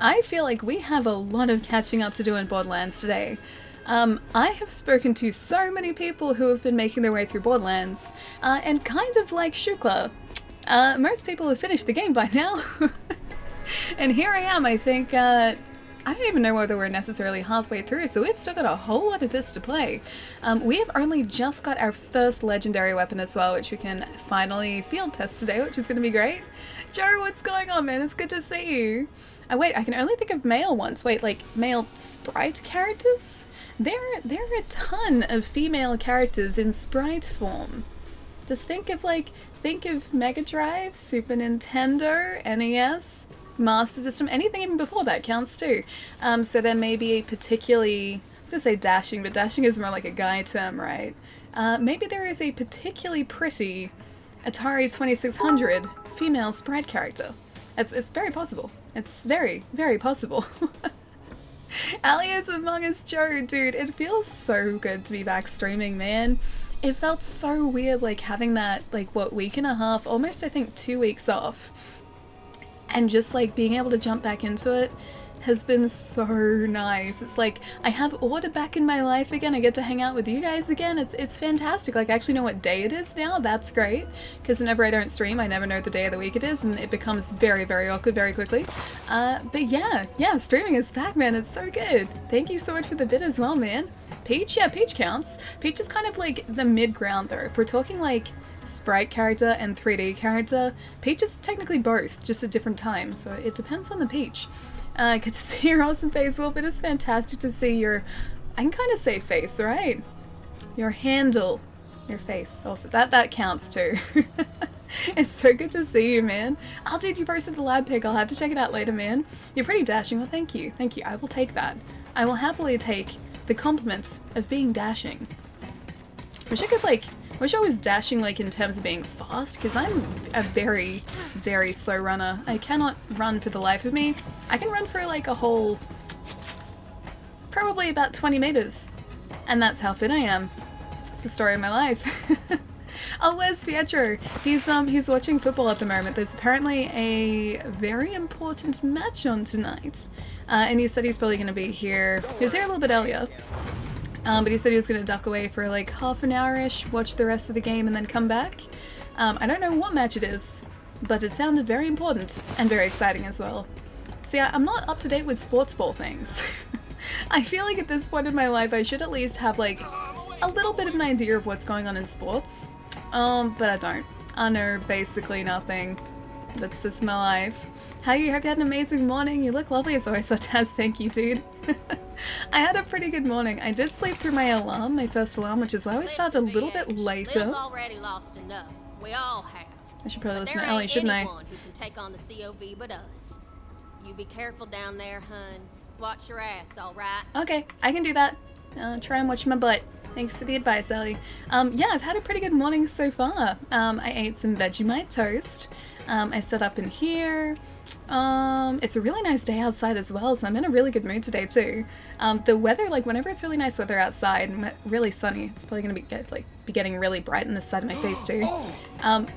I feel like we have a lot of catching up to do in Borderlands today. I have spoken to so many people who have been making their way through Borderlands, and kind of like Shukla, most people have finished the game by now. And here I am, I think, I don't even know whether we're necessarily halfway through, so we've still got a whole lot of this to play. We have only just got our first legendary weapon as well, which we can finally field test today, which is going to be great. Joe, what's going on, man? It's good to see you. Wait, I can only think of male ones. Wait, like male sprite characters? There are a ton of female characters in sprite form. Just think of Mega Drive, Super Nintendo, NES, Master System, anything even before that counts too. So there may be a particularly, I was gonna say dashing, but dashing is more like a guy term, right? Maybe there is a particularly pretty Atari 2600 female sprite character. It's very possible. It's very, very possible. Ali is among us, Joe, dude. It feels so good to be back streaming, man. It felt so weird, like having that, like, what, week and a half, almost I think 2 weeks off. And just like being able to jump back into it has been so nice. It's like I have order back in my life again. I get to hang out with you guys again. It's fantastic. Like I actually know what day it is now. That's great, because whenever I don't stream I never know the day of the week it is, and it becomes very, very awkward very quickly. But yeah, streaming is back, man. It's so good. Thank you so much for the bid as well, man. Peach? Yeah, Peach counts. Peach is kind of like the mid-ground though. If we're talking like sprite character and 3D character, Peach is technically both, just at different times, so it depends on the Peach. Good to see your awesome face, Wolf. It is fantastic to see your, I can kind of say face, right? Your handle, your face. Also, that counts too. It's so good to see you, man. Oh, dude, you posted the lab pic. I'll have to check it out later, man. You're pretty dashing. Well, thank you. Thank you. I will take that. I will happily take the compliment of being dashing. Wish I was dashing like in terms of being fast, because I'm a very, very slow runner. I cannot run for the life of me. I can run for like a whole, probably about 20 meters. And that's how fit I am. It's the story of my life. Oh, where's Pietro? He's watching football at the moment. There's apparently a very important match on tonight. And he said he's probably going to be here. He was here a little bit earlier. But he said he was going to duck away for like half an hour-ish, watch the rest of the game, and then come back. I don't know what match it is, but it sounded very important and very exciting as well. See, I'm not up to date with sports ball things. I feel like at this point in my life I should at least have like a little bit of an idea of what's going on in sports. But I don't. I know basically nothing. That's just my life. How you? Hope you had an amazing morning. You look lovely as always, so Taz. Thank you, dude. I had a pretty good morning. I did sleep through my alarm, my first alarm, which is why we started a little bit later. Liv's already lost enough. We all have. I should probably But listen to there Ellie, ain't shouldn't I? anyone who can take on the COV but us. You be careful down there, hun. Watch your ass, all right? Okay, I can do that. Try and watch my butt. Thanks for the advice, Ellie. Yeah, I've had a pretty good morning so far. I ate some Vegemite toast. I set up in here. It's a really nice day outside as well, so I'm in a really good mood today too. The weather, like whenever it's really nice weather outside and really sunny, it's probably gonna be getting really bright on this side of my face too.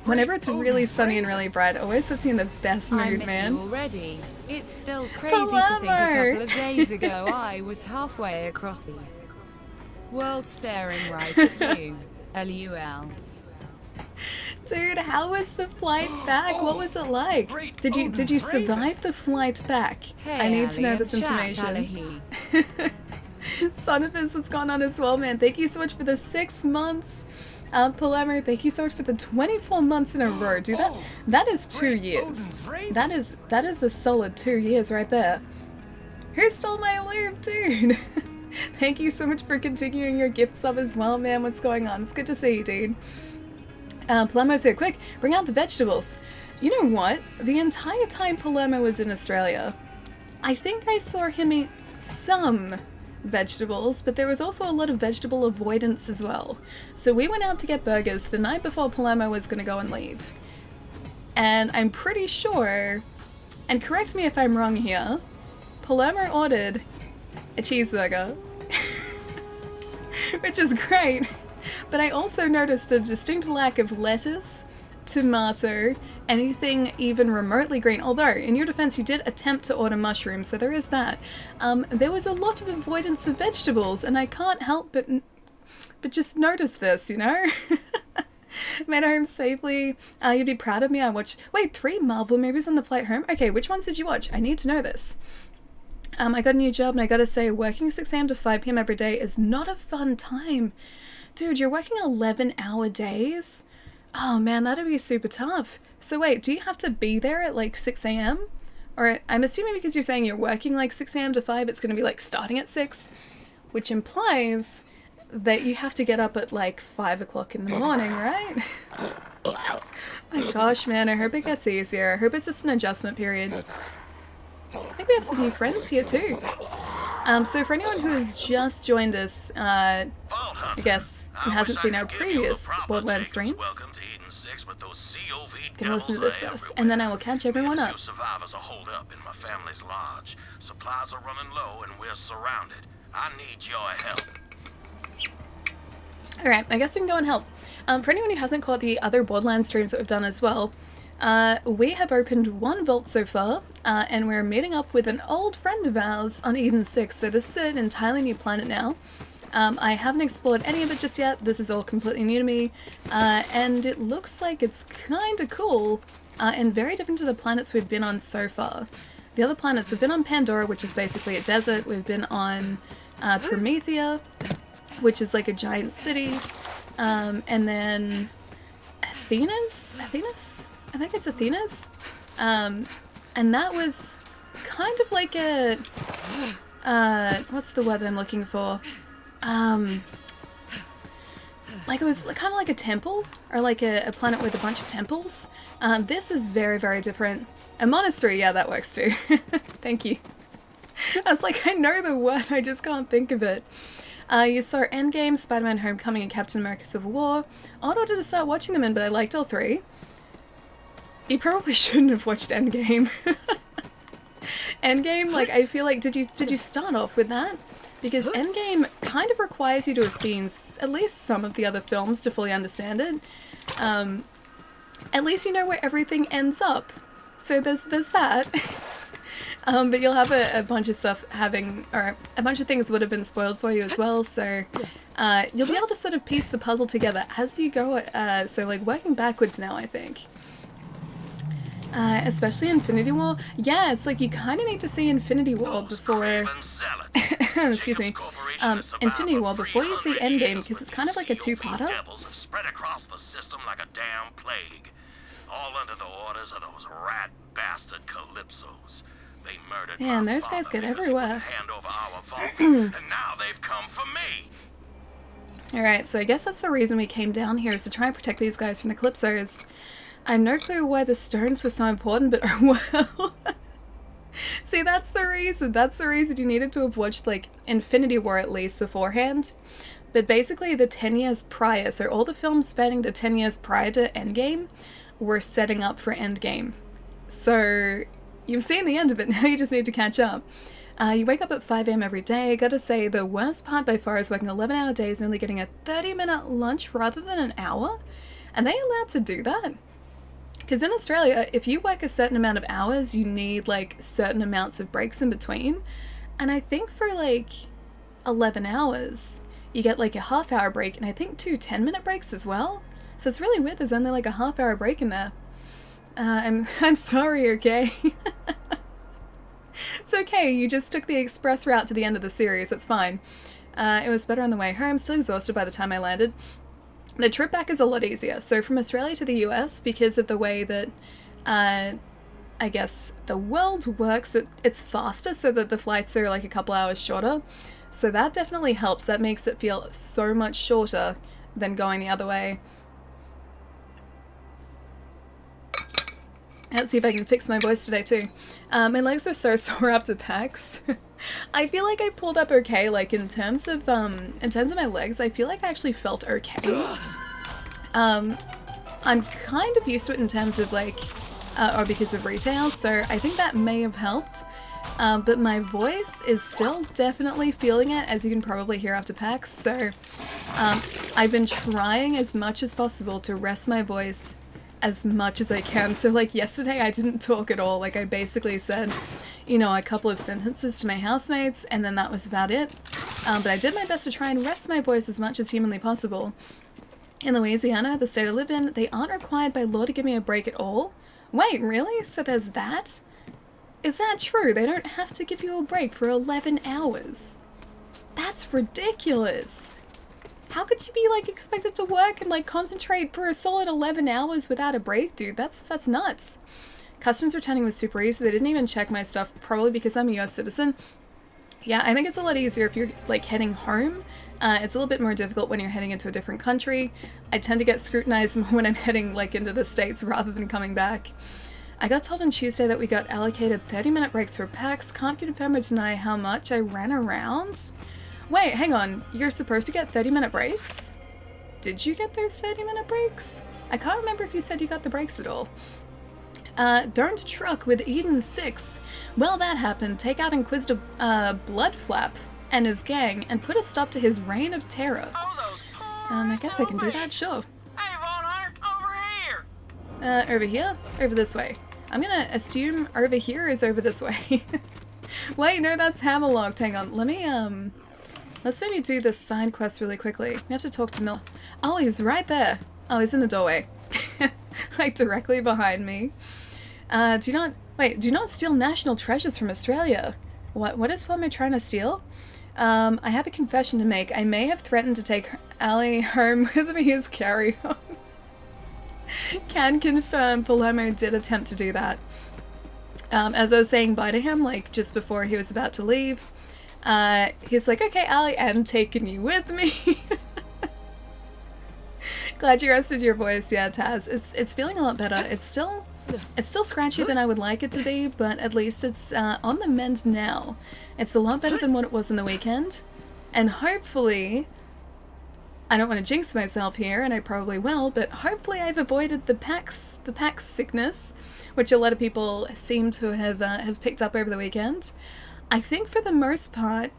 Whenever it's really sunny and really bright, it always puts me in the best mood, I miss man. you already. It's still crazy to think a couple of days ago I was halfway across the world staring right at you. LUL. Dude, how was the flight back? What was it like? Did you survive the flight back? Hey, I need to know this chat, information. Son of us, what's going on as well, man? Thank you so much for the 6 months. Palermo, thank you so much for the 24 months in a row. Dude, that is 2 years. That is a solid 2 years right there. Who stole my loot, dude? Thank you so much for continuing your gift sub as well, man. What's going on? It's good to see you, dude. Palermo's here. Quick, bring out the vegetables. You know what? The entire time Palermo was in Australia, I think I saw him eat some vegetables, but there was also a lot of vegetable avoidance as well. So we went out to get burgers the night before Palermo was going to go and leave. And I'm pretty sure, and correct me if I'm wrong here, Palermo ordered a cheeseburger, which is great. But I also noticed a distinct lack of lettuce, tomato, anything even remotely green. Although, in your defense, you did attempt to order mushrooms, so there is that. There was a lot of avoidance of vegetables, and I can't help but just notice this, you know? Made it home safely. You'd be proud of me. I watched, wait, 3 Marvel movies on the flight home? Okay, which ones did you watch? I need to know this. I got a new job, and I gotta say, working 6 a.m. to 5 p.m. every day is not a fun time. Dude, you're working 11-hour days? Oh man, that'd be super tough. So wait, do you have to be there at like 6 a.m.? Or I'm assuming because you're saying you're working like 6 a.m. to 5, it's gonna be like starting at 6, which implies that you have to get up at like 5 o'clock in the morning, right? My gosh, man, I hope it gets easier. I hope it's just an adjustment period. I think we have some new friends here too. So for anyone who has just joined us, I guess, and hasn't seen our previous Borderlands streams, gonna listen to this first, and then I will catch everyone up. Survivors are holed up in my family's lodge. Supplies are running low and we're surrounded. I need your help. Alright, I guess we can go and help. For anyone who hasn't caught the other Borderlands streams that we've done as well, we have opened 1 vault so far, and we're meeting up with an old friend of ours on Eden 6, so this is an entirely new planet now. I haven't explored any of it just yet, this is all completely new to me, and it looks like it's kinda cool, and very different to the planets we've been on so far. The other planets, we've been on Pandora, which is basically a desert, we've been on Promethea, which is like a giant city, and then Athenas? I think it's Athena's. And that was kind of like a, what's the word that I'm looking for? Like it was kind of like a temple, or like a planet with a bunch of temples. This is very, very different. A monastery, yeah, that works too. Thank you. I was like, I know the word, I just can't think of it. You saw Endgame, Spider-Man Homecoming, and Captain America Civil War. Odd order to start watching them in, but I liked all 3. You probably shouldn't have watched Endgame. Endgame, like, I feel like, did you start off with that? Because Endgame kind of requires you to have seen at least some of the other films to fully understand it. At least you know where everything ends up. So there's that. But you'll have a bunch of stuff or a bunch of things would have been spoiled for you as well, so you'll be able to sort of piece the puzzle together as you go, so like working backwards now, I think. Especially Infinity War. Yeah, it's like you kind of need to see Infinity War before... excuse me. Infinity War before you see Endgame, because it's kind of like a 2-parter. Spread across the system like a damn plague. All under the orders of those rat bastard Calypsos. They murdered yeah, and those guys get everywhere. Hand over our vault, and now they've come for me. Alright, so I guess that's the reason we came down here, is to try and protect these guys from the Calypsos. I have no clue why the stones were so important, but oh well. See, that's the reason. That's the reason you needed to have watched, like, Infinity War at least beforehand. But basically the 10 years prior, so all the films spanning the 10 years prior to Endgame were setting up for Endgame. So... you've seen the end of it, now you just need to catch up. You wake up at 5 a.m. every day. Gotta say, the worst part by far is working 11-hour days and only getting a 30-minute lunch rather than an hour. Are they allowed to do that? Because in Australia, if you work a certain amount of hours, you need, like, certain amounts of breaks in between. And I think for, like, 11 hours, you get, like, a half-hour break, and I think 2 10-minute breaks as well. So it's really weird there's only, like, a half-hour break in there. I'm sorry, okay? It's okay, you just took the express route to the end of the series, that's fine. It was better on the way home, still exhausted by the time I landed. The trip back is a lot easier. So from Australia to the US, because of the way that, I guess, the world works, it's faster so that the flights are like a couple hours shorter. So that definitely helps. That makes it feel so much shorter than going the other way. Let's see if I can fix my voice today too. My legs are so sore after PAX. I feel like I pulled up okay, like in terms of my legs, I feel like I actually felt okay. I'm kind of used to it in terms of like, or because of retail, so I think that may have helped. But my voice is still definitely feeling it, as you can probably hear after PAX, so I've been trying as much as possible to rest my voice as much as I can. So like yesterday I didn't talk at all. Like I basically said, you know, a couple of sentences to my housemates and then that was about it. But I did my best to try and rest my voice as much as humanly possible. In Louisiana, the state I live in, they aren't required by law to give me a break at all. Wait, really? So there's that? Is that true? They don't have to give you a break for 11 hours. That's ridiculous. How could you be, like, expected to work and, like, concentrate for a solid 11 hours without a break, dude? That's nuts. Customs returning was super easy. They didn't even check my stuff, probably because I'm a US citizen. Yeah, I think it's a lot easier if you're, like, heading home. It's a little bit more difficult when you're heading into a different country. I tend to get scrutinized more when I'm heading, like, into the States rather than coming back. I got told on Tuesday that we got allocated 30-minute breaks for PAX. Can't confirm or deny how much I ran around. Wait, hang on. You're supposed to get 30-minute breaks? Did you get those 30-minute breaks? I can't remember if you said you got the breaks at all. Don't truck with Eden 6. Well, that happened. Take out Inquisitor Bloodflap and his gang and put a stop to his reign of terror. I guess I can do that, sure. Hey, Von Ark, over here! Over here? Over this way. I'm gonna assume over here is over this way. Wait, no, that's Hammerlocked. Hang on, let me, let's maybe do this side quest really quickly. We have to talk to Mill. Oh, he's right there. Oh, he's in the doorway. Like, directly behind me. Do not steal national treasures from Australia. What is one am I trying to steal? I have a confession to make. I may have threatened to take Ali home with me as carry-on. Can confirm Palermo did attempt to do that. As I was saying bye to him, like, just before he was about to leave, he's like, okay, Ali, I'm taking you with me. Glad you rested your voice. Yeah, Taz. It's feeling a lot better. It's still scratchy than I would like it to be, but at least it's on the mend now. It's a lot better than what it was in the weekend. And hopefully, I don't want to jinx myself here, and I probably will, but hopefully I've avoided the PAX sickness, which a lot of people seem to have picked up over the weekend. I think for the most part,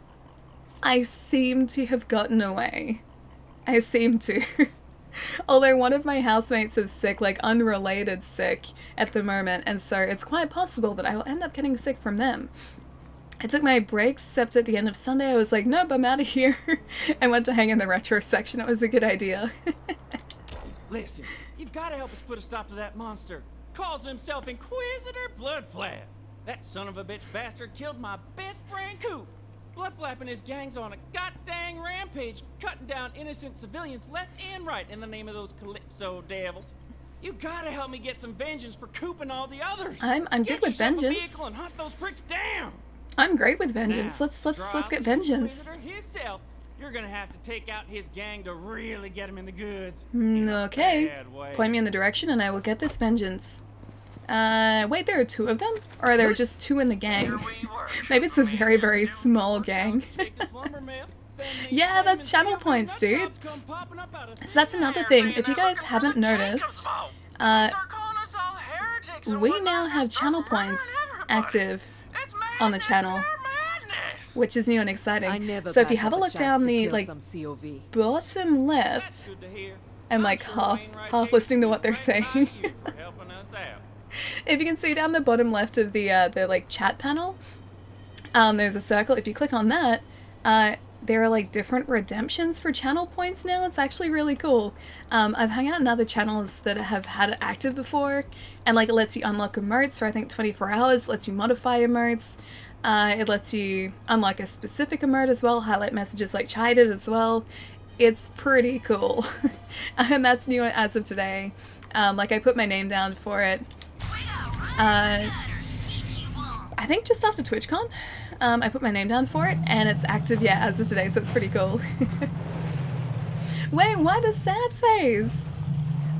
I seem to have gotten away. I seem to. Although one of my housemates is sick, like unrelated sick at the moment, and so it's quite possible that I will end up getting sick from them. I took my breaks, except at the end of Sunday I was like, nope, I'm out of here, and went to hang in the retro section. It was a good idea. Listen, you've got to help us put a stop to that monster. Calls himself Inquisitor Bloodflap. That son of a bitch bastard killed my best friend Coop. Bloodflap and his gang's on a goddamn rampage, cutting down innocent civilians left and right in the name of those Calypso devils. You gotta help me get some vengeance for Coop and all the others. I'm good with vengeance. A vehicle and hunt those pricks down. I'm great with vengeance. Now, Let's get vengeance. Himself, you're gonna have to take out his gang to really get him in the goods. Okay. Point me in the direction and I will get this vengeance. Wait, there are two of them? Or are there just two in the gang? Maybe it's a very, very small gang. Yeah, that's channel points, dude. So that's another thing. If you guys haven't noticed, we now have channel points active on the channel, which is new and exciting. So if you have a look down the, like, bottom left, I'm like half listening to what they're saying. If you can see down the bottom left of the like chat panel, there's a circle. If you click on that, there are like different redemptions for channel points now. It's actually really cool. I've hung out in other channels that have had it active before, and like it lets you unlock emotes for I think 24 hours, lets you modify emotes, it lets you unlock a specific emote as well, highlight messages like Chai did as well. It's pretty cool. And that's new as of today. Like I put my name down for it. I think just after TwitchCon, I put my name down for it, and it's active, yeah, as of today, so it's pretty cool. Wait, why the sad face?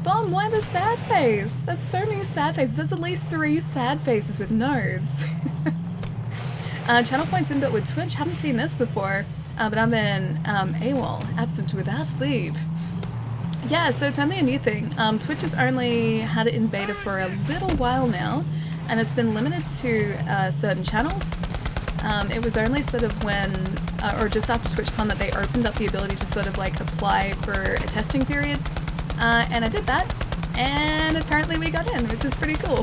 Bomb, why the sad face? That's so many sad faces. There's at least 3 sad faces with nodes. Channel points inbuilt with Twitch. Haven't seen this before, but I've been AWOL, absent without leave. Yeah, so it's only a new thing. Twitch has only had it in beta for a little while now, and it's been limited to certain channels. It was only sort of when, or just after TwitchCon, that they opened up the ability to sort of like apply for a testing period, and I did that. And apparently we got in, which is pretty cool.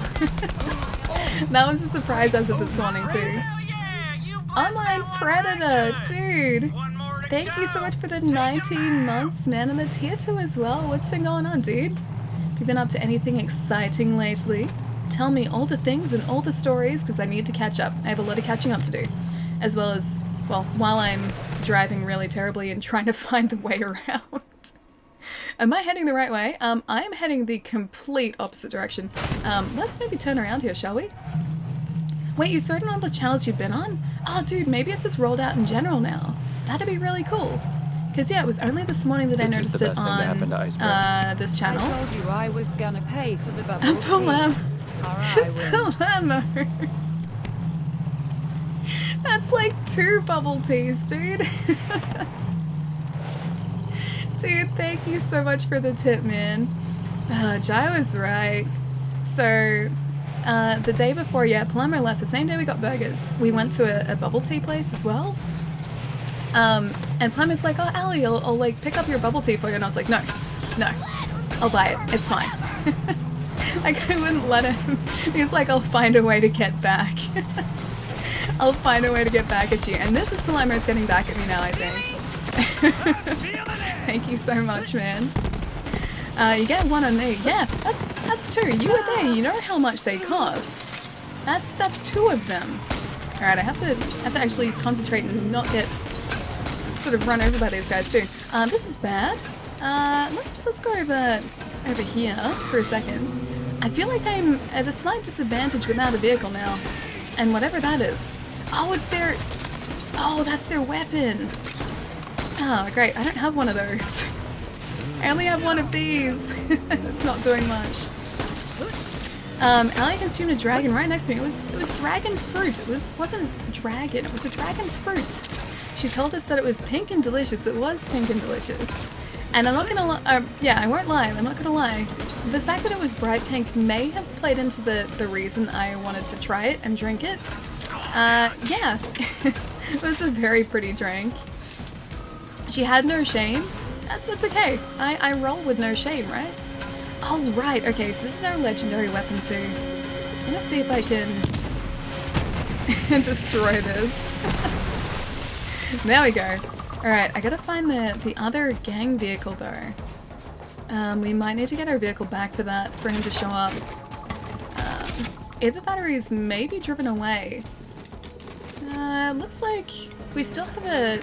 That was a surprise as of this morning too. Online Predator, dude! Thank you so much for the 19 months, man, and the tier 2 as well. What's been going on, dude? Have you been up to anything exciting lately? Tell me all the things and all the stories, because I need to catch up. I have a lot of catching up to do. As well as, well, while I'm driving really terribly and trying to find the way around. Am I heading the right way? I am heading the complete opposite direction. Let's maybe turn around here, shall we? Wait, you started on the channels you've been on? Oh, dude, maybe it's just rolled out in general now. That'd be really cool. Because, yeah, it was only this morning that I noticed it on this channel. I told you I was gonna pay for the bubble tea. Palermo. That's like 2 bubble teas, dude. Dude, thank you so much for the tip, man. Jai was right. So, the day before, yeah, Palermo left, the same day we got burgers, we went to a bubble tea place as well. And Palermo's like, oh, Allie, I'll like pick up your bubble tea for you. And I was like, no, I'll buy it. It's fine. Like, I wouldn't let him. He was like, I'll find a way to get back. I'll find a way to get back at you. And this is Palermo's getting back at me now, I think. Thank you so much, man. You get 1 on me. Yeah, that's 2. You were there. You know how much they cost. That's 2 of them. All right, I have to actually concentrate and not get sort of run over by these guys too. This is bad. Let's go over here for a second. I feel like I'm at a slight disadvantage without a vehicle now, and whatever that is. Oh, it's their. Oh, that's their weapon. Oh, great. I don't have one of those. I only have one of these. It's not doing much. Allie consumed a dragon right next to me. It was dragon fruit. It wasn't dragon. It was a dragon fruit. She told us that it was pink and delicious. It was pink and delicious. And I'm not gonna lie. Yeah, I won't lie. I'm not gonna lie. The fact that it was bright pink may have played into the reason I wanted to try it and drink it. Yeah. It was a very pretty drink. She had no shame. That's okay. I roll with no shame, right? Oh, right. Okay, so this is our legendary weapon too. I'm gonna see if I can destroy this. There we go. Alright, I gotta find the other gang vehicle though. We might need to get our vehicle back for that, for him to show up. Either that or he's maybe driven away. Looks like we still have a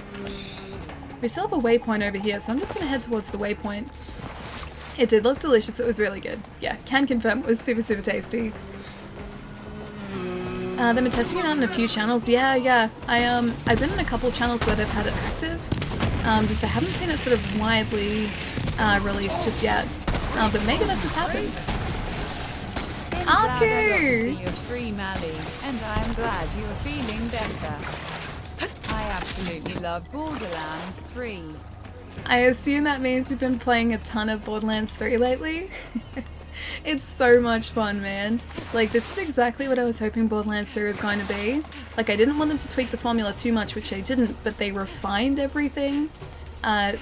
waypoint over here, so I'm just gonna head towards the waypoint. It did look delicious, it was really good. Yeah, can confirm it was super, super tasty. They've been testing it out in a few channels. Yeah. I've been in a couple channels where they've had it active. Just I haven't seen it sort of widely released just yet. But maybe that's just happened. I'm glad I got to see your stream, Ali, and I'm glad you are feeling better. I absolutely love Borderlands 3. I assume that means you've been playing a ton of Borderlands 3 lately? It's so much fun, man. Like, this is exactly what I was hoping Borderlands 2 was going to be. Like, I didn't want them to tweak the formula too much, which they didn't, but they refined everything.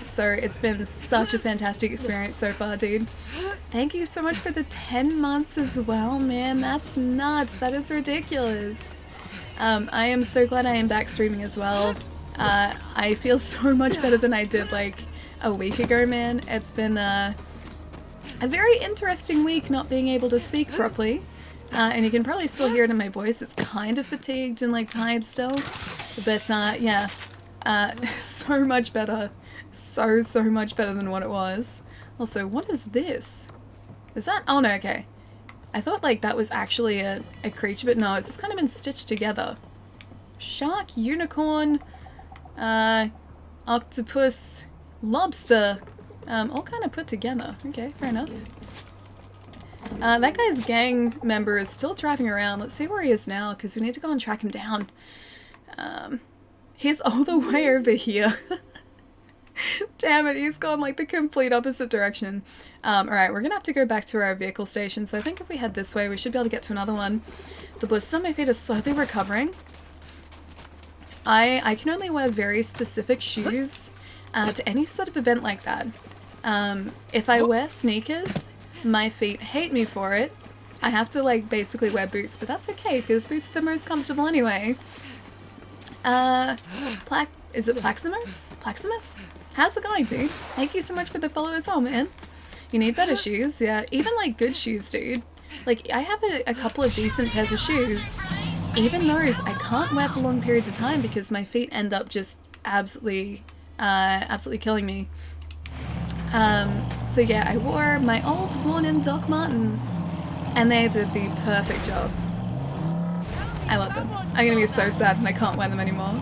So it's been such a fantastic experience so far, dude. Thank you so much for the 10 months as well, man. That's nuts. That is ridiculous. I am so glad I am back streaming as well. I feel so much better than I did like a week ago, man. It's been a very interesting week not being able to speak properly. And you can probably still hear it in my voice. It's kind of fatigued and like tired still. But yeah, so much better. So much better than what it was. Also, what is this? Is that? Oh no, okay. I thought like that was actually a creature, but no, it's just kind of been stitched together. Shark, unicorn, octopus, lobster, all kind of put together. Okay, fair enough. That guy's gang member is still driving around. Let's see where he is now, because we need to go and track him down. He's all the way over here. Damn it, he's gone like the complete opposite direction. Alright, we're gonna have to go back to our vehicle station, so I think if we head this way, we should be able to get to another one. The blisters on my feet are slowly recovering. I can only wear very specific shoes to any sort of event like that. If I wear sneakers, my feet hate me for it. I have to like basically wear boots, but that's okay because boots are the most comfortable anyway. Is it Plaximus? Plaximus? How's it going, dude? Thank you so much for the follow as well, man. You need better shoes, yeah. Even like good shoes, dude. Like I have a couple of decent pairs of shoes. Even those I can't wear for long periods of time because my feet end up just absolutely killing me. So yeah, I wore my old worn-in Doc Martens, and they did the perfect job. I love them. I'm gonna be so sad when I can't wear them anymore.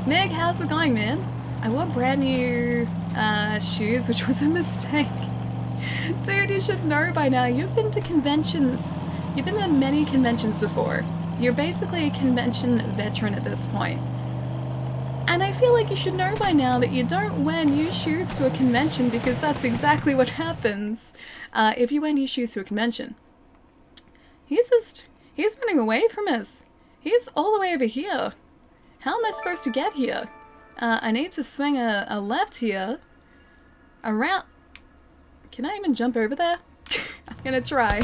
Meg, how's it going, man? I wore brand new shoes, which was a mistake. Dude, you should know by now. You've been to conventions. You've been to many conventions before. You're basically a convention veteran at this point. And I feel like you should know by now that you don't wear new shoes to a convention because that's exactly what happens if you wear new shoes to a convention. He's running away from us. He's all the way over here. How am I supposed to get here? I need to swing a left here. Around... Can I even jump over there? I'm gonna try.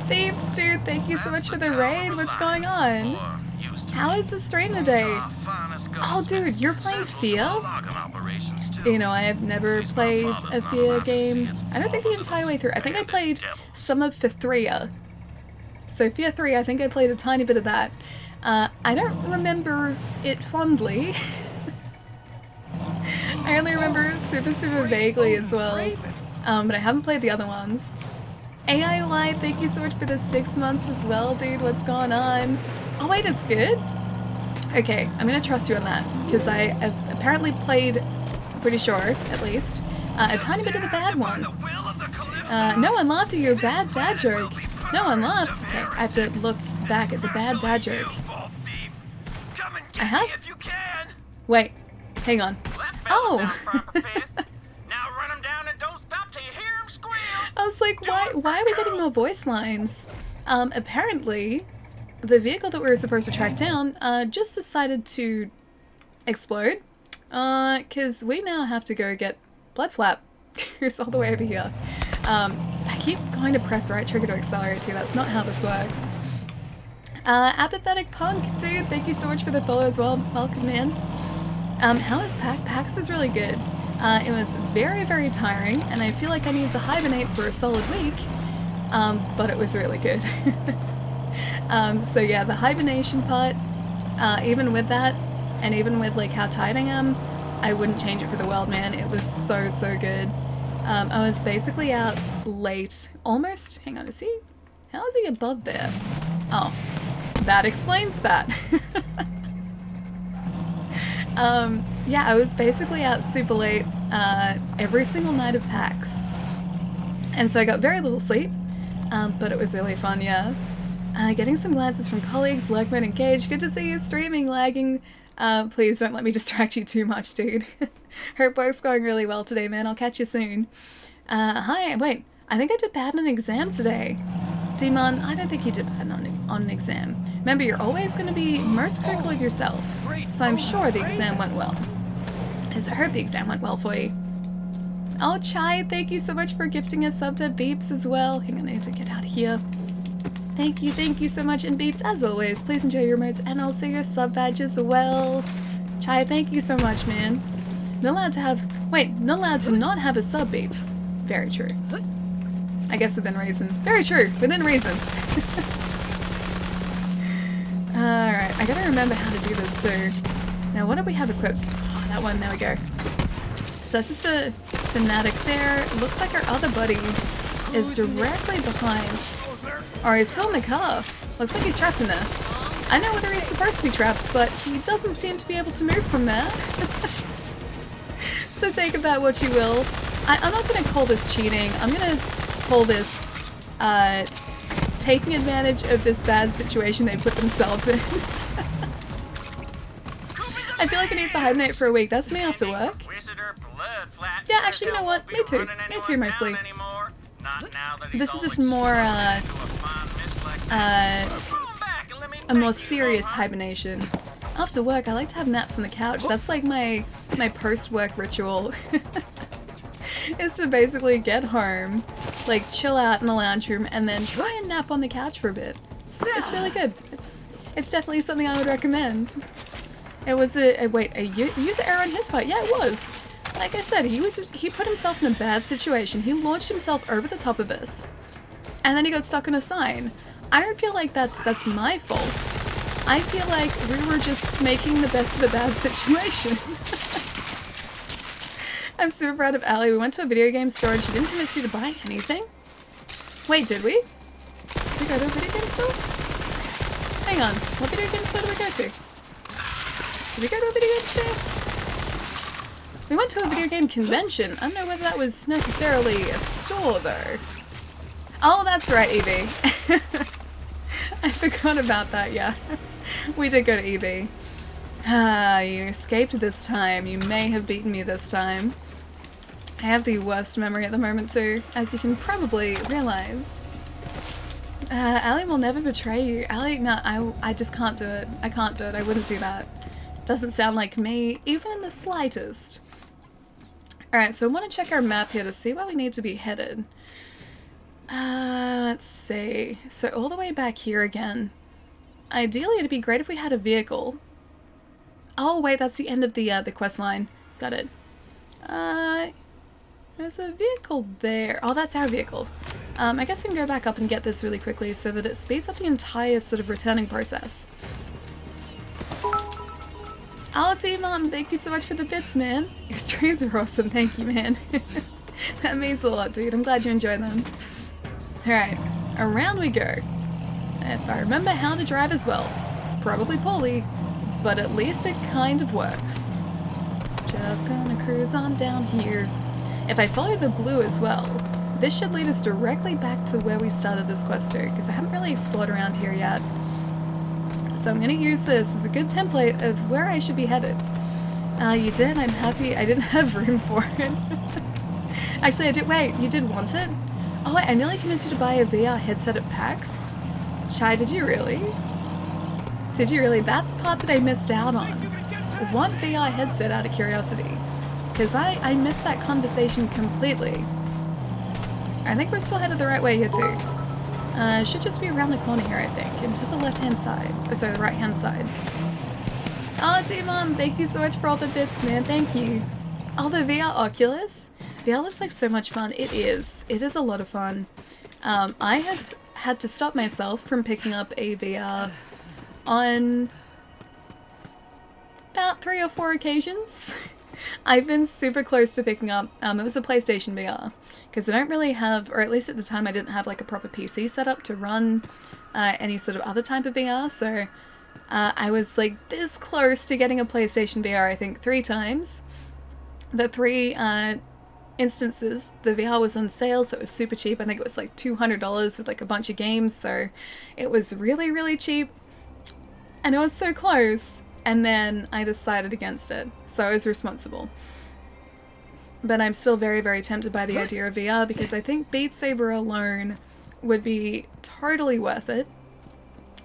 Thieves, dude, thank you so much for the raid. What's going on? How is the stream today? Oh, dude, you're playing Fear? You know, I have never played a Fear game. I don't think the entire way through. I think I played some of Fear. So Fear 3, I think I played a tiny bit of that. I don't remember it fondly. I only remember super vaguely as well. But I haven't played the other ones. AIY, thank you so much for the 6 months as well, dude. What's going on? Oh wait, it's good? Okay, I'm gonna trust you on that, because I have apparently played, pretty sure, at least, a tiny bit of the bad one. No one laughed at your bad dad joke. No one laughed. Okay, I have to look back at the bad dad joke. I have? Wait, hang on. Oh! I was like, why are we getting more voice lines? Apparently, the vehicle that we were supposed to track down just decided to explode. Because we now have to go get Bloodflap, who's all the way over here. I keep going to press right trigger to accelerate too. That's not how this works. Apathetic Punk, dude, thank you so much for the follow as well. Welcome, man. How is PAX? PAX is really good. It was very tiring, and I feel like I needed to hibernate for a solid week, but it was really good. So yeah, the hibernation part, even with that, and even with like how tired I am, I wouldn't change it for the world, man. It was so good. I was basically out late, almost, hang on, how is he above there? Oh, that explains that. Yeah, I was basically out super late every single night of PAX. And so I got very little sleep, but it was really fun, yeah. Getting some glances from colleagues, like mode engaged. Good to see you streaming, lagging. Please don't let me distract you too much, dude. Hope work's going really well today, man. I'll catch you soon. Hi, wait, I think I did bad on an exam today. Demon, I don't think you did bad on an exam. Remember, you're always going to be most critical of yourself, so I'm sure the exam went well. I hope the exam went well for you. Oh, Chai, thank you so much for gifting a sub to Beeps as well. Hang on, I need to get out of here. Thank you so much, and Beeps, as always, please enjoy your emotes and also your sub badge as well. Chai, thank you so much, man. Not allowed to have, not allowed to not have a sub, Beeps. Very true. I guess within reason. Very true, within reason. Alright, I gotta remember how to do this too. Now, what do we have equipped? Oh, that one, there we go. So it's just a fanatic there. It looks like our other buddy is directly behind. Or he's still in the car. Looks like he's trapped in there. I know whether he's supposed to be trapped, but he doesn't seem to be able to move from there. So take of that what you will. I'm not gonna call this cheating. I'm gonna call this taking advantage of this bad situation they put themselves in. I feel like I need to hibernate for a week. That's me after work. Yeah, actually, you know what? Me too. Me too, mostly. This is just more, a more serious hibernation. After work, I like to have naps on the couch. That's like my post-work ritual. is to basically get home, like chill out in the lounge room, and then try and nap on the couch for a bit. It's really good. It's definitely something I would recommend. It was a user error on his part. Yeah, it was. Like I said, he put himself in a bad situation. He launched himself over the top of us, and then he got stuck on a sign. I don't feel like that's my fault. I feel like we were just making the best of a bad situation. I'm super proud of Allie. We went to a video game store and she didn't convince you to buy anything. Wait, did we? Did we go to a video game store? Hang on. What video game store did we go to? Did we go to a video game store? We went to a video game convention. I don't know whether that was necessarily a store, though. Oh, that's right, Evie. I forgot about that, yeah. We did go to EB. Ah, you escaped this time. You may have beaten me this time. I have the worst memory at the moment too, as you can probably realize. Allie will never betray you. Allie, no, I just can't do it. I can't do it. I wouldn't do that. Doesn't sound like me, even in the slightest. Alright, so I want to check our map here to see where we need to be headed. Let's see. So all the way back here again. Ideally, it'd be great if we had a vehicle. Oh, wait, that's the end of the quest line. Got it. There's a vehicle there. Oh, that's our vehicle. I guess we can go back up and get this really quickly so that it speeds up the entire sort of returning process. Oh, D-Mom, thank you so much for the bits, man. Your streams are awesome. Thank you, man. That means a lot, dude. I'm glad you enjoy them. Alright, around we go. If I remember how to drive as well. Probably poorly, but at least it kind of works. Just gonna cruise on down here. If I follow the blue as well, this should lead us directly back to where we started this quest too, because I haven't really explored around here yet. So I'm gonna use this as a good template of where I should be headed. You did? I'm happy. I didn't have room for it. Actually, I did. Wait, you did want it? Oh wait, I nearly convinced you to buy a VR headset at PAX? Chai, did you really? Did you really? That's part that I missed out on. One VR headset out of curiosity. Because I missed that conversation completely. I think we're still headed the right way here too. Should just be around the corner here, I think. And to the left-hand side. Oh, sorry, the right-hand side. Oh, D-Mom, thank you so much for all the bits, man. Thank you. Oh, the VR Oculus? VR looks like so much fun. It is. It is a lot of fun. I have had to stop myself from picking up a VR on about 3 or 4 occasions. I've been super close to picking up, it was a PlayStation VR, because I don't really have, or at least at the time I didn't have like a proper PC set up to run any sort of other type of VR, so I was like this close to getting a PlayStation VR I think 3 times. The 3 instances, the VR was on sale, so it was super cheap. I think it was like $200 with like a bunch of games, so it was really, really cheap. And it was so close, and then I decided against it, so I was responsible. But I'm still very, very tempted by the idea of VR, because I think Beat Saber alone would be totally worth it.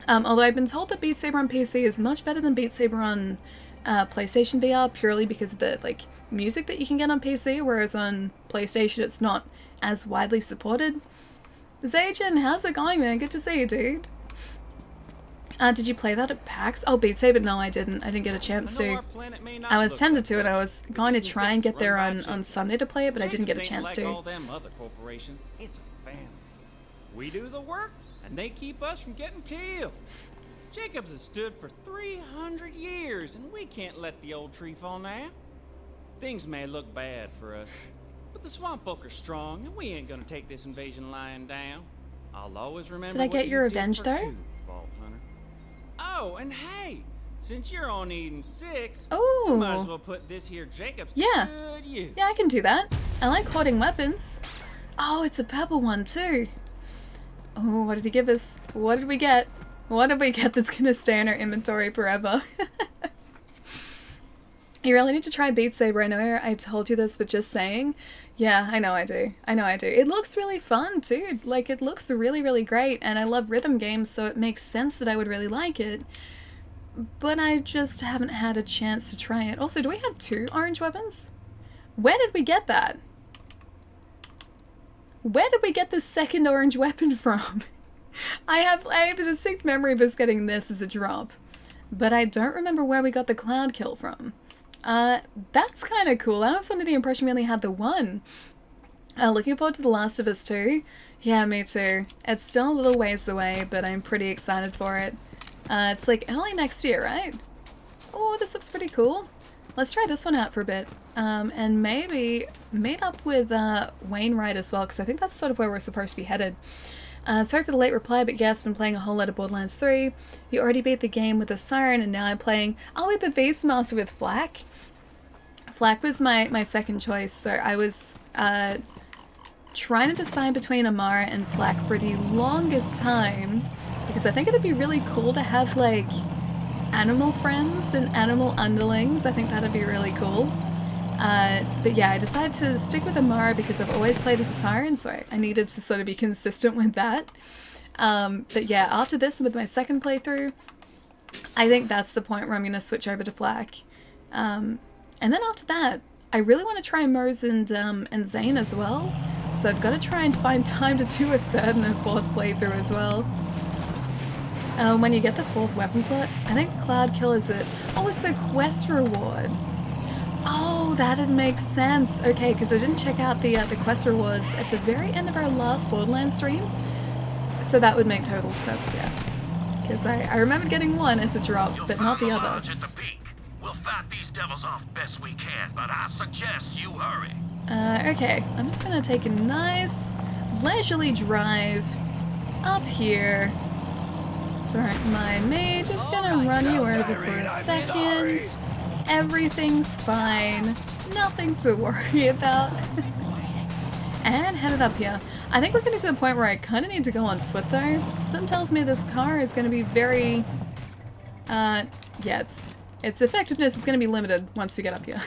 Although I've been told that Beat Saber on PC is much better than Beat Saber on PlayStation VR, purely because of the like music that you can get on PC, whereas on PlayStation it's not as widely supported. Zajan, how's it going, man? Good to see you, dude. Did you play that at PAX? Oh, Beat Saber? No, I didn't. I didn't get a chance to. I was tempted to, and I was going to try and get there on Sunday to play it, but I didn't get a chance to. All them other corporations. It's a family. We do the work, and they keep us from getting killed. Jacobs has stood for 300 years, and we can't let the old tree fall now. Things may look bad for us, but the swamp folk are strong, and we ain't gonna take this invasion lying down. I'll always remember. Did I get your revenge though? Oh, and hey, since you're on Eden 6, oh, you might as well put this here Jacobs to good use. Yeah, I can do that. I like hoarding weapons. Oh, it's a purple one too. Oh, what did he give us? What did we get? What did we get that's gonna stay in our inventory forever? You really need to try Beat Saber. I know I told you this, but just saying. Yeah, I know I do. I know I do. It looks really fun too. Like, it looks really, really great, and I love rhythm games, so it makes sense that I would really like it. But I just haven't had a chance to try it. Also, do we have 2 orange weapons? Where did we get that? Where did we get this second orange weapon from? I have a distinct memory of us getting this as a drop, but I don't remember where we got the cloud kill from. That's kind of cool. I was under the impression we only had the one. Looking forward to The Last of Us 2. Yeah, me too. It's still a little ways away, but I'm pretty excited for it. It's like early next year, right? Oh, this looks pretty cool. Let's try this one out for a bit. And maybe meet up with Wainwright as well, because I think that's sort of where we're supposed to be headed. Sorry for the late reply, but yes, been playing a whole lot of Borderlands 3. You already beat the game with a Siren, and now I'm playing with the Beastmaster with Flak. Flak was my second choice, so I was trying to decide between Amara and Flak for the longest time, because I think it'd be really cool to have, like, animal friends and animal underlings. I think that'd be really cool. But yeah, I decided to stick with Amara because I've always played as a Siren, so I needed to sort of be consistent with that. But yeah, after this, with my second playthrough, I think that's the point where I'm going to switch over to Flak. And then after that, I really want to try Mose and Zane as well, so I've got to try and find time to do a third and a fourth playthrough as well. When you get the fourth weapon slot, I think Cloud Kill is it. Oh, it's a quest reward. Oh, that'd make sense. Okay, because I didn't check out the quest rewards at the very end of our last Borderlands stream, so that would make total sense, yeah. Because I remember getting one as a drop, but not the other. We'll fight these devils off best we can, but I suggest you hurry. Okay, I'm just gonna take a nice leisurely drive up here. Don't mind me, just gonna run you over for a second. Everything's fine. Nothing to worry about. And headed up here. I think we're getting to the point where I kind of need to go on foot though. Something tells me this car is going to be very... yeah, its effectiveness is going to be limited once we get up here.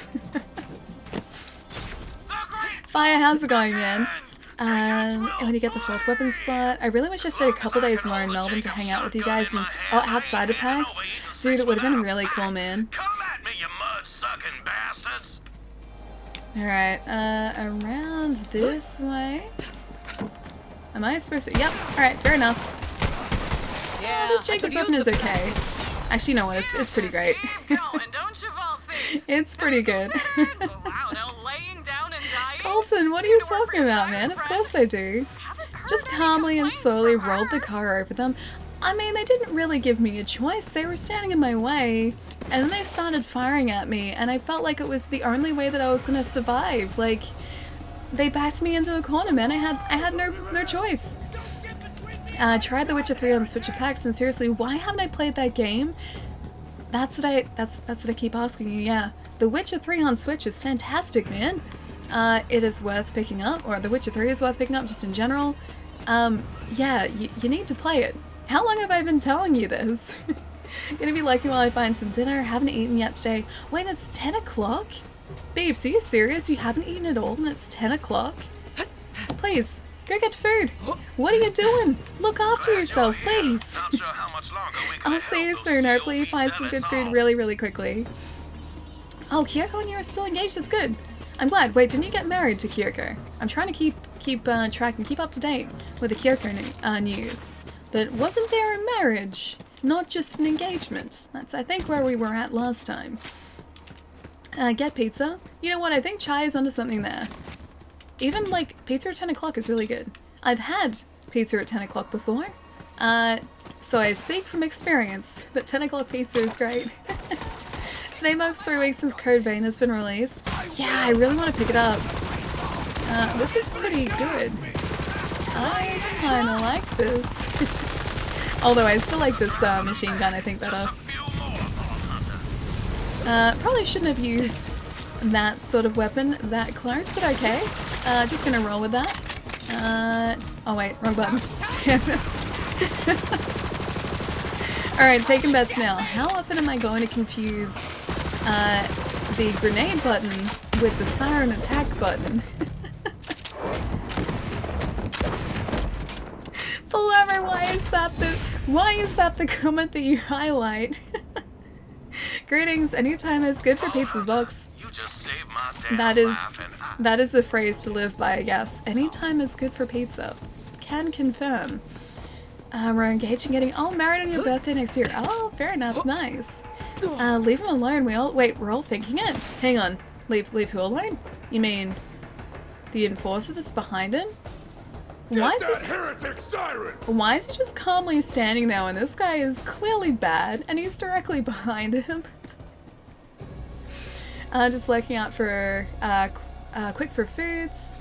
Fire, how's it going, man? When you get the fourth weapon slot, I really wish I stayed a couple days more in Melbourne to hang out with you guys and outside of PAX. Dude, it would have been really cool, man. Come at me, you mud-sucking bastards! Alright, around this way. Am I supposed to? Yep, alright, fair enough. Yeah, this Jacob's weapon is okay. Actually, you know what, it's pretty great. It's pretty good. Colton, what are you talking about, man? Of course I do. Just calmly and slowly rolled the car over them. I mean, they didn't really give me a choice. They were standing in my way, and then they started firing at me, and I felt like it was the only way that I was gonna survive. Like, they backed me into a corner, man. I had no choice. Tried The Witcher 3 on the Switch of PAX, and seriously, why haven't I played that game? That's what I keep asking you. Yeah, The Witcher 3 on Switch is fantastic, man. It is worth picking up, or The Witcher 3 is worth picking up just in general. Yeah, you need to play it. How long have I been telling you this? Gonna be lucky while I find some dinner. Haven't eaten yet today. Wait, it's 10 o'clock? Babes, are you serious? You haven't eaten at all and it's 10 o'clock? Please, go get food. What are you doing? Look after yourself, please. I'll see you soon. Hopefully you find some good food really, really quickly. Oh, Kyoko and you are still engaged. That's good. I'm glad. Wait, didn't you get married to Kyoko? I'm trying to keep track and keep up to date with the Kyoko news. But wasn't there a marriage? Not just an engagement. That's, I think, where we were at last time. Get pizza. You know what? I think Chai is onto something there. Even, like, pizza at 10 o'clock is really good. I've had pizza at 10 o'clock before. So I speak from experience that 10 o'clock pizza is great. Today marks 3 weeks since Code Vein has been released. Yeah, I really want to pick it up. This is pretty good. I kinda like this. Although I still like this machine gun, I think, better. Probably shouldn't have used that sort of weapon that close, but okay. Just gonna roll with that. Oh wait, wrong button. Damn it. Alright, taking bets now. How often am I going to confuse the grenade button with the siren attack button? Pullover, why is that the comment that you highlight? Greetings. Anytime is good for pizza box. You just saved my damn That is life, and that is a phrase to live by, I guess. Anytime is good for pizza. Can confirm. We're engaged in getting married on your birthday next year. Oh, fair enough. Nice. Leave him alone. We're all thinking it. Hang on. Leave who alone? You mean the enforcer that's behind him? Why is he just calmly standing there when this guy is clearly bad and he's directly behind him? Just looking out for quick for foods.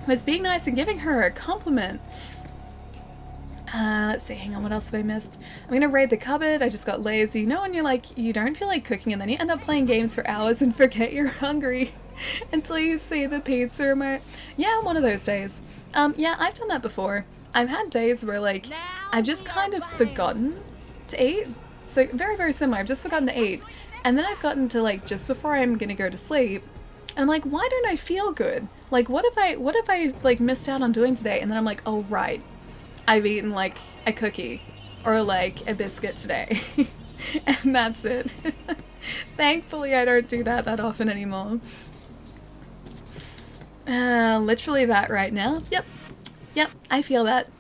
Was being nice and giving her a compliment. Let's see, hang on, what else have I missed? I'm gonna raid the cupboard. I just got lazy. You know when you're like, you don't feel like cooking and then you end up playing games for hours and forget you're hungry until you see the pizza remote. Yeah, one of those days. Yeah, I've done that before. I've had days where like, I've just kind of forgotten to eat. So very, very similar. I've just forgotten to eat. And then I've gotten to like, just before I'm gonna go to sleep, and I'm like, why don't I feel good? Like, what if I like missed out on doing today? And then I'm like, oh right, I've eaten like a cookie or like a biscuit today. And that's it. Thankfully I don't do that often anymore. Literally that right now. Yep, I feel that.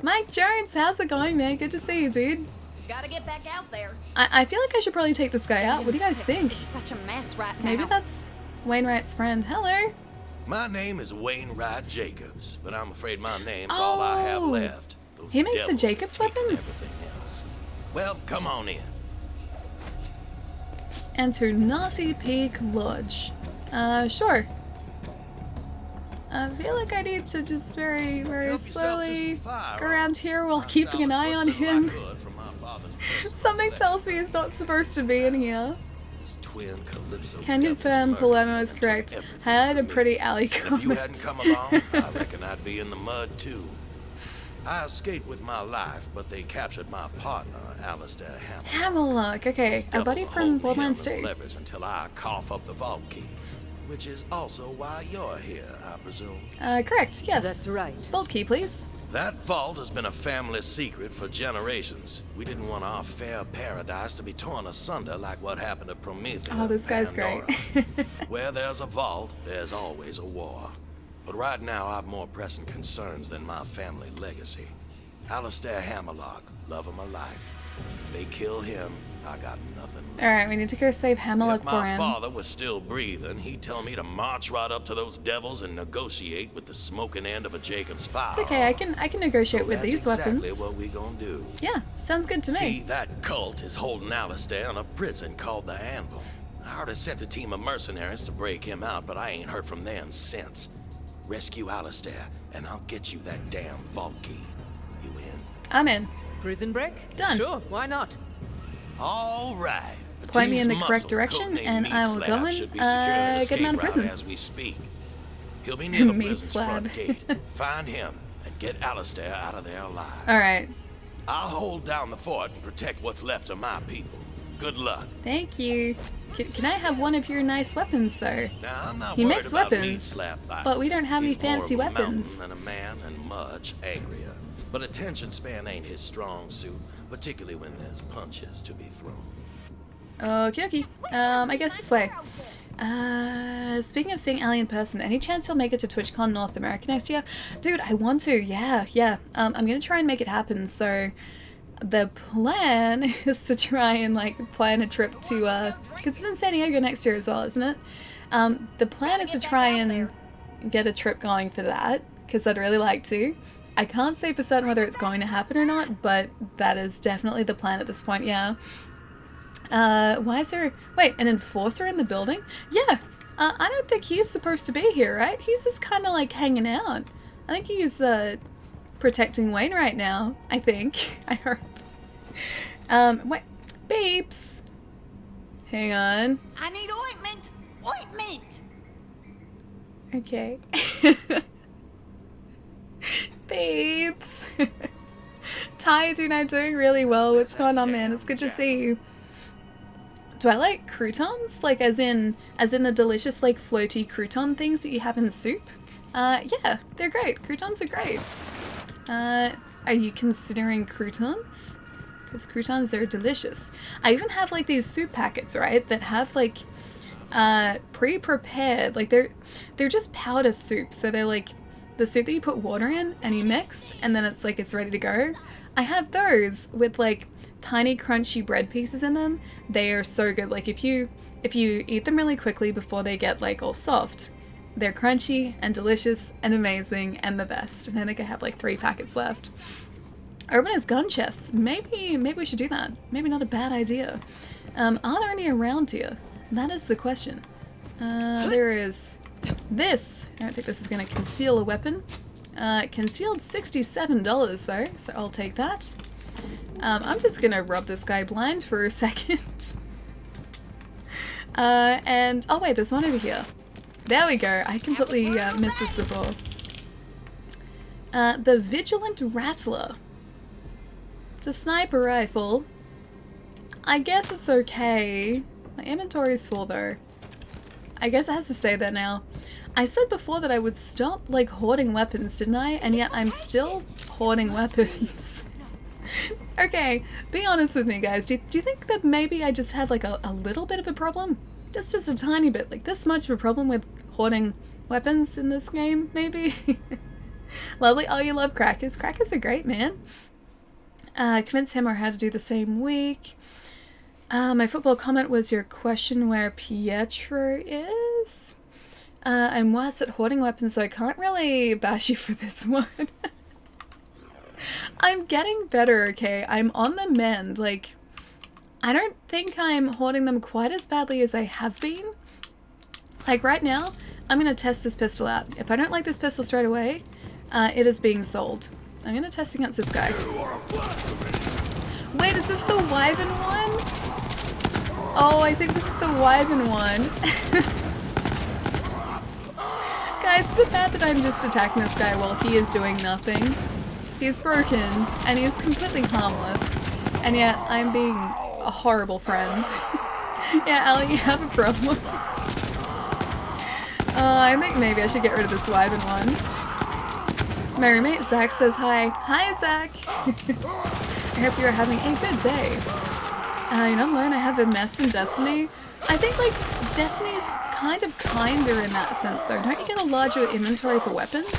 Mike Jones, how's it going, man? Good to see you, dude. Gotta get back out there. I feel like I should probably take this guy out. What do you guys think? It's such a mess right now. Maybe that's Wainwright's friend. Hello. my name is Wainwright Jacobs, but I'm afraid my name's all I have left. Those He makes the devils have Jacobs taken weapons? everything else. Well, come on in. Enter Naughty Peak Lodge. Sure. I feel like I need to just very, very Help yourself to slowly some firearms. go around here while I keeping an eye on salvaged what little I him. could from my father's personal Something collection. tells me he's not supposed to be in here. Those twin Calypso Can devils confirm murdered Palermo me is and took correct. everything Had a from me. pretty alley And if you hadn't comment. come along, I reckon I'd be in the mud too. I escaped with my life, but they captured my partner, Alistair Hamilton. Hammerlock, okay. Those Our buddy devils will from hold me Borderlands as 2. leverage until I cough up the vault key, which is also why you're here, I presume. Correct, yes. That's right. Vault key, please. That vault has been a family secret for generations. We didn't want our fair paradise to be torn asunder like what happened to Prometheus. Oh, this guy's great. Where there's a vault, there's always a war. But right now, I've more pressing concerns than my family legacy. Alistair Hammerlock, love of my life. If they kill him, I got nothing left. Alright, we need to go save Hammerlock If for my him. father was still breathing, he'd tell me to march right up to those devils and negotiate with the smoking end of a Jacob's file. It's okay, I can negotiate with That's these exactly weapons. what we gonna do. Yeah, sounds good to me. See, that cult is holding Alistair in a prison called the Anvil. I already sent a team of mercenaries to break him out, but I ain't heard from them since. Rescue Alistair, and I'll get you that damn vault key. You in? I'm in. Prison break? Done. Sure, why not? All right. The Point me in team's the correct muscle, direction, codenamed and Meat I will Slab, go in, should be securing an get him out of escape prison. route as we speak. He'll be near the Meat prison's Slab. front gate. Find him and get Alistair out of there alive. Alright, I'll hold down the fort and protect what's left of my people. Good luck. thank you. Can I have one of your nice weapons, though? Now, I'm not He worried makes about Meat weapons, Slab by but we don't have any He's more fancy of a mountain weapons. than a man and much angrier. But attention span ain't his strong suit, particularly when there's punches to be thrown. Okie dokie. I guess this way. Speaking of seeing Ali in person, any chance you'll make it to TwitchCon North America next year? Dude, I want to, yeah. I'm gonna try and make it happen, so the plan is to try and, like, plan a trip to, because it's in San Diego next year as well, isn't it? The plan is to try and get a trip going for that, because I'd really like to. I can't say for certain whether it's going to happen or not, but that is definitely the plan at this point, yeah. Why is there... Wait, an enforcer in the building? Yeah, I don't think he's supposed to be here, right? He's just kind of, like, hanging out. I think he's, protecting Wayne right now, I think. I heard. Wait, beeps. Hang on. I need ointment! Ointment! Okay. Beeps. Ty, dude, I'm doing really well. What's going on, man? It's good to see you. Do I like croutons? Like, as in the delicious, like, floaty crouton things that you have in the soup? Yeah, they're great. Croutons are great. Are you considering croutons? Because croutons are delicious. I even have like these soup packets, right, that have like pre-prepared, like they're just powder soup, so they're like the soup that you put water in and you mix and then it's like it's ready to go. I have those with like tiny crunchy bread pieces in them. They are so good. Like if you eat them really quickly before they get like all soft, they're crunchy and delicious and amazing and the best. And I think I have like 3 packets left. Urbanist gun chests. Maybe we should do that. Maybe not a bad idea. Are there any around here? That is the question. There is this. I don't think this is going to conceal a weapon. Concealed $67 though, so I'll take that. I'm just going to rub this guy blind for a second. And, oh wait, there's one over here. There we go. I completely missed this before. The Vigilant Rattler. The sniper rifle. I guess it's okay. My inventory's full though. I guess it has to stay there now. I said before that I would stop like hoarding weapons, didn't I? And yet I'm still hoarding weapons. Okay, be honest with me guys. Do you think that maybe I just had like a little bit of a problem? Just a tiny bit, like this much of a problem with hoarding weapons in this game, maybe? Lovely. Oh, you love crackers. Crackers are great, man. Convince him or how to do the same week. My football comment was your question where Pietro is. I'm worse at hoarding weapons, so I can't really bash you for this one. I'm getting better, okay? I'm on the mend. Like, I don't think I'm hoarding them quite as badly as I have been. Like, right now, I'm gonna test this pistol out. If I don't like this pistol straight away, it is being sold. I'm gonna test against this guy. Wait, is this the Wyvern one? Oh, I think this is the Wyvern one. Guys, it's so bad that I'm just attacking this guy while he is doing nothing. He's broken, and he's completely harmless. And yet, I'm being a horrible friend. Yeah, Allie, you have a problem. I think maybe I should get rid of this Wyvern one. My roommate Zach says hi. Hi, Zach! I hope you're having a good day. You know, learn I have a mess in Destiny. I think, like, Destiny's kind of kinder in that sense, though. Don't you get a larger inventory for weapons?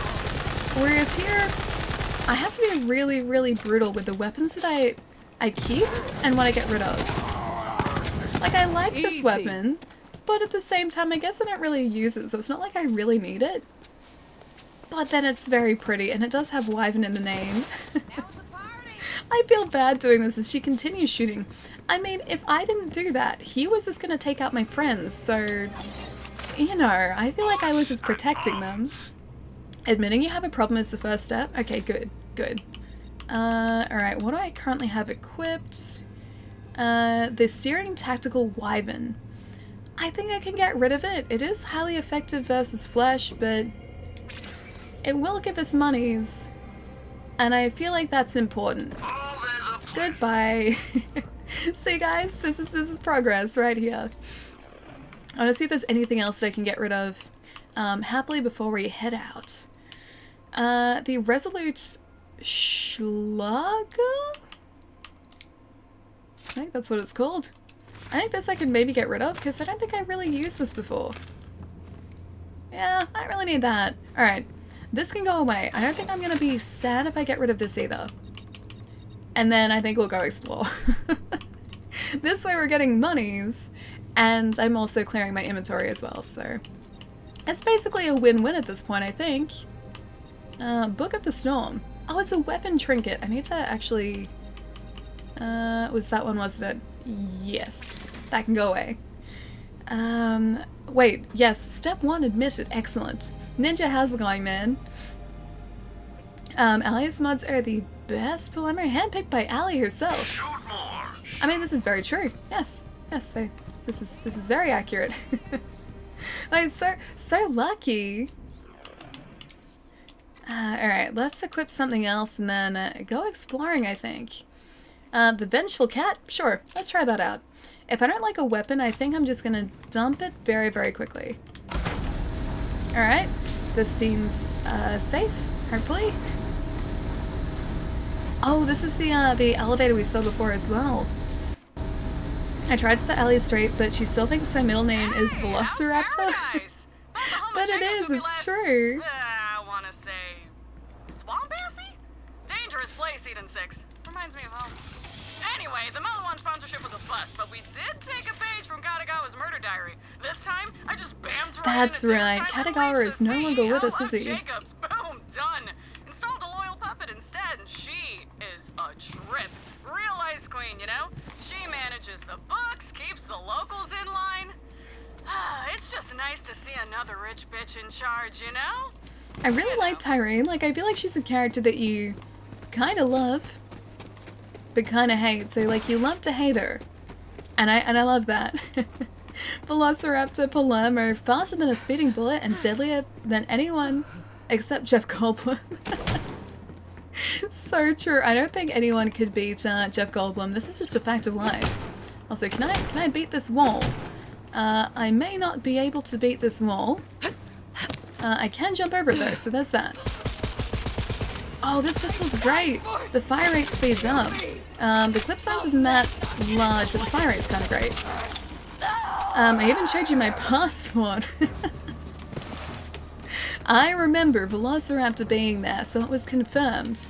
Whereas here, I have to be really, really brutal with the weapons that I keep and what I get rid of. Like, I like this weapon, but at the same time, I guess I don't really use it, so it's not like I really need it. But then it's very pretty, and it does have Wyvern in the name. I feel bad doing this as she continues shooting. I mean, if I didn't do that, he was just gonna take out my friends, so... You know, I feel like I was just protecting them. Admitting you have a problem is the first step. Okay, good, good. Alright, what do I currently have equipped? The Searing Tactical Wyvern. I think I can get rid of it. It is highly effective versus flesh, but it will give us monies. And I feel like that's important. Goodbye. See guys, this is progress right here. I want to see if there's anything else that I can get rid of happily before we head out. The Resolute Schlager? I think that's what it's called. I think this I can maybe get rid of because I don't think I really used this before. Yeah, I don't really need that. Alright, this can go away. I don't think I'm going to be sad if I get rid of this either. And then I think we'll go explore. This way we're getting monies, and I'm also clearing my inventory as well, so... It's basically a win-win at this point, I think. Book of the Storm. Oh, it's a weapon trinket. I need to actually... was that one, wasn't it? Yes. That can go away. Wait, yes, step 1 admitted. Excellent. Ninja, how's it going, man? Ali's mods are the best polymer handpicked by Ali herself. I mean, this is very true. Yes, yes, this is very accurate. I'm so lucky. Alright, let's equip something else and then go exploring, I think. The Vengeful Cat? Sure, let's try that out. If I don't like a weapon, I think I'm just gonna dump it very, very quickly. Alright, this seems safe, hopefully. Oh, this is the elevator we saw before as well. I tried to set Ellie straight, but she still thinks my middle name is Velociraptor. But it is, it's true. I wanna say... Swampassy? Dangerous place, Eden 6. Reminds me of home. Anyway, the Mellow One sponsorship was a bust, but we did take a page from Katagawa's murder diary. This time, I just bammed right That's in right, Katagawa is no longer with us, is he? Jacobs. Boom, done. Installed a loyal puppet instead, and she is a trip. Real ice queen, you know? She manages the books, keeps the locals in line. It's just nice to see another rich bitch in charge, you know? I really like Tyrene. Like, I feel like she's a character that you kind of love, but kind of hate. So, like, you love to hate her. And I love that. Velociraptor Palermo, faster than a speeding bullet and deadlier than anyone except Jeff Goldblum. So true. I don't think anyone could beat Jeff Goldblum. This is just a fact of life. Also, can I beat this wall? I may not be able to beat this wall. I can jump over it though, so there's that. Oh, this pistol's great! The fire rate speeds up. The clip size isn't that large, but the fire rate's kind of great. I even showed you my passport. I remember Velociraptor being there, so it was confirmed.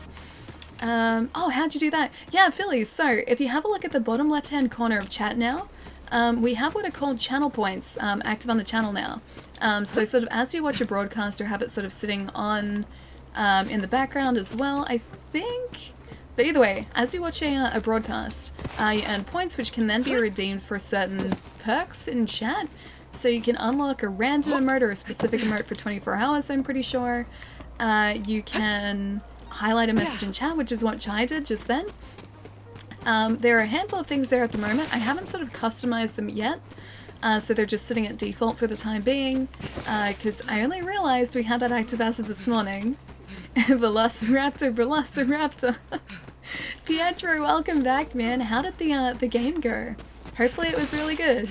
Oh, how'd you do that? Yeah, Philly, so if you have a look at the bottom left-hand corner of chat now, we have what are called channel points active on the channel now. So sort of as you watch a broadcast or have it sort of sitting on in the background as well, I think. But either way, as you watch a broadcast, you earn points which can then be redeemed for certain perks in chat. So you can unlock a random emote or a specific emote for 24 hours, I'm pretty sure. You can highlight a message in chat, which is what Chai did just then. There are a handful of things there at the moment. I haven't sort of customized them yet, so they're just sitting at default for the time being, because I only realized we had that active as of this morning. Velociraptor, Velociraptor. Pietro, welcome back, man. How did the game go? Hopefully it was really good.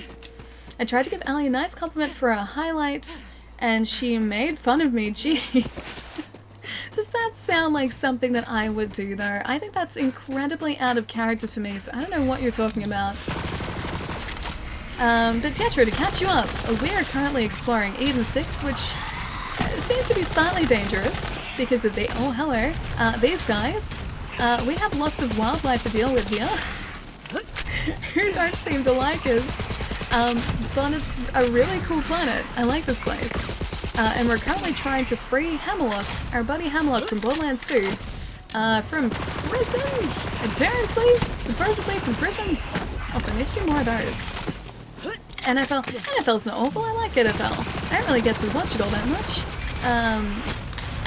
I tried to give Allie a nice compliment for a highlight, and she made fun of me. Jeez. Does that sound like something that I would do, though? I think that's incredibly out of character for me, so I don't know what you're talking about. But Pietro, to catch you up, we are currently exploring Eden 6, which seems to be slightly dangerous because of the... Oh, hello. These guys. We have lots of wildlife to deal with here who don't seem to like us. But it's a really cool planet. I like this place. And we're currently trying to free Hammerlock, our buddy Hammerlock from Borderlands 2, from prison, apparently, supposedly from prison. Also, I need to do more of those. NFL's not awful, I like NFL. I don't really get to watch it all that much.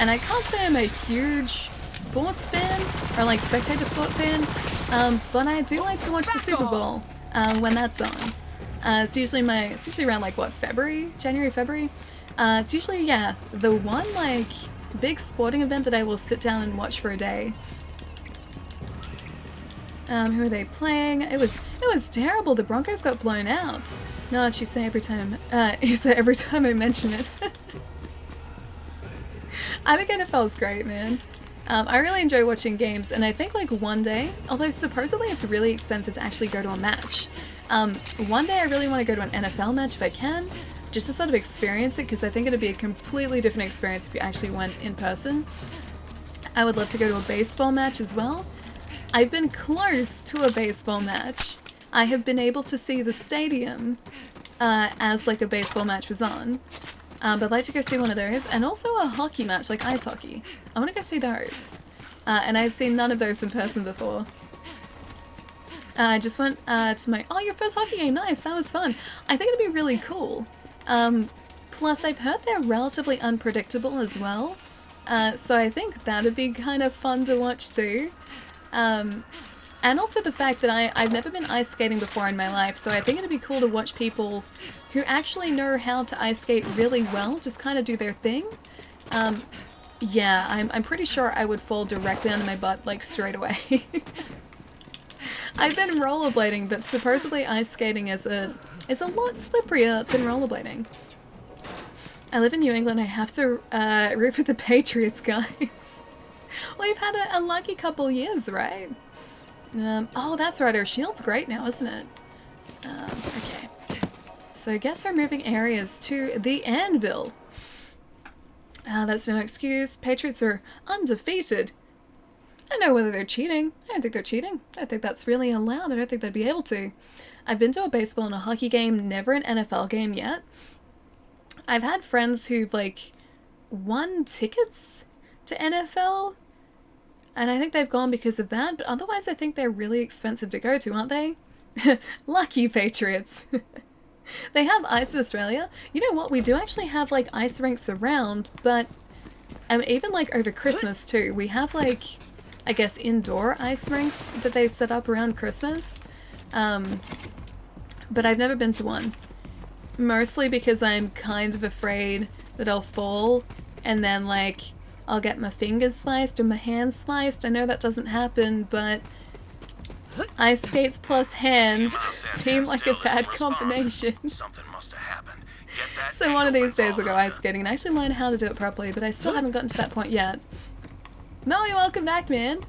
And I can't say I'm a huge sports fan, or like spectator sport fan, but I do like to watch the Super Bowl when that's on. It's usually around like what, January, February? It's usually, yeah, the one like big sporting event that I will sit down and watch for a day. Who are they playing? It was terrible. The Broncos got blown out. No, you say every time I mention it. I think NFL is great, man. I really enjoy watching games, and I think like one day, although supposedly it's really expensive to actually go to a match, one day I really want to go to an NFL match if I can, just to sort of experience it, because I think it'd be a completely different experience if you actually went in person. I would love to go to a baseball match as well. I've been close to a baseball match. I have been able to see the stadium as like a baseball match was on. But I'd like to go see one of those, and also a hockey match, like ice hockey. I want to go see those. And I've seen none of those in person before. I just went to my... Oh, your first hockey game, nice, that was fun. I think it'd be really cool. Plus, I've heard they're relatively unpredictable as well. So I think that'd be kind of fun to watch too. And also the fact that I've never been ice skating before in my life, so I think it'd be cool to watch people who actually know how to ice skate really well just kind of do their thing. Yeah, I'm pretty sure I would fall directly onto my butt, like, straight away. I've been rollerblading, but supposedly ice skating is a lot slipperier than rollerblading. I live in New England, I have to root for the Patriots, guys. We've had a lucky couple years, right? Oh, that's right, our shield's great now, isn't it? Okay. So I guess we're moving areas to the Anvil. That's no excuse. Patriots are undefeated. I don't know whether they're cheating. I don't think they're cheating. I don't think that's really allowed. I don't think they'd be able to. I've been to a baseball and a hockey game, never an NFL game yet. I've had friends who've, like, won tickets to NFL, and I think they've gone because of that, but otherwise I think they're really expensive to go to, aren't they? Lucky Patriots. They have ice in Australia. You know what? We do actually have, like, ice rinks around, but even, like, over Christmas, too. We have, like, I guess, indoor ice rinks that they set up around Christmas. But I've never been to one. Mostly because I'm kind of afraid that I'll fall and then, like, I'll get my fingers sliced or my hands sliced. I know that doesn't happen, but ice skates plus hands seem like a bad combination. Something must have happened. Get that So one of these days I'll go ice skating and actually learn how to do it properly, but I still haven't gotten to that point yet. Melly, welcome back, man.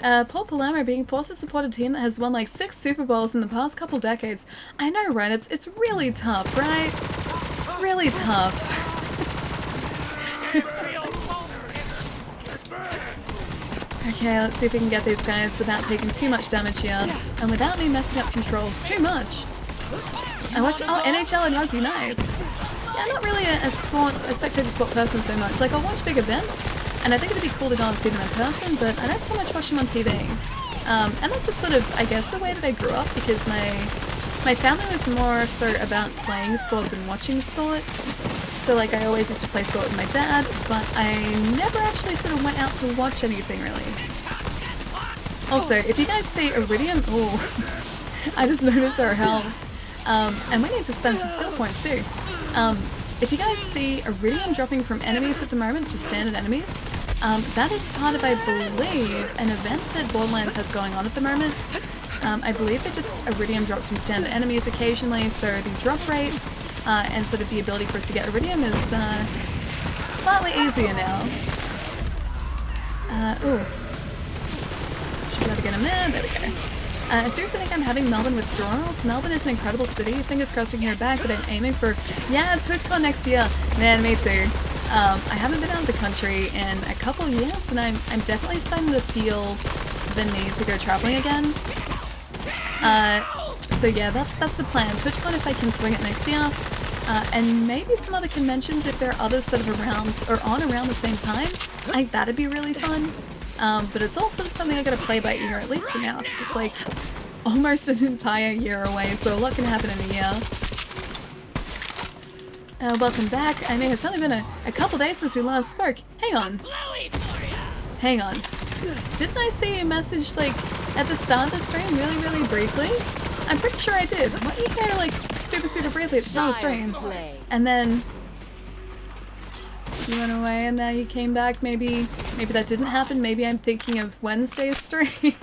Paul Palermo being forced to support a team that has won like 6 Super Bowls in the past couple decades. I know, right? It's really tough, right? It's really tough. Okay, let's see if we can get these guys without taking too much damage here, and without me messing up controls too much. I watch NHL and rugby, nice. Yeah, I'm not really a spectator sport person so much. Like, I'll watch big events, and I think it'd be cool to go and see them in person, but I don't so much watch them on TV. And that's just sort of, I guess, the way that I grew up, because my family was more so about playing sport than watching sport. So, like, I always used to play sport with my dad, but I never actually sort of went out to watch anything, really. Also, if you guys see Iridium, I just noticed our health. And we need to spend some skill points, too. If you guys see Iridium dropping from enemies at the moment to standard enemies, that is part of, I believe, an event that Borderlands has going on at the moment. I believe that just Iridium drops from standard enemies occasionally, so the drop rate and sort of the ability for us to get Iridium is slightly easier now. Should be able to get him there. There we go. I seriously think I'm having Melbourne withdrawals. Melbourne is an incredible city. Fingers crossed to hear back, but I'm aiming for, yeah, TwitchCon next year. Man, me too. I haven't been out of the country in a couple years, and I'm definitely starting to feel the need to go traveling again. So yeah, that's the plan. TwitchCon if I can swing it next year, and maybe some other conventions if there are others sort of around or on around the same time. I think that'd be really fun. But it's also something I gotta play by ear, at least for now, because it's like almost an entire year away, so a lot can happen in a year. Welcome back. I mean, it's only been a couple days since we last spoke. Hang on. Hang on. Didn't I see a message, like, at the start of the stream really, really briefly? I'm pretty sure I did. What you hear, like, super, super briefly at the start of the stream? And then you went away and now you came back. Maybe that didn't happen. Maybe I'm thinking of Wednesday's stream.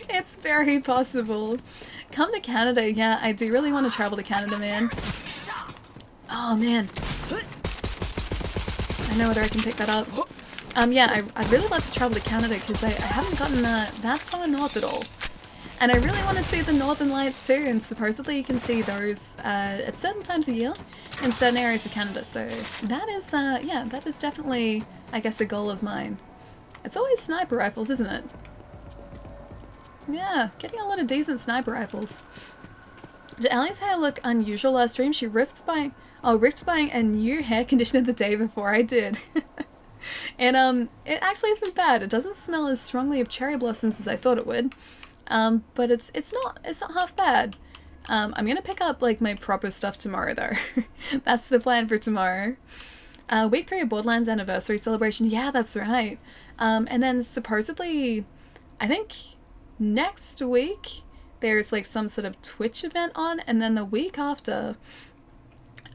It's very possible. Come to Canada. Yeah, I do really want to travel to Canada, man. Oh, man. I know whether I can pick that up. Yeah, I'd really love to travel to Canada because I haven't gotten that far north at all. And I really want to see the Northern Lights too, and supposedly you can see those at certain times of year in certain areas of Canada. So that is, yeah, that is definitely, I guess, a goal of mine. It's always sniper rifles, isn't it? Yeah, getting a lot of decent sniper rifles. Did Allie's hair look unusual last stream? She risked buying a new hair conditioner the day before I did. And it actually isn't bad. It doesn't smell as strongly of cherry blossoms as I thought it would. But it's not half bad. I'm gonna pick up like my proper stuff tomorrow though. That's the plan for tomorrow. Week 3 of Borderlands anniversary celebration. Yeah, that's right. And then supposedly, I think next week there's like some sort of Twitch event on, and then the week after,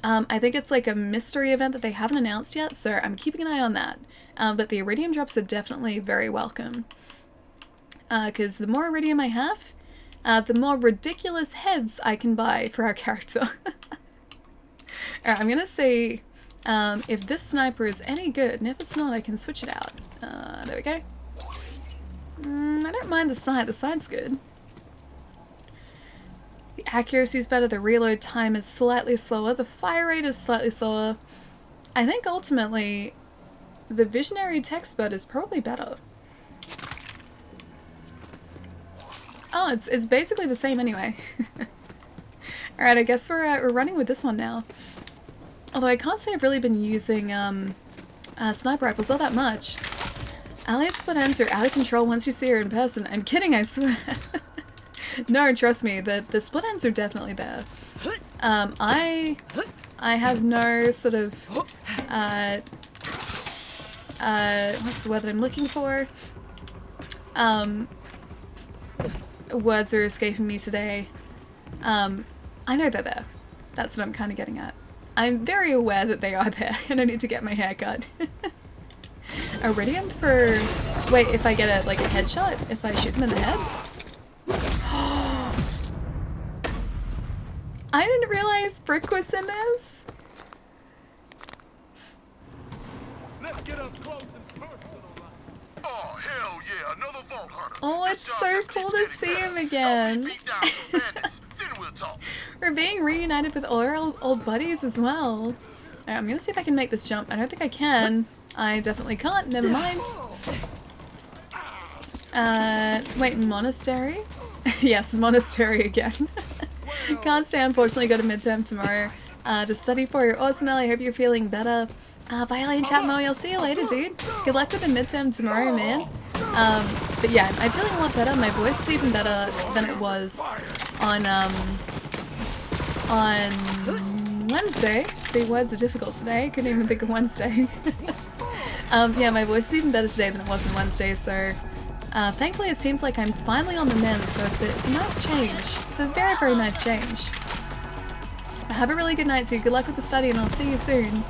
I think it's like a mystery event that they haven't announced yet, so I'm keeping an eye on that. But the Iridium drops are definitely very welcome. Because the more Iridium I have, the more ridiculous heads I can buy for our character. Alright, I'm gonna see if this sniper is any good, and if it's not, I can switch it out. There we go. I don't mind the sight. The sight's good. The accuracy is better. The reload time is slightly slower. The fire rate is slightly slower. I think ultimately, the visionary text bud is probably better. Oh, it's basically the same anyway. Alright, I guess we're running with this one now. Although I can't say I've really been using sniper rifles all that much. Allied split ends are out of control once you see her in person. I'm kidding, I swear. No, trust me, the split ends are definitely there. I have no sort of what's the word that I'm looking for? Words are escaping me today. I know they're there. That's what I'm kind of getting at. I'm very aware that they are there, and I need to get my hair cut. Iridium for... Wait, if I get a headshot? If I shoot them in the head? I didn't realize Brick was in this. Let's get up close and personal. Oh, hell yeah, another vault hunter. Oh, it's so cool to see him again. We're being reunited with all our old buddies as well. Alright, I'm gonna see if I can make this jump. I don't think I can. I definitely can't, never mind. Wait, monastery? Yes, monastery again. Can't stay, unfortunately, got a midterm tomorrow. To study for your awesome Ellie, I hope you're feeling better. Bye, chat Mo, I'll see you later, dude. Good luck with the midterm tomorrow, man. But yeah, I'm feeling a lot better. My voice is even better than it was on Wednesday. See, words are difficult today. Couldn't even think of Wednesday. Yeah, my voice is even better today than it was on Wednesday, so thankfully it seems like I'm finally on the mend, so it's a nice change. It's a very, very nice change. Have a really good night too. Good luck with the study, and I'll see you soon.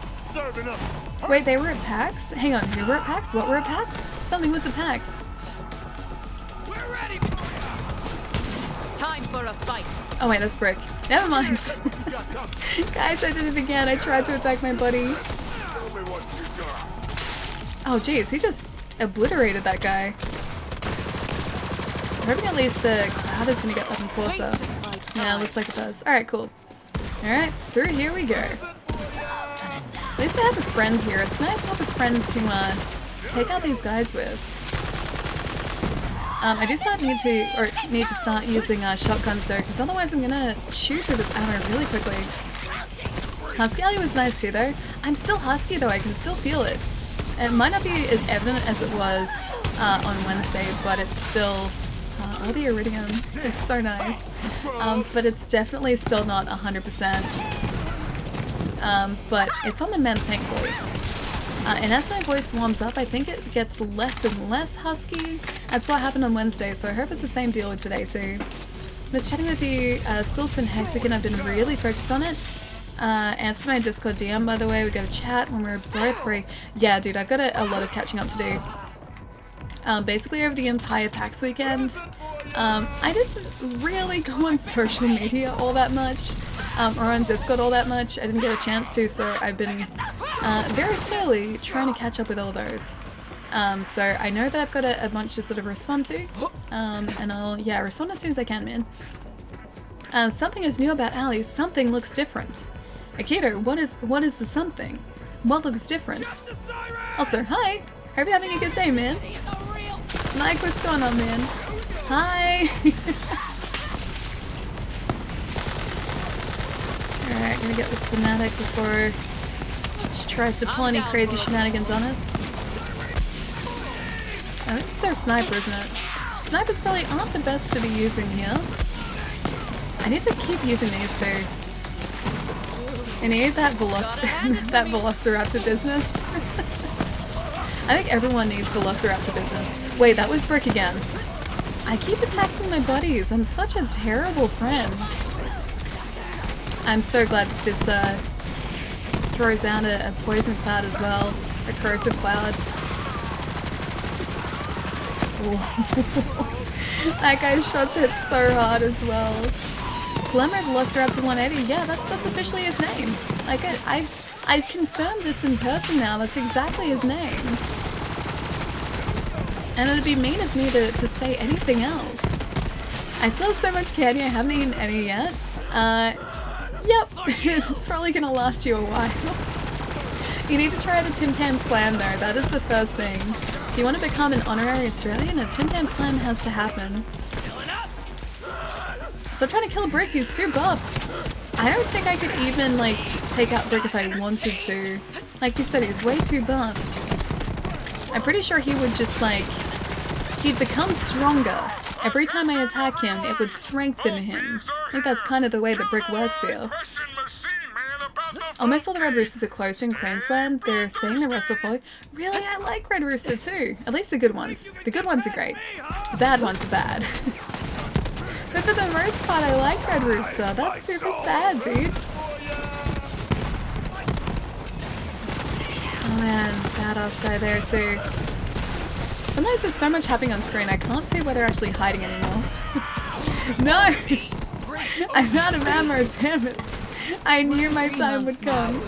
Wait, they were at PAX? Hang on, who were at PAX? What were at PAX? Something was at PAX. We're ready. Time for a fight. Oh wait, that's Brick. Never mind. Guys, I did it again. I tried to attack my buddy. Oh jeez, he just obliterated that guy. I'm hoping at least the cloud is gonna get even closer. Yeah, looks like it does. Alright, cool. Alright, through here we go. At least I have a friend here. It's nice to have a friend to take out these guys with. I do need to start using shotguns though, because otherwise I'm gonna shoot through this ammo really quickly. Husky Alley was nice too though. I'm still husky though, I can still feel it. It might not be as evident as it was on Wednesday, but it's still... oh, the iridium. It's so nice. But it's definitely still not 100%. But it's on the mend, thankfully. And as my voice warms up, I think it gets less and less husky. That's what happened on Wednesday, so I hope it's the same deal with today too. Miss chatting with you. School's been hectic and I've been really focused on it. Answer my Discord DM, by the way. We got a chat when we're both free. Yeah, dude, I've got a lot of catching up to do. Basically over the entire PAX weekend, I didn't really go on social media all that much, or on Discord all that much. I didn't get a chance to, so I've been very slowly trying to catch up with all those. So I know that I've got a bunch to sort of respond to, and I'll, respond as soon as I can, man. Something is new about Allie. Something looks different. Akito, what is the something? What looks different? Also, hi! Hope you're having a good day, man. Mike, what's going on, man? Hi! Alright, gonna get this fanatic before she tries to pull any crazy shenanigans on us. I think it's our sniper, isn't it? Snipers probably aren't the best to be using here. I need to keep using these two. I need that Velociraptor business. I think everyone needs Velociraptor business. Wait, that was Brick again. I keep attacking my buddies. I'm such a terrible friend. I'm so glad that this throws out a poison cloud as well. A corrosive cloud. That guy's shots hit so hard as well. Glamour Velociraptor 180, yeah, that's officially his name. Like, I confirmed this in person now, that's exactly his name. And it'd be mean of me to say anything else. I still have so much candy, I haven't eaten any yet. Yep, it's probably gonna last you a while. You need to try out a Tim Tam Slam though, that is the first thing. If you want to become an honorary Australian, a Tim Tam Slam has to happen. Stop trying to kill Brick, he's too buff. I don't think I could even, like, take out Brick if I wanted to. Like you said, he's way too buff. I'm pretty sure he would just, like, he'd become stronger. Every time I attack him, it would strengthen him. I think that's kind of the way that Brick works here. Almost all the Red Roosters are closed in Queensland. They're saying the rest will follow. Really? I like Red Rooster too. At least the good ones. The good ones are great. The bad ones are bad. But for the most part, I like Red Rooster. That's super sad, dude. Oh man, badass guy there too. Sometimes there's so much happening on screen, I can't see where they're actually hiding anymore. No! I'm out of ammo, damn it. I knew my time would come.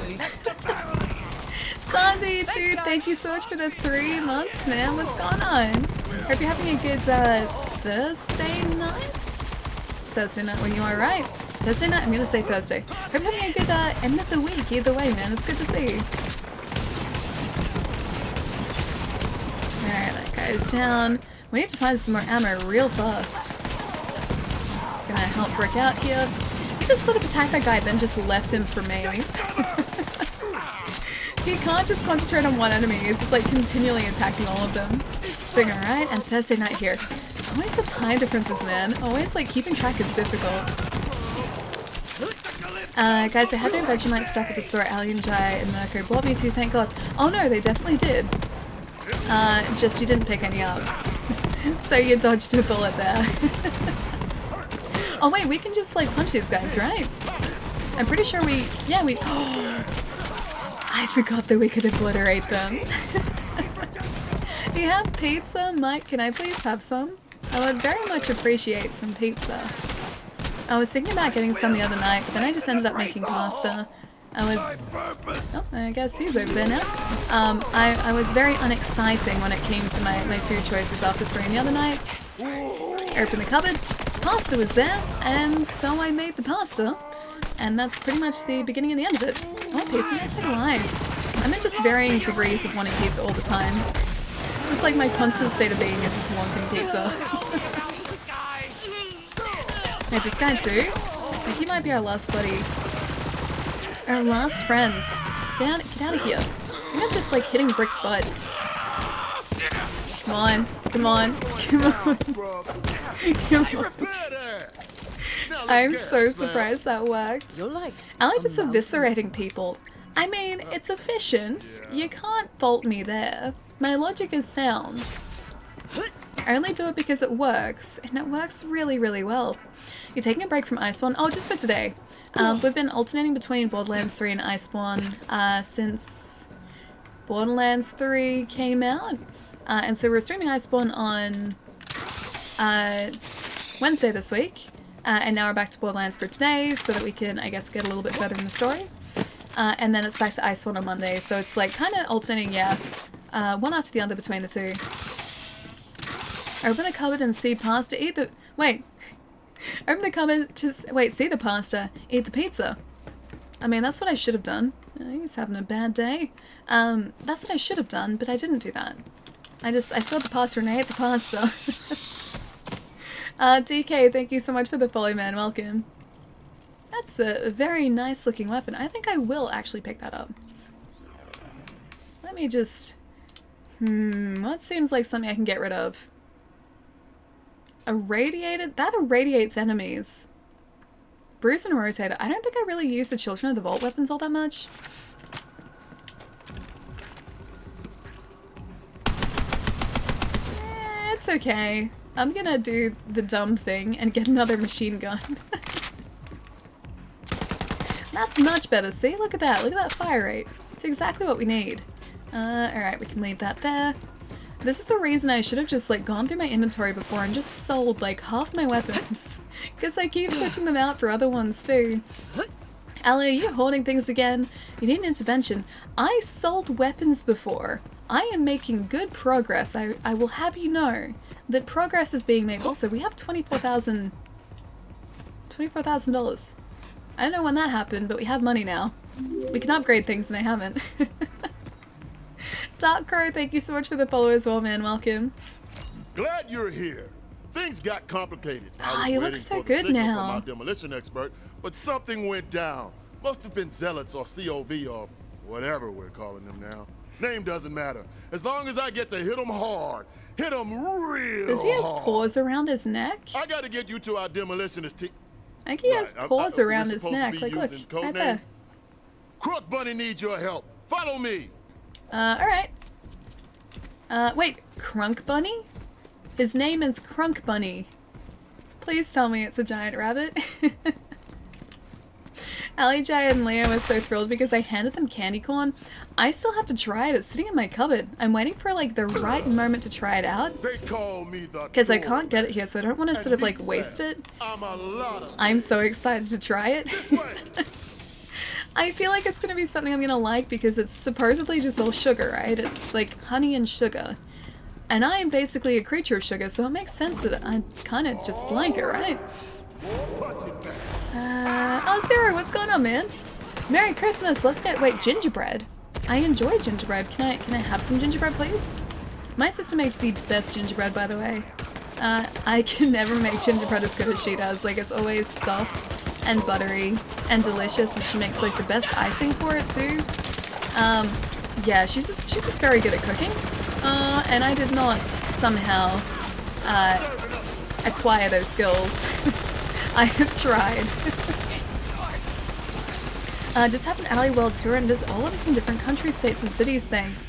Dundee, dude, thank you so much for the 3 months, man. What's going on? Hope you're having a good Thursday night? It's Thursday night when you are right. Thursday night? I'm gonna say Thursday. Hope you're having a good end of the week. Either way, man. It's good to see you. Alright, that guy's down. We need to find some more ammo real fast. It's gonna help Brick out here. He just sort of attacked that guy, then just left him for me. He can't just concentrate on one enemy, he's just like continually attacking all of them. Doing alright, and Thursday night here. Always the time differences, man. Always like keeping track is difficult. Guys, I had no Vegemite stuff at the store. Ali and Jai and Mirko bought me to, thank god. Oh no, they definitely did. Just you didn't pick any up. So you dodged a bullet there. Oh wait, we can just like punch these guys, right? I'm pretty sure we, yeah, we, I forgot that we could obliterate them. You have pizza? Mike, can I please have some? I would very much appreciate some pizza. I was thinking about getting some the other night, but then I just ended up making pasta. Oh, I guess he's over there now. I was very unexciting when it came to my food choices after stream the other night. I opened the cupboard, pasta was there, and so I made the pasta. And that's pretty much the beginning and the end of it. Oh, pizza, yes, so do I. I'm at just varying degrees of wanting pizza all the time. It's just like my constant state of being is just wanting pizza. Yeah, this guy too. I think he might be our last buddy. Our last friend. Get out of here. I think I'm just like hitting Brick's butt. Come on. Come on. Come on. Come on. I'm so surprised that worked. I like just eviscerating people. I mean, it's efficient. You can't fault me there. My logic is sound. I only do it because it works, and it works really, really well. You're taking a break from Iceborne? Oh, just for today. We've been alternating between Borderlands 3 and Iceborne since Borderlands 3 came out. And so we're streaming Iceborne on Wednesday this week. And now we're back to Borderlands for today so that we can, I guess, get a little bit further in the story. And then it's back to Iceborne on Monday. So it's like kind of alternating, yeah. One after the other between the two. Open the cupboard and see pasta. Eat the... Wait. Open the cupboard, just... Wait, see the pasta. Eat the pizza. I mean, that's what I should have done. He's having a bad day. That's what I should have done, but I didn't do that. I saw the pasta and I ate the pasta. DK, thank you so much for the follow, man. Welcome. That's a very nice looking weapon. I think I will actually pick that up. Let me just... what seems like something I can get rid of? Irradiated? That irradiates enemies. Bruise and Rotator. I don't think I really use the Children of the Vault weapons all that much. It's okay. I'm gonna do the dumb thing and get another machine gun. That's much better. See? Look at that. Look at that fire rate. It's exactly what we need. Alright, we can leave that there. This is the reason I should have just like gone through my inventory before and just sold like half my weapons. Because I keep switching them out for other ones too. Allie, are you hoarding things again? You need an intervention. I sold weapons before. I am making good progress. I will have you know that progress is being made. Also, we have $24,000. $24,000. I don't know when that happened, but we have money now. We can upgrade things and I haven't. Dark Crow, thank you so much for the follow as well, man. Welcome. Glad you're here. Things got complicated. Ah, I was you look waiting so for the good signal now. from our demolition expert, but something went down. Must have been zealots or COV or whatever we're calling them now. Name doesn't matter. As long as I get to hit them hard. Hit them real Does he have hard. paws around his neck? I gotta get you to our demolitionist team. I think he has paws around we're his supposed to neck. be Like, look, using code right there. names. Crook Bunny needs your help. Follow me. Alright. Wait, Crunk Bunny? His name is Crunk Bunny. Please tell me it's a giant rabbit. Allie, Jay, and Leo were so thrilled because I handed them candy corn. I still have to try it. It's sitting in my cupboard. I'm waiting for, like, the right moment to try it out. They call me the Because I can't get it here, so I don't want to sort of, like, waste it. I'm so excited to try it. I feel like it's going to be something I'm going to like because it's supposedly just all sugar, right? It's like honey and sugar. And I am basically a creature of sugar, so it makes sense that I kind of just like it, right? Oh, Zero, what's going on, man? Merry Christmas, let's get, wait, gingerbread. I enjoy gingerbread. Can I have some gingerbread, please? My sister makes the best gingerbread, by the way. I can never make gingerbread as good as she does. Like, it's always soft and buttery and delicious, and she makes, like, the best icing for it, too. Yeah, she's just very good at cooking. And I did not somehow, acquire those skills. I have tried. Just have an alley world tour and visit all of us in different countries, states, and cities, thanks.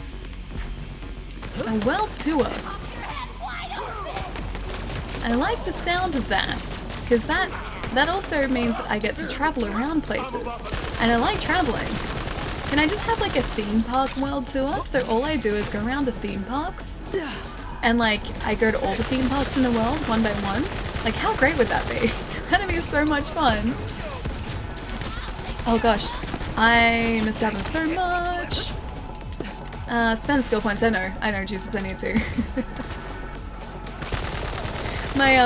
A world tour. I like the sound of that, because that also means that I get to travel around places. And I like traveling. Can I just have like a theme park world tour? So all I do is go around to theme parks. And like, I go to all the theme parks in the world, one by one. Like, how great would that be? That'd be so much fun. Oh gosh, I missed out on so much. Spend skill points, I know, Jesus, I need to. My,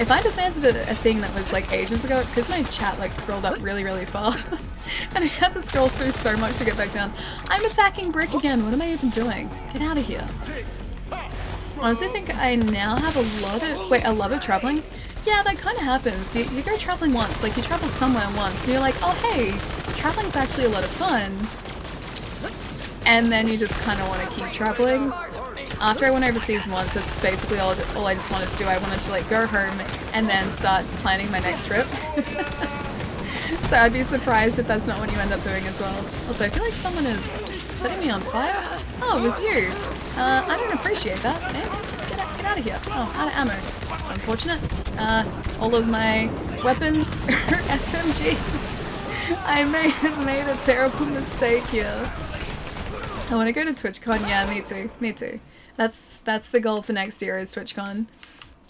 if I just answered a thing that was like ages ago, it's because my chat like scrolled up really, really far. And I had to scroll through so much to get back down. I'm attacking Brick again, what am I even doing? Get out of here. Honestly, I think I now have a love of traveling. Yeah, that kind of happens. You go traveling once, like you travel somewhere once, and you're like, oh hey, traveling's actually a lot of fun. And then you just kind of want to keep traveling. After I went overseas once, that's basically all I just wanted to do. I wanted to like go home and then start planning my next trip. So I'd be surprised if that's not what you end up doing as well. Also, I feel like someone is setting me on fire. Oh, it was you. I don't appreciate that. Thanks. Get out of here. Oh, out of ammo. It's unfortunate. All of my weapons are SMGs. I may have made a terrible mistake here. I want to go to TwitchCon. Yeah, me too. Me too. That's the goal for next year is TwitchCon.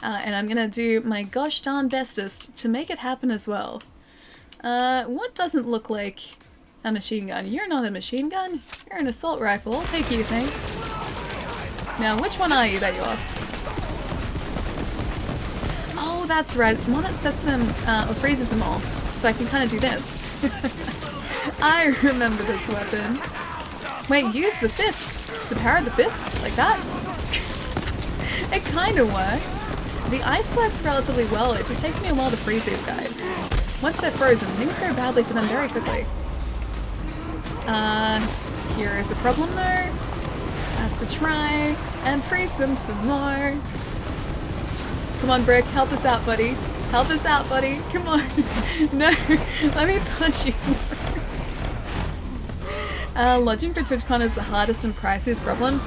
And I'm gonna do my gosh darn bestest to make it happen as well. What doesn't look like a machine gun? You're not a machine gun. You're an assault rifle. I'll take you, thanks. Now, which one are you? There you are. Oh, that's right. It's the one that sets them, or freezes them all. So I can kind of do this. I remember this weapon. Wait, use the fists. The power of the fists? Like that? It kind of worked. The ice works relatively well. It just takes me a while to freeze these guys. Once they're frozen, things go badly for them very quickly. Here is a problem though. I have to try and freeze them some more. Come on, Brick, help us out, buddy. Help us out, buddy. Come on. No, let me punch you. Lodging for TwitchCon is the hardest and priciest problem.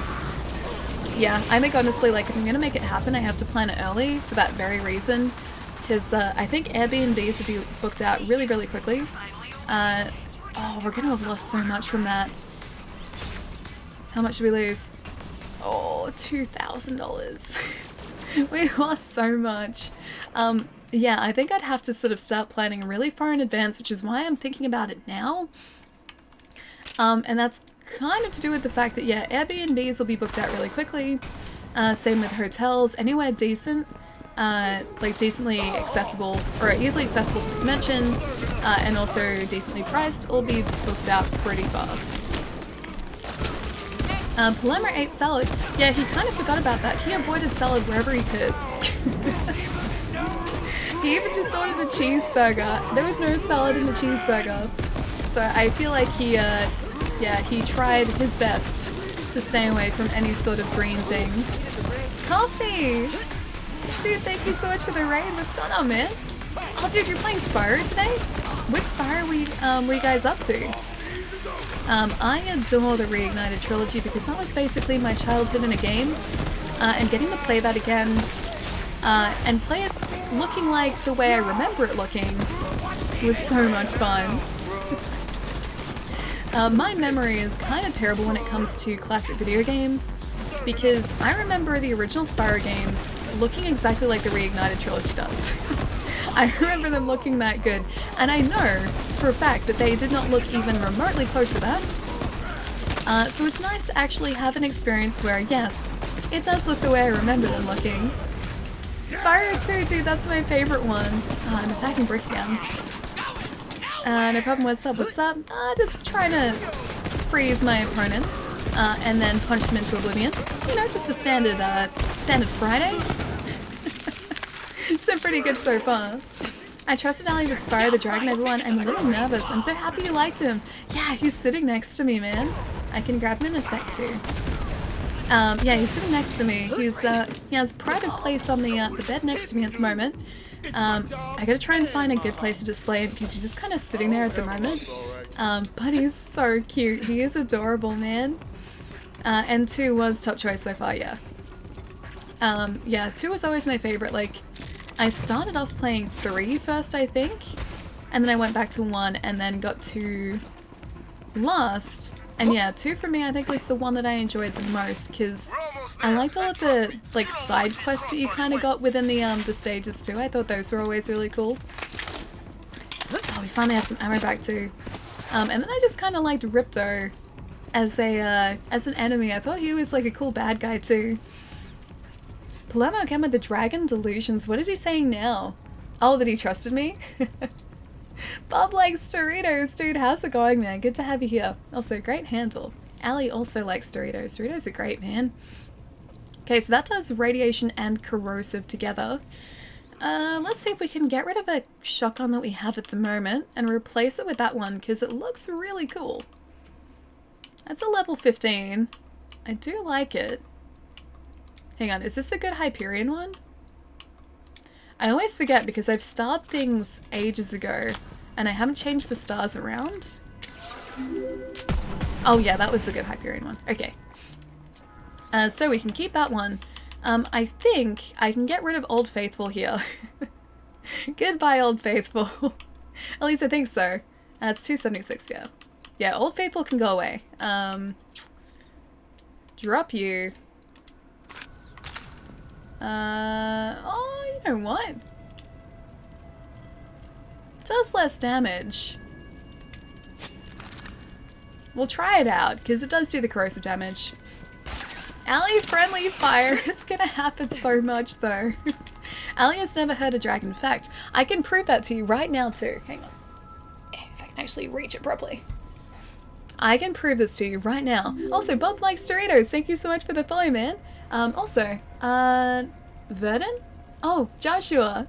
Yeah, I think honestly, like, if I'm gonna make it happen, I have to plan it early for that very reason. Because I think Airbnbs will be booked out really, really quickly. Oh, we're gonna have lost so much from that. How much did we lose? Oh, $2,000. We lost so much. Yeah, I think I'd have to sort of start planning really far in advance, which is why I'm thinking about it now. And that's kind of to do with the fact that, yeah, Airbnbs will be booked out really quickly. Same with hotels, anywhere decent, like decently accessible, or easily accessible to the convention, and also decently priced, will be booked out pretty fast. Palermo ate salad. Yeah, he kind of forgot about that. He avoided salad wherever he could. He even just ordered a cheeseburger. There was no salad in the cheeseburger. So I feel like he tried his best to stay away from any sort of green things. Coffee! Dude, thank you so much for the raid. What's going on, man? Oh, dude, you're playing Spyro today? Which Spyro were you guys up to? I adore the Reignited trilogy because that was basically my childhood in a game, and getting to play that again, and play it looking like the way I remember it looking was so much fun. My memory is kind of terrible when it comes to classic video games, because I remember the original Spyro games looking exactly like the Reignited trilogy does. I remember them looking that good, and I know for a fact that they did not look even remotely close to that. So it's nice to actually have an experience where, yes, it does look the way I remember them looking. Spyro 2, dude, that's my favorite one. Oh, I'm attacking Brick again. No problem, what's up, what's up? Just trying to freeze my opponents, and then punch them into oblivion. You know, just a standard Friday. So pretty good so far. I trusted Ali with Spyro the Dragon, everyone. I'm a little nervous. I'm so happy you liked him. Yeah, he's sitting next to me, man. I can grab him in a sec too. Yeah, he's sitting next to me. He has private place on the bed next to me at the moment. I gotta try and find a good place to display him because he's just kind of sitting there at the moment. But he's so cute. He is adorable, man. And 2 was top choice by far, yeah. Yeah, 2 was always my favorite. Like, I started off playing 3 first, I think, and then I went back to 1 and then got to last. And yeah, 2 for me I think was the one that I enjoyed the most because I liked all of the like side quests that you kind of got within the stages too. I thought those were always really cool. Oh, we finally have some ammo back too. And then I just kind of liked Ripto as an enemy. I thought he was like a cool bad guy too. Palermo came with the dragon delusions. What is he saying now? Oh, that he trusted me? Bob likes Doritos. Dude, how's it going, man? Good to have you here. Also, great handle. Ali also likes Doritos. Doritos are great, man. Okay, so that does radiation and corrosive together. Let's see if we can get rid of a shotgun that we have at the moment and replace it with that one because it looks really cool. That's a level 15. I do like it. Hang on, is this the good Hyperion one? I always forget because I've starred things ages ago and I haven't changed the stars around. Oh yeah, that was the good Hyperion one. Okay. So we can keep that one. I think I can get rid of Old Faithful here. Goodbye, Old Faithful. At least I think so. It's 276, yeah. Yeah, Old Faithful can go away. Drop you. Oh, you know what? Does less damage. We'll try it out, because it does do the corrosive damage. Ali friendly fire. It's gonna happen so much, though. Ali has never heard a dragon fact. I can prove that to you right now, too. Hang on. If I can actually reach it properly. I can prove this to you right now. Also, Bob likes Doritos. Thank you so much for the follow, man. Also, Verdon? Oh, Joshua!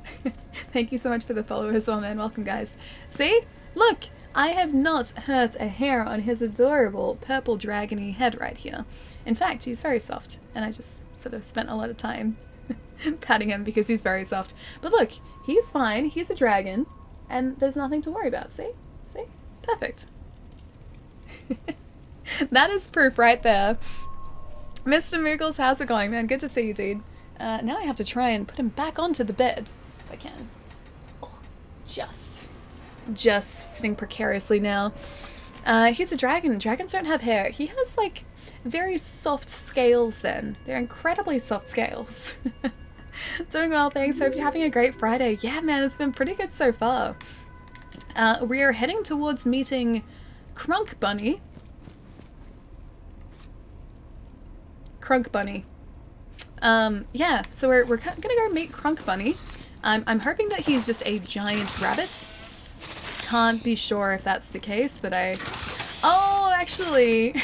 Thank you so much for the follow as well, man. Welcome, guys. See? Look! I have not hurt a hair on his adorable purple dragony head right here. In fact, he's very soft, and I just sort of spent a lot of time patting him because he's very soft. But look, he's fine. He's a dragon, and there's nothing to worry about. See? See? Perfect. That is proof right there. Mr. Moogles, how's it going, man? Good to see you, dude. Now I have to try and put him back onto the bed, if I can. Oh, just sitting precariously now. He's a dragon. Dragons don't have hair. He has, like, very soft scales then. They're incredibly soft scales. Doing well, thanks. Hope you're having a great Friday. Yeah, man, it's been pretty good so far. We are heading towards meeting Crunk Bunny. Crunk Bunny. Yeah, so we're gonna go meet Crunk Bunny. I'm hoping that he's just a giant rabbit. Can't be sure if that's the case, but oh, actually,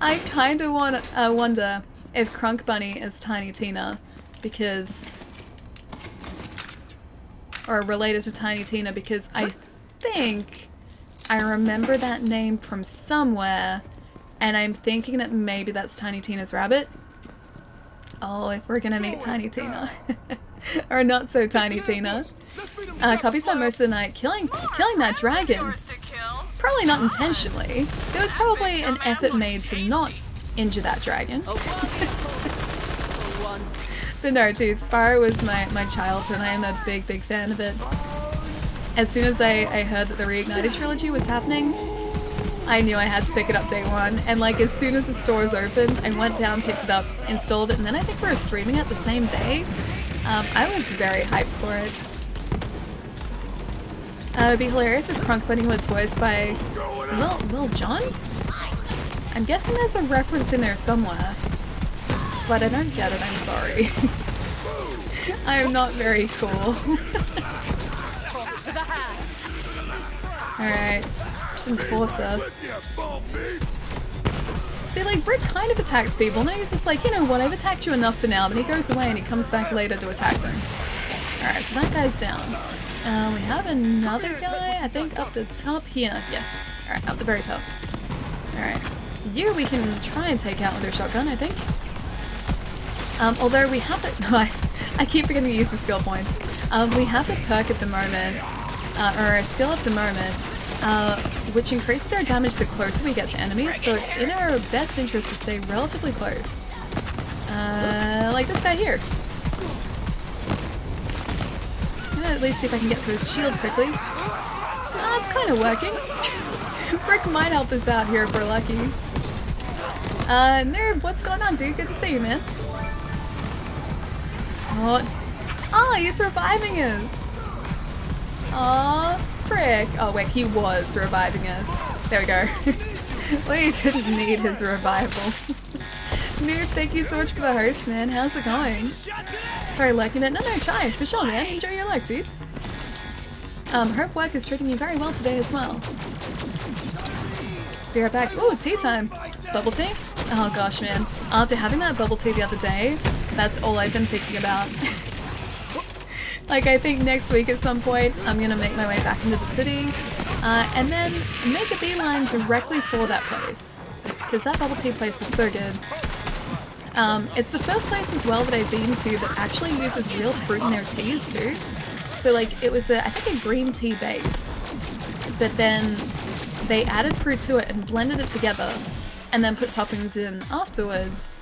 I kind of wonder if Crunk Bunny is Tiny Tina, because, or related to Tiny Tina, because I think I remember that name from somewhere, and I'm thinking that maybe that's Tiny Tina's rabbit. Oh, if we're gonna meet Tiny Tina. Or not so Tiny Tina. Copy spent most of the night killing that dragon. Probably not intentionally. There was probably an effort made to not injure that dragon. But no, dude, Spyro was my childhood, and I am a big fan of it. As soon as I heard that the Reignited trilogy was happening, I knew I had to pick it up day one, and like as soon as the stores opened, I went down, picked it up, installed it, and then I think we were streaming it the same day. I was very hyped for it. It would be hilarious if Crunk Bunny was voiced by Lil Jon? I'm guessing there's a reference in there somewhere, but I don't get it, I'm sorry. I am not very cool. Alright. Enforcer. See, like, Brick kind of attacks people, and then he's just like, you know what, I've attacked you enough for now, then he goes away and he comes back later to attack them. Alright, so that guy's down. We have another guy, I think, up the top here. Yes. Alright, up the very top. Alright. You we can try and take out with our shotgun, I think. Although we have the... I keep forgetting to use the skill points. We have the perk at the moment, or a skill at the moment, which increases our damage the closer we get to enemies, so it's in our best interest to stay relatively close. Like this guy here. I'm gonna at least see if I can get through his shield quickly. It's kind of working. Brick might help us out here if we're lucky. Nerve, what's going on, dude? Good to see you, man. Oh, he's reviving us. Aw, Frick. Oh wait, he was reviving us. There we go. We didn't need his revival. Noob, thank you so much for the host, man. How's it going? Sorry, lurking it. No, Chai, for sure, man. Enjoy your luck, dude. Hope work is treating you very well today as well. Be right back. Ooh, tea time. Bubble tea? Oh gosh, man. After having that bubble tea the other day, that's all I've been thinking about. Like, I think next week at some point, I'm gonna make my way back into the city, and then make a beeline directly for that place. Because that bubble tea place was so good. It's the first place as well that I've been to that actually uses real fruit in their teas too. So like, it was I think a green tea base, but then they added fruit to it and blended it together, and then put toppings in afterwards.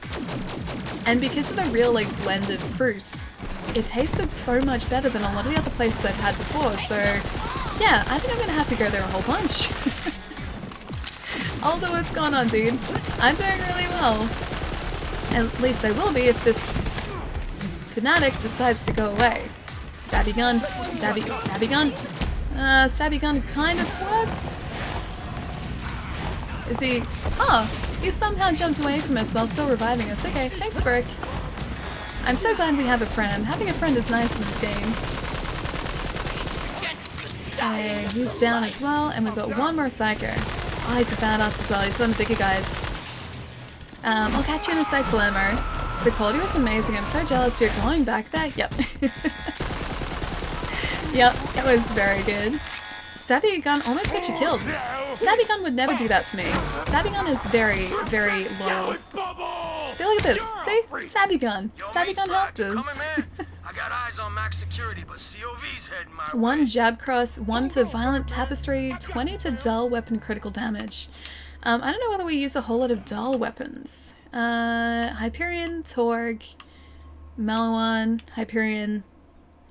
And because of the real like blended fruit, it tasted so much better than a lot of the other places I've had before, so yeah, I think I'm gonna have to go there a whole bunch. Although what's going on, dude? I'm doing really well. At least I will be if this fanatic decides to go away. Stabby gun, stabby gun. Stabby gun kind of worked. Is he? Oh, he somehow jumped away from us while still reviving us. Okay, thanks, Brick. I'm so glad we have a friend. Having a friend is nice in this game. Okay, he's down as well, and we've got one more Psycho. Oh, he's a badass as well. He's one of the bigger guys. I'll catch you in a sec, Palermo. The quality was amazing. I'm so jealous you're going back there. Yep. Yep, it was very good. Stabby gun almost got you killed. Stabby gun would never do that to me. Stabby gun is very, very low. See, look at this. See? Stabby gun. Stabby gun helped us. I got eyes on max security, but COV's heading my way. 1 jab cross, 1 to violent tapestry, 20 to dull weapon critical damage. I don't know whether we use a whole lot of dull weapons. Hyperion, Torg, Malawan, Hyperion,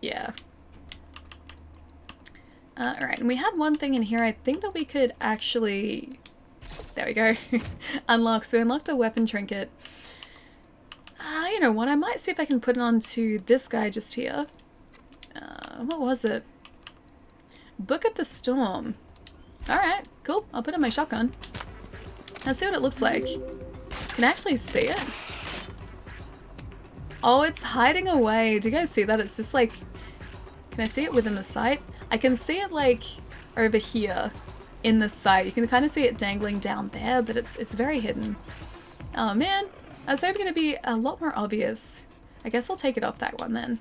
yeah. Alright, and we had one thing in here I think that we could actually... There we go. Unlock. So we unlocked a weapon trinket. You you know what? I might see if I can put it onto this guy just here. What was it? Book of the Storm. Alright, cool. I'll put it in my shotgun. Let's see what it looks like. Can I actually see it? Oh, it's hiding away. Do you guys see that? It's just like... Can I see it within the sight? I can see it like over here in the sight. You can kind of see it dangling down there, but it's very hidden. Oh man, I was hoping it'd be a lot more obvious. I guess I'll take it off that one then.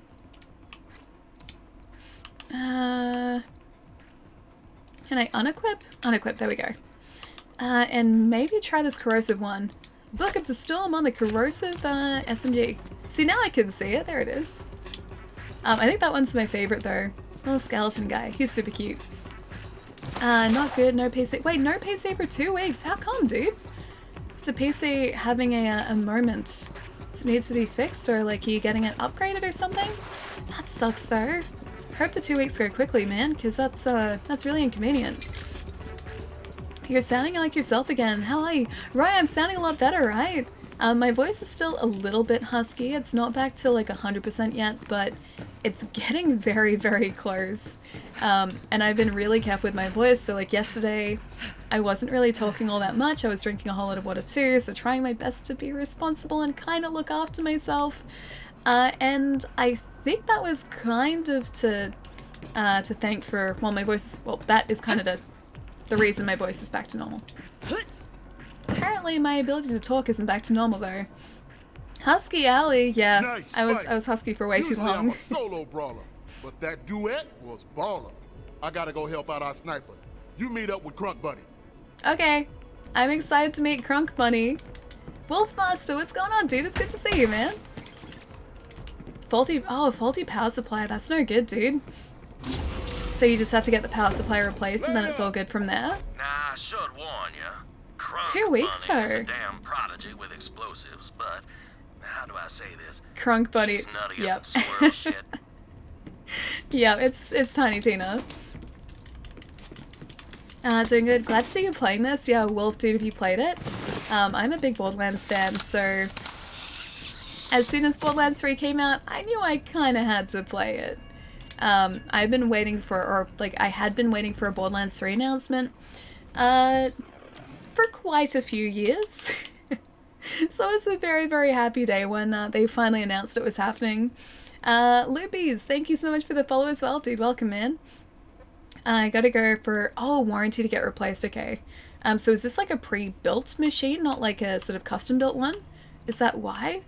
Can I unequip? Unequip, there we go. And maybe try this corrosive one. Book of the Storm on the corrosive SMG. See, now I can see it. There it is. I think that one's my favorite though. Little skeleton guy. He's super cute. Not good. No PC. Wait, no PC for 2 weeks. How come, dude? Is the PC having a moment? Does it need to be fixed, or like are you getting it upgraded or something? That sucks though. Hope the 2 weeks go quickly, man, because that's really inconvenient. You're sounding like yourself again. How are you? Right, I'm sounding a lot better, right? My voice is still a little bit husky. It's not back to like 100% yet, but it's getting very, very close. And I've been really careful with my voice. So like yesterday, I wasn't really talking all that much. I was drinking a whole lot of water too. So trying my best to be responsible and kind of look after myself. And I think that was kind of to thank for, well, my voice, well, that is kind of the reason my voice is back to normal. Apparently my ability to talk isn't back to normal though. Husky Alley, yeah, Nice I fight. was husky for way too Usually I'm long. a solo brawler, but that duet was baller. I gotta go help out our sniper. You meet up with Crunk Buddy. Okay, I'm excited to meet Crunk Bunny. Wolfmaster, what's going on, dude? It's good to see you, man. Faulty power supply. That's no good, dude. So you just have to get the power supply replaced, and then it's all good from there. Nah, I should warn ya. Crunk 2 weeks Bunny is though. a damn prodigy with explosives, but how do I say this? Crunk Bunny. She's nutty Yep. up squirrel shit. Yeah, it's Tiny Tina. Doing good. Glad to see you playing this. Yeah, Wolf, dude, have you played it? I'm a big Borderlands fan, so as soon as Borderlands 3 came out, I knew I kind of had to play it. I've been waiting for, or like I had been waiting for a Borderlands 3 announcement for quite a few years. So it was a very, very happy day when they finally announced it was happening. Loopies, thank you so much for the follow as well, dude. Welcome in. I gotta go for, oh, warranty to get replaced, okay. So is this like a pre-built machine, not like a sort of custom-built one? Is that why?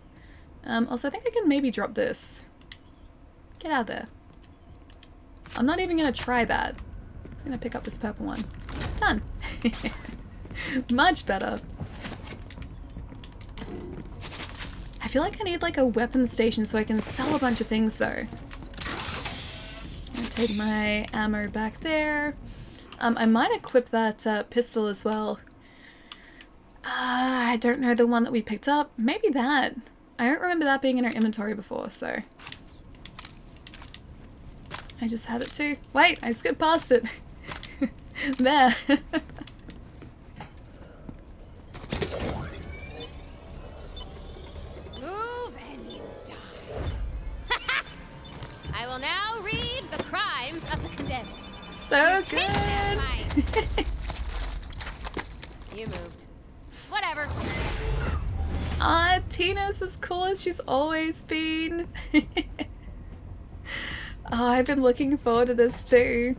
Also, I think I can maybe drop this. Get out of there. I'm not even gonna try that. I'm just gonna pick up this purple one. Done. Much better. I feel like I need like a weapon station so I can sell a bunch of things though. I'm gonna take my ammo back there. I might equip that pistol as well. I don't know the one that we picked up. Maybe that. I don't remember that being in our inventory before, so. I just had it too. Wait, I skipped past it. There. Move and you die. I will now read the crimes of the condemned. So Take that, good. Mike. You moved. Whatever. Tina's as cool as she's always been. Oh, I've been looking forward to this too.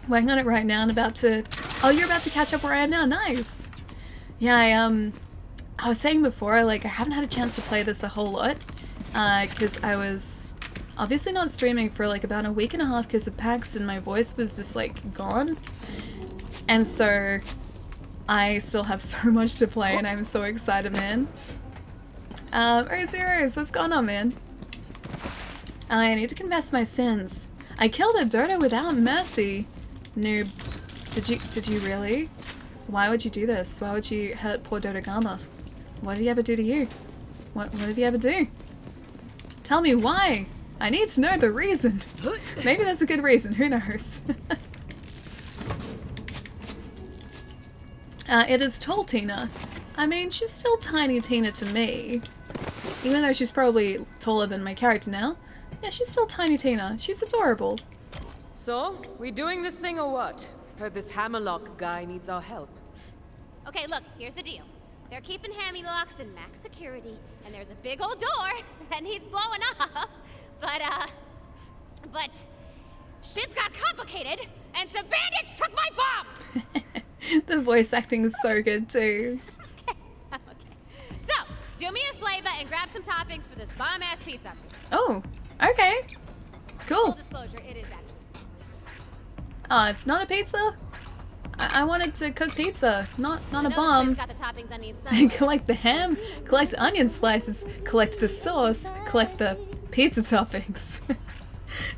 Working on it right now and about to... Oh, you're about to catch up where I am now. Nice. Yeah, I was saying before, like, I haven't had a chance to play this a whole lot. Because I was obviously not streaming for like about a week and a half because of PAX and my voice was just like gone. And so I still have so much to play and I'm so excited, man. Zeros, what's going on, man? I need to confess my sins. I killed a dodo without mercy. Noob. Did you really? Why would you do this? Why would you hurt poor Dodogama? What did he ever do to you? What did he ever do? Tell me why! I need to know the reason! Maybe that's a good reason, who knows? It is tall Tina. I mean, she's still tiny Tina to me. Even though she's probably taller than my character now. Yeah, she's still Tiny Tina. She's adorable. So, we doing this thing or what? Heard this hammerlock guy needs our help. Okay, look, here's the deal. They're keeping hammy locks in max security, and there's a big old door that needs blowing up. But shit's got complicated, and some bandits took my bomb! The voice acting is so good too. Okay. So, do me a flavor and grab some toppings for this bomb-ass pizza. Oh, okay. Full Cool. disclosure, it is actually. Oh, it's not a pizza? I wanted to cook pizza, not a I know this bomb. place got the toppings I need somewhere. Collect the ham, collect onion slices, collect the sauce, collect the pizza toppings.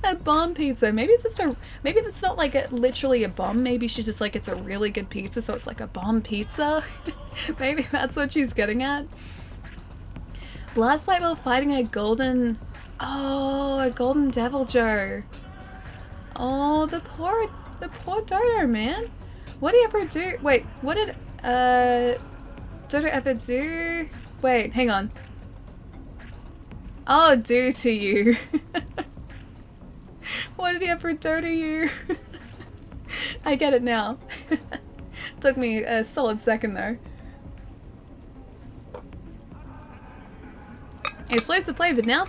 A bomb pizza. Maybe it's just maybe that's not like literally a bomb. Maybe she's just like, it's a really good pizza, so it's like a bomb pizza. Maybe that's what she's getting at. Blast White while fighting a golden devil Joe. Oh, the poor Dodo, man. What did he ever do? Wait, what did Dodo ever do? Wait, hang on. Oh, do to you. What did he ever do to you? I get it now. Took me a solid second though. Explosive flavor now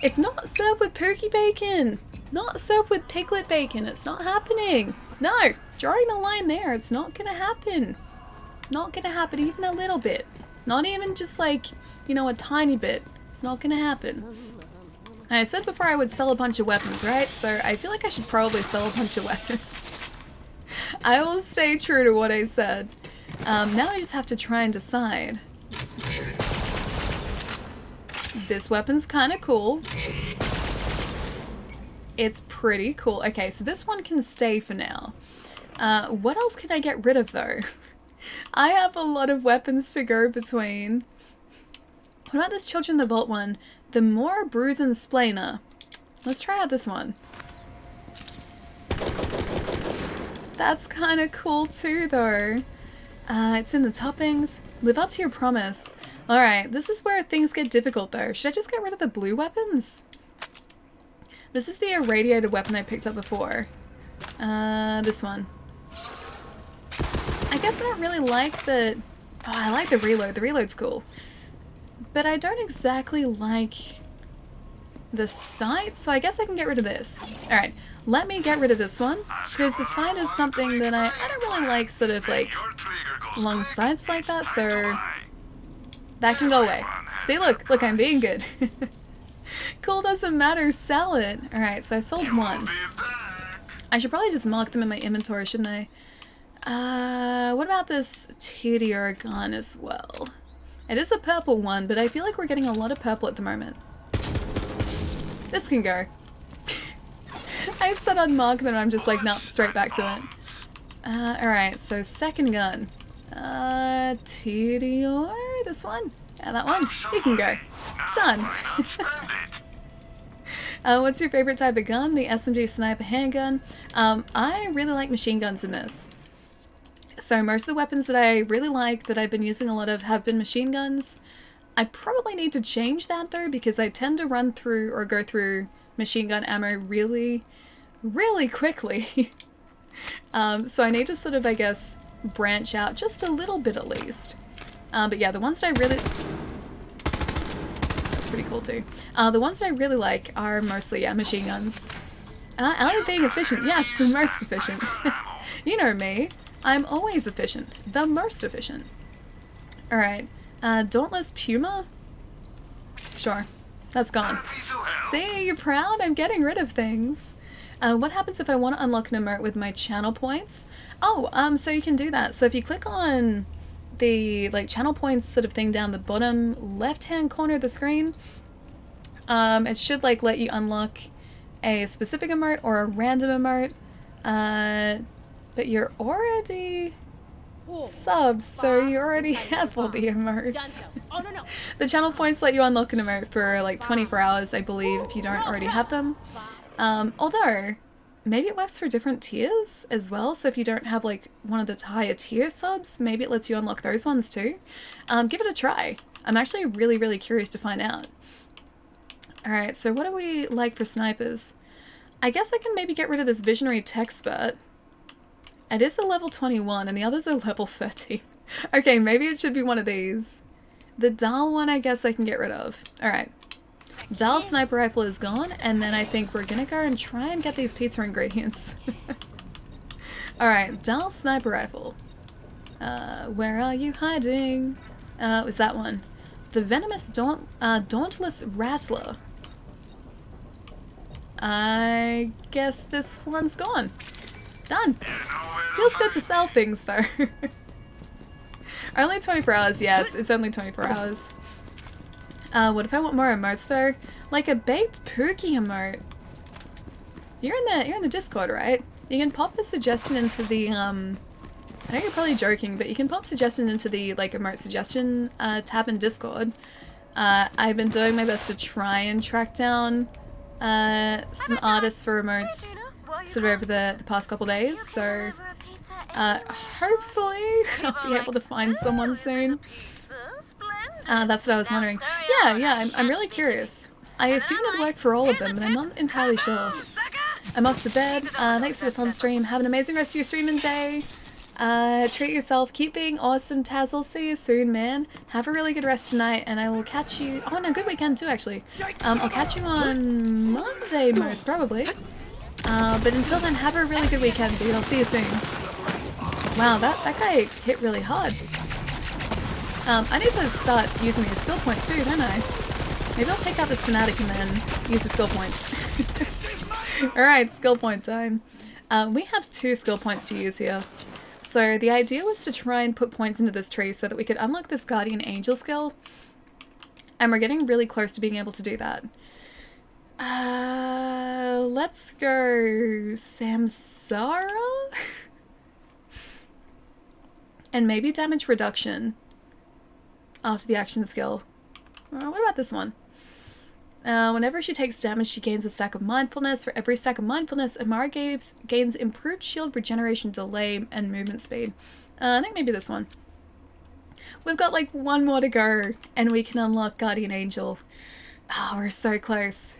it's not served with pookie bacon. Not served with piglet bacon. It's not happening. No, drawing the line there. It's not gonna happen. Not gonna happen even a little bit. Not even just like, you know, a tiny bit. It's not gonna happen. I said before I would sell a bunch of weapons, right? So I feel like I should probably sell a bunch of weapons. I will stay true to what I said. Now I just have to try and decide. This weapon's kind of cool. It's pretty cool. Okay, so this one can stay for now. What else can I get rid of though? I have a lot of weapons to go between. What about this Children of the Vault one? The More Bruise and Splainer. Let's try out this one. That's kind of cool too though. It's in the toppings. Live up to your promise. Alright, this is where things get difficult though. Should I just get rid of the blue weapons? This is the irradiated weapon I picked up before. This one. I guess I don't really like the... Oh, I like the reload. The reload's cool. But I don't exactly like the sight, so I guess I can get rid of this. Alright, let me get rid of this one, because the sight is something that I don't really like, sort of like long sights like that, so that can go away. See, look, I'm being good. Cool doesn't matter, sell it. Alright, so I sold one. I should probably just mark them in my inventory, shouldn't I? What about this TDR gun as well? It is a purple one, but I feel like we're getting a lot of purple at the moment. This can go. I said I'd mark them, I'm just like, nope, straight back to it. Alright, so second gun. TDR, this one? Yeah, that one. You can go. Done. What's your favorite type of gun? The SMG sniper handgun. I really like machine guns in this. So most of the weapons that I really like, that I've been using a lot of, have been machine guns. I probably need to change that though, because I tend to run through or go through machine gun ammo really, really quickly. So I need to sort of, I guess, branch out just a little bit at least. But yeah, the ones that I really... That's pretty cool too. The ones that I really like are mostly, yeah, machine guns. I like being efficient. Yes, the most efficient. You know me. I'm always efficient. The most efficient. Alright. Dauntless Puma? Sure. That's gone. See, you're proud? I'm getting rid of things. What happens if I want to unlock an emote with my channel points? Oh, so you can do that. So if you click on the like channel points sort of thing down the bottom left-hand corner of the screen, it should like let you unlock a specific emote or a random emote. But you're already subs, so you already have all the emotes. Oh, no. The channel points let you unlock an emote for like 24 hours, I believe, if you don't already have them. Although, maybe it works for different tiers as well. So if you don't have like one of the higher tier subs, maybe it lets you unlock those ones too. Give it a try. I'm actually really, really curious to find out. Alright, so what do we like for snipers? I guess I can maybe get rid of this Visionary Techspert. It is a level 21 and the others are level 30. Okay, maybe it should be one of these. The Dahl one I guess I can get rid of. Alright. Dahl sniper rifle is gone, and then I think we're gonna go and try and get these pizza ingredients. Alright, Dahl sniper rifle. Where are you hiding? It was that one. The venomous dauntless rattler. I guess this one's gone. Done. Feels good to sell things though. Only 24 hours, yeah, it's only 24 hours. What if I want more emotes though? Like a baked pookie emote. You're in the Discord, right? You can pop a suggestion into the I know you're probably joking, but you can pop suggestions into the like emote suggestion tab in Discord. I've been doing my best to try and track down some artists for emotes sort of over the past couple days, so hopefully I'll be able to find someone soon. That's what I was wondering. Yeah, I'm really curious. I assume it'd work for all of them, but I'm not entirely sure. I'm off to bed. Thanks for the fun stream. Have an amazing rest of your streaming day. Treat yourself. Keep being awesome, Taz. I'll see you soon, man. Have a really good rest tonight, and I will catch you... Oh, no, good weekend too, actually. I'll catch you on Monday, most probably. But until then, have a really good weekend, dude. I'll see you soon. Wow, that guy hit really hard. I need to start using these skill points too, don't I? Maybe I'll take out this fanatic and then use the skill points. Alright, skill point time. We have 2 skill points to use here. So the idea was to try and put points into this tree so that we could unlock this Guardian Angel skill. And we're getting really close to being able to do that. Let's go Samsara? And maybe damage reduction after the action skill. What about this one? Whenever she takes damage, she gains a stack of mindfulness. For every stack of mindfulness, Amara gains improved shield regeneration, delay, and movement speed. I think maybe this one. We've got like 1 more to go, and we can unlock Guardian Angel. Oh, we're so close.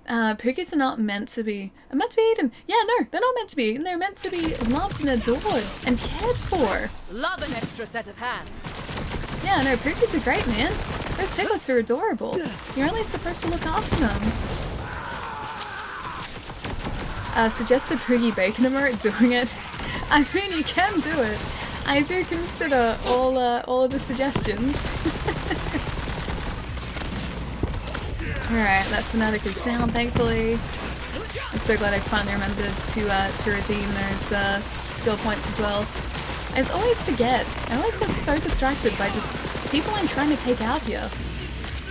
Pookies are not meant to be... Are meant to be eaten. Yeah, no, they're not meant to be eaten. They're meant to be loved and adored and cared for. Love an extra set of hands. Yeah, no, Pookies are great, man. Those piglets are adorable. You're only supposed to look after them. Suggest a Poogie Bacon emote doing it. I mean, you can do it. I do consider all of the suggestions. Alright, that fanatic is down, thankfully. I'm so glad I finally remembered to redeem those skill points as well. I just always forget. I always get so distracted by just people I'm trying to take out here.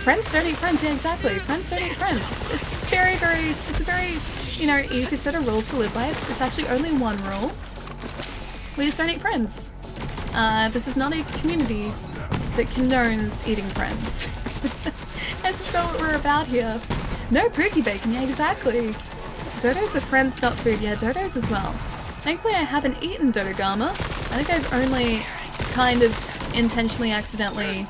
Friends don't eat friends, yeah, exactly. Friends don't eat friends. It's a very, you know, easy set of rules to live by. It's actually only one rule. We just don't eat friends. This is not a community that condones eating friends. That's just not what we're about here. No Pookie Bacon, yeah, exactly. Dodos are friends, not food. Yeah, dodos as well. Thankfully, I haven't eaten Dodogama. I think I've only kind of intentionally, accidentally,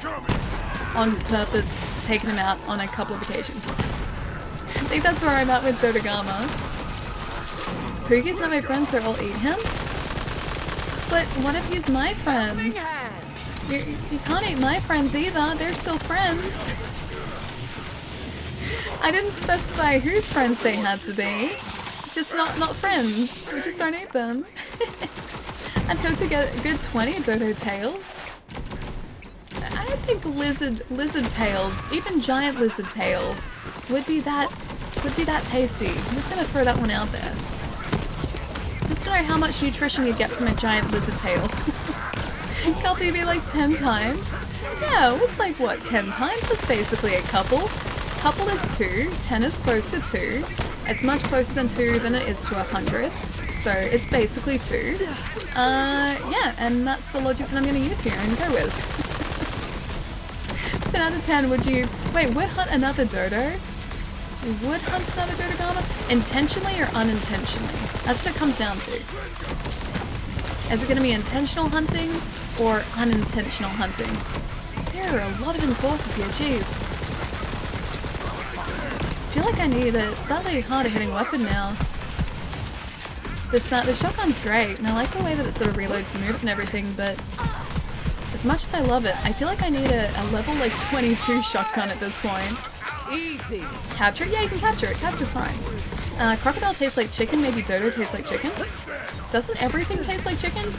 on purpose, taken him out on a couple of occasions. I think that's where I'm at with Dodogama. Pookie's not my friend, so I'll eat him. But what if he's my friend? You can't eat my friends either. They're still friends. I didn't specify whose friends they had to be. Just not friends. We just don't eat them. I'd hope to get a good 20 dodo tails. I don't think lizard tail, even giant lizard tail, would be that tasty. I'm just gonna throw that one out there. Just to know how much nutrition you get from a giant lizard tail. Can't they be like 10 times? Yeah, it was like what, 10 times? That's basically a couple. Couple is 2, 10 is close to 2. It's much closer than 2 than it is to 100. So it's basically 2. Yeah, and that's the logic that I'm going to use here and go with. 10 out of 10, would you... Wait, would hunt another dodo? would hunt another Dodogama. Intentionally or unintentionally? That's what it comes down to. Is it going to be intentional hunting or unintentional hunting? There are a lot of enforcers here, jeez. I feel like I need a slightly harder hitting weapon now. This shotgun's great, and I like the way that it sort of reloads moves and everything, but as much as I love it, I feel like I need a level like 22 shotgun at this point. Easy. Capture it? Yeah, you can capture it. Capture's fine. Crocodile tastes like chicken, maybe Dodo tastes like chicken. Doesn't everything taste like chicken?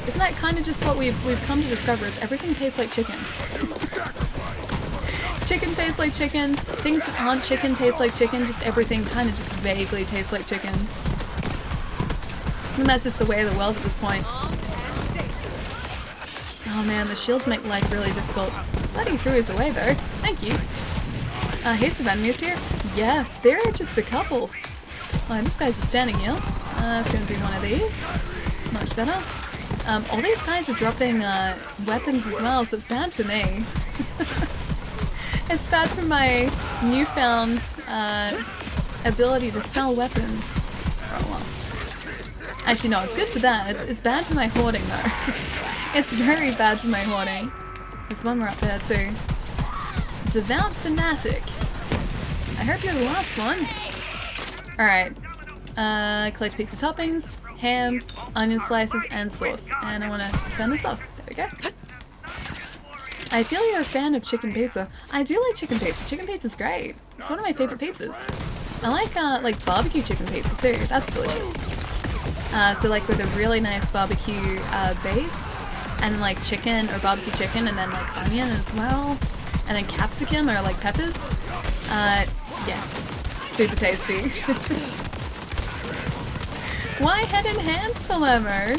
Isn't that kind of just what we've come to discover, is everything tastes like chicken? Chicken tastes like chicken, things that aren't chicken taste like chicken, just everything kind of just vaguely tastes like chicken. And that's just the way of the world at this point. Oh man, the shields make life really difficult. Glad he threw his away though. Thank you. Here's some enemies here. Yeah, there are just a couple. Oh, this guy's a standing heal. It's gonna do one of these. Much better. All these guys are dropping weapons as well, so it's bad for me. It's bad for my newfound ability to sell weapons. Oh well. Actually no, it's good for that. It's bad for my hoarding though. It's very bad for my hoarding. There's one more up there too. Devout Fanatic. I hope you're the last one. Alright. Collect pizza toppings, ham, onion slices, and sauce. And I want to turn this off. There we go. I feel you're a fan of chicken pizza. I do like chicken pizza. Chicken pizza's great. It's one of my favorite pizzas. I like barbecue chicken pizza too. That's delicious. So like with a really nice barbecue base, and like chicken or barbecue chicken, and then like onion as well, and then capsicum or like peppers. Yeah, super tasty. Why head and hands, Palermo?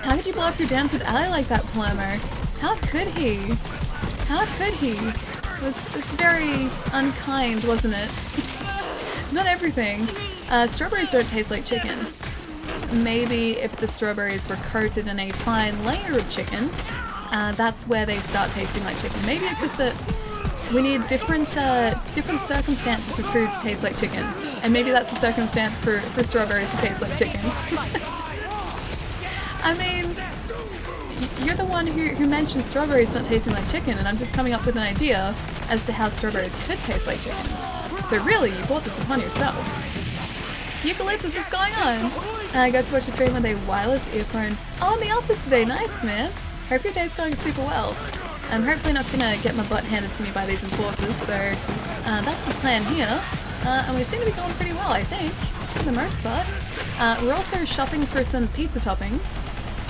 How could you blow up your dance with Ally like that, Palermo? How could he? How could he? It was very unkind, wasn't it? Not everything. Strawberries don't taste like chicken. Maybe if the strawberries were coated in a fine layer of chicken, that's where they start tasting like chicken. Maybe it's just that we need different circumstances for food to taste like chicken, and maybe that's a circumstance for strawberries to taste like chicken. I mean, you're the one who mentioned strawberries not tasting like chicken, and I'm just coming up with an idea as to how strawberries could taste like chicken. So really, you brought this upon yourself. Eucalyptus, what's going on? I got to watch the stream with a wireless earphone. Oh, in the office today, nice man. Hope your day's going super well. I'm hopefully not gonna get my butt handed to me by these enforcers, so that's the plan here. And we seem to be going pretty well, I think, for the most part. We're also shopping for some pizza toppings.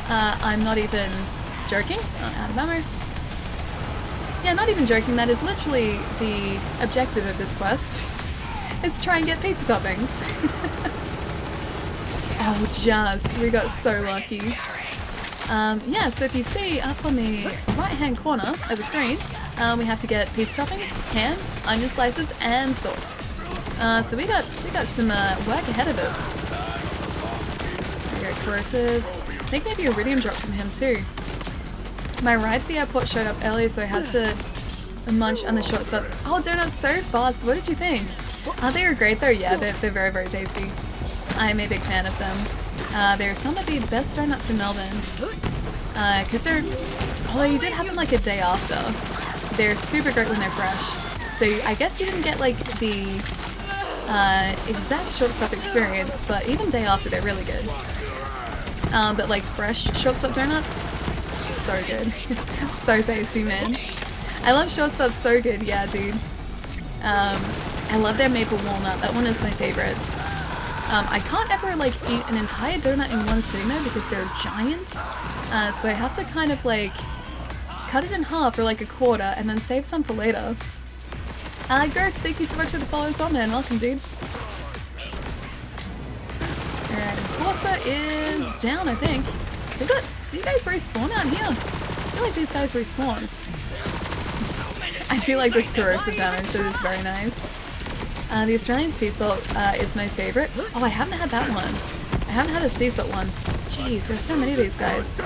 I'm not even joking. Out of ammo. Yeah, not even joking. That is literally the objective of this quest. Is to try and get pizza toppings. Oh, just. We got so lucky. Yeah, so if you see up on the right-hand corner of the screen, we have to get pizza toppings, ham, onion slices, and sauce. So we got some work ahead of us. Very corrosive. I think maybe iridium dropped from him too. My ride to the airport showed up earlier, so I had to munch on the short stop. Oh, donuts so fast. What did you think? Oh, they were great though. Yeah, they're very, very tasty. I'm a big fan of them. They're some of the best donuts in Melbourne. Because they're, although you did have them like a day after, they're super great when they're fresh. So I guess you didn't get like the exact short stop experience, but even day after they're really good. But like fresh short stop donuts, so good. So tasty, man. I love short stops so good, yeah dude. I love their maple walnut, that one is my favorite. I can't ever like eat an entire donut in one sitting though because they're giant. So I have to kind of like cut it in half or like a quarter and then save some for later. Gross, thank you so much for the follows on, man. Welcome, dude. Alright, Enforcer is down, I think. Do you guys respawn out here? I feel like these guys respawned. I do like this corrosive damage, so it is very nice. The Australian sea salt is my favorite. Oh, I haven't had that one. I haven't had a sea salt one. Jeez, there's so many of these guys.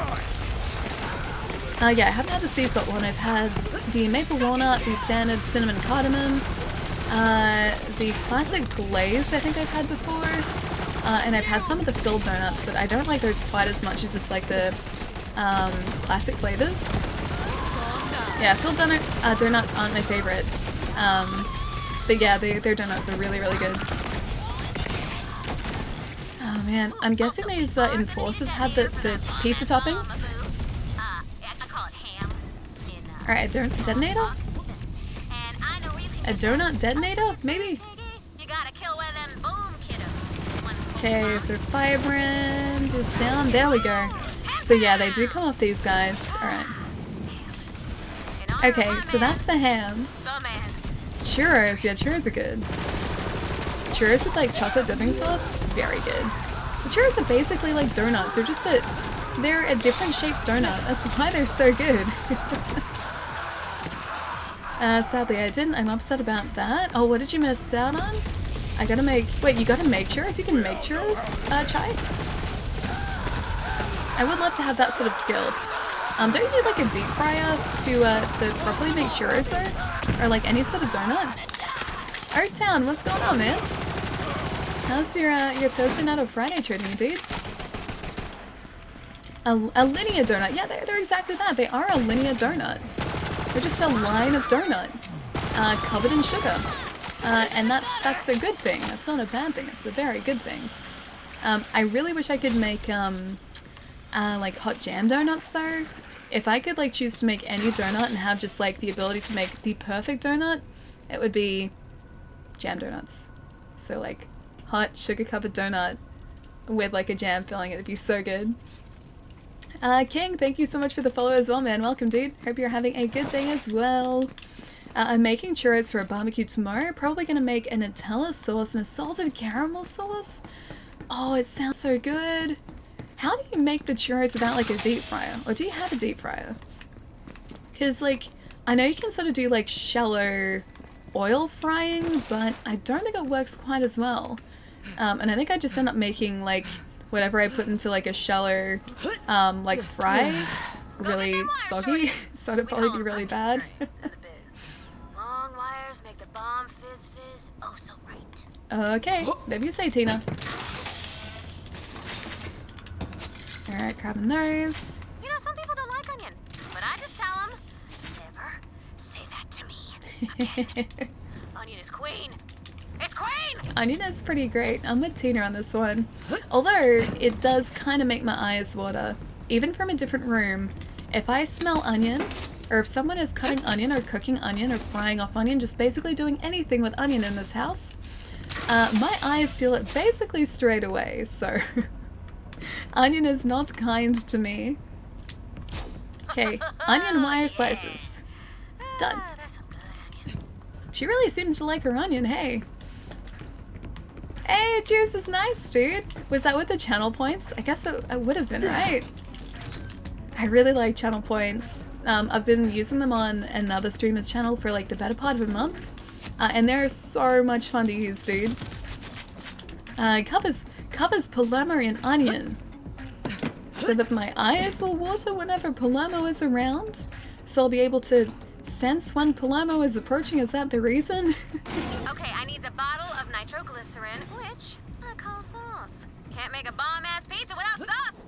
Yeah, I haven't had the sea salt one. I've had the maple walnut, the standard cinnamon cardamom. The classic glazed I think I've had before, and I've had some of the filled donuts, but I don't like those quite as much as just like the classic flavors. Yeah, filled donuts aren't my favorite, but yeah, their donuts are really, really good. Oh man, I'm guessing these enforcers have the pizza toppings. Alright, a detonator? A donut detonator? Maybe? Okay, so Firebrand is down. There we go. So yeah, they do come off these guys. Alright. Okay, so that's the ham. Churros, yeah, churros are good. Churros with like chocolate dipping sauce? Very good. The churros are basically like donuts. They're a different shaped donut. That's why they're so good. Sadly I didn't. I'm upset about that. Oh, what did you miss out on? I gotta make... Wait, you gotta make churros? You can make churros, Chai? I would love to have that sort of skill. Don't you need like a deep fryer to properly make churros though? Or like any sort of donut? Oaktown, what's going on, man? How's your Thursday night or Friday treating you, dude? A linear donut. Yeah, they're exactly that. They are a linear donut. They're just a line of donut, covered in sugar. And that's a good thing. That's not a bad thing. It's a very good thing. I really wish I could make like hot jam donuts though. If I could like choose to make any donut and have just like the ability to make the perfect donut, it would be jam donuts. So like hot sugar covered donut with like a jam filling. It'd be so good. King, thank you so much for the follow as well, man. Welcome, dude. Hope you're having a good day as well. I'm making churros for a barbecue tomorrow. Probably gonna make a Nutella sauce and a salted caramel sauce. Oh, it sounds so good. How do you make the churros without like a deep fryer? Or do you have a deep fryer? Because like, I know you can sort of do like shallow oil frying, but I don't think it works quite as well. And I think I just end up making like whatever I put into like a shallow like fry really soggy, so it'd probably be really bad. Long wires make the bomb fizz fizz. Oh, so right. Okay, whatever you say, Tina. Alright, grabbing those. You know, some people don't like onion, but I just tell them, never say that to me again. Onion is queen. It's queen! Onion is pretty great. I'm with Tina on this one. Although, it does kind of make my eyes water. Even from a different room, if I smell onion, or if someone is cutting onion or cooking onion or frying off onion, just basically doing anything with onion in this house, my eyes feel it basically straight away, so... Onion is not kind to me. Okay, onion wire slices. Done. She really seems to like her onion, hey. Hey, juice is nice, dude. Was that with the channel points? I guess it would have been, right? I really like channel points. I've been using them on another streamer's channel for like the better part of a month. And they're so much fun to use, dude. Covers Palermo in onion. So that my eyes will water whenever Palermo is around. So I'll be able to sense when Palermo is approaching. Is that the reason? Okay, I need the bottle of nitroglycerin, which I call sauce. Can't make a bomb-ass pizza without sauce.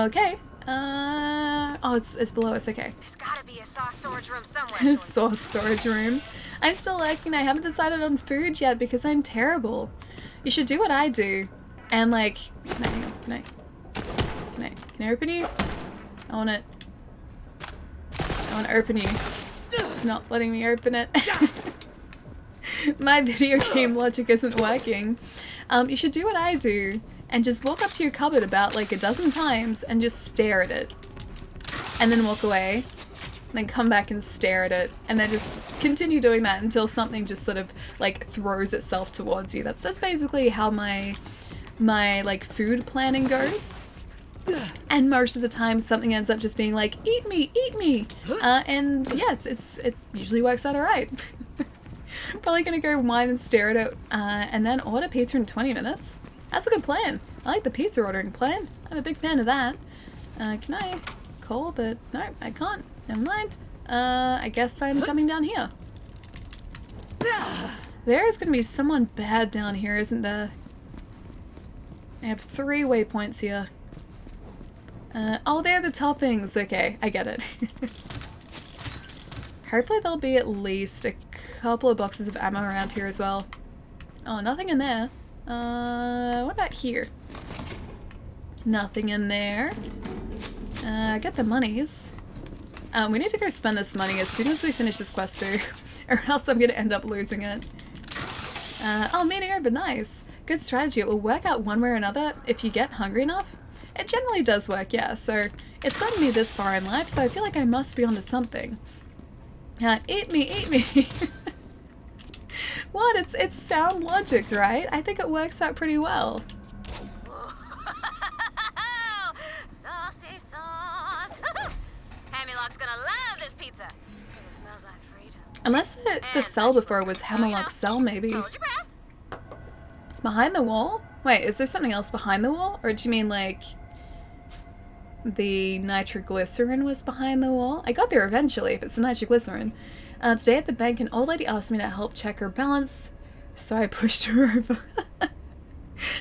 Okay. Oh, it's below us. Okay. There's gotta be a sauce storage room somewhere. Sauce storage room. I'm still lurking. I haven't decided on food yet because I'm terrible. You should do what I do. And like, can I open you? I want to open you. It's not letting me open it. My video game logic isn't working. You should do what I do and just walk up to your cupboard about like a dozen times and just stare at it. And then walk away. And then come back and stare at it. And then just continue doing that until something just sort of like throws itself towards you. That's basically how my like food planning goes. And most of the time something ends up just being like, eat me, and yeah, it usually works out alright. Probably gonna go whine and stare at it, and then order pizza in 20 minutes. That's a good plan. I like the pizza ordering plan. I'm a big fan of that. Can I call? But no, I can't. Never mind. I guess I'm coming down here. There is going to be someone bad down here, isn't there? I have 3 waypoints here. Oh, they're the toppings. Okay, I get it. Hopefully there'll be at least a couple of boxes of ammo around here as well. Oh, nothing in there. What about here? Nothing in there. Get the monies. We need to go spend this money as soon as we finish this quest too, or else I'm gonna end up losing it. Oh, meaning over, nice. Good strategy. It will work out one way or another if you get hungry enough. It generally does work, yeah, so it's gotten me this far in life, so I feel like I must be onto something. Eat me, eat me! What? It's sound logic, right? I think it works out pretty well. Saucy sauce! Hammerlock's gonna love this pizza. It smells like freedom. Unless the cell before was Hammerlock's cell, maybe. Hold your breath. Behind the wall? Wait, is there something else behind the wall? Or do you mean like the nitroglycerin was behind the wall? I got there eventually if it's the nitroglycerin. Today at the bank an old lady asked me to help check her balance, so I pushed her over.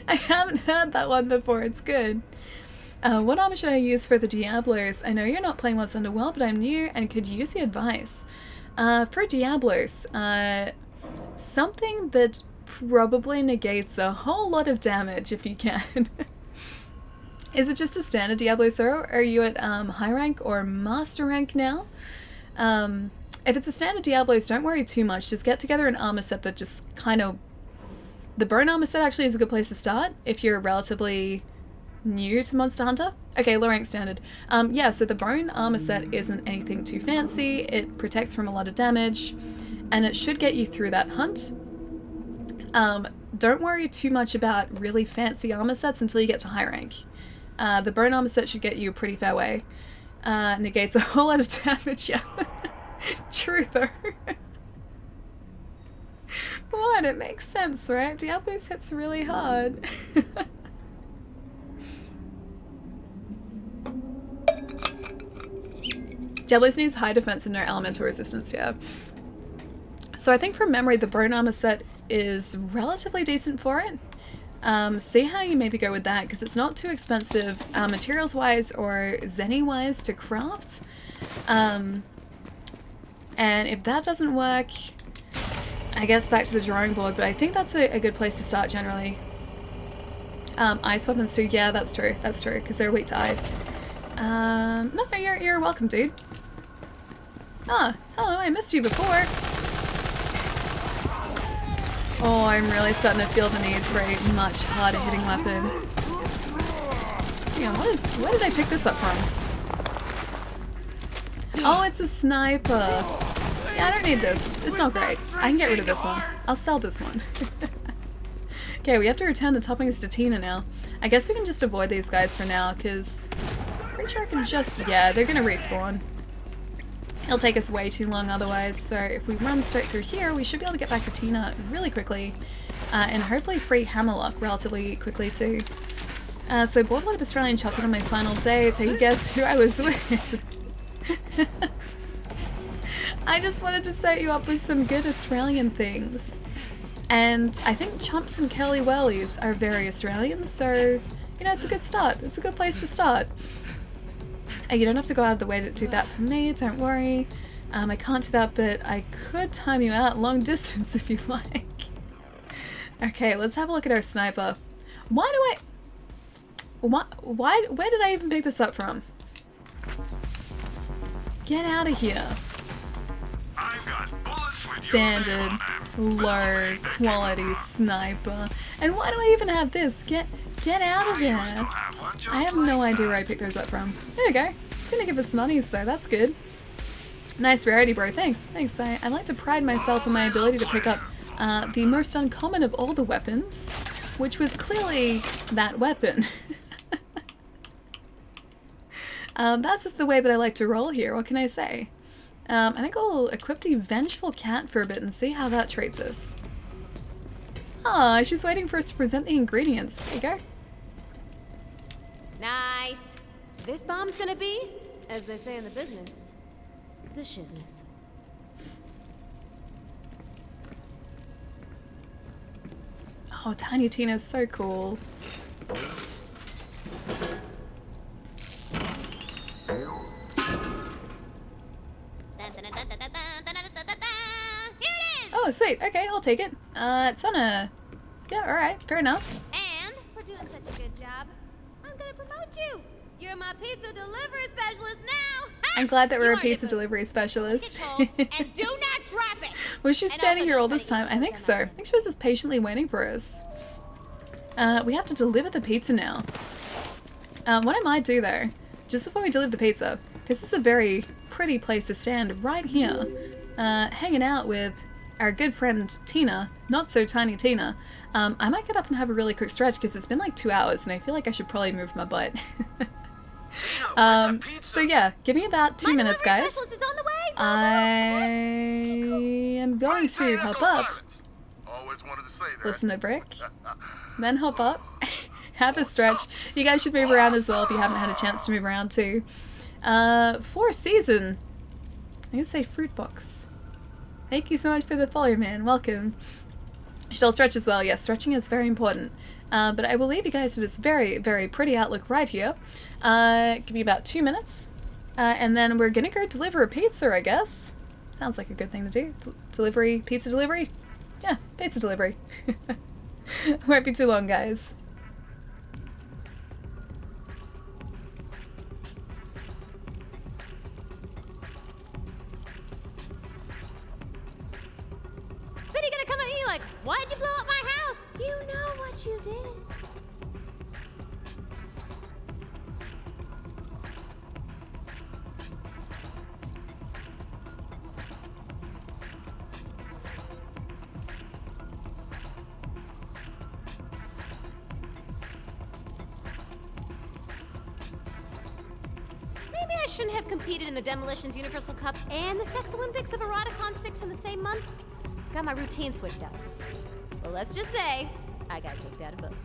I haven't heard that one before, it's good. What armor should I use for the Diablos? I know you're not playing Once Underworld, but I'm new and could use the advice. For Diablos, something that probably negates a whole lot of damage if you can. Is it just a standard Diablo Zero? Are you at high rank or master rank now? If it's a standard Diablos, don't worry too much. Just get together an armor set that just kind of... The bone armor set actually is a good place to start if you're relatively new to Monster Hunter. Okay, low rank standard. Yeah, so the bone armor set isn't anything too fancy. It protects from a lot of damage, and it should get you through that hunt. Don't worry too much about really fancy armor sets until you get to high rank. The bone armor set should get you a pretty fair way. Negates a whole lot of damage, yeah. True though. What? It makes sense, right? Diablos hits really hard. Diablos needs high defense and no elemental resistance, yeah. So I think from memory the bone armor set is relatively decent for it. See how you maybe go with that, because it's not too expensive materials wise or zenny wise to craft. And if that doesn't work, I guess back to the drawing board, but I think that's a good place to start generally. Ice weapons too, yeah, that's true, because they're weak to ice. No, you're welcome, dude. Ah, hello, I missed you before. Oh, I'm really starting to feel the need for a much harder hitting weapon. Damn, where did I pick this up from? Oh, it's a sniper. Yeah, I don't need this. It's not great. I can get rid of this one. I'll sell this one. Okay, we have to return the toppings to Tina now. I guess we can just avoid these guys for now, because I'm pretty sure I can just... Yeah, they're gonna respawn. It'll take us way too long otherwise, so if we run straight through here, we should be able to get back to Tina really quickly, and hopefully free Hammerlock relatively quickly too. So bought a lot of Australian chocolate on my final day. Take a guess who I was with. I just wanted to set you up with some good Australian things. And I think chumps and curly whirlies are very Australian, so, you know, it's a good start. It's a good place to start. You don't have to go out of the way to do that for me, don't worry. I can't do that, but I could time you out long distance if you like. Okay, let's have a look at our sniper. Where did I even pick this up from? Get out of here. Standard, low quality sniper. And why do I even have this? Get out of here. I have no idea where I picked those up from. There we go. It's gonna give us monies though, that's good. Nice rarity, bro. Thanks. I like to pride myself in my ability to pick up the most uncommon of all the weapons, which was clearly that weapon. That's just the way that I like to roll here, what can I say? I think I'll equip the Vengeful Cat for a bit and see how that treats us. Aw, she's waiting for us to present the ingredients. There you go. Nice. This bomb's gonna be, as they say in the business, the shizness. Oh, Tiny Tina's so cool. Oh, sweet. Okay, I'll take it. It's on a... Yeah, alright. Fair enough. And for doing such a good job, I'm gonna promote you. You're my pizza delivery specialist now. I'm glad that we're You a wanted pizza it, boo. delivery specialist. Get told, and do not drop it. Was she And standing also here don't all try this to eat time? I think them so. I either. think she was just patiently waiting for us. We have to deliver the pizza now. What I might do though, just before we deliver the pizza, because this is a very pretty place to stand right here, hanging out with our good friend Tina, not so tiny Tina, I might get up and have a really quick stretch because it's been like 2 hours and I feel like I should probably move my butt. So yeah, give me about 2 minutes, delivery guys. specialist is on the way. I am going to hop up, Always wanted to say that. listen to Brick, then hop up, have a stretch. You guys should move around as well if you haven't had a chance to move around too. For season, I'm gonna say fruit box. Thank you so much for the follow, man. Welcome. Should I stretch as well? Yes, stretching is very important. But I will leave you guys to this very, very pretty outlook right here. Give me about 2 minutes. And then we're gonna go deliver a pizza, I guess. Sounds like a good thing to do. Delivery, pizza delivery? Yeah, pizza delivery. Won't be too long, guys. Betty gonna come at you like, why'd you blow up my house? You know what you did. Maybe I shouldn't have competed in the Demolitions Universal Cup and the Sex Olympics of Eroticon 6 in the same month. Got my routine switched up. Well, let's just say I got kicked out of both.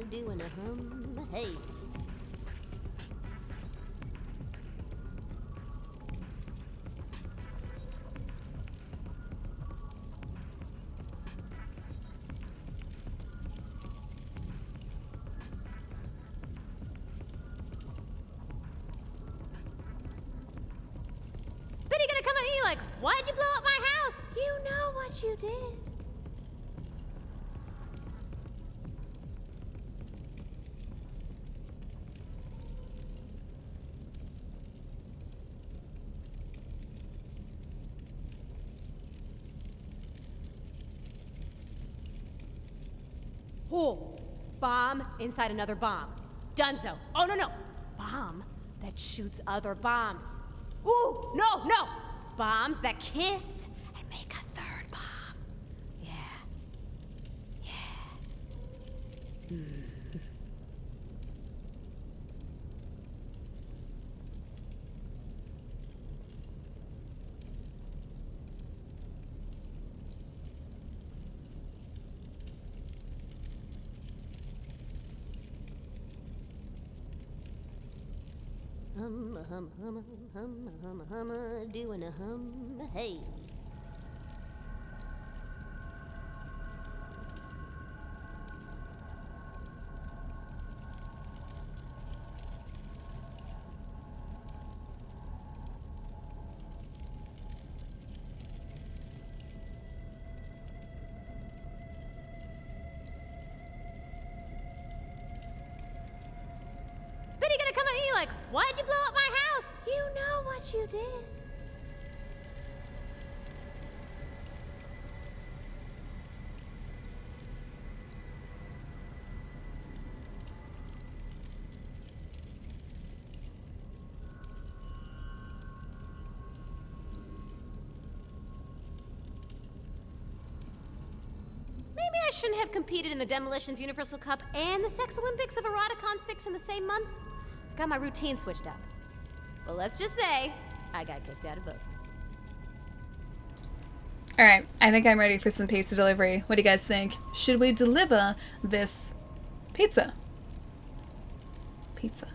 Doing a hum, hey. Betty gonna come at you like, why'd you blow up my house? You know what you did. Oh, bomb inside another bomb. Dunzo. Oh, no, no. Bomb that shoots other bombs. Ooh, no, no. Bombs that kiss and make a third bomb. Yeah. Yeah. Doing a hum, hey. Betty gonna come at you like, why'd you blow up my house? You know what you did. Maybe I shouldn't have competed in the Demolitions Universal Cup and the Sex Olympics of Eroticon 6 in the same month. Got my routine switched up. But let's just say, I got kicked out of both. Alright, I think I'm ready for some pizza delivery. What do you guys think? Should we deliver this pizza? Pizza.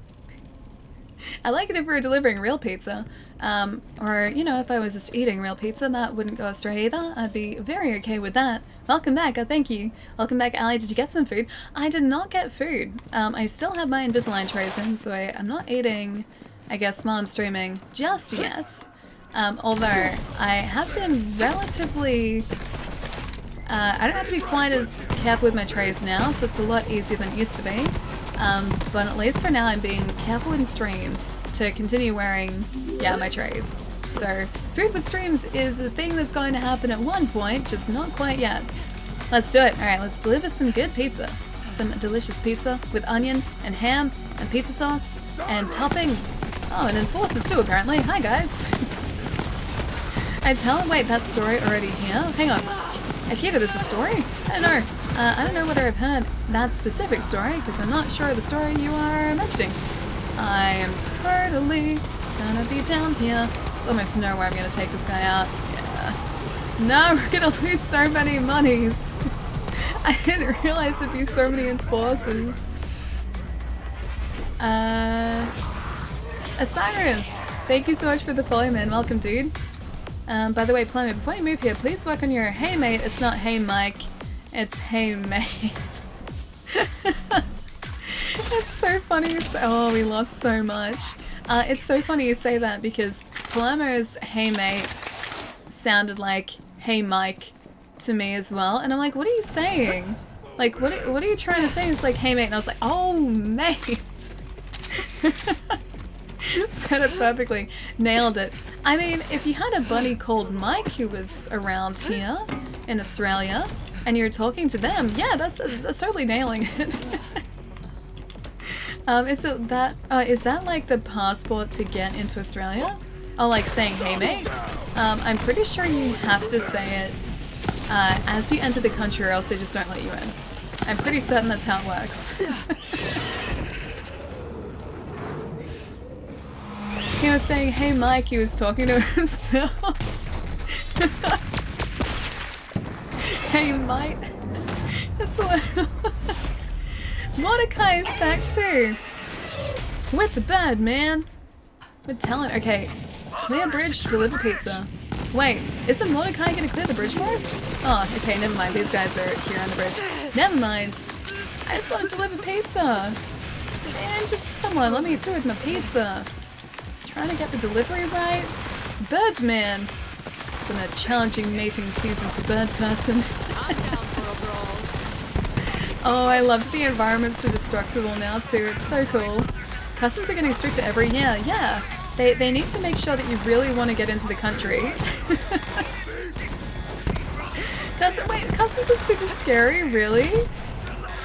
I like it if we were delivering real pizza. Or, you know, if I was just eating real pizza, that wouldn't go astray either. I'd be very okay with that. Welcome back. Oh, thank you. Welcome back, Ali. Did you get some food? I did not get food. I still have my Invisalign trays in, so I'm not eating, I guess, while I'm streaming just yet. Although I have been relatively... I don't have to be quite as careful with my trays now, so it's a lot easier than it used to be. But at least for now I'm being careful in streams to continue wearing, yeah, my trays. So, food with streams is a thing that's going to happen at one point, just not quite yet. Let's do it. Alright, let's deliver some good pizza. Some delicious pizza with onion and ham and pizza sauce and toppings. Oh, and enforcers too, apparently. Hi, guys. Wait, that story already here? Hang on. Akita, there's a story? I don't know. I don't know whether I've heard that specific story, because I'm not sure of the story you are mentioning. I am totally gonna be down here. There's almost nowhere I'm gonna take this guy out. Yeah. No, we're gonna lose so many monies. I didn't realize there'd be so many enforcers. Osiris, thank you so much for the follow, man. Welcome, dude. By the way, Plummet, before you move here, please work on your hey mate. It's not hey Mike, it's hey mate. It's so funny. Oh, we lost so much. It's so funny you say that because Palermo's hey mate sounded like hey Mike to me as well, and I'm like, what are you saying? Like, what are you trying to say? It's like hey mate, and I was like, oh mate. Said it perfectly. Nailed it. I mean, if you had a buddy called Mike who was around here in Australia and you're talking to them, yeah, that's totally nailing it. Is that like the passport to get into Australia? Oh, like saying hey mate? I'm pretty sure you have to say it as you enter the country or else they just don't let you in. I'm pretty certain that's how it works. He was saying, hey Mike, he was talking to himself. Hey Mike. Mordecai is back too. With the bad man. With talent. Okay. Clear bridge, deliver pizza. Wait, isn't Mordecai gonna clear the bridge for us? Oh, okay, never mind. These guys are here on the bridge. Never mind. I just want to deliver pizza. Man, just someone let me through with my pizza. Trying to get the delivery right. Birdman. It's been a challenging mating season for Bird Person. Oh, I love the environments are destructible now too. It's so cool. Customs are getting stricter every year. Yeah. They need to make sure that you really want to get into the country. Customs are super scary, really?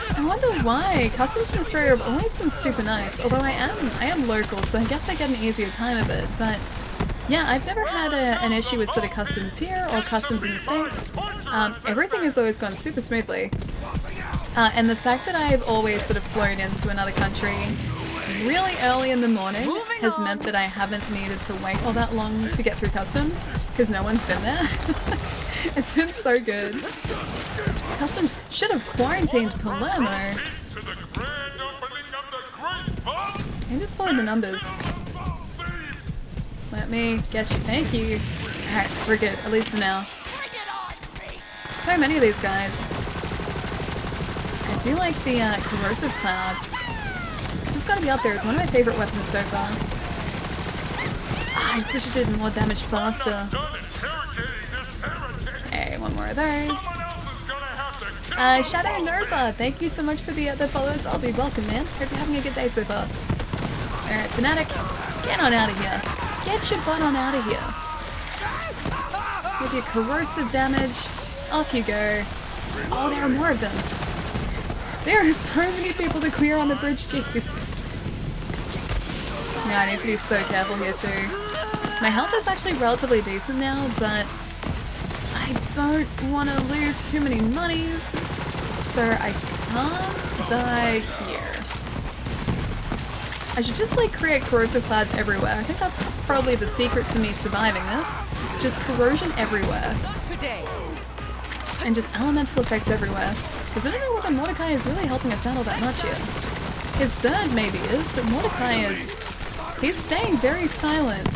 I wonder why. Customs in Australia have always been super nice, although I am local, so I guess I get an easier time of it, but yeah, I've never had an issue with sort of customs here or customs in the States. Everything has always gone super smoothly. And the fact that I've always sort of flown into another country really early in the morning has meant that I haven't needed to wait all that long to get through customs, because no one's been there. It's been so good. Customs should have quarantined Palermo. I just followed the numbers. Let me get you. Thank you. Alright, we're good. At least for now. So many of these guys. I do like the corrosive cloud. This has got to be up there. It's one of my favorite weapons so far. I just wish it did more damage faster. Okay, one more of those. Shadow Nova, thank you so much for the follows. I'll be welcome, man. Hope you're having a good day so far. Alright, Fanatic, get on out of here. Get your butt on out of here. With your corrosive damage, off you go. Oh, there are more of them. There are so many people to clear on the bridge, jeez. Yeah, I need to be so careful here too. My health is actually relatively decent now, but I don't want to lose too many monies. so I can't die here. I should just like create corrosive clouds everywhere. I think that's probably the secret to me surviving this. Just corrosion everywhere. Not today. And just elemental effects everywhere. Because I don't know whether Mordecai is really helping us out all that much yet. His bird maybe is, but Mordecai is... He's staying very silent.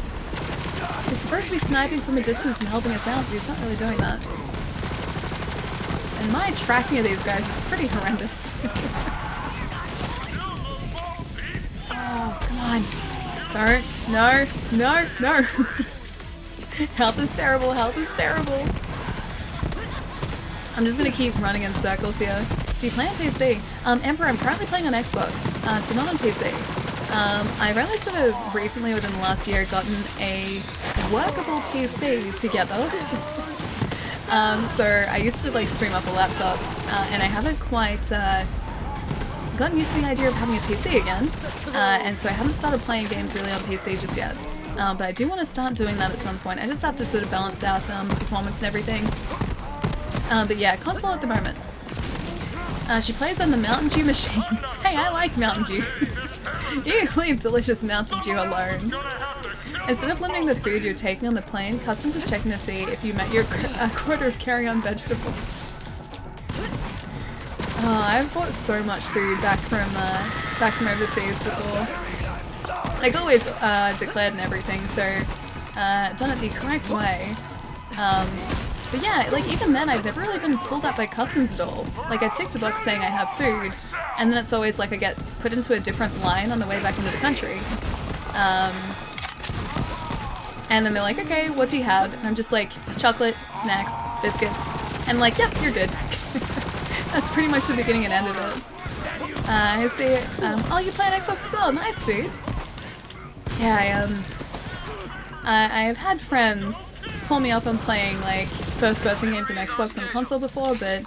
He's supposed to be sniping from a distance and helping us out, but he's not really doing that. And my tracking of these guys is pretty horrendous. Oh, come on. Don't. No. No. No. Health is terrible. Health is terrible. I'm just gonna keep running in circles here. Do you play on PC? Emperor, I'm currently playing on Xbox, so not on PC. I've only sort of recently, within the last year, gotten a workable PC together. So I used to like stream off a laptop, and I haven't quite gotten used to the idea of having a PC again, and so I haven't started playing games really on PC just yet. But I do want to start doing that at some point. I just have to sort of balance out performance and everything. But yeah, console at the moment. She plays on the Mountain Dew machine. Hey, I like Mountain Dew. You can leave delicious Mountain Dew alone. Instead of limiting the food you're taking on the plane, Customs is checking to see if you met your quota of carry-on vegetables. Oh, I've bought so much food back from overseas before. Like always declared and everything, so done it the correct way. But yeah, like even then I've never really been pulled up by customs at all. Like I've ticked a box saying I have food, and then it's always like I get put into a different line on the way back into the country. And then they're like, okay, what do you have? And I'm just like, chocolate, snacks, biscuits, and like, yep, you're good. That's pretty much the beginning and end of it. I see. Oh, you play on Xbox as well? Nice, dude. Yeah, I have had friends pull me up on playing like first-person games on Xbox and console before, but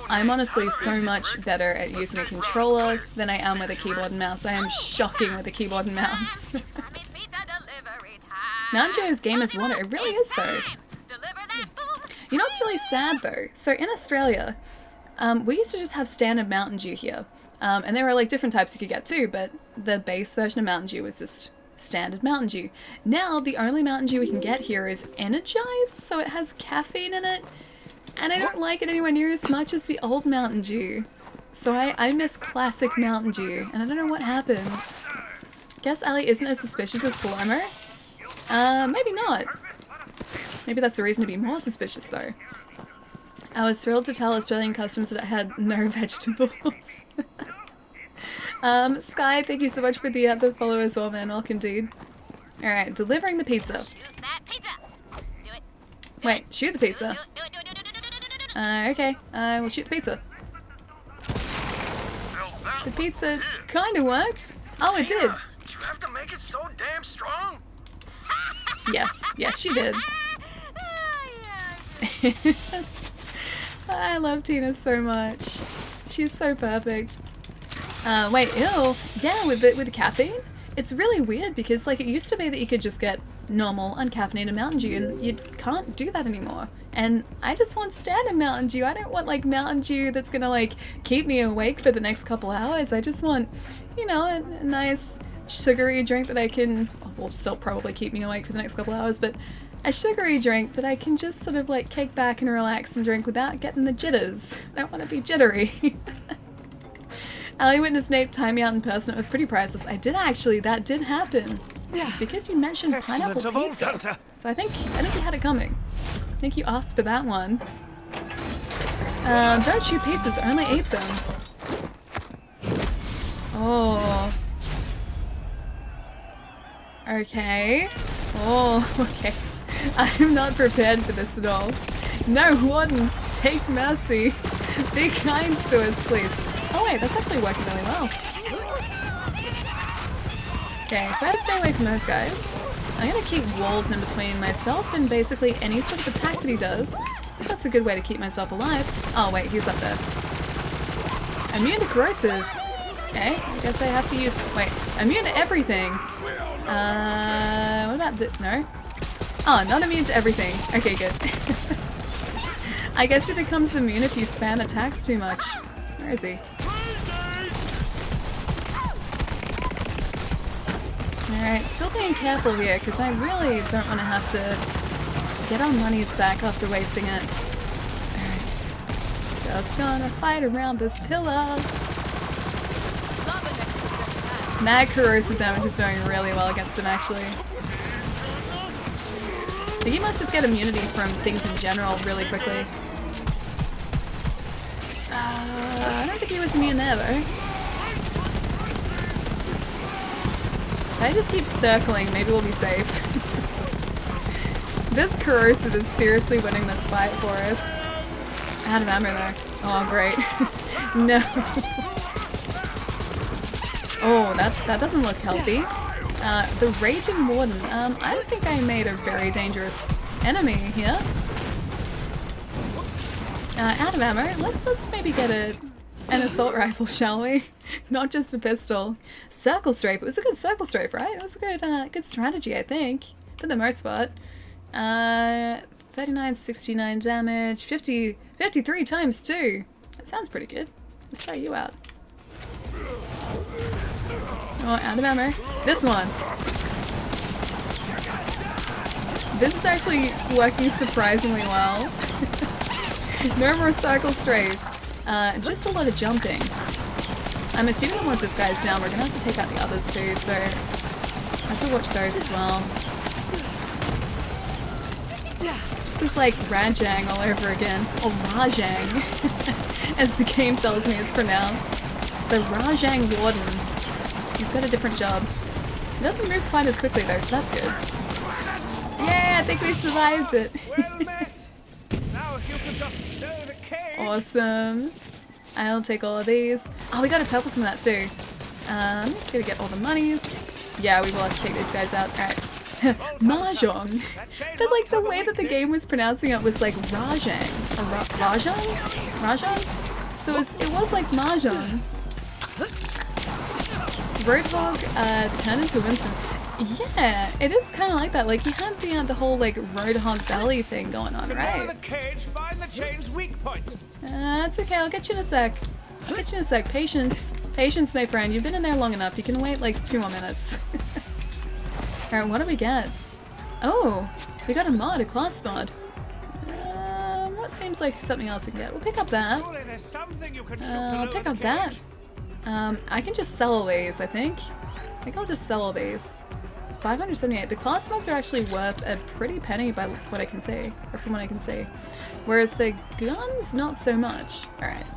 I'm honestly so much better at using a controller than I am with a keyboard and mouse. I am shocking with a keyboard and mouse. Mountain Dew is game as water. It really is though. You know what's really sad though? So in Australia, we used to just have standard Mountain Dew here. And there were like different types you could get too, but the base version of Mountain Dew was just standard Mountain Dew. Now the only Mountain Dew we can get here is energized, so it has caffeine in it, and I don't like it anywhere near as much as the old Mountain Dew. So I miss classic Mountain Dew, and I don't know what happened. Guess Ali isn't as suspicious as Palermo? Maybe not. Maybe that's a reason to be more suspicious though. I was thrilled to tell Australian Customs that it had no vegetables. Sky, thank you so much for the follow as well, man. Welcome, dude. Alright, delivering the pizza. Wait, shoot the pizza. Okay, we'll shoot the pizza. The pizza kinda worked. Oh, it did. Did you have to make it so damn strong? Yes, yes, she did. I love Tina so much. She's so perfect. Wait, ew. Yeah, with the caffeine? It's really weird because like it used to be that you could just get normal uncaffeinated Mountain Dew and you can't do that anymore. And I just want standard Mountain Dew. I don't want like Mountain Dew that's gonna like keep me awake for the next couple hours. I just want, you know, a nice sugary drink that I can, will still probably keep me awake for the next couple hours, but a sugary drink that I can just sort of like kick back and relax and drink without getting the jitters. I don't want to be jittery. Ali witnessed Nate time me out in person. It was pretty priceless. I did actually. That did happen. It's because you mentioned pineapple pizza. So I think you had it coming. I think you asked for that one. Don't shoot pizzas. Only ate them. Oh. Okay. Oh, okay. I'm not prepared for this at all. No, Warden, take mercy. Be kind to us, please. Oh wait, that's actually working really well. Okay, so I have to stay away from those guys. I'm gonna keep walls in between myself and basically any sort of attack that he does. That's a good way to keep myself alive. Oh wait, he's up there. Immune to corrosive. Okay, I guess I have to use... Wait, immune to everything. What about the... No? Oh, not immune to everything. Okay, good. I guess it becomes immune if you spam attacks too much. Where is he? Alright, still being careful here, because I really don't want to have to get our monies back after wasting it. Alright. Just gonna fight around this pillar. That corrosive damage is doing really well against him, actually. I think he must just get immunity from things in general really quickly. I don't think he was immune there, though. If I just keep circling, maybe we'll be safe. This corrosive is seriously winning this fight for us. Out of ammo, though. Oh, great. No. Oh, that doesn't look healthy. The Raging Warden. I don't think I made a very dangerous enemy here. Out of ammo. Let's maybe get an assault rifle, shall we? Not just a pistol. Circle strafe. It was a good circle strafe, right? It was a good strategy, I think, for the most part. 39, 69 damage, 53 times 2. That sounds pretty good. Let's try you out. Oh, out of ammo. This one. This is actually working surprisingly well. No more circle strafe. Just a lot of jumping. I'm assuming that once this guy's down, we're gonna have to take out the others too, so I have to watch those as well. This is like Rajang all over again. Or Rajang, as the game tells me it's pronounced. The Rajang Warden. He's got a different job. He doesn't move quite as quickly though, so that's good. Yeah, I think we survived it. Now if you could just stow the cage. Awesome. I'll take all of these. Oh, we got a purple from that too. Just gonna get all the monies. Yeah, we will have to take these guys out. Alright. Mahjong. But like the way that the game was pronouncing it was like Rajang. Or Rajang? Rajang? So it was like Mahjong. Roadhog turned into Winston. Yeah, it is kind of like that. Like, he had the whole, like, Roadhog belly thing going on, right? The cage, find the chain's weak point. It's okay, I'll get you in a sec. I'll get you in a sec. Patience. Patience, my friend. You've been in there long enough. You can wait, like, 2 more minutes. Alright, what do we get? Oh, we got a mod, a class mod. What seems like something else we can get? We'll pick up that. I'll pick up that. I can just sell all these, I think. I think I'll just sell all these. 578. The class mods are actually worth a pretty penny by what I can see, or from what I can see. Whereas the guns, not so much. Alright.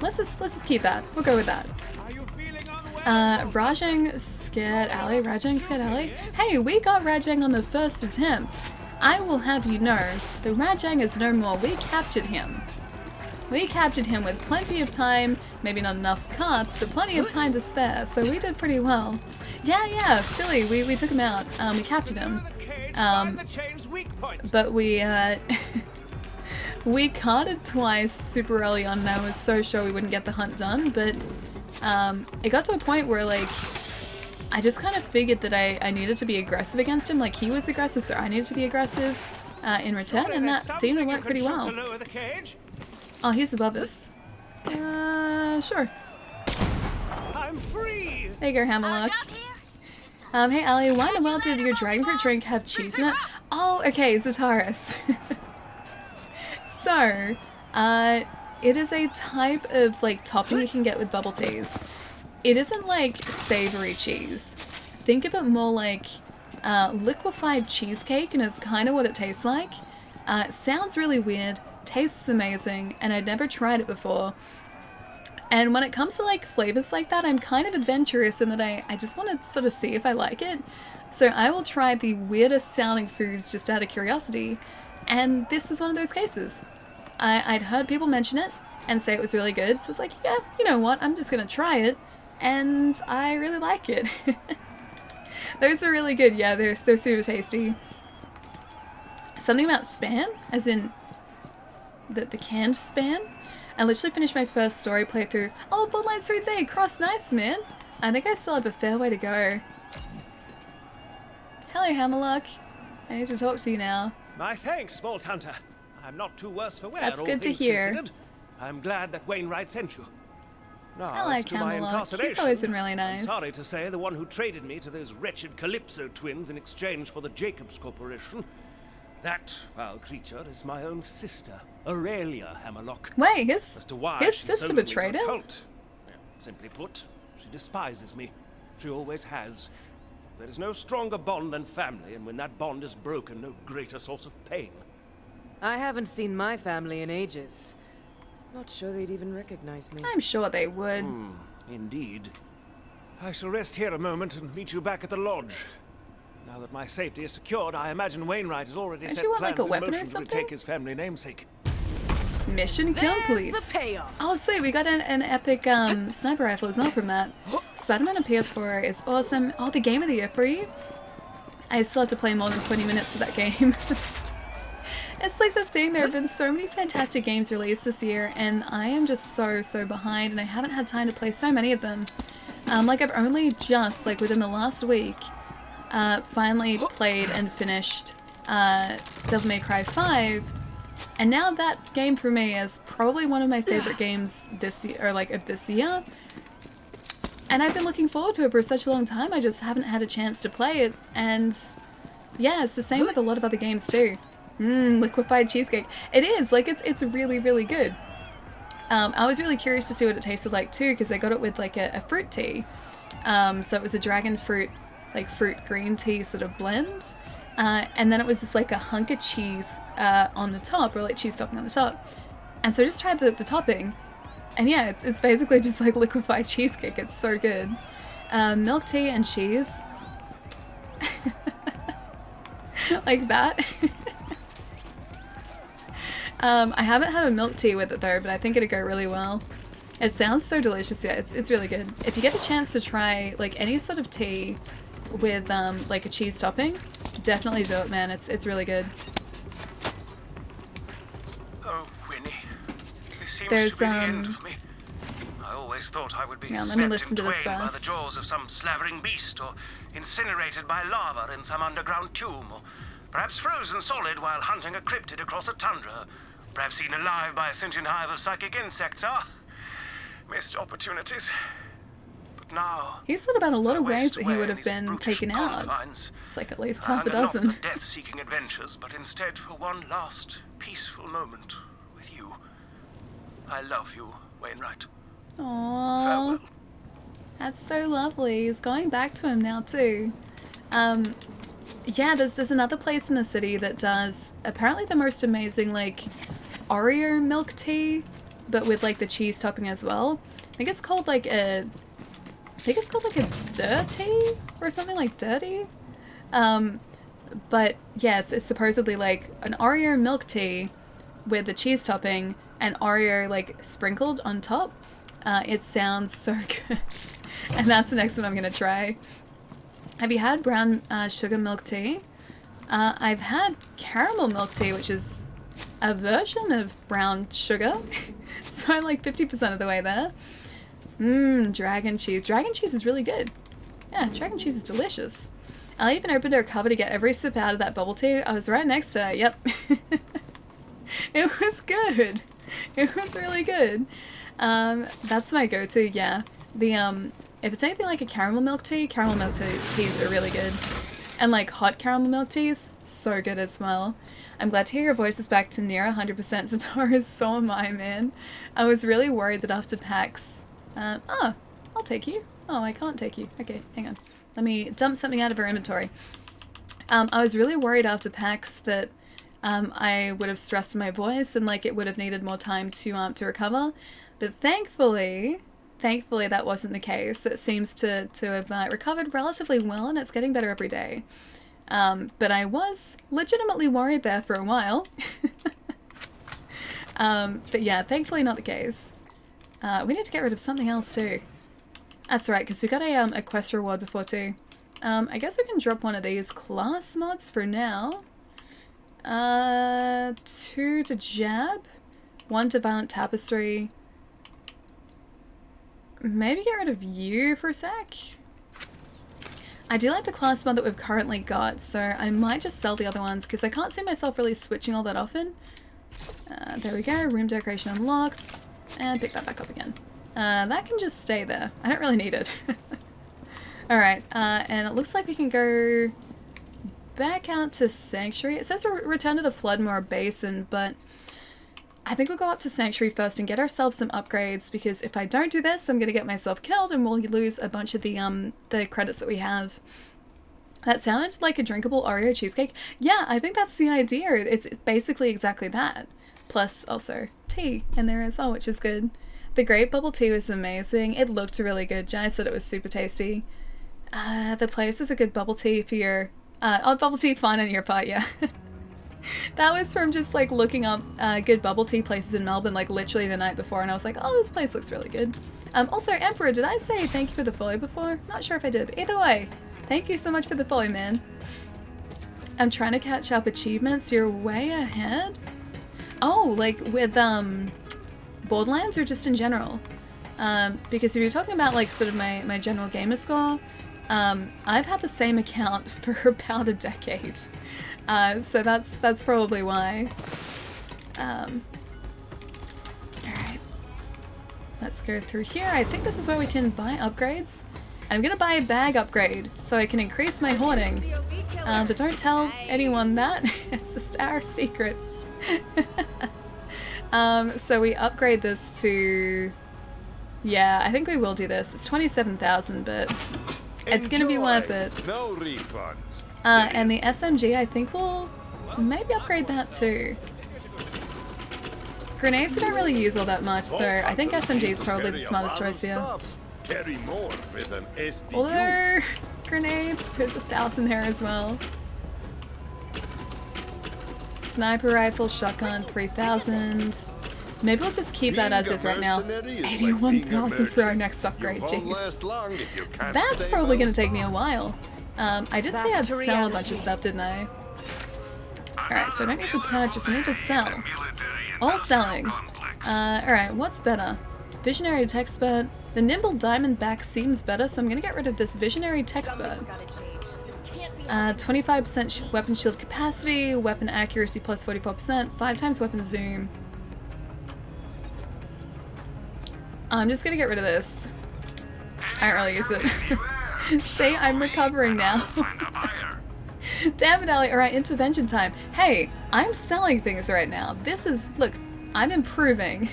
Let's just keep that. We'll go with that. Rajang Scared Alley. Rajang Scared Alley. Hey, we got Rajang on the first attempt. I will have you know, the Rajang is no more. We captured him. We captured him with plenty of time, maybe not enough carts, but plenty of time to spare, so we did pretty well. Yeah, Philly, we took him out. We captured him. But we, we carted twice super early on, and I was so sure we wouldn't get the hunt done, but it got to a point where, like, I just kind of figured that I needed to be aggressive against him, like he was aggressive, so I needed to be aggressive in return, and that seemed to work pretty well. Oh, he's above us. Sure. I'm free. There you go, Hammerlock. Hey Allie, why in the world did your Dragonfruit drink have cheese in it? Oh, okay, Zataris. So, it is a type of, like, topping you can get with bubble teas. It isn't, like, savory cheese. Think of it more like liquefied cheesecake, and it's kind of what it tastes like. It sounds really weird. Tastes amazing, and I'd never tried it before. And when it comes to like flavors like that, I'm kind of adventurous in that I just want to sort of see if I like it. So I will try the weirdest sounding foods just out of curiosity, and this is one of those cases. I'd heard people mention it and say it was really good, so it's like, yeah, you know what, I'm just gonna try it, and I really like it. Those are really good, yeah, they're super tasty. Something about Spam, as in the canned Spam. I literally finished my first story playthrough. Oh, Borderlands 3 today! Cross, nice, man! I think I still have a fair way to go. Hello, Hammerlock. I need to talk to you now. My thanks, Vault Hunter. I'm not too worse for wear. That's all good to things hear. considered. I'm glad that Wainwright sent you. Now, I like as to my Hammerlock. incarceration, He's always been really nice. I'm sorry to say the one who traded me to those wretched Calypso twins in exchange for the Jacobs Corporation, that foul creature is my own sister, Aurelia Hammerlock. Wait, As to why his she sister sold me to betrayed the him? cult. Well, simply put, she despises me. She always has. There is no stronger bond than family, and when that bond is broken, no greater source of pain. I haven't seen my family in ages. Not sure they'd even recognize me. I'm sure they would. Indeed. I shall rest here a moment and meet you back at the lodge. Now that my safety is secured, I imagine Wainwright has already Don't set you want, plans like, a in weapon or motion to something? retake his family namesake. Mission complete. There's the payoff. Oh, sweet, we got an epic sniper rifle as well from that. Spider-Man on PS4 is awesome. Oh, the game of the year for you? I still have to play more than 20 minutes of that game. It's like the thing, there have been so many fantastic games released this year, and I am just so behind, and I haven't had time to play so many of them. Like, I've only just, like, within the last week, finally played and finished Devil May Cry 5, and now that game for me is probably one of my favorite games this year, or like of this year. And I've been looking forward to it for such a long time, I just haven't had a chance to play it, and yeah, it's the same with a lot of other games too. Liquefied cheesecake. It is, like, it's really good. I was really curious to see what it tasted like too, because I got it with like a fruit tea. So it was a dragon fruit, like fruit green tea sort of blend. And then it was just like a hunk of cheese on the top, or like cheese topping on the top. And so I just tried the topping. And yeah, it's basically just like liquefied cheesecake. It's so good. Milk tea and cheese. Like that. I haven't had a milk tea with it though, but I think it'd go really well. It sounds so delicious. Yeah, it's really good. If you get a chance to try like any sort of tea with like a cheese topping, definitely do it, man. It's really good. Oh, Winnie. This seems There's to be the end for me. I always thought I would be yeah, let snapped me listen in to this twain by the first. jaws of some slavering beast, or incinerated by lava in some underground tomb, or perhaps frozen solid while hunting a cryptid across a tundra, perhaps eaten alive by a sentient hive of psychic insects. Missed opportunities. But now He's thought about a lot I of ways waste that he away would in have these been brutish taken out. confines. It's like at least half a And not dozen. for death-seeking adventures, but instead for one last peaceful moment with you. I love you, Wainwright. Aww. Farewell. That's so lovely. He's going back to him now too. Yeah, there's another place in the city that does apparently the most amazing like Oreo milk tea, but with like the cheese topping as well. I think it's called like a dirty or something like dirty. But yeah, it's supposedly like an Oreo milk tea with the cheese topping and Oreo like sprinkled on top. It sounds so good. And that's the next one I'm gonna try. Have you had brown sugar milk tea? I've had caramel milk tea, which is a version of brown sugar. So I'm like 50% of the way there. Dragon cheese. Dragon cheese is really good. Yeah, dragon cheese is delicious. I even opened her cover to get every sip out of that bubble tea. I was right next to her, yep. It was good. It was really good. That's my go-to, yeah. The, if it's anything like a caramel milk teas are really good. And like hot caramel milk teas, so good as well. I'm glad to hear your voice is back to near 100%, Zatara. So am I, man. I was really worried that after PAX... I'll take you. Oh, I can't take you. Okay, hang on. Let me dump something out of our inventory. I was really worried after PAX that I would have stressed my voice and like it would have needed more time to recover. But thankfully that wasn't the case. It seems to have recovered relatively well, and it's getting better every day. But I was legitimately worried there for a while. But yeah, thankfully not the case. We need to get rid of something else too. That's right, because we got a quest reward before too. I guess I can drop one of these class mods for now. 2 to jab, 1 to violent tapestry. Maybe get rid of you for a sec. I do like the class mod that we've currently got, so I might just sell the other ones because I can't see myself really switching all that often. There we go, room decoration unlocked, and pick that back up again. That can just stay there. I don't really need it. Alright, and it looks like we can go back out to Sanctuary. It says return to the Floodmore Basin, but I think we'll go up to Sanctuary first and get ourselves some upgrades, because if I don't do this, I'm going to get myself killed and we'll lose a bunch of the credits that we have. That sounded like a drinkable Oreo cheesecake. Yeah, I think that's the idea. It's basically exactly that. Plus also tea in there as well, which is good. The grape bubble tea was amazing. It looked really good. Jai said it was super tasty. The place is a good bubble tea for your... bubble tea fun on your part, yeah. That was from just like looking up good bubble tea places in Melbourne like literally the night before, and I was like, oh, this place looks really good. Also, Emperor, did I say thank you for the follow before? Not sure if I did, but either way, thank you so much for the follow, man. I'm trying to catch up achievements. You're way ahead? Oh, like with Borderlands or just in general? Because if you're talking about like sort of my general gamer score, I've had the same account for about a decade. So that's probably why. Alright. Let's go through here. I think this is where we can buy upgrades. I'm gonna buy a bag upgrade so I can increase my hoarding. But don't tell anyone that. It's just our secret. So we upgrade this to... Yeah, I think we will do this. It's 27,000, but it's gonna be worth it. No refunds. And the SMG, I think we'll maybe upgrade that too. Grenades we don't really use all that much, so I think SMG is probably the smartest choice here. Although, grenades, there's 1,000 there as well. Sniper rifle, shotgun, 3,000. Maybe we'll just keep that as is right now. 81,000 for our next upgrade, jeez. That's probably going to take me a while. I did say I'd sell a bunch of stuff, didn't I? Alright, so I don't need to purchase, I need to sell. All selling. Alright, what's better? Visionary Techspert. The Nimble Diamondback seems better, so I'm gonna get rid of this Visionary Techspert. 25% weapon shield capacity, weapon accuracy plus 44%, 5 times weapon zoom. I'm just gonna get rid of this. I don't really use it. See, I'm recovering now. Damn it, Ellie. Alright, intervention time. Hey, I'm selling things right now. This is... Look, I'm improving.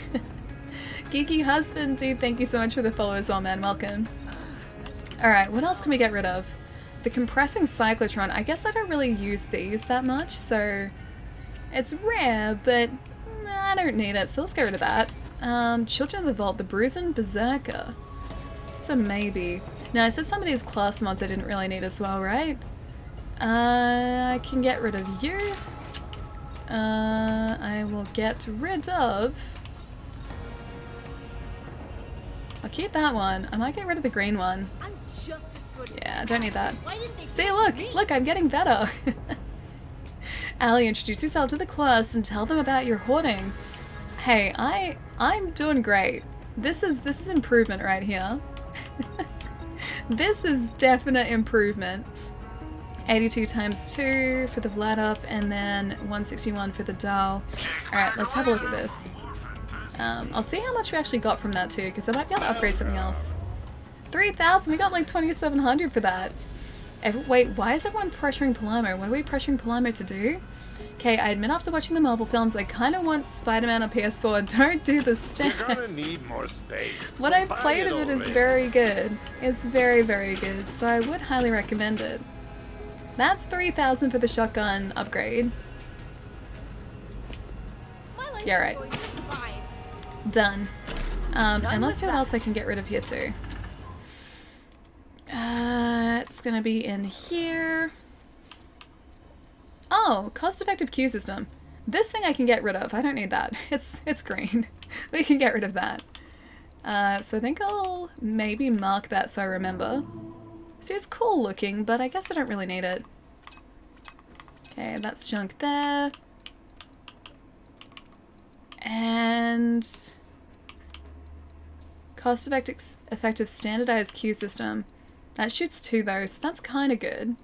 Geeky Husband, dude, thank you so much for the follow as well, man. Welcome. Alright, what else can we get rid of? The compressing cyclotron. I guess I don't really use these that much, so... It's rare, but I don't need it, so let's get rid of that. Children of the Vault, the Bruisin' Berserker. So maybe. Now, I said some of these class mods I didn't really need as well, right? I can get rid of you. I will get rid of... I'll keep that one. I might get rid of the green one. Yeah, I don't need that. See, look, I'm getting better. Allie, introduce yourself to the class and tell them about your hoarding. Hey, I'm doing great. This is improvement right here. This is definite improvement. 82 times 2 for the Vlad up, and then 161 for the Dahl. Alright, let's have a look at this. I'll see how much we actually got from that too, because I might be able to upgrade something else. 3,000! We got like 2,700 for that. Wait, why is everyone pressuring Palermo? What are we pressuring Palermo to do? Okay, I admit after watching the Marvel films, I kind of want Spider-Man on PS4. Don't do the stuff. You're gonna need more space. What I've played of it is very good. It's very, very good, so I would highly recommend it. That's 3,000 for the shotgun upgrade. Yeah, right. Done. And let's see what else I can get rid of here too. It's gonna be in here. Oh, cost-effective queue system. This thing I can get rid of. I don't need that. It's green. We can get rid of that. So I think I'll maybe mark that so I remember. See, it's cool looking, but I guess I don't really need it. Okay, that's junk there. And... cost-effective standardized queue system. That shoots 2 though, so that's kind of good.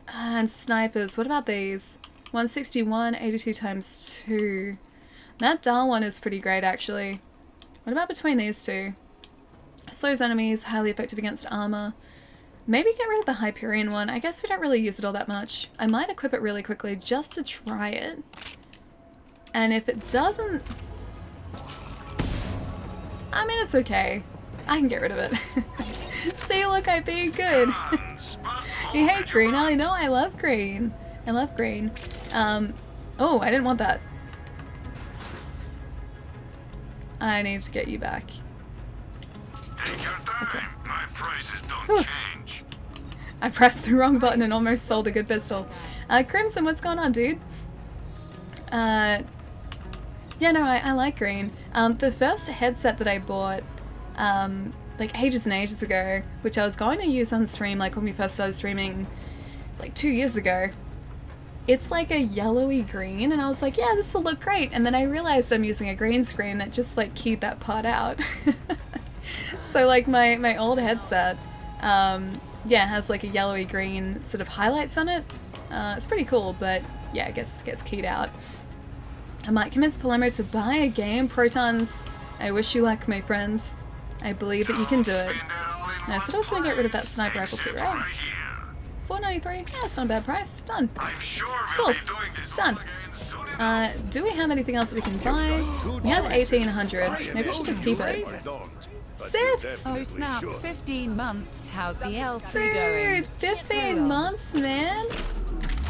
And snipers, what about these? 161, 82 times 2. That Dahl one is pretty great actually. What about between these two? Slows enemies, highly effective against armor. Maybe get rid of the Hyperion one. I guess we don't really use it all that much. I might equip it really quickly just to try it. And if it doesn't... I mean, it's okay. I can get rid of it. See, look, I'm being good. You hate green, Ellie? No, I love green. I love green. Oh, I didn't want that. I need to get you back. Take your time. Okay. My prices don't change. I pressed the wrong button and almost sold a good pistol. Crimson, what's going on, dude? Yeah, no, I like green. The first headset that I bought, like ages and ages ago, which I was going to use on stream, like when we first started streaming, like 2 years ago, it's like a yellowy green, and I was like, yeah, this will look great. And then I realized I'm using a green screen that just like keyed that part out. So like my old headset, yeah, has like a yellowy green sort of highlights on it. It's pretty cool, but yeah, it gets keyed out. I might convince Palermo to buy a game. Protons, I wish you luck, my friends. I believe that you can do it. No, I said I was going to get rid of that sniper rifle too, right? $4.93? Yeah, that's not a bad price. Done. Cool. Done. Do we have anything else that we can buy? We have 1,800. Maybe we should just keep it. Sifts! Oh snap, 15 months. How's the L3 Dude, going? 15 months, man.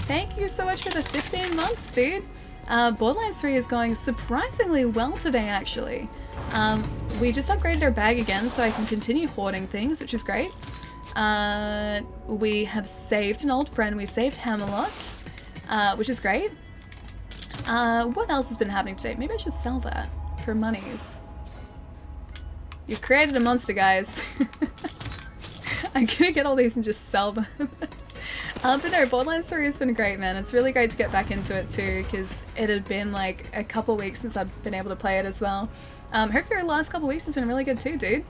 Thank you so much for the 15 months, dude. Borderlands 3 is going surprisingly well today, actually. We just upgraded our bag again so I can continue hoarding things, which is great. We have saved an old friend. We saved Hammerlock, which is great. What else has been happening today? Maybe I should sell that for monies. You've created a monster, guys. I'm gonna get all these and just sell them. But no, Borderlands 3 has been great, man. It's really great to get back into it too, because it had been like a couple weeks since I've been able to play it as well. Hope your last couple weeks has been really good too, dude.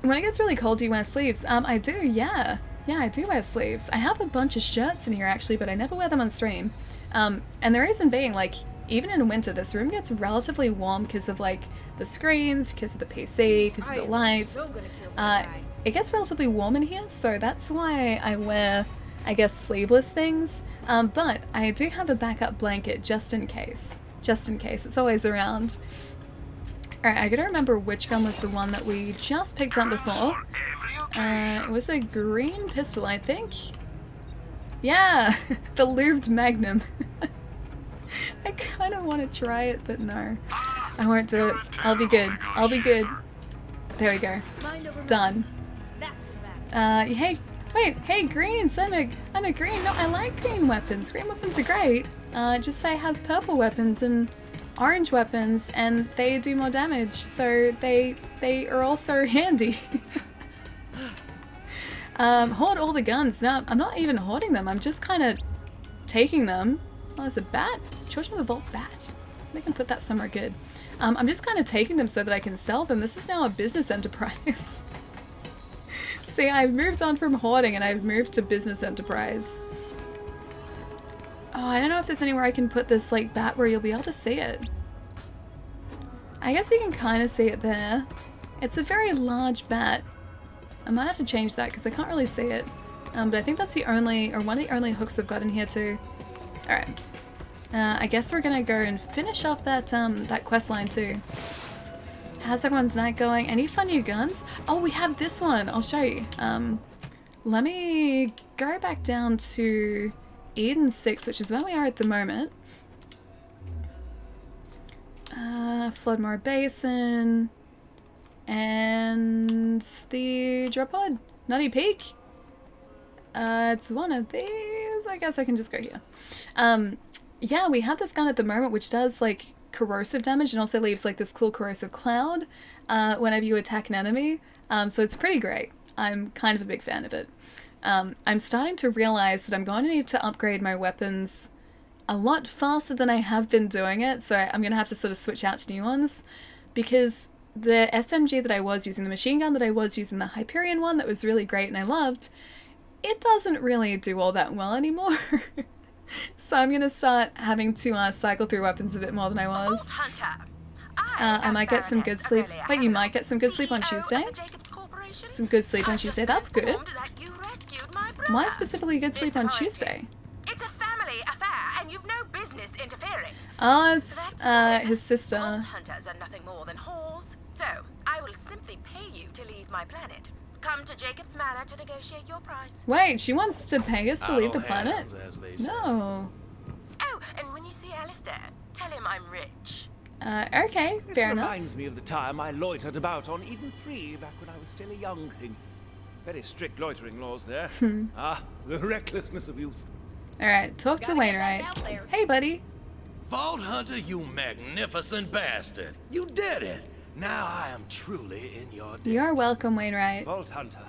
When it gets really cold, do you wear sleeves? I do, yeah. Yeah, I do wear sleeves. I have a bunch of shirts in here actually, but I never wear them on stream. And the reason being, like, even in winter, this room gets relatively warm because of like the screens, because of the PC, because of the lights. It gets relatively warm in here, so that's why I wear, I guess, sleeveless things. But I do have a backup blanket just in case. Just in case. It's always around. Alright, I gotta remember which gun was the one that we just picked up before. It was a green pistol, I think. Yeah! The lubed Magnum. I kind of want to try it, but no. I won't do it. I'll be good. I'll be good. There we go. Done. Hey, wait, hey, greens. I'm a green. No, I like green weapons. Green weapons are great. Just I have purple weapons and orange weapons, and they do more damage, so they are also handy. Hoard all the guns. No, I'm not even hoarding them. I'm just kind of taking them. Oh, there's a bat. Children of the Vault bat. We can put that somewhere good. I'm just kind of taking them so that I can sell them. This is now a business enterprise. See, I've moved on from hoarding and I've moved to business enterprise. Oh, I don't know if there's anywhere I can put this like bat where you'll be able to see it. I guess you can kind of see it there. It's a very large bat. I might have to change that because I can't really see it. But I think that's the only, or one of the only hooks I've got in here too. Alright. I guess we're gonna go and finish off that that quest line too. How's everyone's night going? Any fun new guns? Oh, we have this one. I'll show you. Let me go back down to Eden 6, which is where we are at the moment. Floodmore Basin. And the drop pod. Nutty Peak. It's one of these. I guess I can just go here. Yeah, we have this gun at the moment which does like corrosive damage and also leaves like this cool corrosive cloud whenever you attack an enemy. So it's pretty great. I'm kind of a big fan of it. I'm starting to realize that I'm going to need to upgrade my weapons a lot faster than I have been doing it, so I'm going to have to sort of switch out to new ones, because the SMG that I was using, the machine gun that I was using, the Hyperion one that was really great and I loved, it doesn't really do all that well anymore. So I'm going to start having to cycle through weapons a bit more than I was. Hunter, I I might get some good sleep. Wait, you might get some good sleep on Tuesday? Some good sleep on Tuesday, that's good. Why specifically good sleep on Tuesday? It's a family affair, and you've no business interfering. Oh, it's his sister. Vault hunters are nothing more than whores. So, I will simply pay you to leave my planet. Come to Jacob's Manor to negotiate your price. Wait, she wants to pay us to leave the planet? Hands, as they say. No. Oh, and when you see Alistair, tell him I'm rich. Okay, This fair enough. reminds me of the time I loitered about on Eden 3 back when I was still a young thing. Very strict loitering laws there. The recklessness of youth. Alright, talk to Wainwright. Hey, buddy. Vault Hunter, you magnificent bastard. You did it. Now I am truly in your debt. You're welcome, Wainwright. Vault Hunter.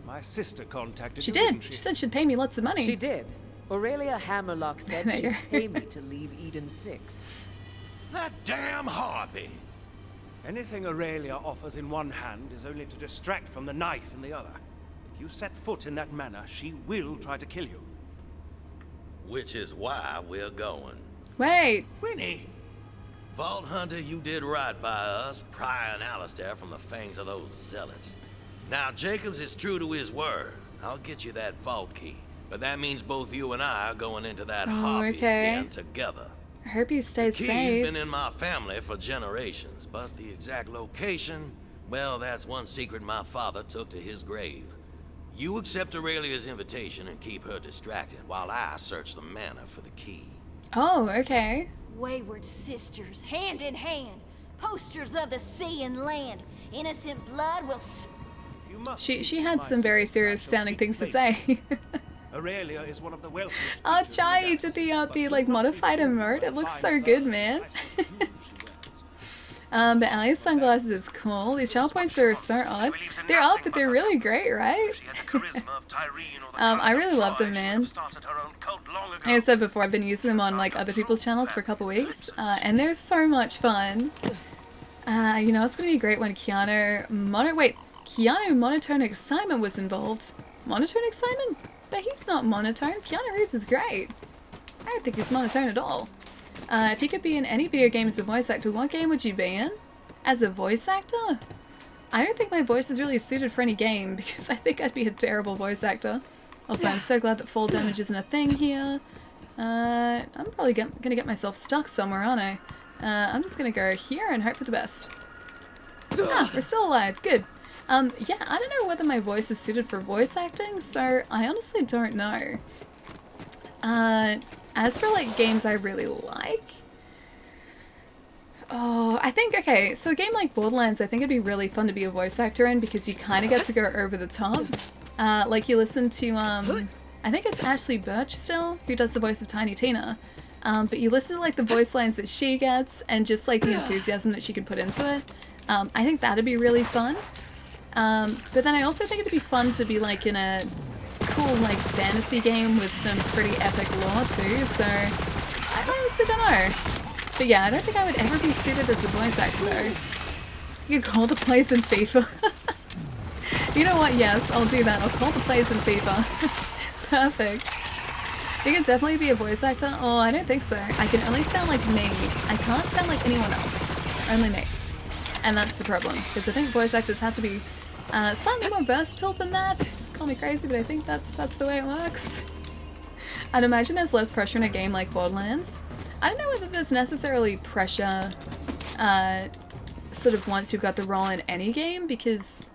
My sister contacted She you, did. didn't She said she'd pay me lots of money. She did. Aurelia Hammerlock said she'd There. pay me to leave Eden 6. That damn harpy. Anything Aurelia offers in one hand is only to distract from the knife in the other. If you set foot in that manor, she will try to kill you. Which is why we're going. Wait. Winnie! Vault Hunter, you did right by us, prying Alistair from the fangs of those zealots. Now, Jacobs is true to his word. I'll get you that vault key. But that means both you and I are going into that harpy's den together. I hope you stay The key's safe. been in my family for generations, but the exact location, well, that's one secret my father took to his grave. You accept Aurelia's invitation and keep her distracted while I search the manor for the key. Oh, okay. Wayward sisters, hand in hand, posters of the sea and land. Innocent blood will. You must She had some very serious sounding things to say. Aurelia is one of the wealthiest. Oh, creatures in Chai, you the did galaxy, the but like do not modified be fooled emote. by It looks the so fine good, fur man. and priceless jewels she wears. But Ali's sunglasses is cool. These channel points are so odd. They're up, but they're really great, right? She had the charisma of Tyrene or the I Count really of love them, Troy. She man. would have started her own cult long ago. Like I said before, I've been using them on like other people's channels for a couple weeks, and they're so much fun. You know, it's gonna be great when Keanu Monotone Excitement was involved. Monotone Excitement? But he's not monotone. Keanu Reeves is great. I don't think he's monotone at all. If you could be in any video game as a voice actor, what game would you be in? As a voice actor? I don't think my voice is really suited for any game because I think I'd be a terrible voice actor. Also, I'm so glad that fall damage isn't a thing here. I'm probably gonna get myself stuck somewhere, aren't I? I'm just gonna go here and hope for the best. Ah, we're still alive. Good. Yeah, I don't know whether my voice is suited for voice acting, so I honestly don't know. As for like games I really like, oh, I think, okay, so a game like Borderlands, I think it'd be really fun to be a voice actor in because you kind of get to go over the top. Like you listen to, I think it's Ashley Birch still, who does the voice of Tiny Tina. But you listen to like the voice lines that she gets and just like the enthusiasm that she can put into it. I think that'd be really fun. But then I also think it'd be fun to be like in a cool like fantasy game with some pretty epic lore too, so I honestly don't know. But yeah, I don't think I would ever be suited as a voice actor though. You could call the plays in FIFA. You know what, yes, I'll do that. I'll call the plays in FIFA. Perfect. You could definitely be a voice actor. Oh, I don't think so. I can only sound like me. I can't sound like anyone else. Only me. And that's the problem, because I think voice actors have to be slightly more versatile than that. Call me crazy, but I think that's the way it works. I'd imagine there's less pressure in a game like Borderlands. I don't know whether there's necessarily pressure sort of once you've got the role in any game, because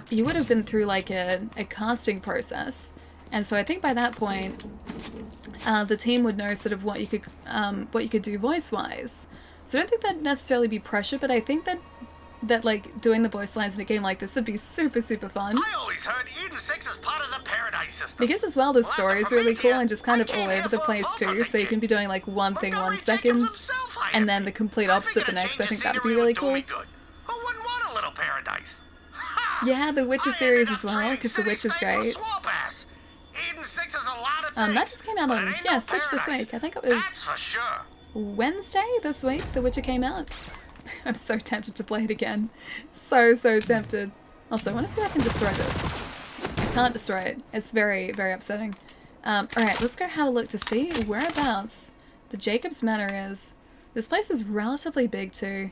you would have been through like a casting process. And so I think by that point, the team would know sort of what you could do voice-wise. So I don't think that'd necessarily be pressure, but I think that like doing the voice lines in a game like this would be super, super fun. I always heard Eden 6 is part of the Paradise System. Because as well, the Well, story is after really me, cool and just kind of I all can't over the have place both too. of So you can be doing like one thing 1 second, and then the complete opposite the next. I think that'd be really cool. Who wouldn't want a little paradise? Ha! Yeah, the Witcher I series ended as up well, trading because the Witch is city-state for great. swamp ass. Eden 6 is a lot of things, That just came out but on, it ain't yeah, no Switch this paradise. week. I think it That's was for sure. Wednesday this week, The Witcher came out. I'm so tempted to play it again. So tempted. Also, I want to see if I can destroy this. I can't destroy it. It's very, very upsetting. Alright, let's go have a look to see whereabouts the Jacob's Manor is. This place is relatively big too.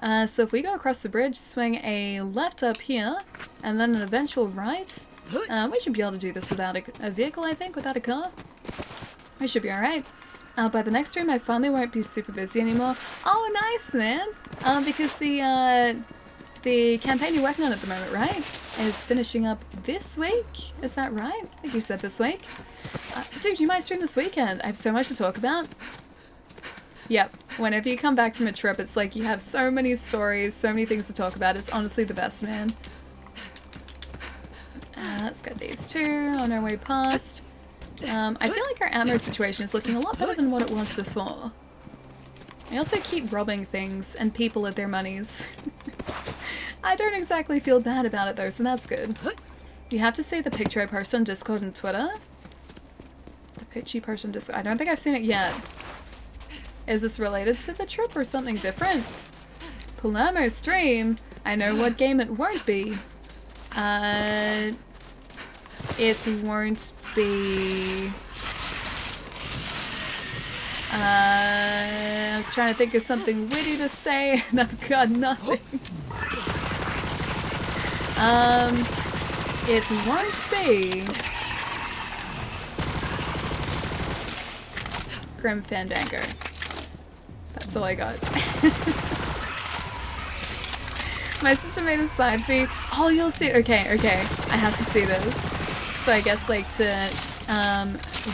So if we go across the bridge, swing a left up here, and then an eventual right, we should be able to do this without a vehicle, I think, without a car. We should be alright. By the next stream, I finally won't be super busy anymore. Oh, nice, man! Because the campaign you're working on at the moment, right, is finishing up this week? Is that right? I think you said this week. Dude, you might stream this weekend. I have so much to talk about. Yep, whenever you come back from a trip, it's like you have so many stories, so many things to talk about. It's honestly the best, man. Let's get these two on our way past. I feel like our ammo situation is looking a lot better than what it was before. I also keep robbing things and people of their monies. I don't exactly feel bad about it though, so that's good. You have to see the picture I posted on Discord and Twitter. The picture you posted on Discord. I don't think I've seen it yet. Is this related to the trip or something different? Palermo stream? I know what game it won't be. It won't be... I was trying to think of something witty to say and I've got nothing. It won't be... Grim Fandango. That's all I got. My sister made a side feed. Oh, you'll see it. Okay, okay. I have to see this. So I guess like to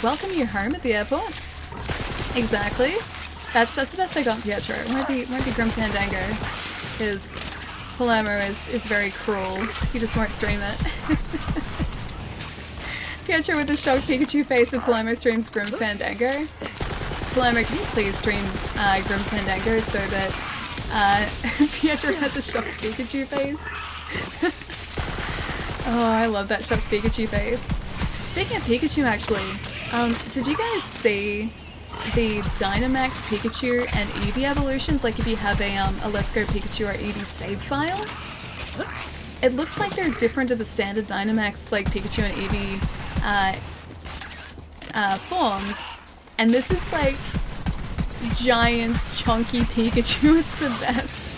welcome you home at the airport. Exactly. That's the best I got, Pietro. It might be Grim Fandango, because Palermo is very cruel. He just won't stream it. Pietro with the shocked Pikachu face of Palermo streams Grim Fandango. Palermo, can you please stream Grim Fandango so that Pietro has a shocked Pikachu face? Oh, I love that shocked Pikachu face. Speaking of Pikachu, actually, did you guys see the Dynamax Pikachu and Eevee evolutions? Like if you have a Let's Go Pikachu or Eevee save file? It looks like they're different to the standard Dynamax like Pikachu and Eevee forms. And this is like giant chunky Pikachu. It's the best.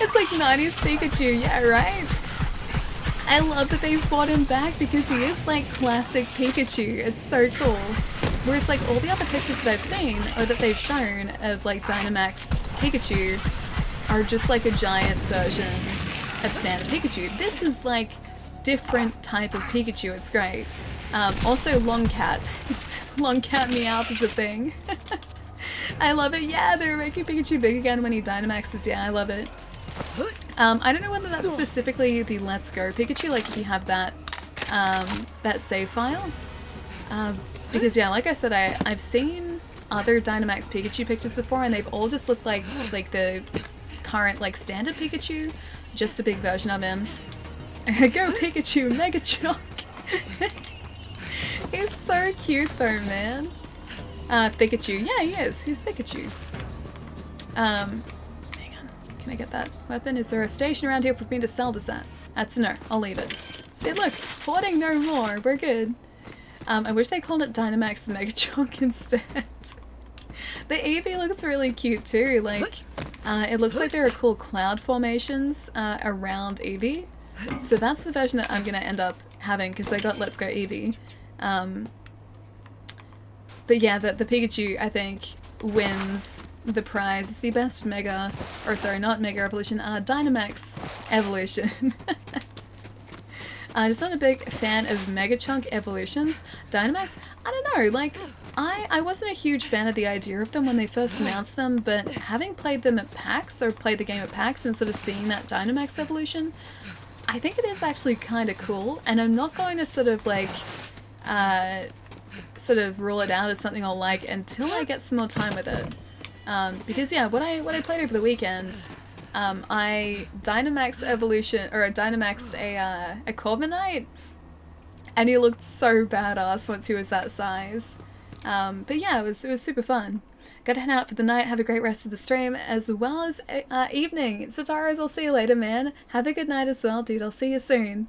It's like 90s Pikachu, yeah, right? I love that they brought him back because he is like classic Pikachu. It's so cool. Whereas like all the other pictures that I've seen or that they've shown of like Dynamax Pikachu are just like a giant version of standard Pikachu. This is like different type of Pikachu. It's great. Also long cat. Long cat Meowth is a thing. I love it. Yeah, they're making Pikachu big again when he Dynamaxes. Yeah, I love it. I don't know whether that's specifically the Let's Go Pikachu, like if you have that that save file. Because yeah, like I said, I've seen other Dynamax Pikachu pictures before and they've all just looked like the current like standard Pikachu, just a big version of him. Go Pikachu, Mega Chunk! He's so cute though, man. Pikachu. Yeah, he is. He's Pikachu. Hang on. Can I get that weapon? Is there a station around here for me to sell this at? That's a no. I'll leave it. See, look. Hoarding no more. We're good. I wish they called it Dynamax Mega Chunk instead. The Eevee looks really cute too. Like, it looks like there are cool cloud formations around Eevee. So that's the version that I'm going to end up having because I got Let's Go Eevee. But yeah, the Pikachu, I think, wins the prize. The best Mega, or sorry, not Mega Evolution, Dynamax Evolution. I'm just not a big fan of Mega Chunk evolutions. Dynamax, I don't know, like, I wasn't a huge fan of the idea of them when they first announced them, but having played them at PAX, or played the game at PAX, and sort of seeing that Dynamax evolution, I think it is actually kind of cool, and I'm not going to sort of like, sort of rule it out as something I'll like until I get some more time with it. Because yeah, what I played over the weekend, I Dynamax evolution, or Dynamaxed a Corviknight, and he looked so badass once he was that size. But yeah, it was super fun. Gotta head out for the night, have a great rest of the stream, as well as evening. Sataros, I'll see you later, man. Have a good night as well, dude. I'll see you soon.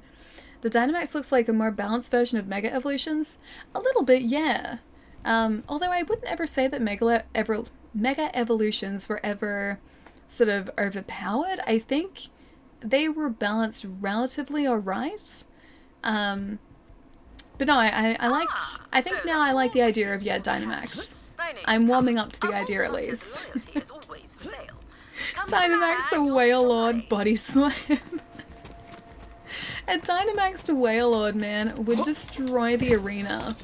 The Dynamax looks like a more balanced version of Mega Evolutions. A little bit, yeah. Although I wouldn't ever say that Mega Evolutions were ever sort of overpowered. I think they were balanced relatively alright. But no, I think now I like the idea of, yeah, Dynamax. I'm warming up to the idea at least. Dynamax to Whalelord body slam. A Dynamax to Whalelord, man, would destroy the arena.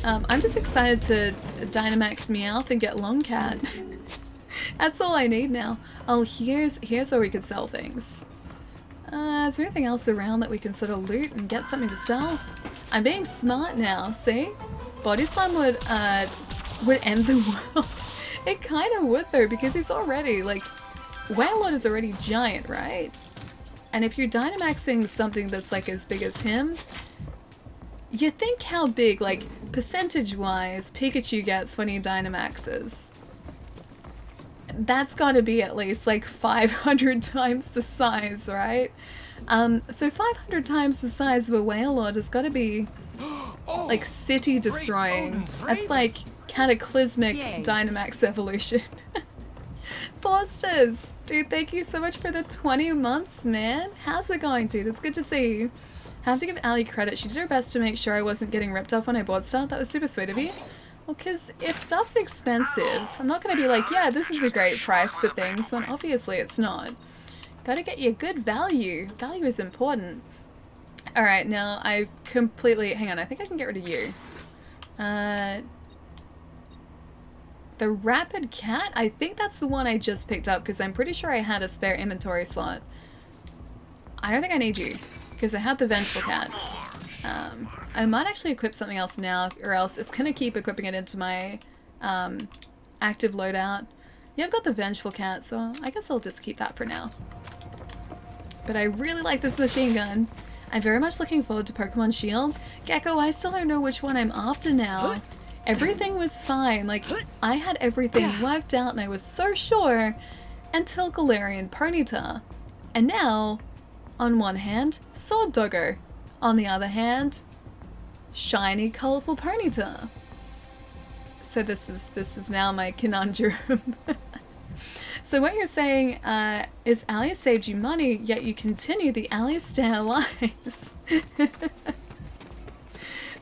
I'm just excited to Dynamax Meowth and get Longcat. That's all I need now. Oh, here's where we could sell things. Is there anything else around that we can sort of loot and get something to sell? I'm being smart now, see? Body Slam would end the world. It kind of would though, because he's already, like, Whalelord is already giant, right? And if you're Dynamaxing something that's like as big as him, you think how big, like, percentage-wise, Pikachu gets when he Dynamaxes. That's gotta be at least like 500 times the size, right? So 500 times the size of a Whalelord has gotta be like city destroying. That's like cataclysmic Dynamax evolution. Fosters! Dude, thank you so much for the 20 months, man. How's it going, dude? It's good to see you. I have to give Ali credit. She did her best to make sure I wasn't getting ripped off when I bought stuff. That was super sweet of you. Well, because if stuff's expensive, I'm not going to be like, yeah, this is a great price for things, when obviously it's not. Gotta get you good value. Value is important. Alright, now I completely... Hang on, I think I can get rid of you. The Rapid Cat? I think that's the one I just picked up, because I'm pretty sure I had a spare inventory slot. I don't think I need you, because I had the Vengeful Cat. I might actually equip something else now, or else it's going to keep equipping it into my active loadout. Yeah, I've got the Vengeful Cat, so I guess I'll just keep that for now. But I really like this machine gun. I'm very much looking forward to Pokemon Shield. Gecko, I still don't know which one I'm after now. Everything was fine, like, I had everything worked out and I was so sure until Galarian Ponyta. And now, on one hand, Sword Doggo. On the other hand, shiny, colourful Ponyta. So this is now my conundrum. So what you're saying is Alice saved you money, yet you continue the Alistair lies.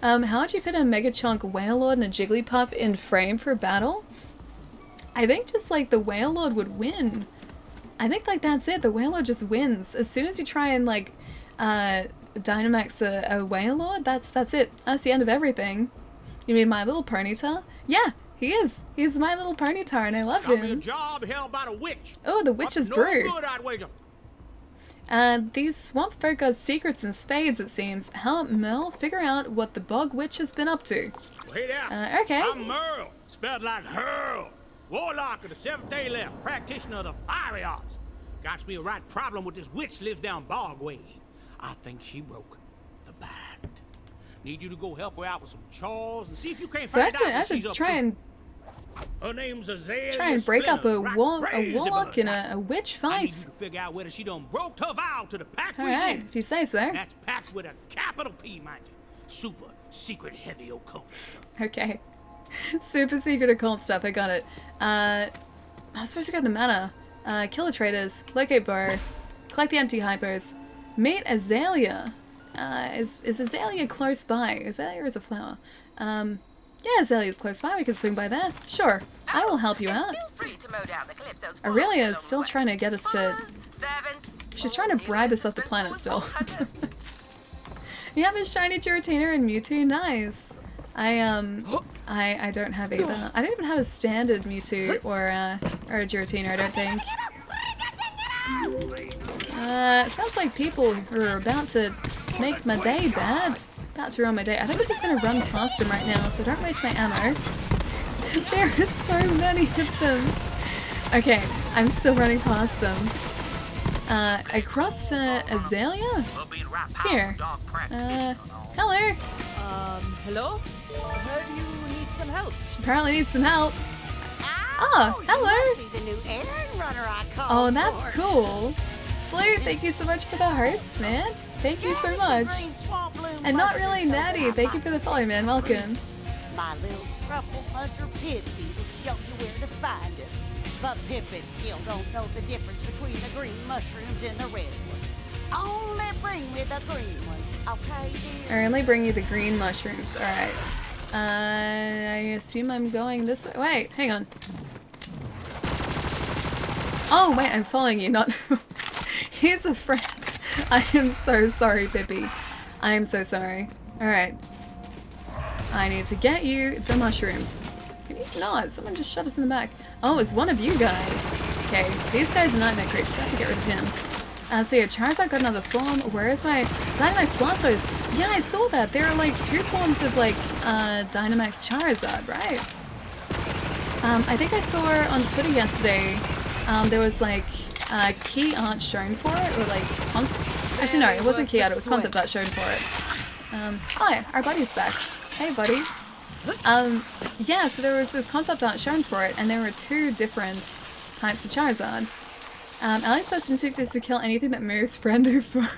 How would you fit a Megachonk Whalelord and a Jigglypuff in frame for battle? I think just like the Whalelord would win. I think like that's it, the Whalelord just wins. As soon as you try and like Dynamax a Whalelord, that's it. That's the end of everything. You mean My Little Ponyta? Yeah, he is. He's My Little Ponyta and I love him. Job held by a witch. Oh, the Witch's Brew. Good, I'd wager. These swamp folk got secrets in spades, it seems. Help Merle figure out what the Bog Witch has been up to. Hey there. Okay. I'm Merle, spelled like Hurl. Warlock of the 7th day left, practitioner of the fiery arts. Got me a right problem with this witch lives down Bog Way. I think she broke the pact. Need you to go help her out with some chores and see if you can't find out what she's up to. Her name's Azalea. Try and break up a warlock in a witch fight. I need you to figure out whether she done broke her vow to the pact. Alright, if you say so. That's packed with a capital P, mind you. Super secret heavy occult stuff. Okay. Super secret occult stuff, I got it. I was supposed to go to the manor. Kill the traders, locate Bo, collect the empty hypos, meet Azalea. Is Azalea close by? Azalea is a flower. Yeah, Azalea's close by. We can swing by there. Sure, I will help you out. Aurelia's still trying to get us to... She's trying to bribe us off the planet still. You have a shiny Giratina and Mewtwo? Nice. I don't have either. I don't even have a standard Mewtwo or a Giratina, I don't think. It sounds like people who are about to make my day bad. About to ruin my day. I think I'm just going to run past them right now, so don't waste my ammo. There are so many of them. Okay, I'm still running past them. Across to Azalea? Here. Hello? Hello? I heard you need some help. She apparently needs some help. Oh, hello! Oh, that's cool. Blue, thank you so much for the host, man. Thank you so much. And not really Natty, thank you for the follow, man. Welcome. My little truffle hunter Pidgey will show you where to find her. But Pippi still don't know the difference between the green mushrooms and the red ones. Only bring me the green ones, okay, dear? I only bring you the green mushrooms. Alright. I assume I'm going this way. Wait, hang on. Oh, wait, I'm following you, not... He's a friend. I am so sorry, Pippi. I am so sorry. Alright. I need to get you the mushrooms. Can you not? Someone just shot us in the back. Oh, it's one of you guys. Okay, these guys are nightmare creatures. I have to get rid of him. So yeah, Charizard got another form. Where is my Dynamax Blastoise? Yeah, I saw that. There are like 2 forms of like Dynamax Charizard, right? I think I saw on Twitter yesterday, there was like key art shown for it, or like actually no, it wasn't key art, it was concept art shown for it. Hi, our buddy's back. Hey buddy. Yeah, so there was this concept art shown for it, and there were 2 different types of Charizard. Alex first instinct is to kill anything that moves, friend or foe.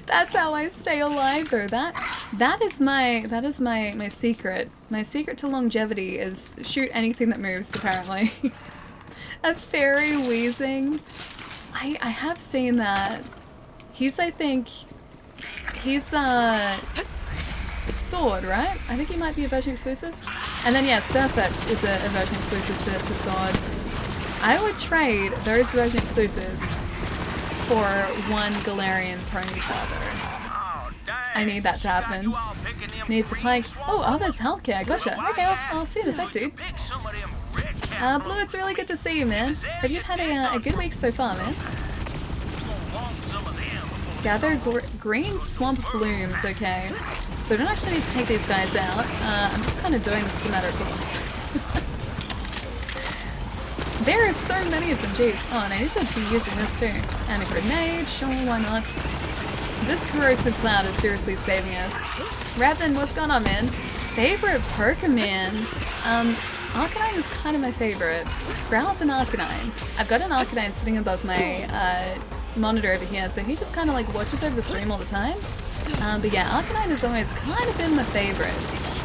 That's how I stay alive, though. That is my secret. My secret to longevity is shoot anything that moves. Apparently, a fairy wheezing. I have seen that. I think he's Sword, right? I think he might be a version exclusive. And then yeah, Surfetched is a version exclusive to Sword. I would trade those version exclusives for 1 Galarian Ponyta though. I need that to happen. Need to play. Oh, Arthur's healthcare. Gotcha. Okay, I'll see you in a sec, dude. Blue, it's really good to see you, man. Hope you've had a good week so far, man. Gather green swamp blooms. Okay. So I don't actually need to take these guys out. I'm just kind of doing this as a matter of course. There are so many of them, jeez. Oh, and I need to be using this too. And a grenade, sure, why not? This corrosive cloud is seriously saving us. Rapin, what's going on, man? Favorite Pokemon? Arcanine is kind of my favorite. Growlithe and Arcanine. I've got an Arcanine sitting above my monitor over here, so he just kind of like watches over the stream all the time. But yeah, Arcanine has always kind of been my favorite,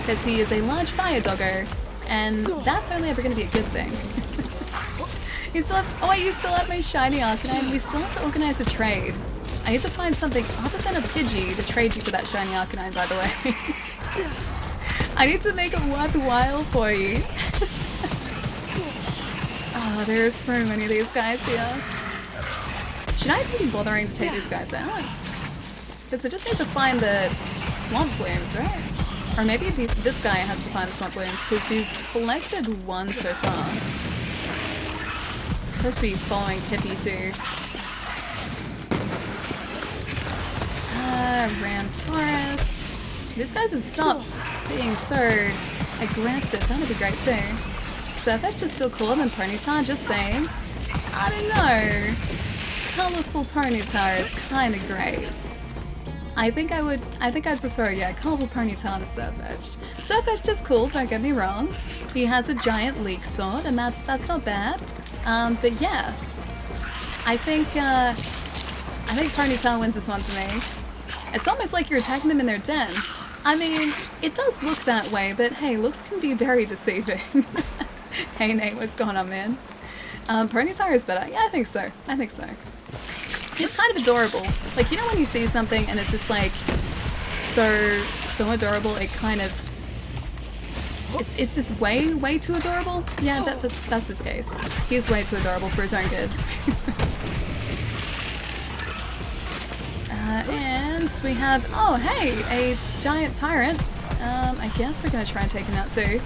because he is a large fire doggo, and that's only ever going to be a good thing. You still have, oh wait, you still have my shiny Arcanine. We still have to organize a trade. I need to find something other than a Pidgey to trade you for that shiny Arcanine, by the way. I need to make it worthwhile for you. Oh, there are so many of these guys here. Should I be bothering to take these guys out? Because I just need to find the swamp blooms, right? Or maybe this guy has to find the swamp blooms, because he's collected 1 so far. Supposed to be following Pippi too. Ramtaurus. These guys would stop being so aggressive. That would be great too. Surfetched is still cooler than Ponyta, just saying. I don't know. Colourful Ponyta is kind of great. I think I'd prefer, yeah, Colourful Ponyta to Surfetched. Surfetched is cool, don't get me wrong. He has a giant leek sword, and that's not bad. But yeah, I think Ponyta wins this one for me. It's almost like you're attacking them in their den. I mean, it does look that way, but hey, looks can be very deceiving. Hey Nate, what's going on, man? Ponyta is better. Yeah, I think so. I think so. It's kind of adorable. Like, you know when you see something and it's just like so adorable, it kind of it's just way too adorable. Yeah, that's his case. He's way too adorable for his own good. And we have, oh hey, a giant tyrant. I guess we're gonna try and take him out too.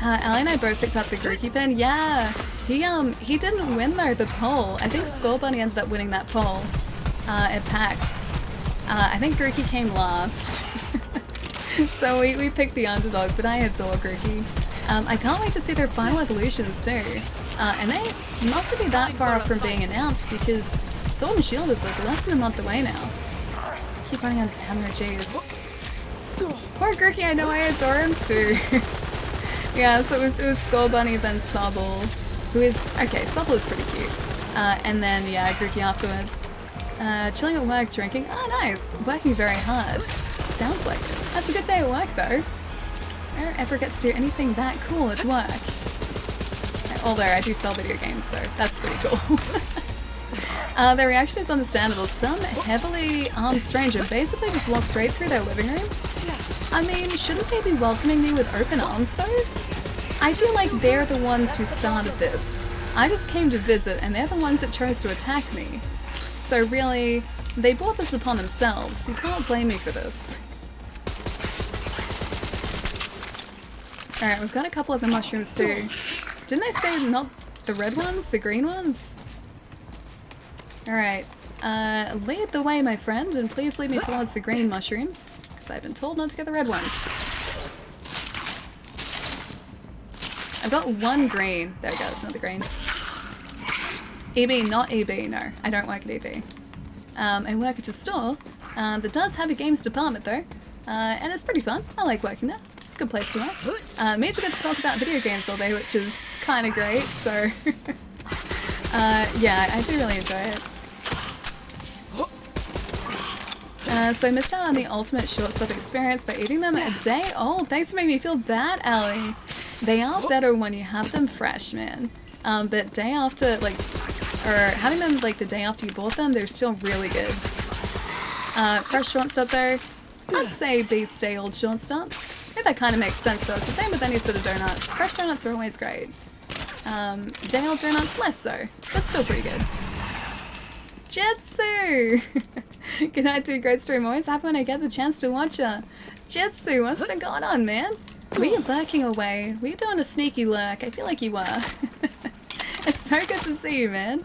Allie and I both picked up the Grookey pin. Yeah, he didn't win though, the poll. I think Skull Bunny ended up winning that poll at PAX. I think Grookey came last. So we picked the underdog, but I adore Grookey. I can't wait to see their final evolutions too. And they mustn't be that far off from being announced, because Sword and Shield is like less than a month away now. Keep running out of camera, jeez. Poor Grookey, I know I adore him too. Yeah, so it was Skull Bunny, then Sobble, who is, okay, Sobble is pretty cute. And then, yeah, Grookey afterwards. Chilling at work, drinking. Oh, nice. Working very hard. Sounds like it. That's a good day at work, though. I don't ever get to do anything that cool at work. Although I do sell video games, so that's pretty cool. Their reaction is understandable. Some heavily armed stranger basically just walked straight through their living room. I mean, shouldn't they be welcoming me with open arms though? I feel like they're the ones who started this. I just came to visit and they're the ones that chose to attack me. So really, they brought this upon themselves. You can't blame me for this. Alright, we've got a couple of the mushrooms too. Didn't I say not the red ones? The green ones? Alright, lead the way, my friend, and please lead me towards the green mushrooms, because I've been told not to get the red ones. I've got one green. There we go, it's not the green. EB, not EB, no. I don't work at EB. I work at a store that does have a games department though, and it's pretty fun. I like working there. It's a good place to work. Means I get to talk about video games all day, which is kind of great, so... yeah, I do really enjoy it. So I missed out on the ultimate short-stop experience by eating them a day old. Thanks for making me feel bad, Allie. They are better when you have them fresh, man. But day after, like, or having them like the day after you bought them, they're still really good. Fresh short-stop though, I'd say beats day old short-stop. I think that kind of makes sense though. It's the same with any sort of donut. Fresh donuts are always great. Day old donuts less so, but still pretty good. Jitsu! Good night to a great stream. Always happy when I get the chance to watch her. Jitsu, what's been going on, man? Were you lurking away? Were you doing a sneaky lurk? I feel like you were. It's so good to see you, man.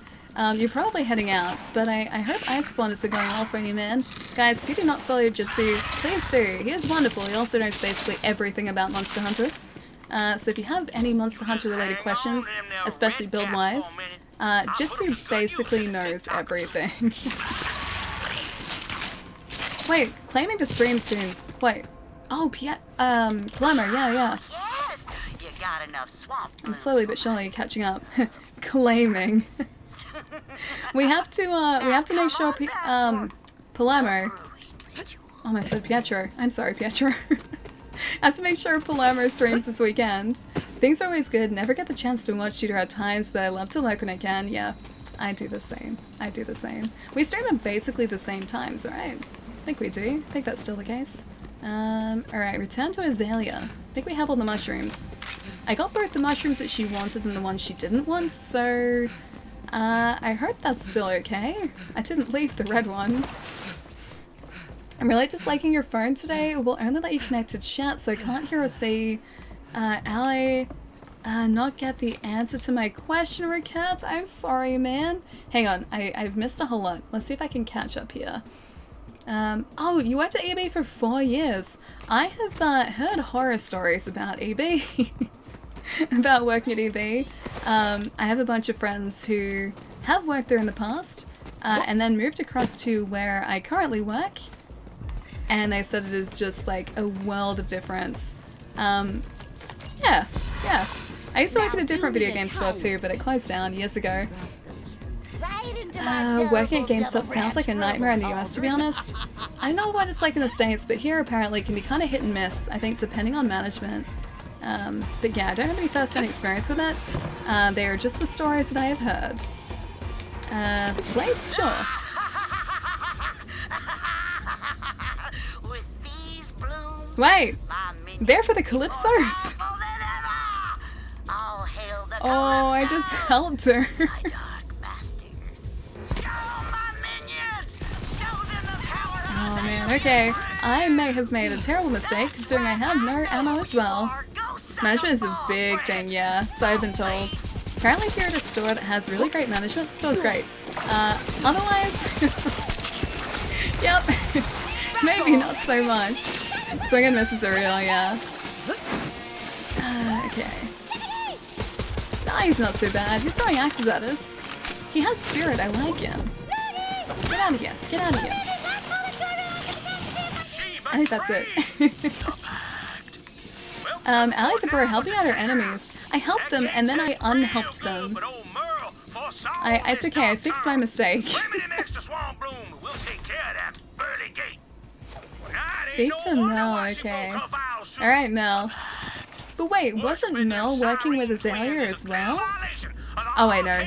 You're probably heading out, but I hope Iceborne has been going well for you, man. Guys, if you do not follow Jitsu, please do. He is wonderful. He also knows basically everything about Monster Hunter. So if you have any Monster Hunter related questions, especially build-wise, Jitsu basically knows everything. Wait, claiming to stream soon. Wait. Oh, Glamour, yeah. Yes, you got enough swamp. I'm slowly but surely catching up. Claiming. we have to make sure Palermo. Oh, I said Pietro. I'm sorry, Pietro. I have to make sure Palermo streams this weekend. Things are always good. Never get the chance to watch due to our times, but I love to lurk when I can. Yeah, I do the same. We stream at basically the same times, right? I think we do. I think that's still the case. Alright, return to Azalea. I think we have all the mushrooms. I got both the mushrooms that she wanted and the ones she didn't want, so... I heard that's still okay. I didn't leave the red ones. I'm really disliking your phone today. It will only let you connect to chat, so I can't hear or see. Ally, not get the answer to my question, Raquette. I'm sorry, man. Hang on, I've missed a whole lot. Let's see if I can catch up here. Oh, you worked at EB for 4 years. I have heard horror stories about EB. About working at EB. I have a bunch of friends who have worked there in the past, and then moved across to where I currently work. And they said it is just like a world of difference. Yeah. I used to work at a different video game store too, but it closed down years ago. Working at GameStop sounds like a nightmare in the US, to be honest. I don't know what it's like in the States, but here apparently it can be kind of hit and miss, I think, depending on management. But yeah, I don't have any first-hand experience with it. They are just the stories that I have heard. The place? Sure. Wait! They're for the Calypsos! Oh, I just helped her. Oh man, okay. I may have made a terrible mistake, considering I have no ammo as well. Management is a big thing, yeah, so I've been told. Apparently if you're at a store that has really great management, the store's great. Otherwise... yep. Maybe not so much. Swing and misses are real, yeah. Okay. No, he's not so bad. He's throwing axes at us. He has spirit, I like him. Get out of here. Get out of here. I think that's it. Allie the Burr helping out her enemies. I helped them and then I unhelped them. It's okay, I fixed my mistake. Speak to Mel, okay. Alright, Mel. But wait, wasn't Mel working with Azalea as well? Oh wait, no.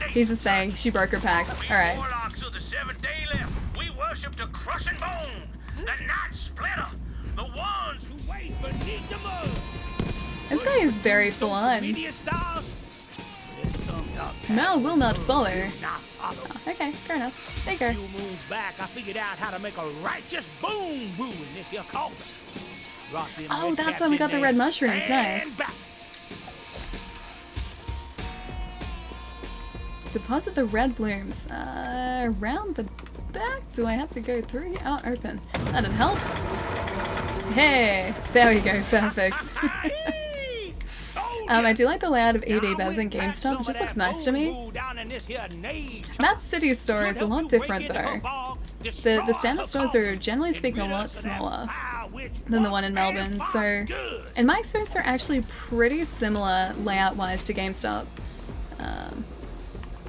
He's just saying she broke her pact. Alright. Warlocks of the seventh day left. We worship the crushing bone, the night splitter, the ones who wait beneath the mud. This guy is very full on. Mal will not follow. Oh, okay, fair enough. There you go. A few moons back, I figured out how to make a righteous boom in this here cauldron. Oh, that's why we got the red mushrooms. Nice. Deposit the red blooms. Around the back? Do I have to go through? Oh, open. That'd help. Hey! There we go. Perfect. I do like the layout of EB better than GameStop. It just looks nice to me. That city store is a lot different though. The standard stores are generally speaking a lot smaller than the one in Melbourne, so in my experience they're actually pretty similar layout wise to GameStop.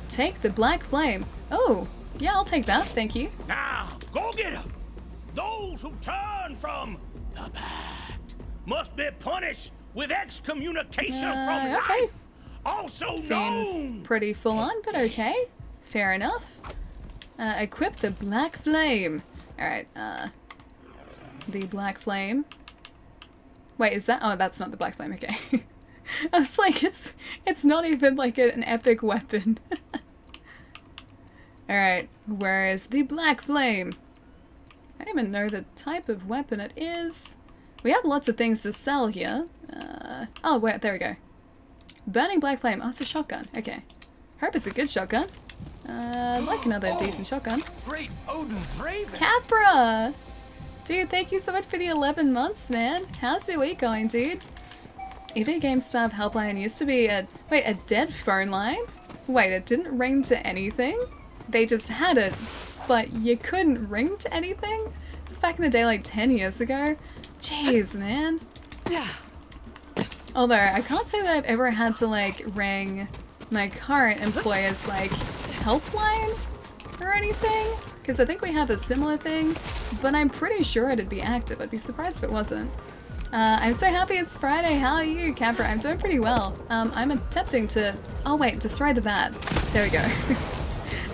Take the black flame. Oh, yeah, I'll take that, thank you. Now, go get them! Those who turn from the pact must be punished with excommunication from life. Also seems pretty full on, but okay. Fair enough. Equip the black flame. Alright, the black flame. Wait, is that? Oh, that's not the black flame, okay. I was like, it's not even like an epic weapon. Alright, where is the black flame? I don't even know the type of weapon it is. We have lots of things to sell here. Oh, wait, there we go. Burning black flame. Oh, it's a shotgun. Okay. Hope it's a good shotgun. I'd like another decent shotgun. Great Odin's Raven. Capra! Dude, thank you so much for the 11 months, man. How's your week going, dude? EV GameStop helpline used to be a dead phone line? Wait, it didn't ring to anything? They just had it, but you couldn't ring to anything? It was back in the day, like 10 years ago. Jeez, man. Although, I can't say that I've ever had to, like, ring my current employer's, like, helpline or anything. Because I think we have a similar thing, but I'm pretty sure it'd be active. I'd be surprised if it wasn't. I'm so happy it's Friday. How are you, Capra? I'm doing pretty well. I'm attempting to... Oh, wait, destroy the bat. There we go.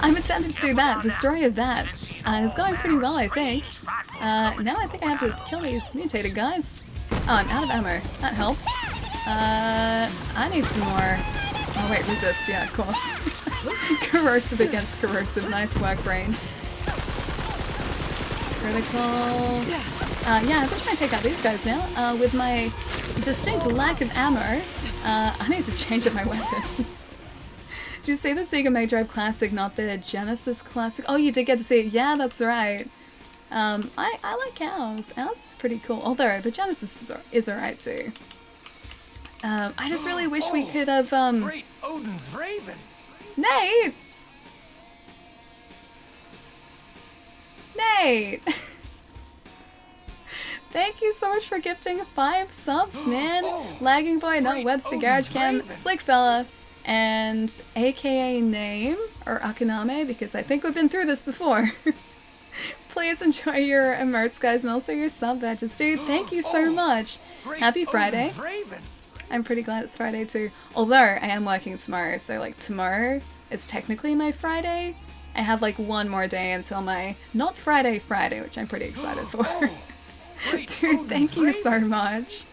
I'm attempting to do that. Destroy a bat. It's going pretty well, I think. Now I think I have to kill these mutated guys. Oh, I'm out of ammo. That helps. I need some more. Oh, wait, resist. Yeah, of course. Corrosive against corrosive. Nice work, brain. Critical. Yeah, I'm just trying to take out these guys now. With my distinct lack of ammo, I need to change up my weapons. Did you see the Sega Mega Drive Classic, not the Genesis Classic? Oh, you did get to see it. Yeah, that's right. I like ours. Ours is pretty cool. Although, the Genesis is alright too. I just really wish we could have, Great Odin's Raven. Nate! Nate! Thank you so much for gifting 5 subs, man! Lagging Boy, Not Webster, Garage Cam, Slick Fella, and AKA Name, or Akaname, because I think we've been through this before. Please enjoy your emotes, guys, and also your sub badges. Dude, thank you so much! Happy Friday! I'm pretty glad it's Friday too. Although, I am working tomorrow, so like tomorrow is technically my Friday. I have like one more day until my not Friday, which I'm pretty excited for. Dude, thank you so much.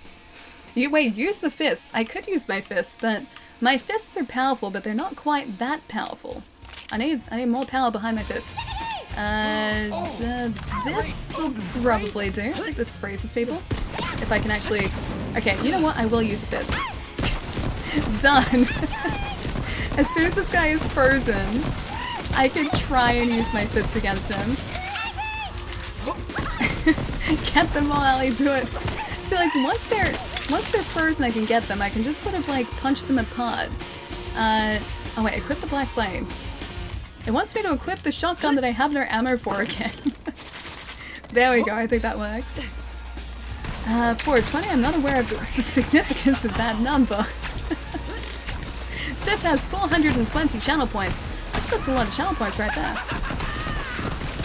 Wait, use the fists. I could use my fists, but my fists are powerful, but they're not quite that powerful. I need more power behind my fists. This will probably do. I think this freezes people. If I can actually... Okay, you know what? I will use fists. Done. As soon as this guy is frozen, I could try and use my fists against him. Get them all, Ellie, do it. See, like, once they're frozen, I can get them. I can just sort of, like, punch them apart. Oh wait, equip the black flame. It wants me to equip the shotgun that I have no ammo for again. There we go, I think that works. 420, I'm not aware of the significance of that number. Sith has 420 channel points. That's just a lot of channel points right there.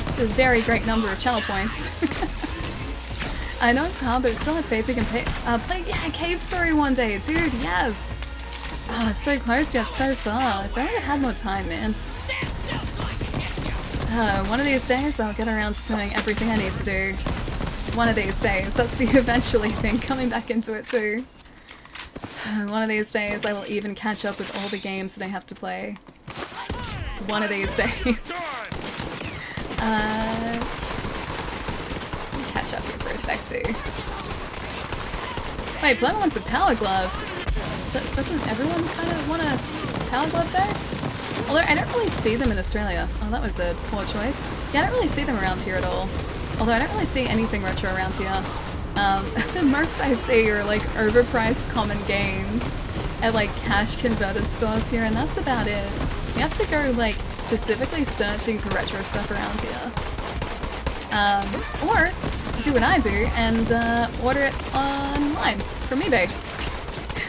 It's a very great number of channel points. I know it's hard, but still have faith we can play Cave Story one day, dude, yes! Oh, so close yet so far. If I only had more time, man. One of these days I'll get around to doing everything I need to do. One of these days. That's the eventually thing, coming back into it too. One of these days I will even catch up with all the games that I have to play. One of these days. Catch up here for a sec too. Wait, Blum wants a power glove. Doesn't everyone kind of want a power glove though? Although I don't really see them in Australia. Oh, that was a poor choice. Yeah, I don't really see them around here at all. Although I don't really see anything retro around here. The most I see are like overpriced common games at like cash converter stores here, and that's about it. You have to go like specifically searching for retro stuff around here. Or do what I do and order it online from eBay.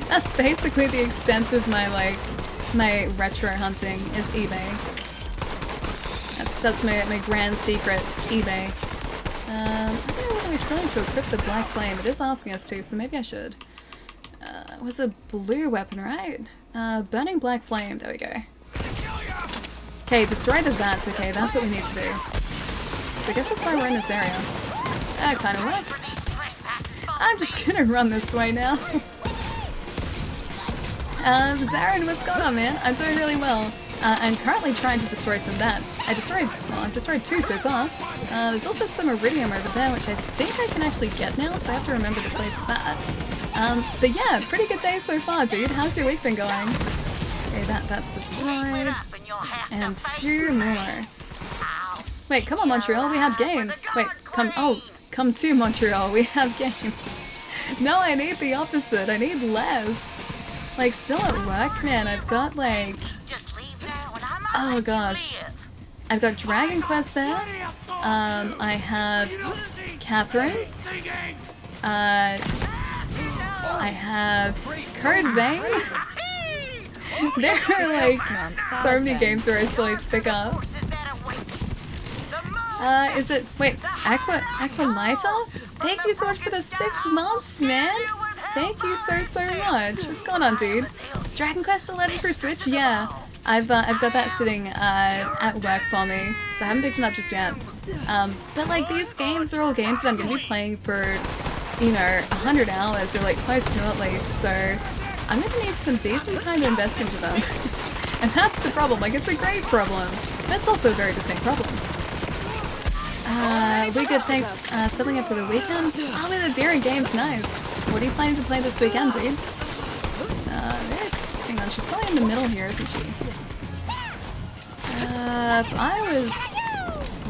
That's basically the extent of my my retro hunting is eBay. That's my grand secret, eBay. I don't know whether we still need to equip the Black Flame. It is asking us to, so maybe I should. It was a blue weapon, right? Burning Black Flame, there we go. Okay, destroy the vats, okay, that's what we need to do. So I guess that's why we're in this area. That kind of works. I'm just gonna run this way now. Zarin, what's going on, man? I'm doing really well. I'm currently trying to destroy some vats. I've destroyed 2 so far. There's also some iridium over there, which I think I can actually get now, so I have to remember the place of that. But yeah, pretty good day so far, dude. How's your week been going? Okay, that's destroyed. And 2 more. Wait, come on, Montreal, we have games. Wait, come to Montreal, we have games. No, I need the opposite. I need less. Like, still at work, man, I've got like... Oh gosh. I've got Dragon Quest there. I have Catherine. I have Code Vein. There are like so many games where I still need to pick up. Is it, wait, Aquanita? Thank you so much for the 6 months, man. Thank you so much. What's going on, dude? Dragon Quest 11 for Switch? Yeah. I've got that sitting at work for me, so I haven't picked it up just yet. But like these games are all games that I'm going to be playing for, you know, 100 hours or like close to at least, so I'm going to need some decent time to invest into them. And that's the problem, like it's a great problem, but it's also a very distinct problem. We good, thanks. Settling up for the weekend? Oh, with the beer and games, nice. What are you planning to play this weekend, dude? Hang on, she's probably in the middle here, isn't she? If I was...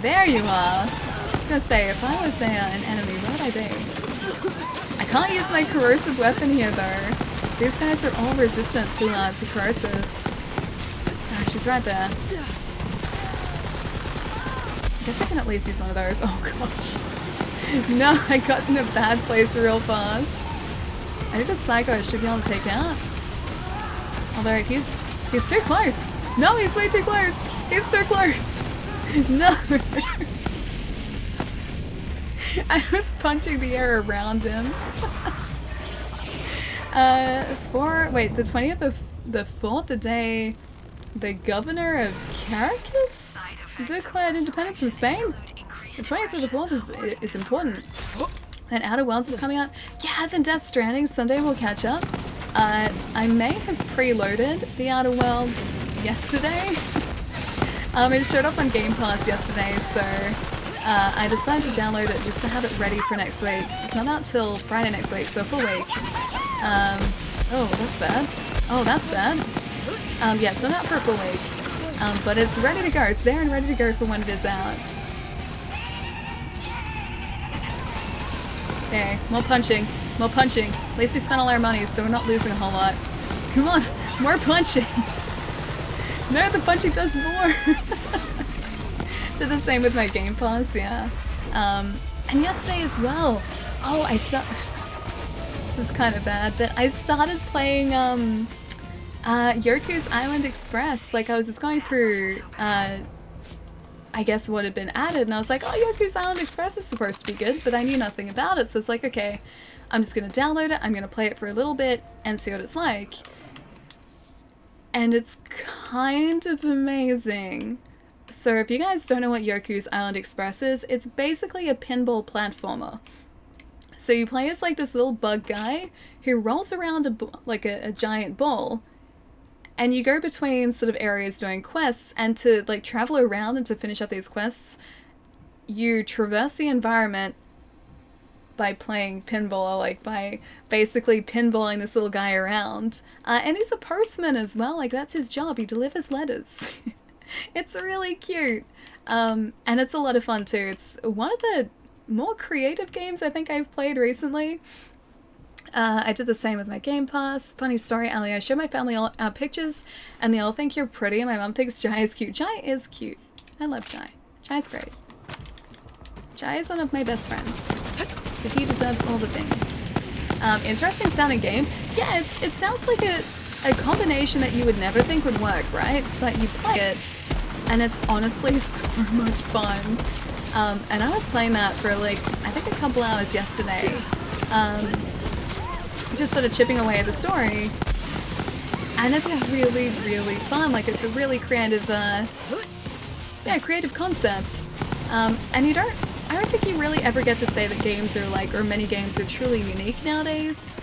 There you are! I was gonna say, if I was an enemy, where would I be? I can't use my corrosive weapon here, though. These guys are all resistant to corrosive. She's right there. I guess I can at least use one of those. Oh gosh. No, I got in a bad place real fast. I think the Psycho should be able to take out. Although he's too close. No, he's way too close. He's too close. No. I was punching the air around him. Wait, the 20th of the 4th, the day the governor of Caracas declared independence from Spain. The 20th of the 4th is important. And Outer Worlds is coming out. Yeah, then Death Stranding, someday we'll catch up. I may have preloaded the Outer Worlds yesterday. It showed up on Game Pass yesterday, so I decided to download it just to have it ready for next week. It's not out till Friday next week, so a full week. Oh, that's bad. Oh, that's bad. Yeah, it's not out for a full week. But it's ready to go. It's there and ready to go for when it is out. Okay, more punching. More punching. At least we spent all our money, so we're not losing a whole lot. Come on, more punching. No, the punching does more. Did the same with my Game Pass, yeah. And yesterday as well. Oh, this is kind of bad, but I started playing Yoku's Island Express. Like I was just going through I guess what had been added, and I was like, oh, Yoku's Island Express is supposed to be good, but I knew nothing about it, so it's like, okay, I'm just gonna download it, I'm gonna play it for a little bit and see what it's like. and it's kind of amazing. So if you guys don't know what Yoku's Island Express is, it's basically a pinball platformer. So you play as like this little bug guy who rolls around a giant ball, and you go between sort of areas doing quests, and to like travel around and to finish up these quests, you traverse the environment by playing pinball, like by basically pinballing this little guy around. And he's a postman as well, like that's his job, he delivers letters. It's really cute. And it's a lot of fun too. It's one of the more creative games I think I've played recently. I did the same with my Game Pass. Funny story, Ali, I showed my family all our pictures and they all think you're pretty, and my mum thinks Jai is cute. Jai is cute. I love Jai. Jai's great. Jai is one of my best friends, so he deserves all the things. Interesting sounding game. Yeah, it sounds like a combination that you would never think would work, right? But you play it, and it's honestly so much fun. And I was playing that for like, I think a couple hours yesterday. Just sort of chipping away at the story. And it's really, really fun. Like, it's a really creative, creative concept. And I don't think you really ever get to say that games are like, or many games are truly unique nowadays.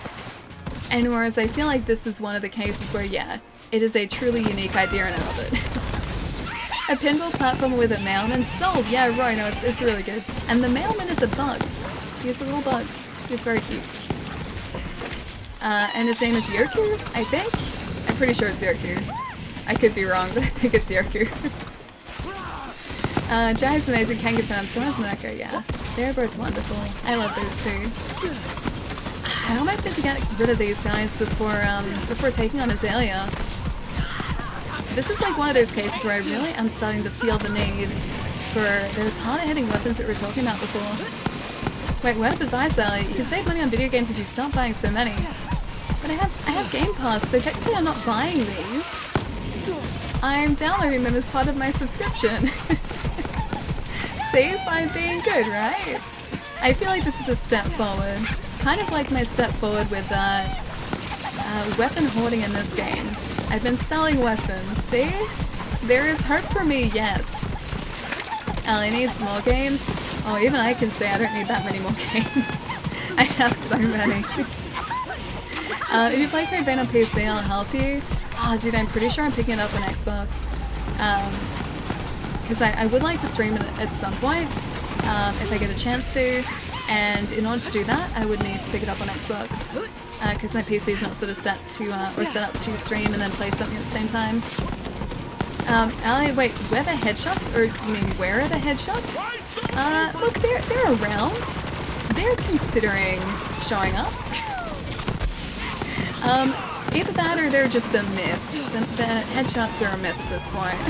And whereas I feel like this is one of the cases where, yeah, it is a truly unique idea and I love it. A pinball platformer with a mailman sold. Yeah, Roy, no, it's really good. And the mailman is a bug. He's a little bug. He's very cute. And his name is Yoku, I think? I'm pretty sure it's Yoku. I could be wrong, but I think it's Yoku. Jai's amazing, can confirm. So is Neko, yeah. They're both wonderful. I love those two. I almost need to get rid of these guys before taking on Azalea. This is like one of those cases where I really am starting to feel the need for those harder hitting weapons that we were talking about before. Wait, word of advice, Ali. You can save money on video games if you stop buying so many. But I have Game Pass, so technically I'm not buying these. I'm downloading them as part of my subscription. See, so I'm being good, right? I feel like this is a step forward. Kind of like my step forward with weapon hoarding in this game. I've been selling weapons, see? There is hope for me yet. Ali needs more games. Oh, even I can say I don't need that many more games. I have so many. If you play Code Vein on PC, I'll help you. Oh, dude, I'm pretty sure I'm picking it up on Xbox. Because I would like to stream it at some point, if I get a chance to. And in order to do that, I would need to pick it up on Xbox. Because my PC is not sort of set to, or set up to stream and then play something at the same time. Ali, wait, where are the headshots? Or you mean where are the headshots? Look, they're around. They're considering showing up. Either that or they're just a myth. The headshots are a myth at this point.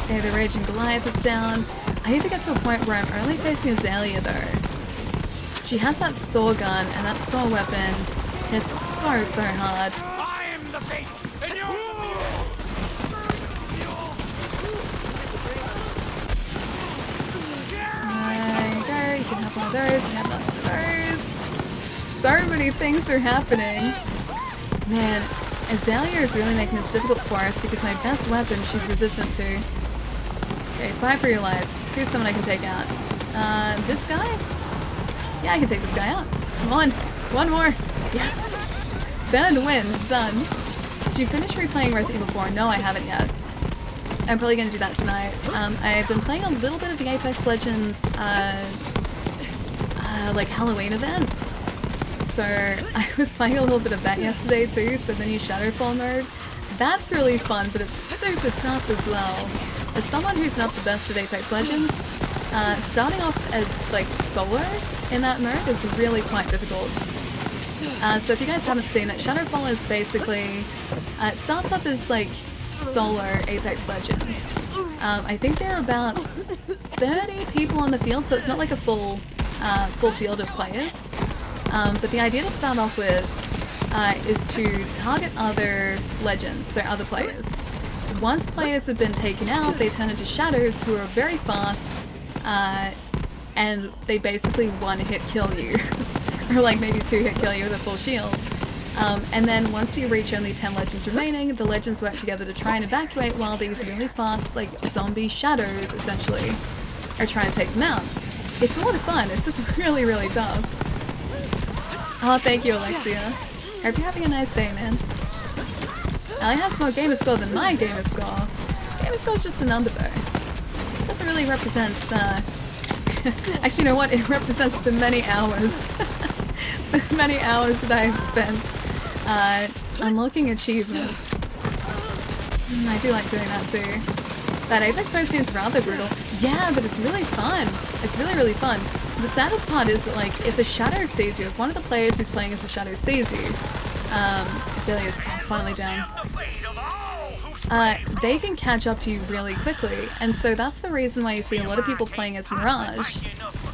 Okay, the Raging Goliath is down. I need to get to a point where I'm only facing Azalea though. She has that saw gun and that saw weapon. It's so hard. I am the bait, and you're the mule. There you go, you can have one of those, you can have one of those. So many things are happening. Man, Azalea is really making this difficult for us because my best weapon she's resistant to. Okay, fight for your life. Here's someone I can take out. This guy? Yeah, I can take this guy out. Come on. One more. Yes. Third win. Done. Did you finish replaying Resident Evil 4? No, I haven't yet. I'm probably going to do that tonight. I've been playing a little bit of the Apex Legends, like Halloween event. So I was playing a little bit of that yesterday too, so the new Shadowfall mode. That's really fun, but it's super tough as well. As someone who's not the best at Apex Legends, starting off as like solo in that mode is really quite difficult. So if you guys haven't seen it, Shadowfall is basically, it starts up as like solo Apex Legends. I think there are about 30 people on the field, so it's not like a full field of players. But the idea to start off with is to target other legends, so other players. Once players have been taken out, they turn into shadows who are very fast, and they basically one-hit kill you. Or like maybe two-hit kill you with a full shield. And then once you reach only 10 legends remaining, the legends work together to try and evacuate while these really fast, like, zombie shadows, essentially, are trying to take them out. It's a lot of fun. It's just really, really tough. Oh, thank you, Alexia. Hope you're having a nice day, man. Ellie has more gamer score than my gamer score. Gamer score is just a number, though. It doesn't really represent, actually, you know what? It represents the many hours. The many hours that I've spent unlocking achievements. I do like doing that too. That Apex mode seems rather brutal. Yeah, but it's really fun. It's really, really fun. The saddest part is that, like, if a shadow sees you, if one of the players who's playing as a shadow sees you, Zelia's finally down, they can catch up to you really quickly, and so that's the reason why you see a lot of people playing as Mirage,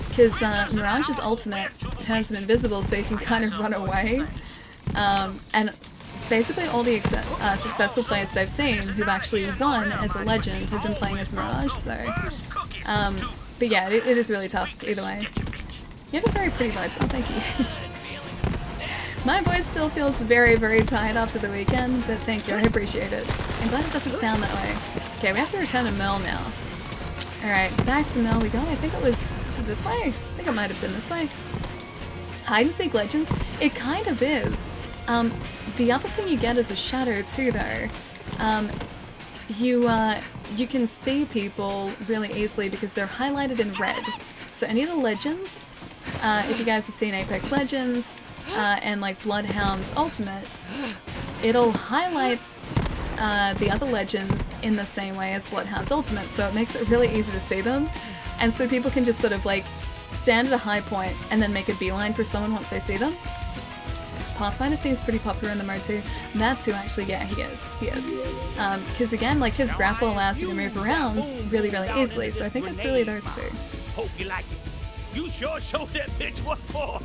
because Mirage's ultimate turns him invisible so you can kind of run away, and basically all the successful players that I've seen who've actually won as a legend have been playing as Mirage, so, but yeah, it is really tough either way. You have a very pretty voice, oh thank you. My voice still feels very, very tired after the weekend, but thank you, I appreciate it. I'm glad it doesn't sound that way. Okay, we have to return to Merle now. Alright, back to Merle we go. I think it was it this way? I think it might have been this way. Hide and seek legends? It kind of is. The other thing you get is a shadow too, though. You can see people really easily because they're highlighted in red. So any of the legends, if you guys have seen Apex Legends, and like Bloodhound's Ultimate, it'll highlight the other legends in the same way as Bloodhound's Ultimate, so it makes it really easy to see them, and so people can just sort of like stand at a high point and then make a beeline for someone once they see them. Pathfinder seems pretty popular in the mode too. That too, actually, yeah, he is. Because again, like his grapple allows you to move around really, really easily, so I think it's really those two. Hope you like it. You sure showed that bitch what for.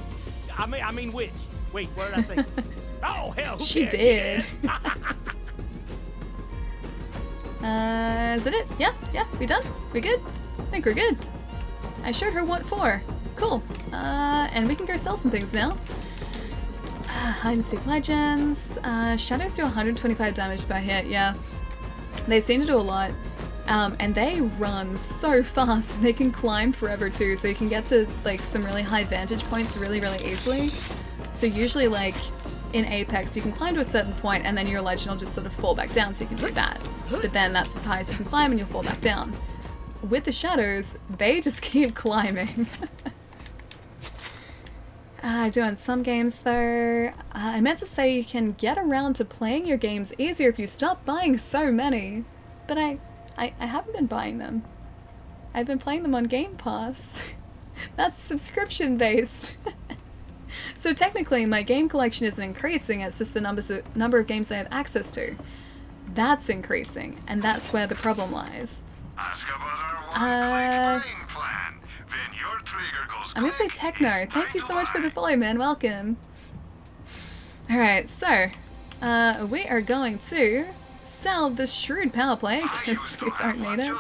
I mean which? Wait, what did I say? Oh hell, who she cares? did. Is it it? Yeah, we done? We good? I think we're good. I showed her what for. Cool. And we can go sell some things now. Hide and seek legends. Shadows do 125 damage per hit, yeah. They seem to do a lot. And they run so fast, and they can climb forever too, so you can get to like some really high vantage points really, really easily. So usually like in Apex you can climb to a certain point and then your legend will just sort of fall back down, so you can do that. But then that's as high as you can climb and you'll fall back down. With the shadows, they just keep climbing. I do in some games though. I meant to say you can get around to playing your games easier if you stop buying so many. But I haven't been buying them. I've been playing them on Game Pass. That's subscription based. So technically my game collection isn't increasing, it's just the number of games I have access to. That's increasing, and that's where the problem lies. I'm gonna say Techno. Thank you so much for the follow, man. Welcome. Alright, so we are going to sell this shrewd power play because we don't need it.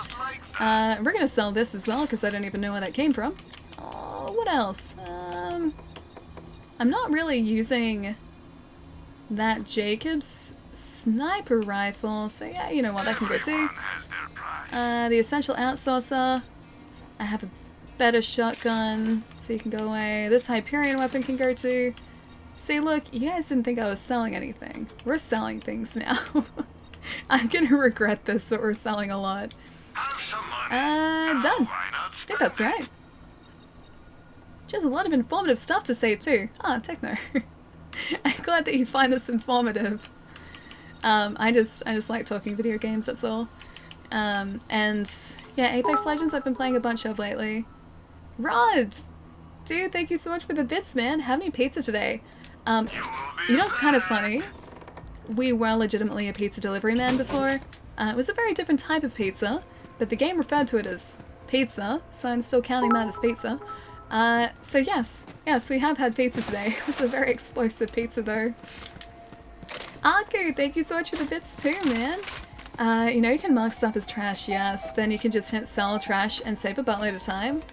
We're gonna sell this as well because I don't even know where that came from. Oh, what else? I'm not really using that Jacob's sniper rifle, so yeah, you know what, that can go too. The essential outsourcer. I have a better shotgun, so you can go away. This Hyperion weapon can go too. See, look, you guys didn't think I was selling anything. We're selling things now. I'm gonna regret this, but we're selling a lot. Done. I think that's right. She has a lot of informative stuff to say too. Ah, Techno. I'm glad that you find this informative. I just like talking video games, that's all. And yeah, Apex Legends I've been playing a bunch of lately. Rod! Dude, thank you so much for the bits, man. Have any pizza today? You know what's kind of funny? We were legitimately a pizza delivery man before. It was a very different type of pizza, but the game referred to it as pizza, so I'm still counting that as pizza. So yes, we have had pizza today. It was a very explosive pizza though. Aku, thank you so much for the bits too, man. You know you can mark stuff as trash, yes, then you can just hit sell trash and save a buttload of time.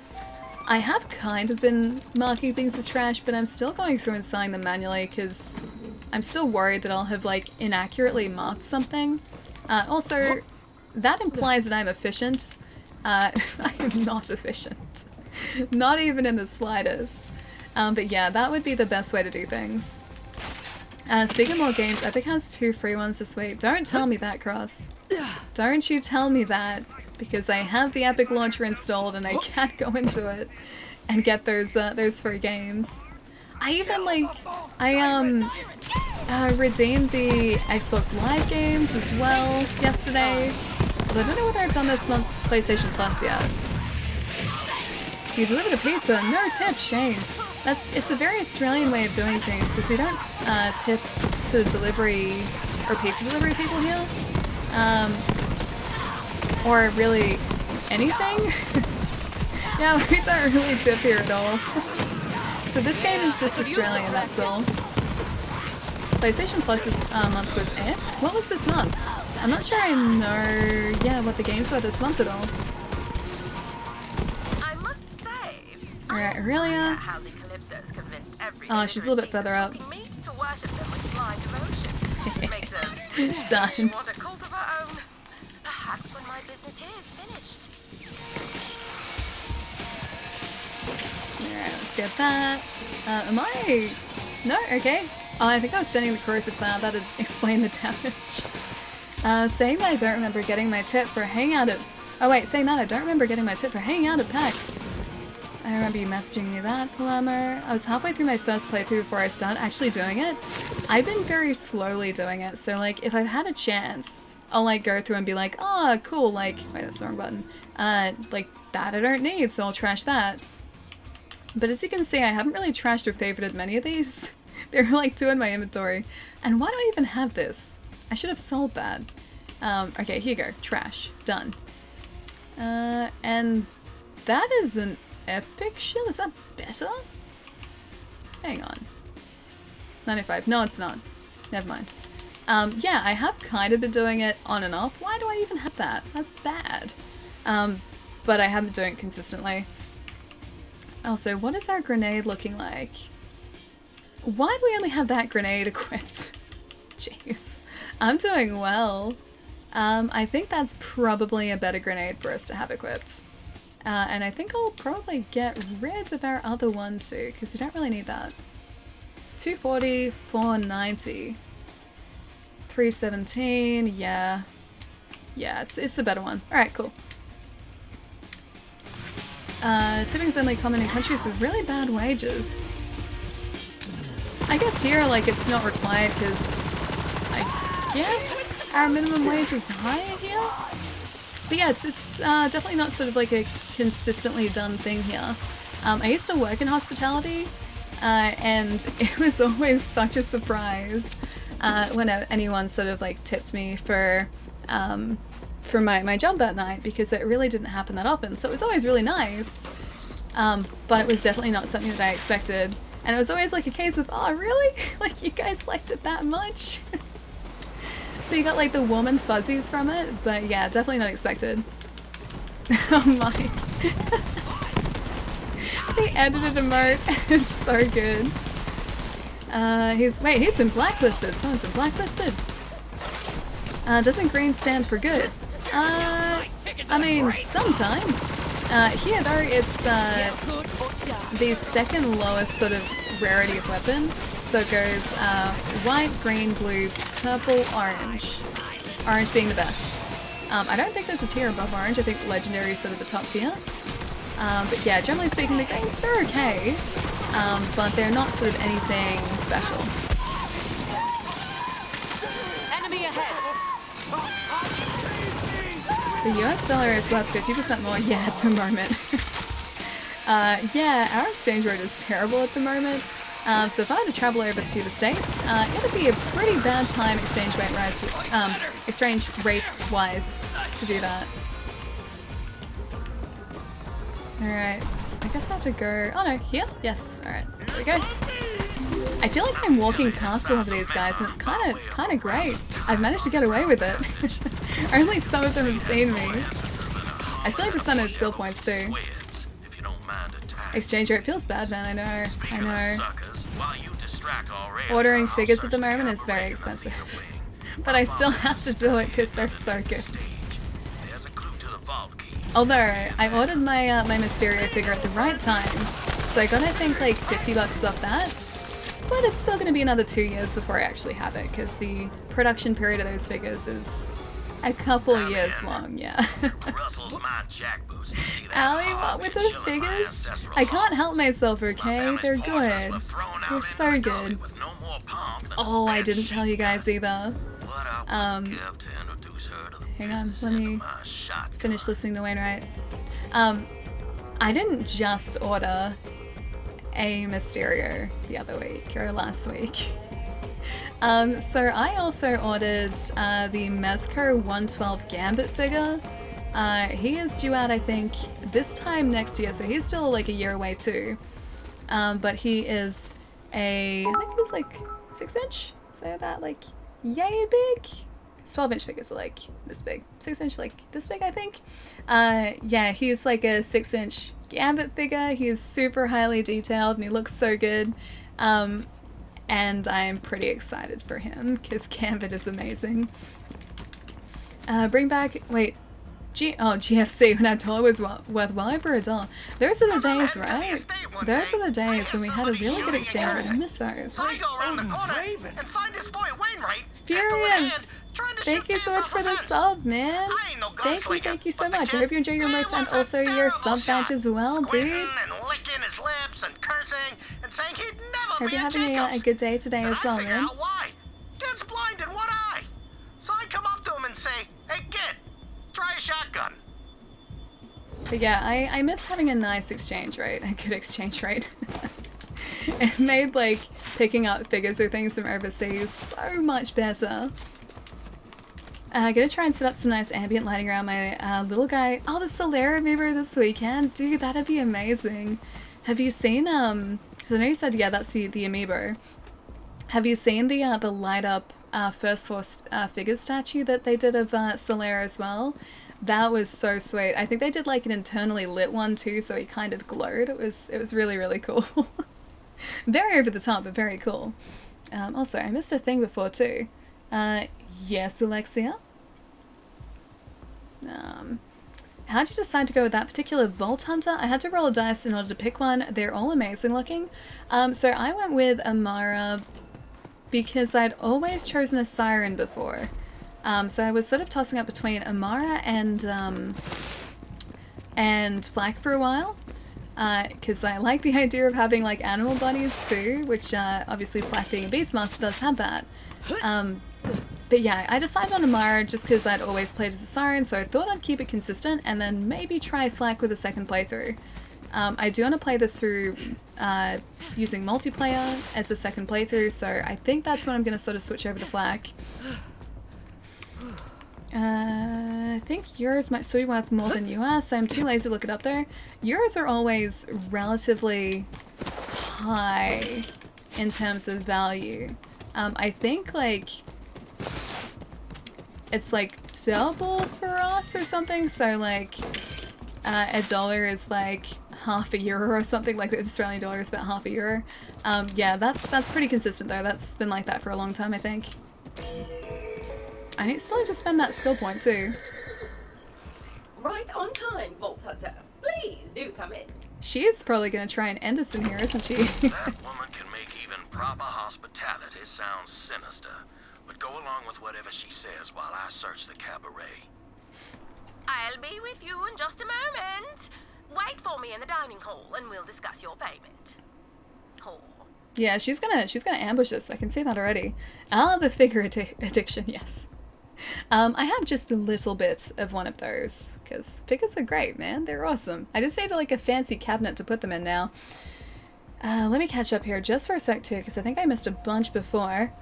I have kind of been marking things as trash, but I'm still going through and selling them manually because I'm still worried that I'll have like inaccurately marked something. Also, that implies that I'm efficient. I am not efficient. Not even in the slightest. But yeah, that would be the best way to do things. Speaking of more games, Epic has 2 free ones this week. Don't tell me that, Cross. Don't you tell me that, because I have the Epic launcher installed and I can't go into it and get those free games. I even redeemed the Xbox Live games as well yesterday. Although I don't know whether I've done this month's PlayStation Plus yet. You delivered a pizza, no tip, shame. It's a very Australian way of doing things, because we don't tip sort of delivery or pizza delivery people here. Or really anything. Yeah, we don't really tip here at all. So this game is just Australian, that's all. PlayStation Plus this month was it? What was this month? I'm not sure I know, yeah, what the games were this month at all. Alright, Aurelia. Oh, she's a little bit further up. Done. Alright, let's get that. Am I... No? Okay. Oh, I think I was standing in the corrosive cloud. That'd explain the damage. Saying that I don't remember getting my tip for hanging out at... Oh wait, saying that I don't remember getting my tip for hanging out at PAX. I remember you messaging me that, Palermo. I was halfway through my first playthrough before I started actually doing it. I've been very slowly doing it, so like if I've had a chance, I'll like go through and be like, oh cool, like, wait, that's the wrong button. Like that I don't need, so I'll trash that. But as you can see, I haven't really trashed or favorited many of these. There are like 2 in my inventory. And why do I even have this? I should have sold that. Okay, here you go. Trash. Done. And that is an epic shield? Is that better? Hang on. 95. No, it's not. Never mind. Yeah, I have kind of been doing it on and off. Why do I even have that? That's bad. But I haven't been doing it consistently. Also, what is our grenade looking like? Why do we only have that grenade equipped? Jeez. I'm doing well. I think that's probably a better grenade for us to have equipped. And I think I'll probably get rid of our other one too, because we don't really need that. 240, 490, 317, yeah. Yeah, it's the better one. Alright, cool. Tipping's only common in countries with really bad wages. I guess here, like, it's not required because I guess our minimum wage is higher here? But yeah, it's definitely not sort of like a consistently done thing here. I used to work in hospitality, and it was always such a surprise when anyone sort of like tipped me for my job that night, because it really didn't happen that often. So it was always really nice, but it was definitely not something that I expected. And it was always like a case of, oh really? Like you guys liked it that much? So you got like the warm and fuzzies from it, but yeah, definitely not expected. Oh my. The edited emote, it's so good. He's been blacklisted. Someone's been blacklisted. Doesn't green stand for good? I mean, sometimes. Here though, it's the second lowest sort of rarity of weapon. So it goes white, green, blue, purple, orange. Orange being the best. I don't think there's a tier above orange. I think legendary is sort of the top tier. But yeah, generally speaking, the greens, they're okay. But they're not sort of anything special. Enemy ahead. The US dollar is worth 50% more, yeah, at the moment. Yeah, our exchange rate is terrible at the moment. So if I were to travel over to the States, it would be a pretty bad time exchange rate wise to do that. Alright, I guess I have to go, oh no, here? Yes, alright, there we go. I feel like I'm walking past a lot of these guys and it's kind of great. I've managed to get away with it. Only some of them have seen me. I still need to spend those skill points too. Exchange rate feels bad, man, I know. ordering figures at the moment is very expensive. But I still have to do it because they're so good. Although, I ordered my my Mysterio figure at the right time, so I got, I think, like 50 bucks off that. But it's still going to be another 2 years before I actually have it, because the production period of those figures is a couple years long, yeah. Allie, what with the figures? I can't help myself, okay? They're good. They're so good. Oh, I didn't tell you guys either. Hang on, let me finish listening to Wainwright. I didn't just order a Mysterio the other week, or last week. So I also ordered the Mezco 112 Gambit figure. He is due out, I think, this time next year, so he's still like a year away too. But he is I think he was like 6-inch, so about like yay big. 12-inch figures are like this big. 6-inch like this big, I think. Yeah, he's like a 6-inch Gambit figure. He is super highly detailed and he looks so good. And I'm pretty excited for him because Gambit is amazing. Bring back, wait, GFC when our dollar was worth well over $1. Those are the days, right? Those are the days when we had a really good exchange rate. I miss those. I go around the corner and find this boy Wainwright. Furious! Thank you so much for the sub, man. Thank you so much. I hope you enjoy your emotes and also your sub badge as well, dude. Hope you're having a good day today as well, man. Kid's blind in one eye. So I come up to him and say, "Hey kid, try a shotgun." But yeah, I miss having a nice exchange rate, a good exchange rate. It made like picking up figures or things from overseas so much better. Gonna try and set up some nice ambient lighting around my little guy. Oh, the Solera Beaver this weekend. Dude, that'd be amazing. Have you seen, because I know you said, yeah, that's the amiibo. Have you seen the light up First Force figure statue that they did of Solera as well? That was so sweet. I think they did like an internally lit one too, so he kind of glowed. It was really, really cool. Very over the top, but very cool. Also, I missed a thing before too. Yes, Alexia? How'd you decide to go with that particular Vault Hunter? I had to roll a dice in order to pick one. They're all amazing looking. So I went with Amara because I'd always chosen a Siren before. So I was sort of tossing up between Amara and Flak for a while. Because I like the idea of having like animal buddies too, which obviously Flak being a Beastmaster does have that. But yeah, I decided on Amara just because I'd always played as a Siren, so I thought I'd keep it consistent and then maybe try Flak with a second playthrough. I do want to play this through using multiplayer as a second playthrough, so I think that's when I'm going to sort of switch over to Flak. I think euros might still be worth more than US. I'm too lazy to look it up though. Euros are always relatively high in terms of value. I think like it's like double for us or something, so like $1 is like half a euro or something, like the Australian dollar is about half a euro. Yeah, that's pretty consistent though. That's been like that for a long time, I think. I still need to spend that skill point too. Right on time, Vault Hunter. Please do come in. She is probably going to try and end us in here, isn't she? That woman can make even proper hospitality sound sinister. But go along with whatever she says while I search the cabaret. I'll be with you in just a moment. Wait for me in the dining hall and we'll discuss your payment. Oh. Yeah, she's gonna ambush us. I can see that already. Ah, the figure addiction, yes. I have just a little bit of one of those, because figures are great, man. They're awesome. I just need like a fancy cabinet to put them in now. Let me catch up here just for a sec too, because I think I missed a bunch before.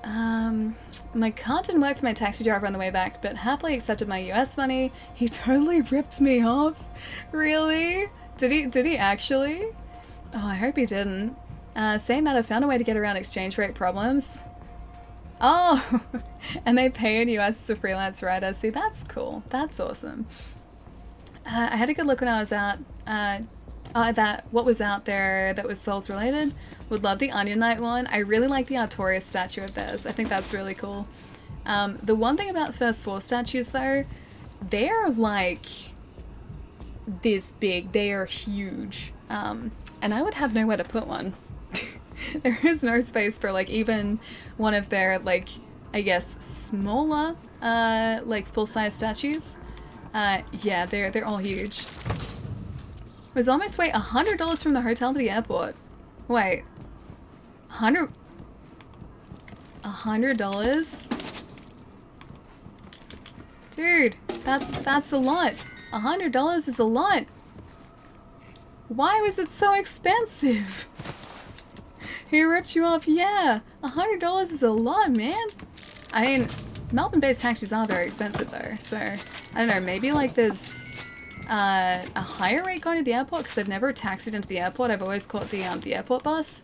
My card didn't work for my taxi driver on the way back, but happily accepted my US money. He totally ripped me off. Really? Did he actually? Oh, I hope he didn't. Saying that, I found a way to get around exchange rate problems. Oh, and they pay in US as a freelance writer. See, that's cool. That's awesome. I had a good look when I was out what was out there that was Souls related. Would love the Onion Knight one. I really like the Artorias statue of theirs. I think that's really cool. The one thing about First 4 statues though, they're like this big. They are huge. And I would have nowhere to put one. There is no space for like even one of their like, I guess, smaller like full-size statues. Yeah, they're all huge. It was almost, wait, $100 from the hotel to the airport. Wait. $100? Dude, that's a lot. $100 is a lot. Why was it so expensive? He ripped you off. Yeah, $100 is a lot, man. I mean, Melbourne-based taxis are very expensive though, so I don't know, maybe like there's a higher rate going to the airport, because I've never taxied into the airport. I've always caught the airport bus.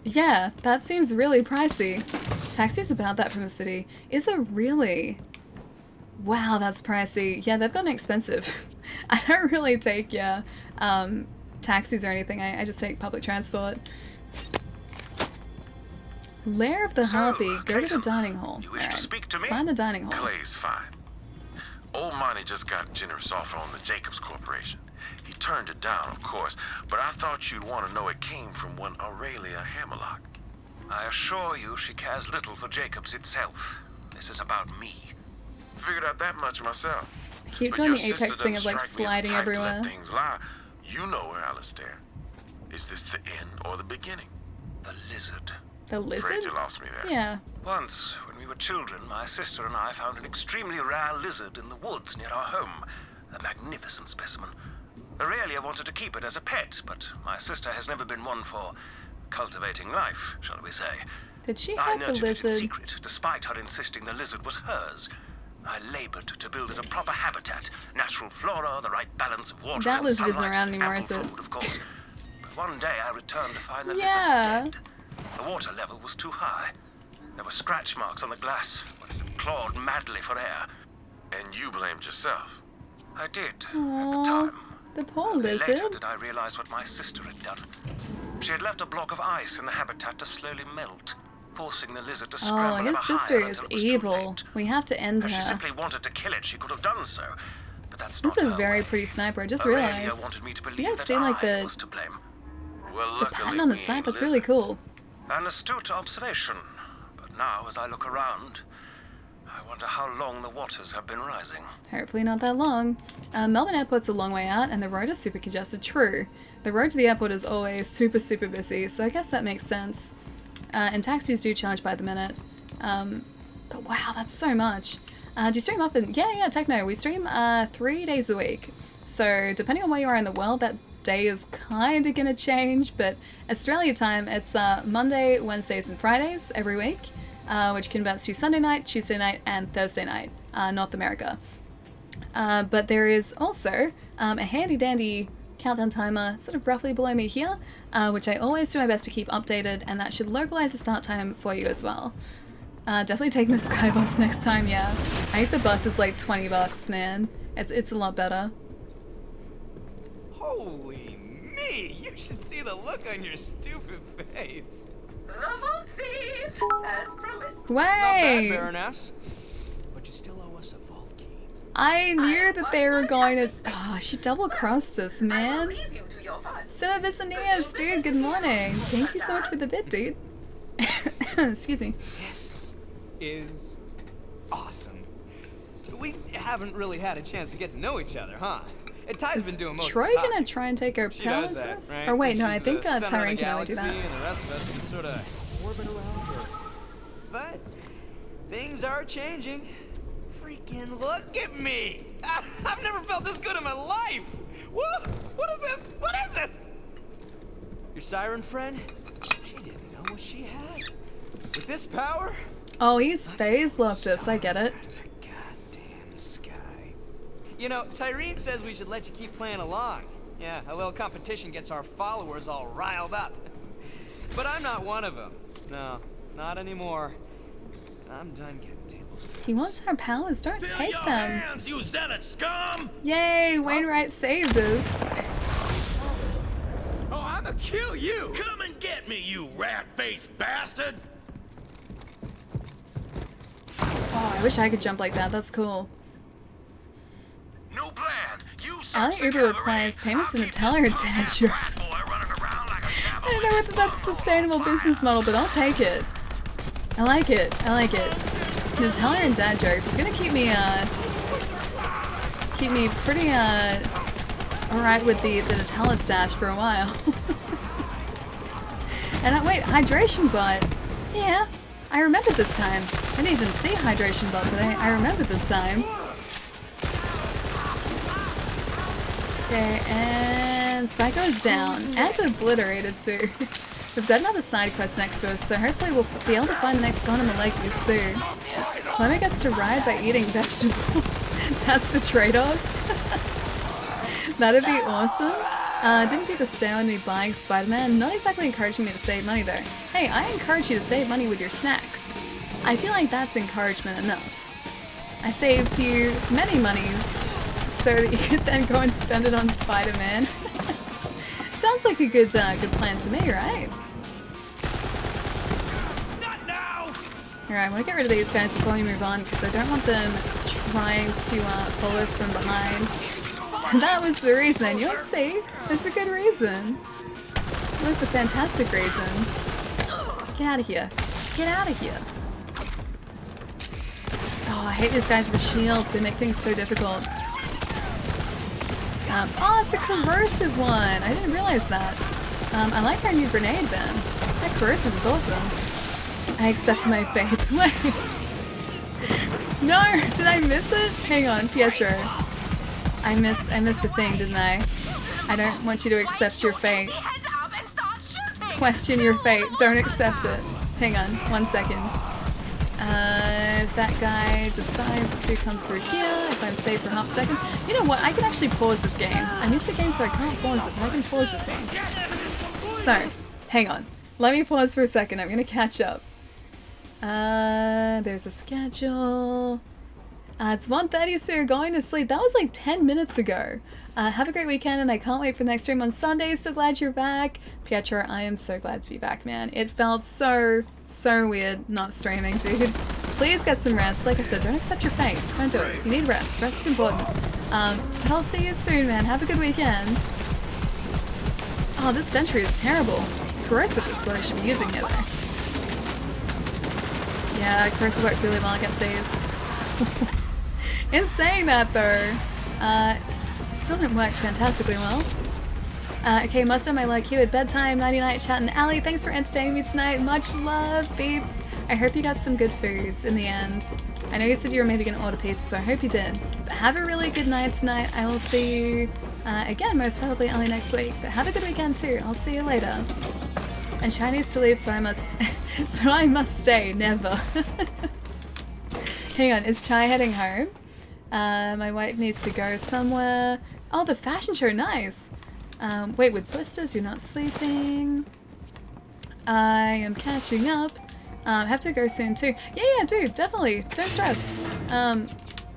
Yeah, that seems really pricey. Taxis about that from the city. Is it really? Wow, that's pricey. Yeah, they've gotten expensive. I don't really take, taxis or anything. I just take public transport. Lair of the Harpy. Go to the dining hall. Alright, let's find the dining hall. Clay's fine. Old Monty just got a generous offer on the Jacobs Corporation. He turned it down, of course, but I thought you'd want to know it came from one Aurelia Hammerlock. I assure you she cares little for Jacobs itself. This is about me. Figured out that much myself. I keep doing the Apex thing of like sliding everywhere. Things lie. You know her, Alistair. Is this the end or the beginning? The lizard. The lizard? Afraid you lost me there. Yeah. Once, when we were children, my sister and I found an extremely rare lizard in the woods near our home. A magnificent specimen. Aurelia wanted to keep it as a pet, but my sister has never been one for cultivating life, shall we say. Did she I have the nurtured it in lizard? secret, despite her insisting the lizard was hers. I labored to build it a proper habitat, natural flora, the right balance of water That and lizard isn't sunlight, around anymore, ample is it? food, of course. But one day I returned to find the Yeah. lizard dead. The water level was too high. There were scratch marks on the glass, but it had clawed madly for air. And you blamed yourself. I did, at the Aww, time. the poor Only lizard. later did I realize what my sister had done. She had left a block of ice in the habitat to slowly melt, forcing the lizard to Oh, scramble his ever sister higher is until it was too evil. late. We have to end If she her. simply wanted to kill it, she could have done so. But that's This not is a her very way. pretty sniper. I just Aurelia realized. wanted me to You believe guys that see like I was to the blame. Well, pattern on the side? That's really cool. An astute observation. But now, as I look around, I wonder how long the waters have been rising. Hopefully not that long. Melbourne Airport's a long way out and the road is super congested. True. The road to the airport is always super, super busy, so I guess that makes sense. And taxis do charge by the minute. But wow, that's so much. Do you stream often? Yeah, Techno. We stream 3 days a week. So depending on where you are in the world, that day is kind of going to change, but Australia time, it's Monday, Wednesdays, and Fridays every week, which converts to Sunday night, Tuesday night, and Thursday night, North America. But there is also a handy-dandy countdown timer sort of roughly below me here, which I always do my best to keep updated, and that should localize the start time for you as well. Definitely taking the Sky Bus next time, yeah. I think the bus is like $20, man. It's a lot better. Holy me! You should see the look on your stupid face. The vault thief, as promised. Wait! Not bad, Baroness. But you still owe us a vault key. I knew that they were going to... Oh, she double-crossed us, man. So, Vicinias, dude, good morning. Thank you so much for the bit, dude. Excuse me. This is awesome. We haven't really had a chance to get to know each other, huh? And Ty's been doing most Troy of the talking. gonna try and take our She does palace that, first? right? Or wait, no, She's I think the center of the Tyrene can only do that. galaxy, and the rest of us just sort of orbit around her. But things are changing. Freaking look at me! I've never felt this good in my life! Woo! What is this? What is this? Your siren friend? She didn't know what she had. With this power? Oh, he's phase locked us, I get it. Goddamn sky. You know, Tyrene says we should let you keep playing along. Yeah, a little competition gets our followers all riled up. But I'm not one of them. No, not anymore. I'm done getting table He wants our powers. Don't take Your them. hands, you zealot scum! Yay, Wainwright saved us. Oh, I'ma kill you! Come and get me, you rat-faced bastard! Oh, I wish I could jump like that. That's cool. New plan. You Alley Uber requires payments in Nutella or dad jokes. I don't know whether that's a sustainable business model, but I'll take it. I like it. I like it. Nutella and dad jokes is gonna keep me pretty alright with the Nutella stash for a while. And wait, hydration bot. Yeah, I remember this time. I didn't even see hydration bot, but I remember this time. Okay, and Psycho's down. And obliterated too. We've got another side quest next to us, so hopefully we'll be able to find the next Gone in the Lakes soon. Lemmy gets to ride by eating vegetables. That's the trade-off. That'd be awesome. Didn't do the stay with me buying Spider-Man. Not exactly encouraging me to save money though. Hey, I encourage you to save money with your snacks. I feel like that's encouragement enough. I saved you many monies so that you could then go and spend it on Spider-Man. Sounds like a good plan to me, right? Alright, I want to get rid of these guys before we move on because I don't want them trying to follow us from behind. That was the reason. You'll see. It's a good reason. It was a fantastic reason. Get out of here. Get out of here. Oh, I hate these guys with the shields. They make things so difficult. Oh, it's a corrosive one. I didn't realize that. I like our new grenade then. That corrosive is awesome. I accept my fate. Wait. No, did I miss it? Hang on, Pietro. I missed a thing, didn't I? I don't want you to accept your fate. Question your fate. Don't accept it. Hang on, 1 second. If that guy decides to come through here, if I'm safe for half a second. You know what? I can actually pause this game. I'm used to games where I can't pause it, but I can pause this game. So, hang on. Let me pause for a second. I'm gonna catch up. There's a schedule. It's 1:30, so you're going to sleep. That was like 10 minutes ago. Have a great weekend, and I can't wait for the next stream on Sunday. So glad you're back. Pietro, I am so glad to be back, man. It felt so weird not streaming, dude. Please get some rest. Like I said, don't accept your fate. Don't do it. You need rest. Rest is important. But I'll see you soon, man. Have a good weekend. Oh, this sentry is terrible. Corrosive is what I should be using here, though. Yeah, corrosive works really well against these. In saying that, though, still didn't work fantastically well. Okay, must have my luck here at bedtime, 99 chat, and Allie, thanks for entertaining me tonight. Much love, beeps. I hope you got some good foods in the end. I know you said you were maybe going to order pizza, so I hope you did. But have a really good night tonight. I will see you again, most probably early next week. But have a good weekend too. I'll see you later. And Shai needs to leave, so I must stay. Never. Hang on, is Chai heading home? My wife needs to go somewhere. Oh, the fashion show, nice. Wait, with blisters, you're not sleeping. I am catching up. I have to go soon too. Yeah, dude, definitely. Don't stress.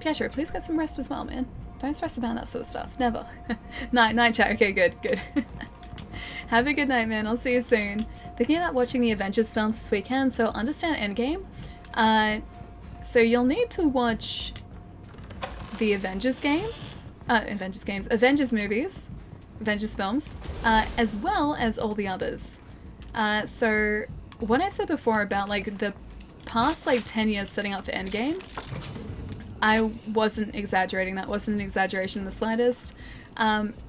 Pietro, please get some rest as well, man. Don't stress about that sort of stuff. Never. Night chat. Okay, good. Have a good night, man. I'll see you soon. Thinking about watching the Avengers films this weekend, so understand Endgame. So you'll need to watch the Avengers movies, Avengers films, as well as all the others. So what I said before about like the past like 10 years setting up for Endgame, I wasn't exaggerating. That wasn't an exaggeration in the slightest.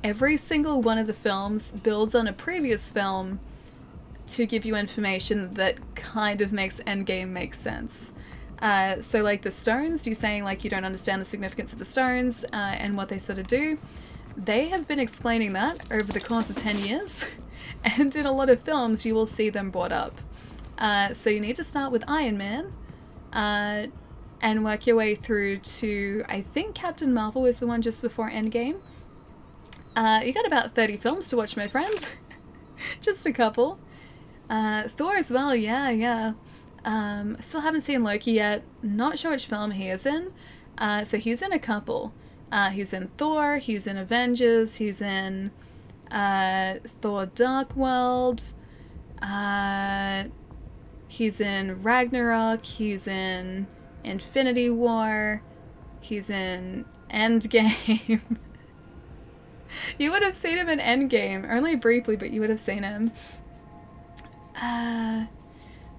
Every single one of the films builds on a previous film to give you information that kind of makes Endgame make sense. So like the stones, you're saying like you don't understand the significance of the stones and what they sort of do. They have been explaining that over the course of 10 years. And in a lot of films, you will see them brought up. So you need to start with Iron Man and work your way through to, I think Captain Marvel is the one just before Endgame. You got about 30 films to watch, my friend. Just a couple. Thor as well, yeah. Still haven't seen Loki yet. Not sure which film he is in. So he's in a couple. He's in Thor, he's in Avengers, he's in Thor Dark World, he's in Ragnarok, he's in Infinity War, he's in Endgame. You would have seen him in Endgame, only briefly, but you would have seen him.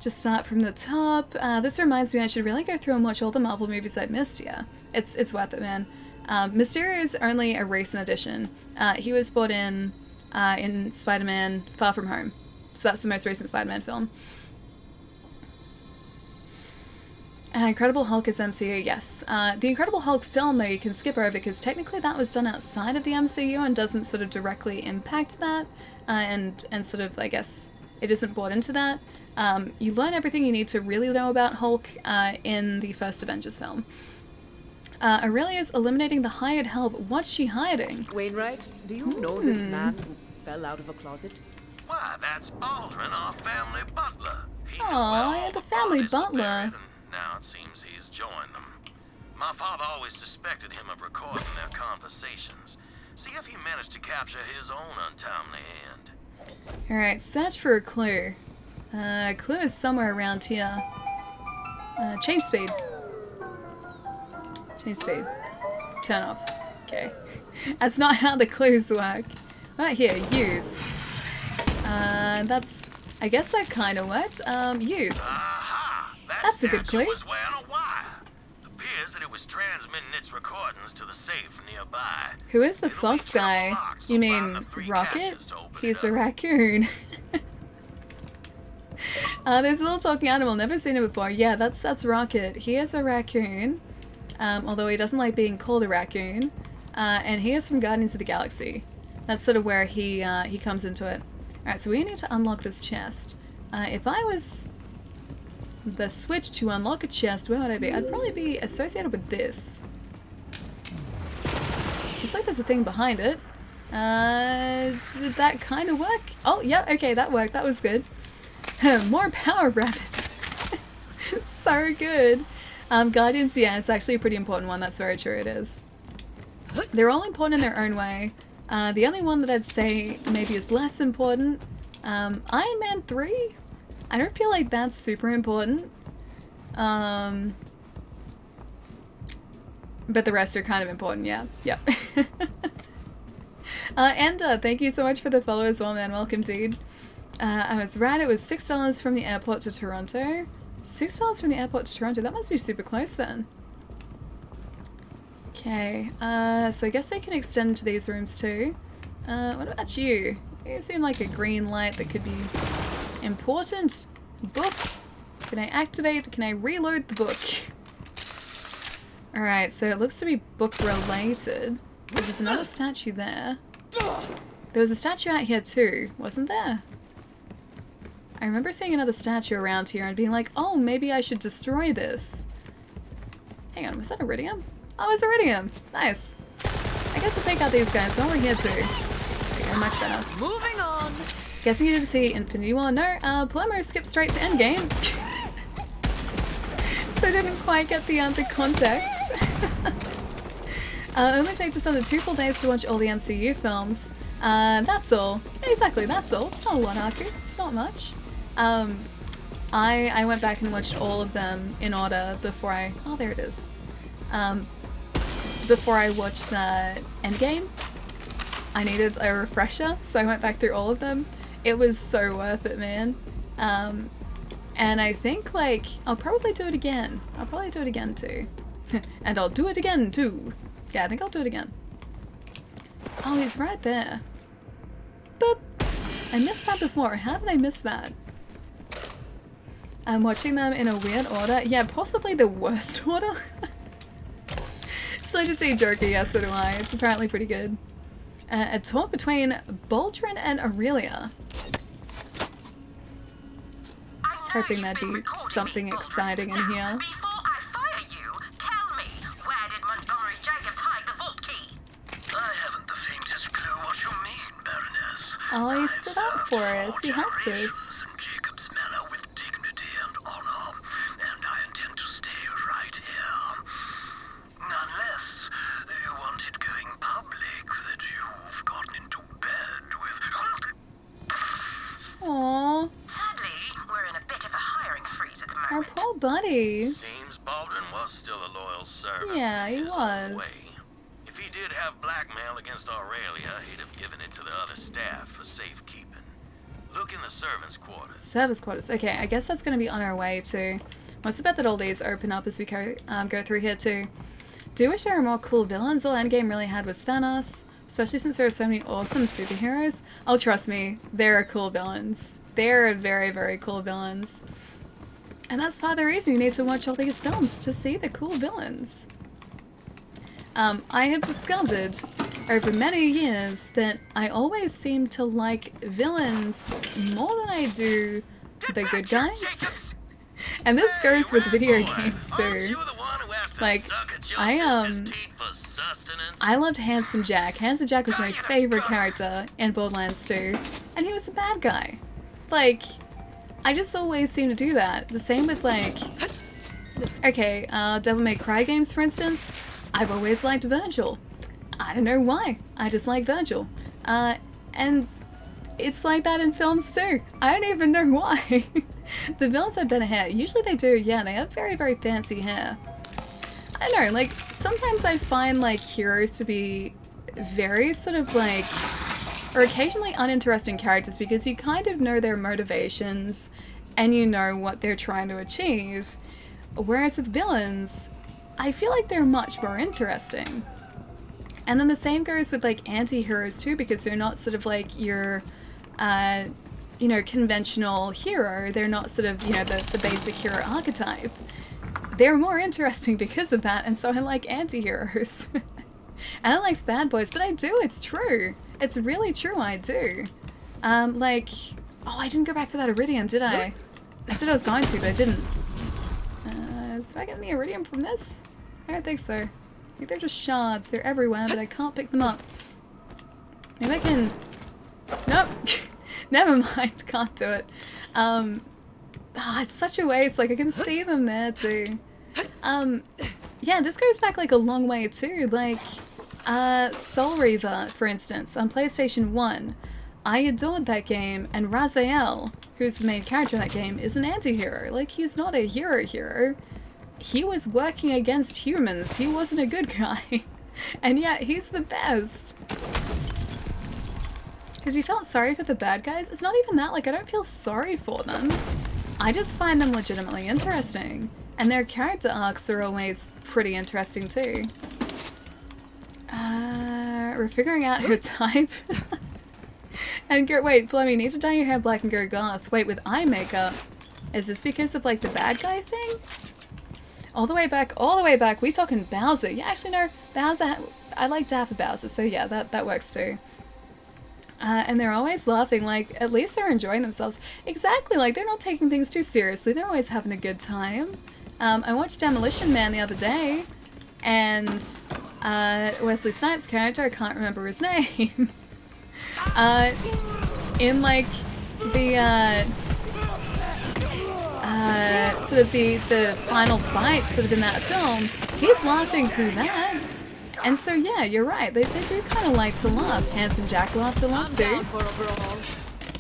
Just start from the top. This reminds me I should really go through and watch all the Marvel movies I've missed. Yeah, it's worth it, man. Mysterio is only a recent addition. He was brought in Spider-Man Far From Home. So that's the most recent Spider-Man film. Incredible Hulk is MCU, yes. The Incredible Hulk film, though, you can skip over because technically that was done outside of the MCU and doesn't sort of directly impact that. And sort of, I guess, it isn't brought into that. You learn everything you need to really know about Hulk in the first Avengers film. Aurelia's eliminating the hired help. What's she hiding? Wainwright, do you know this man who fell out of a closet? Why, that's Aldrin, our family butler. Aw, the family butler. Now it seems he's joined them. My father always suspected him of recording their conversations. See if he managed to capture his own untimely end. Alright, search for a clue. Clue is somewhere around here. Change speed. Change speed. Turn off. Okay. That's not how the clues work. Right here, use. That's... I guess that kind of worked. Use. Aha! That's a good clue. Was wearing a wire. Appears that it was transmitting its recordings to the safe nearby. Who is the fox guy? You mean Rocket? He's the raccoon. There's a little talking animal. Never seen it before. Yeah, that's Rocket. He is a raccoon. Although he doesn't like being called a raccoon. And he is from Guardians of the Galaxy. That's sort of where he comes into it. Alright, so we need to unlock this chest. If I was the switch to unlock a chest, where would I be? I'd probably be associated with this. Looks like there's a thing behind it. Did that kind of work? Oh, yeah, okay, that worked. That was good. More power rabbits. So good. Guardians, yeah, it's actually a pretty important one. That's very true, it is. They're all important in their own way. The only one that I'd say maybe is less important, Iron Man 3? I don't feel like that's super important. But the rest are kind of important, yeah. Yep. Enda, thank you so much for the follow as well, man. Welcome, dude. I was right, it was $6 from the airport to Toronto. $6 from the airport to Toronto, that must be super close then. Okay, so I guess they can extend to these rooms too. What about you? You seem like a green light that could be important. Book. Can I activate? Can I reload the book? Alright, so it looks to be book related. There's another statue there. There was a statue out here too, wasn't there? I remember seeing another statue around here and being like, oh, maybe I should destroy this. Hang on, was that iridium? Oh, it's iridium. Nice. I guess I'll take out these guys while we're here too. There we go, much better. Moving on. Guessing you didn't see Infinity War. No, Palermo skipped straight to Endgame. So I didn't quite get the context. Only take just under 2 full days to watch all the MCU films. That's all. Yeah, exactly, that's all. It's not a lot, Aku. It's not much. I went back and watched all of them in order before I... Oh, there it is. Before I watched Endgame. I needed a refresher, so I went back through all of them. It was so worth it, man. And I think, like, I'll probably do it again. I'll probably do it again, too. And I'll do it again, too. Yeah, I think I'll do it again. Oh, he's right there. Boop! I missed that before. How did I miss that? I'm watching them in a weird order. Yeah, possibly the worst order. Slow to see Joker, yes, so do I. It's apparently pretty good. A talk between Baldrin and Aurelia. I was hoping there'd be something exciting in here. Before I fire you, tell me, where did Montgomery Jacobs hide the vault key? I haven't the faintest clue what you mean, Baroness. Oh, he stood up for us. He helped us. Jacob's manner with dignity and honor. buddy. Seems Baldwin was still a loyal servant. Yeah, he in his own was. way. If he did have blackmail against Aurelia, he'd have given it to the other staff for safekeeping. Look in the servants' quarters. Service quarters. Okay, I guess that's going to be on our way to... What's about that all these open up as we go through here too. Do wish there were more cool villains. All Endgame really had was Thanos. Especially since there are so many awesome superheroes. Oh, trust me, there are cool villains. There are very, very cool villains. And that's part of the reason you need to watch all these films, to see the cool villains. I have discovered over many years that I always seem to like villains more than I do the good guys. And this goes with video games too. Like, I loved Handsome Jack. Handsome Jack was my favorite character in Borderlands 2, and he was a bad guy. Like, I just always seem to do that. The same with, like, okay, Devil May Cry games, for instance. I've always liked Virgil. I don't know why. I just like Virgil. And it's like that in films too. I don't even know why. The villains have better hair. Usually they do, yeah, they have very, very fancy hair. I don't know, like, sometimes I find, like, heroes to be very sort of, like, or occasionally uninteresting characters because you kind of know their motivations and you know what they're trying to achieve. Whereas with villains, I feel like they're much more interesting. And then the same goes with, like, anti-heroes too, because they're not sort of like your, you know, conventional hero. They're not sort of, you know, the basic hero archetype. They're more interesting because of that, and so I like anti-heroes. I don't like bad boys, but I do, it's true. It's really true, I do. Like, oh, I didn't go back for that iridium, did I? I said I was going to, but I didn't. Is I getting the iridium from this? I don't think so. I think they're just shards. They're everywhere, but I can't pick them up. Maybe I can... Nope. Never mind. Can't do it. It's such a waste. Like, I can see them there, too. Yeah, this goes back, like, a long way, too. Like, Soul Reaver, for instance, on PlayStation 1. I adored that game, and Raziel, who's the main character in that game, is an anti-hero. Like, he's not a hero. He was working against humans. He wasn't a good guy. And yet, he's the best. Because you felt sorry for the bad guys? It's not even that. Like, I don't feel sorry for them. I just find them legitimately interesting. And their character arcs are always pretty interesting, too. We're figuring out her type. And go, wait, Flemmy, you need to dye your hair black and go goth. Wait, with eye makeup. Is this because of, like, the bad guy thing? All the way back. We talking Bowser. Yeah, actually, no. Bowser, I like Dapper Bowser, so yeah, that works too. And they're always laughing, like, at least they're enjoying themselves. Exactly, like, they're not taking things too seriously. They're always having a good time. I watched Demolition Man the other day, and Wesley Snipes' character, I can't remember his name, in, like, the, sort of the final fight sort of in that film, he's laughing through that. And so, yeah, you're right. They do kind of like to laugh. Handsome Jack laughed a lot, too.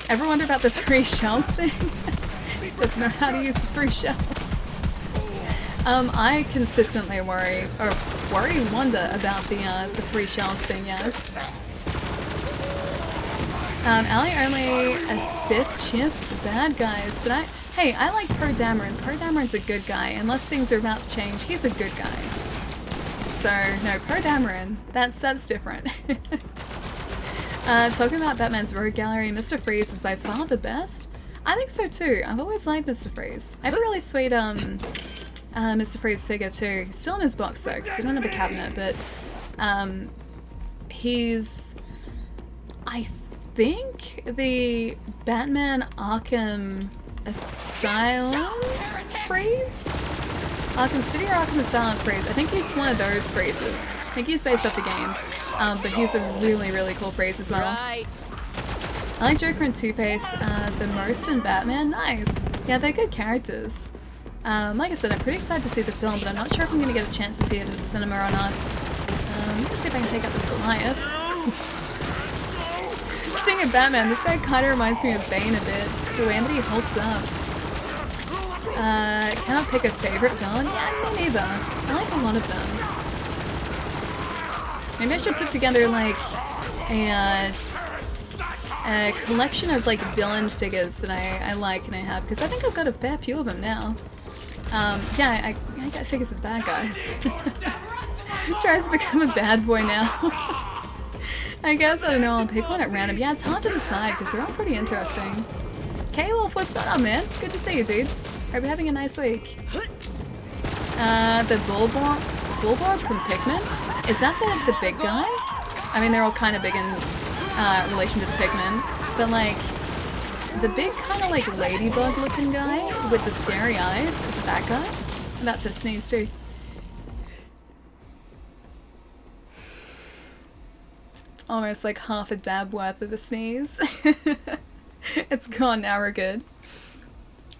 Ever wonder about the 3 shells thing? Doesn't know how to use the 3 shells. I consistently wonder about the 3 shells thing, yes. Allie only a Sith. Cheers to the bad guys. But hey, I like Poe Dameron. Poe Dameron's a good guy. Unless things are about to change, he's a good guy. So, no, Poe Dameron, that's different. Talking about Batman's Rogue Gallery, Mr. Freeze is by far the best. I think so too. I've always liked Mr. Freeze. I have a really sweet Mr. Freeze figure too. He's still in his box though, because I don't have a cabinet, but he's, I think, the Batman Arkham Asylum Freeze? Arkham City or Arkham Asylum Freeze. I think he's one of those Freezes. I think he's based off the games. But he's a really, really cool Freeze as well. Right. I like Joker and Two-Face the most in Batman. Nice. Yeah, they're good characters. Like I said, I'm pretty excited to see the film, but I'm not sure if I'm going to get a chance to see it at the cinema or not. Let's see if I can take out this Goliath. Speaking of Batman, this guy kind of reminds me of Bane a bit. The way that he holds up. Cannot pick a favorite villain? Yeah, me neither. I like a lot of them. Maybe I should put together like a collection of like villain figures that I like and I have, because I think I've got a fair few of them now. Yeah, I got figures of bad guys. Tries to become a bad boy now. I guess, I don't know, I'll pick one at random. Yeah, it's hard to decide because they're all pretty interesting. K-Wolf, what's going on, man? Good to see you, dude. Hope you're having a nice week. The Bulborb from Pikmin? Is that the big guy? I mean, they're all kind of big in relation to the Pikmin, but like, the big kind of like ladybug looking guy with the scary eyes, is it that guy? I'm about to sneeze too. Almost like half a dab worth of a sneeze. It's gone now, we're good.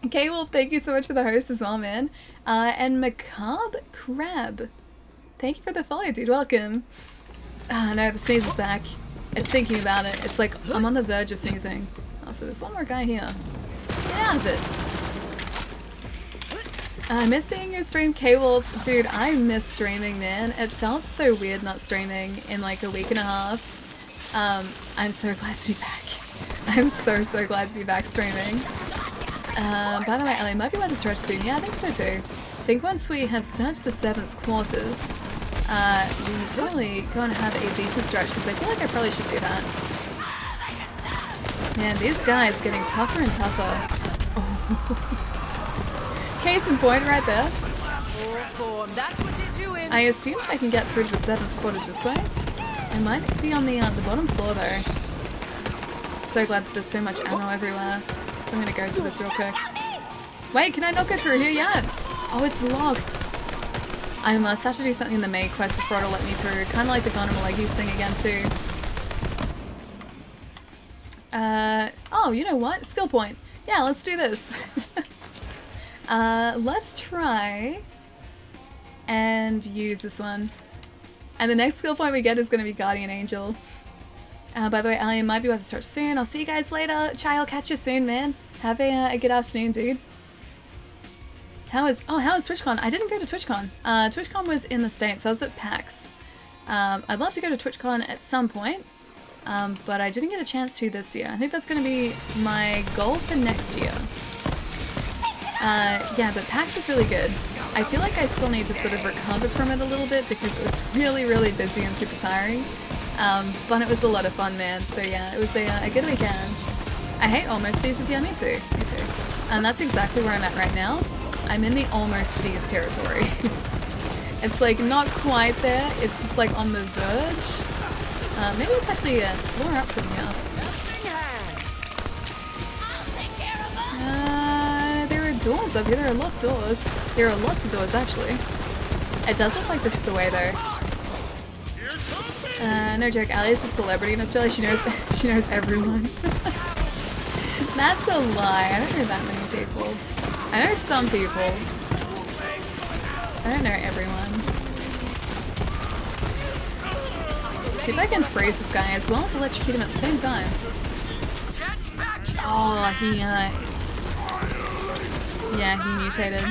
Okay, well, thank you so much for the host as well, man. And Macabre Crab. Thank you for the follow, dude. Welcome. No, the sneeze is back. It's thinking about it. It's like, I'm on the verge of sneezing. Oh, so there's one more guy here. Get out of it. I miss seeing your stream, K-Wolf. Dude, I miss streaming, man. It felt so weird not streaming in like a week and a half. I'm so glad to be back. I'm so glad to be back streaming. By the way, Ellie, might be about to stretch soon. Yeah, I think so too. I think once we have searched the servants' quarters, we're probably going to have a decent stretch, because I feel like I probably should do that. Man, these guys are getting tougher and tougher. Oh. Case in point right there. I assume I can get through to the servants' quarters this way. I might be on the bottom floor though. So glad that there's so much ammo everywhere. So I'm gonna go through this real quick. Wait, can I not go through here yet? Oh, it's locked. I must have to do something in the main quest before it'll let me through. Kind of like the Gonoma Leggies thing again too. Oh, you know what? Skill point. Yeah, let's do this. Let's try and use this one. And the next skill point we get is going to be Guardian Angel. By the way, Alien might be about to start soon. I'll see you guys later. Chai, I'll catch you soon, man. Have a good afternoon, dude. How is TwitchCon? I didn't go to TwitchCon. TwitchCon was in the States. I was at PAX. I'd love to go to TwitchCon at some point, but I didn't get a chance to this year. I think that's going to be my goal for next year. Yeah, but PAX is really good. I feel like I still need to sort of recover from it a little bit because it was really, really busy and super tiring. But it was a lot of fun, man. So yeah, it was a good weekend. I hate almost teasers. Yeah, me too. Me too. And that's exactly where I'm at right now. I'm in the almost tease territory. It's like not quite there. It's just like on the verge. Maybe it's actually more up from here. There are doors up here. There are locked doors. There are lots of doors actually. It does look like this is the way though. No joke, Ali is a celebrity in Australia. She knows everyone. That's a lie. I don't know that many people. I know some people. I don't know everyone. See if I can freeze this guy as well as electrocute him at the same time. Oh, yeah, he mutated.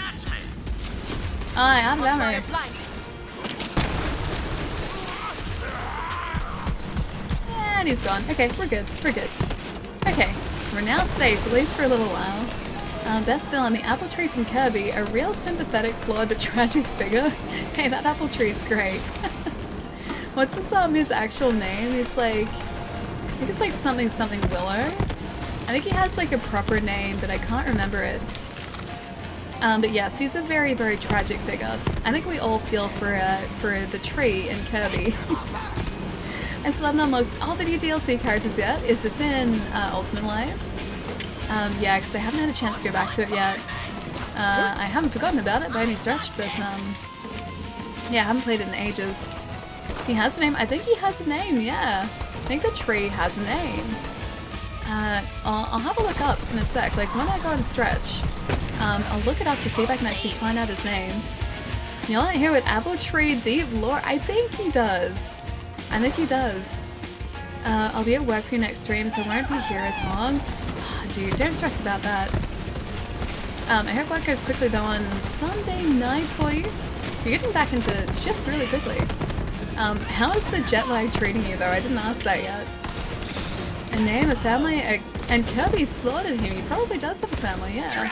Out of ammo. And he's gone. Okay, we're good. We're good. Okay, we're now safe, at least for a little while. Best villain, the apple tree from Kirby, a real sympathetic, flawed but tragic figure. Hey, that apple tree is great. What's his actual name? He's like, I think it's like something Willow. I think he has like a proper name, but I can't remember it. But yes, he's a very, very tragic figure. I think we all feel for the tree in Kirby. I still haven't unlocked all the new DLC characters yet. Is this in Ultimate Alliance? Yeah, because I haven't had a chance to go back to it yet. I haven't forgotten about it by any stretch, but yeah, I haven't played it in ages. He has a name? I think he has a name, yeah. I think the tree has a name. I'll have a look up in a sec, like when I go and stretch. I'll look it up to see if I can actually find out his name. You're not here with Apple Tree Deep Lore? I think he does. I think he does. I'll be at work for your next stream, so I won't be here as long. Oh, dude, don't stress about that. I hope work goes quickly though on Sunday night for you. You're getting back into shifts really quickly. How is the jet lag treating you though? I didn't ask that yet. A name, a family, and Kirby slaughtered him. He probably does have a family, yeah.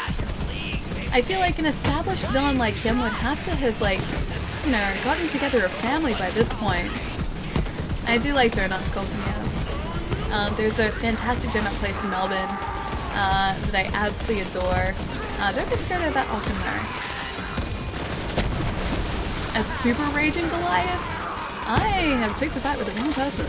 I feel like an established villain like him would have to have, like, you know, gotten together a family by this point. I do like donuts, Colton, yes. There's a fantastic donut place in Melbourne that I absolutely adore. Don't get to go there that often though. A super raging Goliath? I have picked a fight with the wrong person.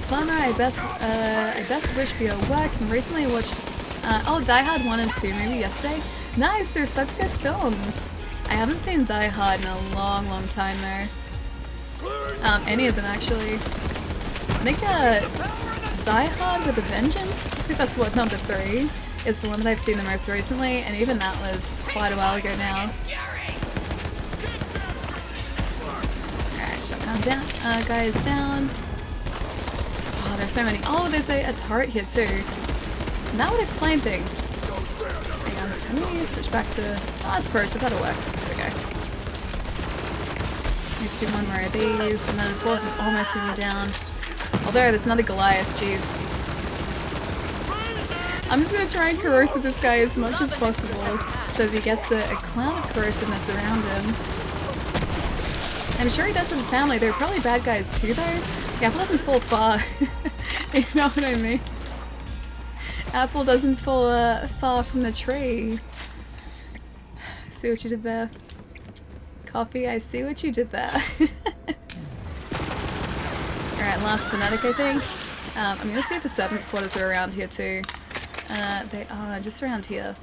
Plumber, I best wish for your work. And recently watched oh, Die Hard 1 and 2 movie yesterday. Nice, they're such good films. I haven't seen Die Hard in a long, long time though. Any of them actually. I think Die Hard with a Vengeance, I think that's what, number 3, is the one that I've seen the most recently, and even that was quite a while ago now. Alright, shotgun down. Guy is down. Oh, there's so many. Oh, there's a turret here too. And that would explain things. Hang on, let me switch back to... Oh, it's corrosive, that'll work. There we go. Let's do one more of these, and then of course it's almost moving down. Although, there's another Goliath, jeez. I'm just gonna try and corrosive this guy as much as possible, so that he gets a cloud of corrosiveness around him. I'm sure he does have a family. They're probably bad guys too, though. The apple doesn't fall far. You know what I mean? Apple doesn't fall far from the tree. See what you did there? Coffee, I see what you did there. Alright, last fanatic, I think. I'm gonna see if the servants' quarters are around here too. They are just around here.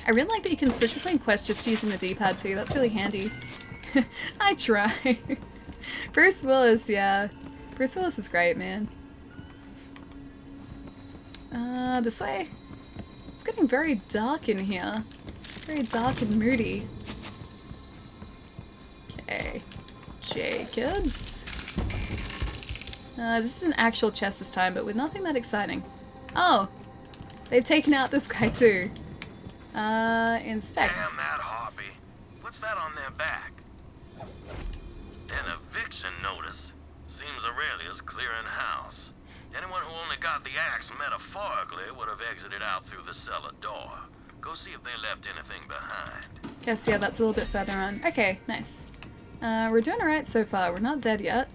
I really like that you can switch between quests just using the D-pad too. That's really handy. I try. Bruce Willis, yeah. Bruce Willis is great, man. This way. It's getting very dark in here. Very dark and moody. Okay. Jacobs. This is an actual chest this time, but with nothing that exciting. Oh! They've taken out this guy too. Inspect. Damn that harpy. What's that on their back? An eviction notice. Seems Aurelia's clearing house. Anyone who only got the axe metaphorically would have exited out through the cellar door. Go see if they left anything behind. Guess, yeah, that's a little bit further on. Okay, nice. We're doing alright so far. We're not dead yet.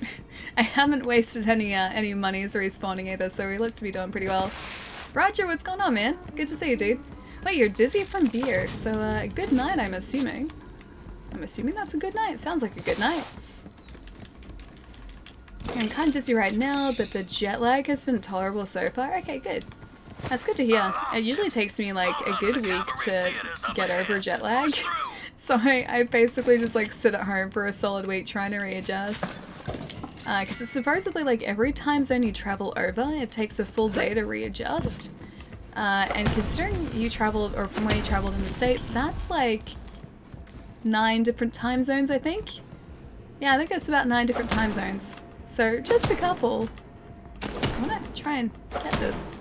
I haven't wasted any monies respawning either, so we look to be doing pretty well. Roger, what's going on, man? Good to see you, dude. Wait, you're dizzy from beer, so good night, I'm assuming. I'm assuming that's a good night. Sounds like a good night. I'm kind of dizzy right now, but the jet lag has been tolerable so far. Okay, good. That's good to hear. It usually takes me like a good week to get over jet lag. So I basically just like sit at home for a solid week trying to readjust. Because it's supposedly like every time zone you travel over, it takes a full day to readjust. And considering you traveled, or from where you traveled in the States, that's like 9 different time zones, I think? Yeah, I think it's about 9 different time zones. So, just a couple. I wanna try and get this.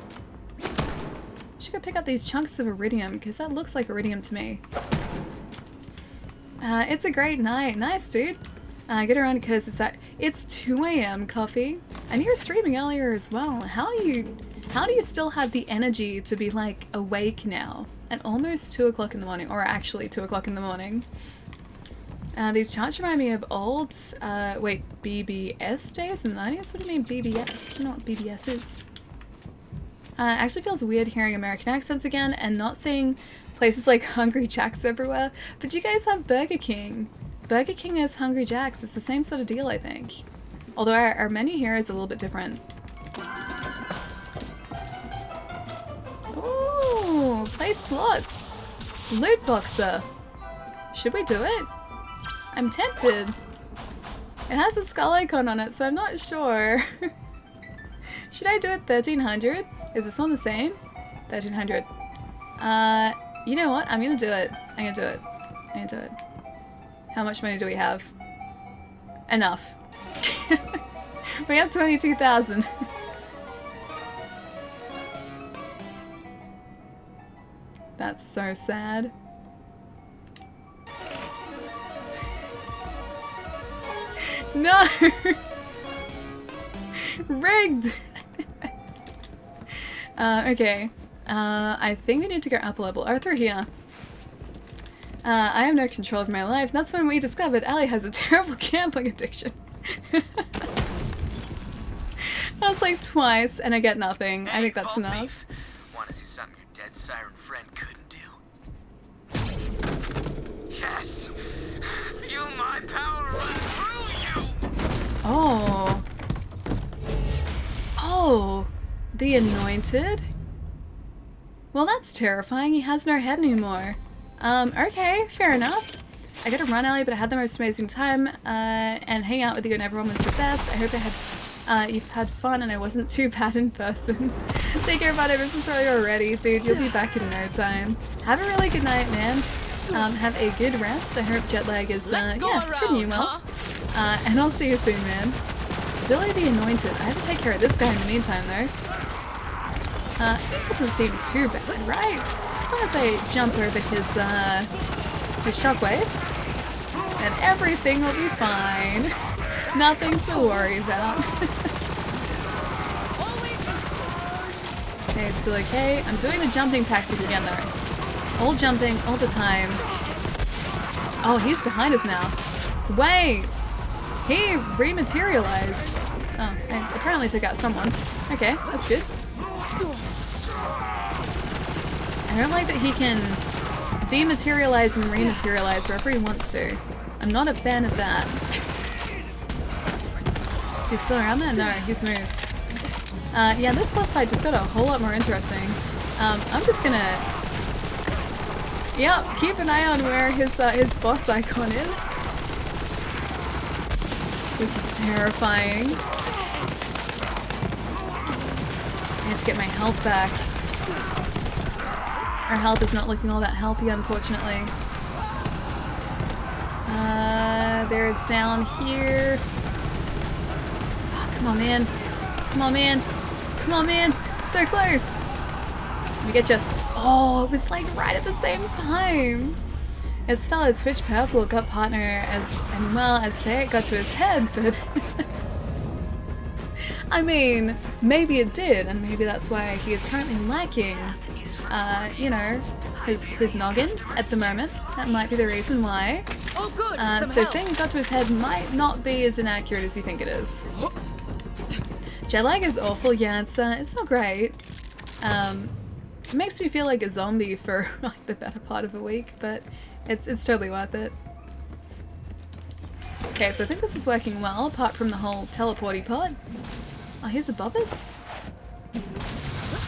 Should go pick up these chunks of iridium, because that looks like iridium to me. It's a great night. Nice, dude. Get around because it's 2 AM, Coffee. And you were streaming earlier as well. How do you still have the energy to be like awake now? At almost 2 o'clock in the morning, or actually 2 o'clock in the morning. These charts remind me of old, wait, BBS days in the 90s? What do you mean BBS? I don't know what BBS is. Actually feels weird hearing American accents again and not seeing places like Hungry Jack's everywhere. But you guys have Burger King. Burger King has Hungry Jack's. It's the same sort of deal, I think. Although our menu here is a little bit different. Ooh, play slots. Loot boxer. Should we do it? I'm tempted. It has a skull icon on it, so I'm not sure. Should I do it 1300? Is this one the same? 1300. You know what? I'm gonna do it. I'm gonna do it. I'm gonna do it. How much money do we have? Enough. We have 22,000. That's so sad. No! Rigged! Okay. I think we need to go up a level. Or through here. I have no control of my life. That's when we discovered Allie has a terrible gambling addiction. That's like twice, and I get nothing. I think that's enough. Want to see something your dead siren friend couldn't do? Yes! Feel my power run through you! Oh. Oh. The Anointed? Well, that's terrifying. He has no head anymore. Okay, fair enough. I gotta run, Ellie, but I had the most amazing time, and hang out with you and everyone was the best. I hope you've had fun and I wasn't too bad in person. Take care about it, Mrs. Story already, dude. You'll be back in no time. Have a really good night, man. Have a good rest. I hope jet lag is, treating you well. And I'll see you soon, man. Billy the Anointed. I have to take care of this guy in the meantime, though. He doesn't seem too bad, right? As long as I jump over his shockwaves, and everything will be fine. Nothing to worry about. Okay, still okay. I'm doing the jumping tactic again, though. All jumping, all the time. Oh, he's behind us now. Wait! He rematerialized. Oh, and apparently took out someone. Okay, that's good. I don't like that he can dematerialize and rematerialize wherever he wants to. I'm not a fan of that. Is he still around there? No, he's moved. Yeah, this boss fight just got a whole lot more interesting. I'm just gonna... Yep, keep an eye on where his boss icon is. This is terrifying. I need to get my health back. Our health is not looking all that healthy, unfortunately. They're down here. Oh, come on, man. Come on, man. Come on, man. So close. Let me get you. Oh, it was like right at the same time. His fellow Twitch Purple got partner and well, I'd say it got to his head, but I mean, maybe it did, and maybe that's why he is currently lacking, you know, his noggin at the moment. That might be the reason why. Oh, good. So saying it got to his head might not be as inaccurate as you think it is. Jet lag is awful. Yeah, it's not great. It makes me feel like a zombie for like the better part of a week, but it's totally worth it. Okay, so I think this is working well, apart from the whole teleporty part. Oh, he's above us?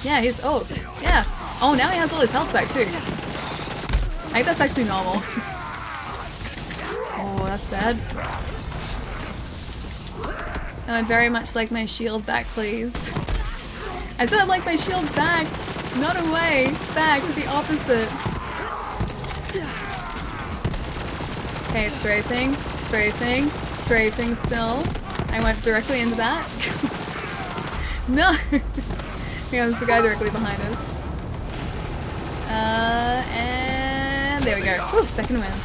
Yeah, he's... Oh, yeah. Oh, now he has all his health back, too. I think that's actually normal. Oh, that's bad. I would very much like my shield back, please. I said I'd like my shield back, not away. Back, the opposite. Okay, strafing, strafing, strafing still. I went directly into that. No! Yeah, there's a guy directly behind us. And there we go. Whew, second wind.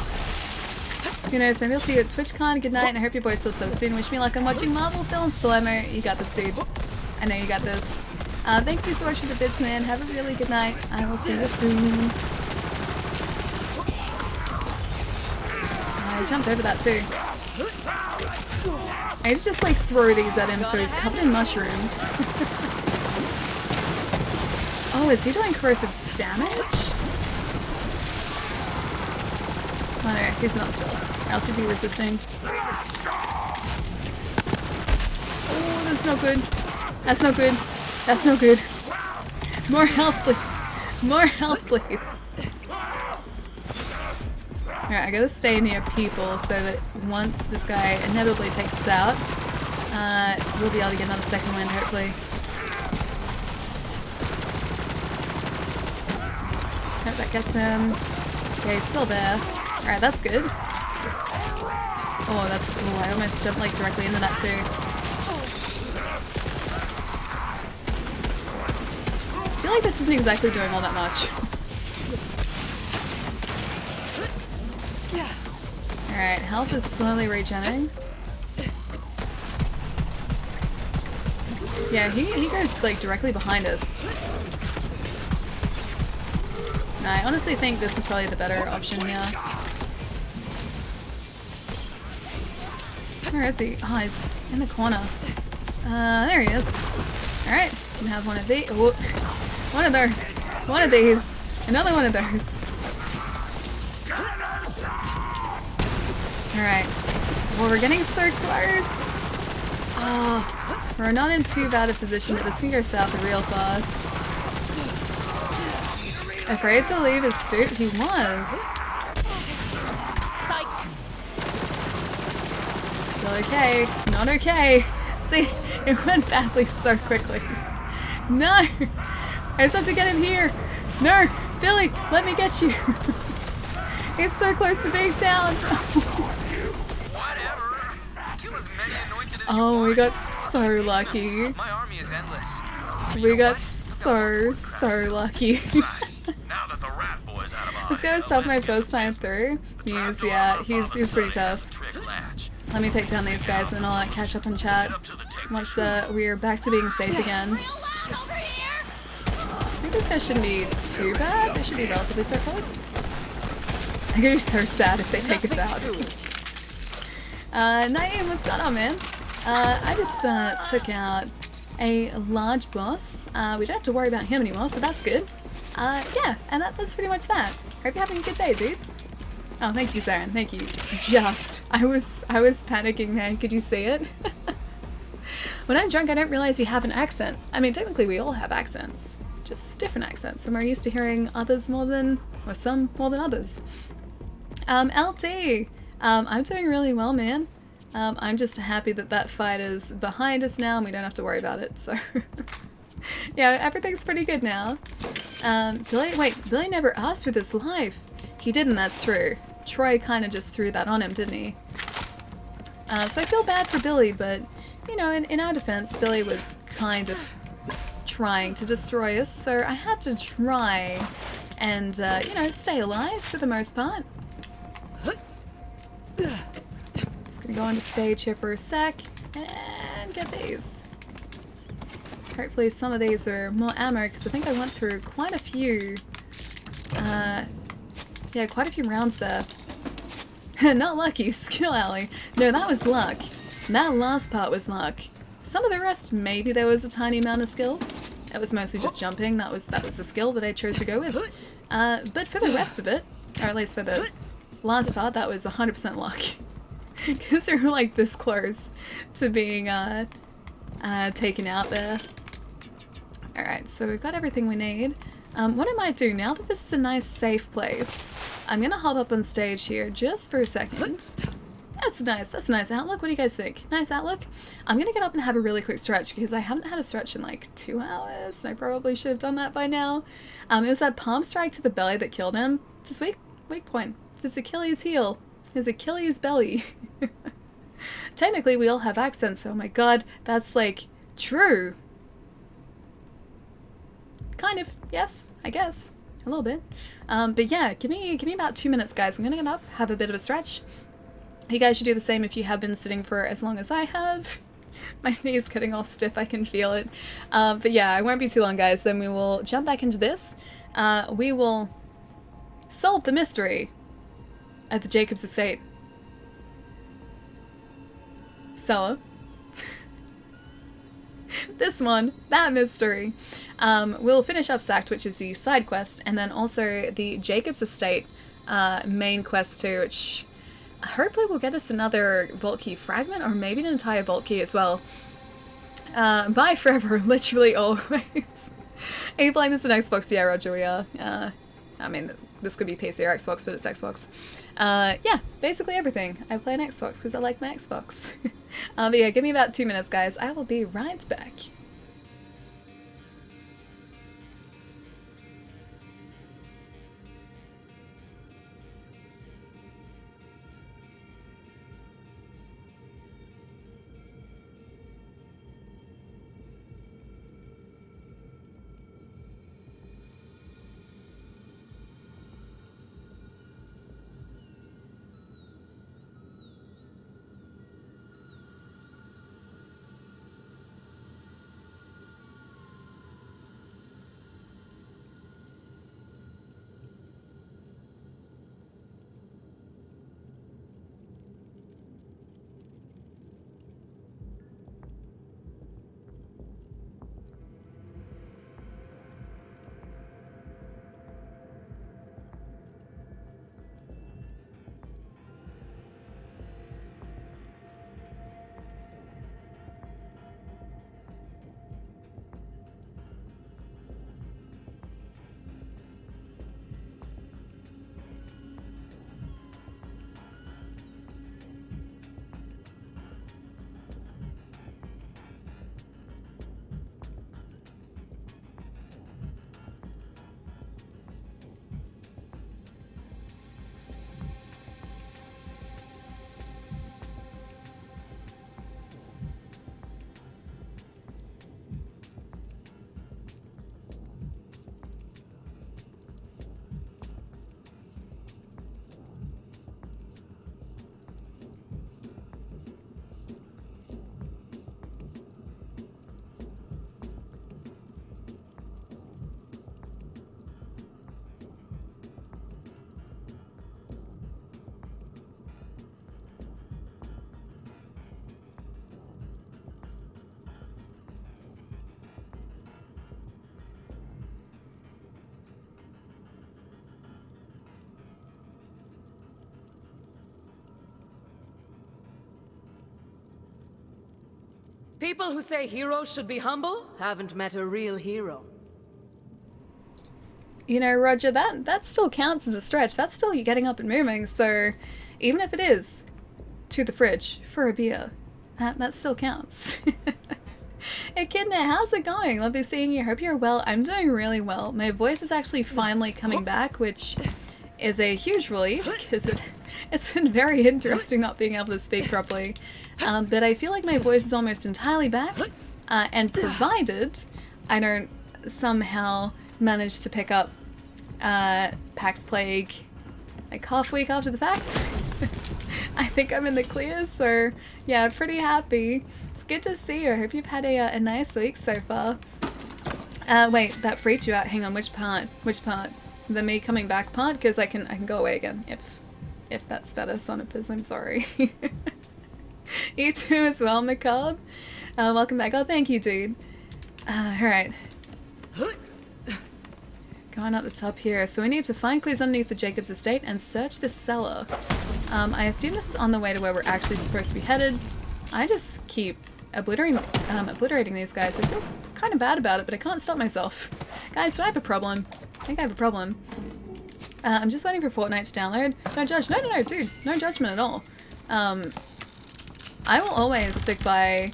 Who knows, maybe I'll see you at TwitchCon. Good night, and I hope your boy still so soon. Wish me luck on watching Marvel films. Palermo, you got this, dude. I know you got this. Thank you so much for the bits, man. Have a really good night. I will see you soon. I jumped over that too. I need to just like throw these at him so he's covered in mushrooms. Oh, is he doing corrosive damage? Oh no, he's not still. Or else he'd be resisting. Oh, that's not good. That's not good. That's no good. More health, please. More health, please. Alright, I gotta stay near people so that once this guy inevitably takes us out, we'll be able to get another second wind, hopefully. Hope that gets him. Okay, he's still there. Alright, that's good. Oh, that's... Oh, I almost jumped like directly into that too. feel like this isn't exactly doing all that much. Alright, health is slowly regenerating. Yeah, he goes like directly behind us. No, I honestly think this is probably the better option here. Where is he? Oh, he's in the corner. There he is. Alright, can have one of these. Oh, one of those. One of these. Another one of those. Alright. Well, we're getting so close. Oh, we're not in too bad a position, but this can go south real fast. Afraid to leave his suit? He was. Still okay. Not okay. See, it went badly so quickly. No! I just have to get him here. No! Billy, let me get you. He's so close to being down. Oh, we got so lucky. My army is endless. We got so lucky. This guy was tough my first time through. He's pretty tough. Let me take down these guys and then I'll catch up and chat once we're back to being safe again. I think these guys shouldn't be too bad. They should be relatively straightforward. I'm gonna be so sad if they take us out. Naeem, what's going on, man? I just took out a large boss. We don't have to worry about him anymore, so that's good. Yeah, and that's pretty much that. Hope you're having a good day, dude. Oh, thank you, Siren. Thank you. I was panicking there. Could you see it? When I'm drunk, I don't realize you have an accent. I mean, technically we all have accents. Just different accents. Some are used to hearing others more than, or some more than others. LD! I'm doing really well, man. I'm just happy that that fight is behind us now and we don't have to worry about it, so... Yeah, everything's pretty good now. Billy never asked for this life. He didn't, that's true. Troy kind of just threw that on him, didn't he? So I feel bad for Billy, but, you know, in our defense, Billy was kind of trying to destroy us, so I had to try and, you know, stay alive for the most part. Just gonna go onto stage here for a sec and get these. Hopefully some of these are more ammo, because I think I went through quite a few, yeah, quite a few rounds there. Not lucky, skill alley. No, that was luck. That last part was luck. Some of the rest, maybe there was a tiny amount of skill. It was mostly just jumping, that was the skill that I chose to go with. But for the rest of it, or at least for the last part, that was 100% luck. Because they were like this close to being taken out there. Alright, so we've got everything we need. What I might do, now that this is a nice safe place, I'm gonna hop up on stage here just for a second. That's a nice outlook. What do you guys think? Nice outlook? I'm gonna get up and have a really quick stretch because I haven't had a stretch in like 2 hours. And I probably should have done that by now. It was that palm strike to the belly that killed him. It's his weak point. It's his Achilles heel. His Achilles belly. Technically, we all have accents. Oh my god, that's like true. Kind of, yes, I guess. A little bit. But yeah, give me about 2 minutes, guys. I'm gonna get up, have a bit of a stretch. You guys should do the same if you have been sitting for as long as I have. My knee is getting all stiff, I can feel it. But yeah, I won't be too long, guys. Then we will jump back into this. We will solve the mystery at the Jacobs estate. Sella. This one, that mystery. We'll finish up Sacked, which is the side quest, and then also the Jacobs Estate main quest too, which hopefully will get us another Vault Key fragment, or maybe an entire Vault Key as well. Bye forever, literally always. Are you playing this on Xbox? Yeah, Roger, we are. I mean, this could be PC or Xbox, but it's Xbox. Yeah, basically everything. I play on Xbox because I like my Xbox. But yeah, give me about 2 minutes, guys. I will be right back. People who say heroes should be humble haven't met a real hero. You know, Roger, that still counts as a stretch. That's still you getting up and moving, so even if it is to the fridge for a beer, that still counts. Echidna, how's it going? Lovely seeing you. Hope you're well. I'm doing really well. My voice is actually finally coming back, which is a huge relief, because it's been very interesting not being able to speak properly. But I feel like my voice is almost entirely back, and provided I don't somehow manage to pick up Pax Plague like half week after the fact, I think I'm in the clear, so yeah, pretty happy. It's good to see you. I hope you've had a nice week so far. Wait, that freaked you out. Hang on, which part? Which part? The me coming back part? Because I can go away again if that's better, Sonipus. I'm sorry. You too as well, McCall. Welcome back. Oh, thank you, dude. Alright. Going up the top here. So we need to find clues underneath the Jacobs estate and search the cellar. I assume this is on the way to where we're actually supposed to be headed. I just keep obliterating these guys. I feel kind of bad about it, but I can't stop myself. Guys, do I have a problem? I think I have a problem. I'm just waiting for Fortnite to download. Don't judge. No, dude. No judgment at all. I will always stick by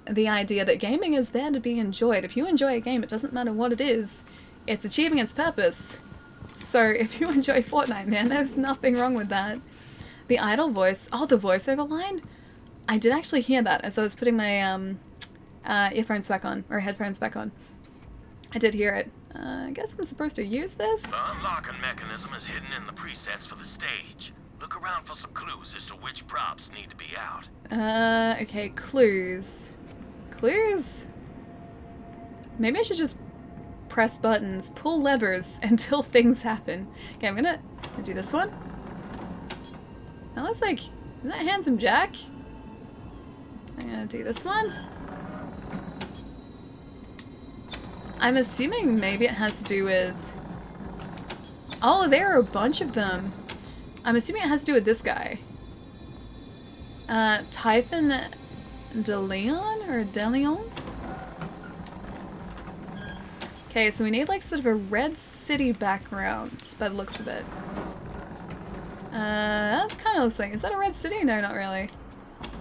the idea that gaming is there to be enjoyed. If you enjoy a game, it doesn't matter what it is. It's achieving its purpose. So if you enjoy Fortnite, man, there's nothing wrong with that. The idle voice. Oh, the voiceover line? I did actually hear that as I was putting my earphones back on, or headphones back on. I did hear it. I guess I'm supposed to use this? The unlocking mechanism is hidden in the presets for the stage. Look around for some clues as to which props need to be out. Okay, clues. Clues? Maybe I should just press buttons, pull levers until things happen. Okay, I'm gonna do this one. That looks like, is that Handsome Jack? I'm gonna do this one. I'm assuming maybe it has to do with... Oh, there are a bunch of them. I'm assuming it has to do with this guy. Typhon de Leon or De Leon? Okay, so we need like sort of a Red City background by the looks of it. That kind of looks like, is that a Red City? No, not really.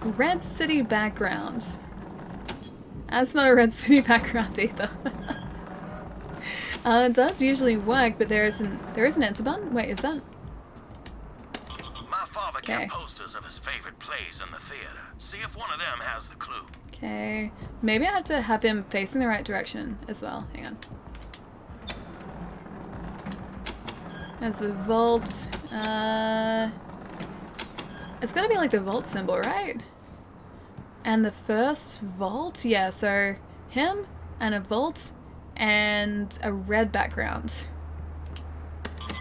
Red City background. That's not a Red City background either. It does usually work, but there isn't enter button? Wait, is that? My father kept posters of his favorite plays in the theater. See if one of them has the clue. Okay. Maybe I have to have him facing the right direction as well. Hang on. There's the vault. It's gotta be like the vault symbol, right? And the first vault? Yeah, so him and a vault and a red background.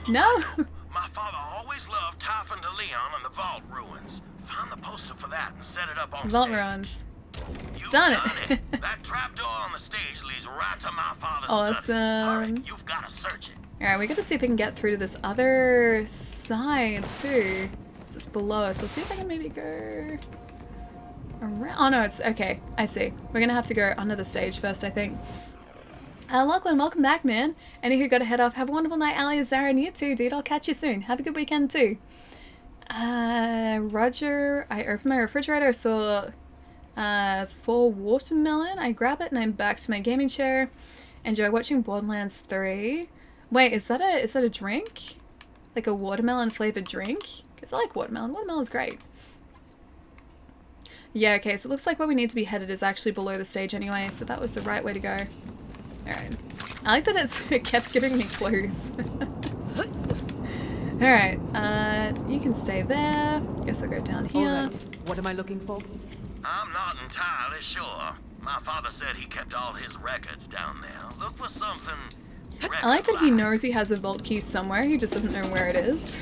No! My father always loved Typhon de Leon and the Vault Ruins. Found the poster for that and set it up on Vault stage. Ruins. You've Done it! That trapdoor on the stage leads right to my father's Awesome. study. Hurry, you've got to search it. Alright, we gotta see if we can get through to this other side too. It's just below us. Let's see if I can maybe go around. Oh no, it's okay. I see. We're gonna have to go under the stage first, I think. Lachlan, welcome back, man. Any who gotta head off, have a wonderful night, Ali, Zara, and you too, dude. I'll catch you soon. Have a good weekend too. Roger, I opened my refrigerator, saw 4 watermelon. I grab it and I'm back to my gaming chair. Enjoy watching Borderlands 3. Wait, is that a drink? Like a watermelon flavored drink? Because I like watermelon. Watermelon's great. Yeah, okay, so it looks like where we need to be headed is actually below the stage anyway, so that was the right way to go. Alright. I like that it kept giving me clues. Alright, you can stay there. Guess I'll go down here. Alright, what am I looking for? I'm not entirely sure. My father said he kept all his records down there. Look for something. I like that he knows he has a vault key somewhere, he just doesn't know where it is.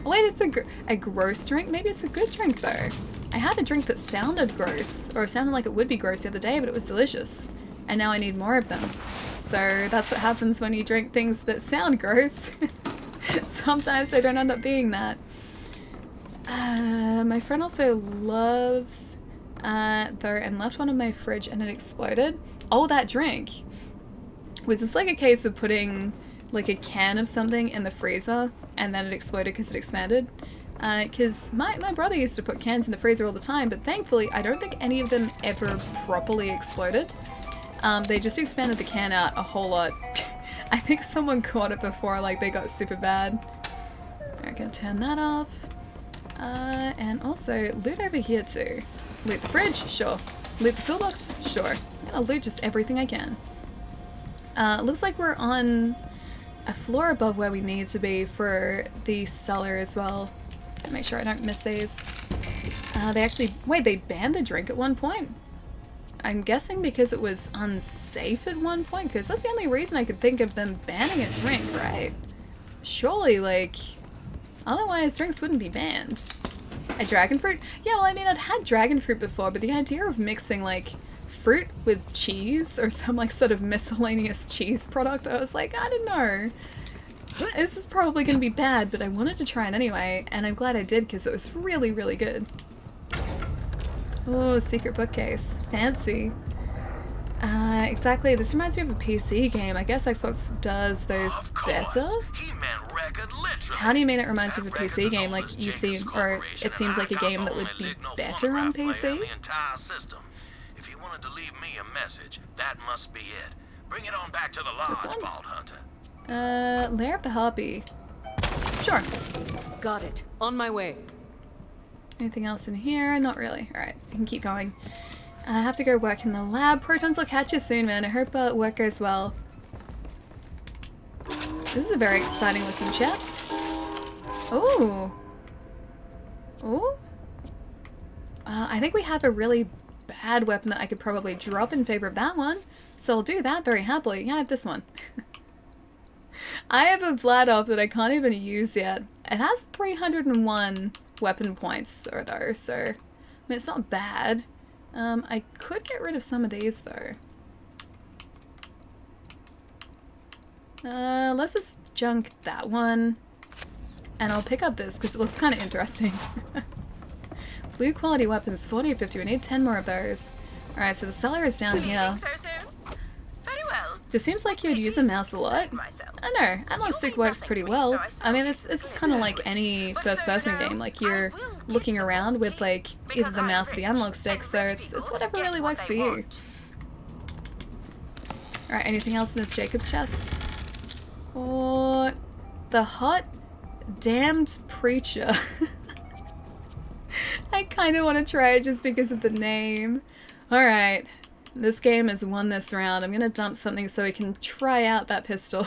Oh, wait, it's a gross drink? Maybe it's a good drink though. I had a drink that sounded gross, or sounded like it would be gross the other day, but it was delicious. And now I need more of them. So that's what happens when you drink things that sound gross. Sometimes they don't end up being that. My friend also loves though, and left one in my fridge and it exploded. Oh, that drink. Was this like a case of putting like a can of something in the freezer and then it exploded because it expanded? Because my brother used to put cans in the freezer all the time, but thankfully I don't think any of them ever properly exploded. They just expanded the can out a whole lot. I think someone caught it before, like they got super bad. Alright, gonna turn that off. And also loot over here too. Loot the fridge? Sure. Loot the toolbox? Sure. I'll loot just everything I can. Looks like we're on a floor above where we need to be for the cellar as well. Make sure I don't miss these. They actually... Wait, they banned the drink at one point? I'm guessing because it was unsafe at one point, because that's the only reason I could think of them banning a drink, right? Surely, like... Otherwise, drinks wouldn't be banned. A dragon fruit? Yeah, well, I mean, I'd had dragon fruit before, but the idea of mixing, like, fruit with cheese or some, like, sort of miscellaneous cheese product, I was like, I don't know. This is probably going to be bad, but I wanted to try it anyway, and I'm glad I did because it was really, really good. Oh, secret bookcase. Fancy. Exactly. This reminds me of a PC game. I guess Xbox does those better? How do you mean it reminds you of a PC game? Like, you seem, or it seems like a game that would be better on PC? If you wanted to leave me a message, that must be it. Bring it on back to the lodge, Vault Hunter. Lair of the Harpy. Sure. Got it. On my way. Anything else in here? Not really. Alright, I can keep going. I have to go work in the lab. Protons will catch you soon, man. I hope work goes well. This is a very exciting looking chest. Ooh. Ooh. I think we have a really bad weapon that I could probably drop in favor of that one. So I'll do that very happily. Yeah, I have this one. I have a Vladov that I can't even use yet. It has 301 weapon points though, so I mean, it's not bad. I could get rid of some of these though. Let's just junk that one. And I'll pick up this because it looks kind of interesting. Blue quality weapons, 40 or 50. We need 10 more of those. Alright, so the cellar is down here. Just seems like you'd use a mouse a lot. I know, analog stick works pretty well. I mean, this is kind of like any first-person game. Like, you're looking around with, like, either the mouse or the analog stick, so it's whatever really works for you. Alright, anything else in this Jacob's chest? Or the hot damned preacher. I kind of want to try it just because of the name. Alright. This game has won this round. I'm gonna dump something so we can try out that pistol.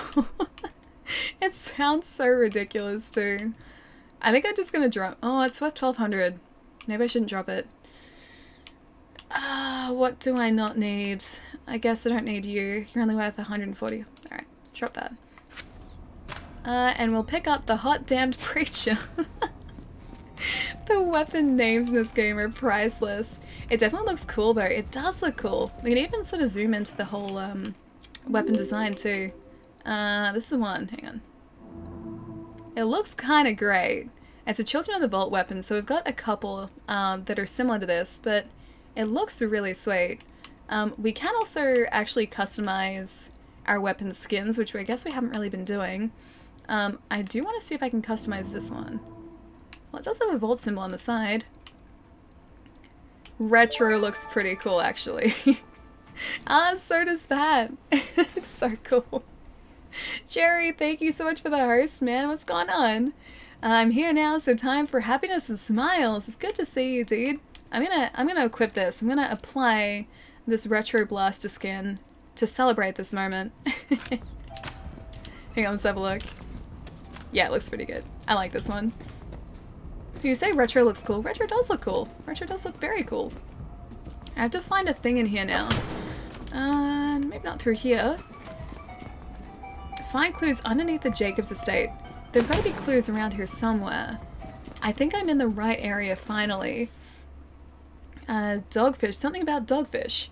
It sounds so ridiculous too. I think I'm just gonna drop... Oh, it's worth 1200. Maybe I shouldn't drop it. What do I not need? I guess I don't need you. You're only worth 140. Alright, drop that. And we'll pick up the hot damned preacher. The weapon names in this game are priceless. It definitely looks cool though. It does look cool. We can even sort of zoom into the whole weapon design too. This is the one. Hang on. It looks kind of great. It's a Children of the Vault weapon, so we've got a couple that are similar to this, but it looks really sweet. We can also actually customize our weapon skins, which I guess we haven't really been doing. I do want to see if I can customize this one. Well, it does have a Vault symbol on the side. Retro looks pretty cool, actually. So does that. It's so cool. Jerry, thank you so much for the host, man. What's going on? I'm here now, so time for happiness and smiles. It's good to see you, dude. I'm gonna equip this. I'm gonna apply this Retro Blaster skin to celebrate this moment. Hang on, let's have a look. Yeah, it looks pretty good. I like this one. You say retro looks cool. Retro does look cool. Retro does look very cool. I have to find a thing in here now. Maybe not through here. Find clues underneath the Jacobs estate. There've got to be clues around here somewhere. I think I'm in the right area finally. Dogfish. Something about dogfish.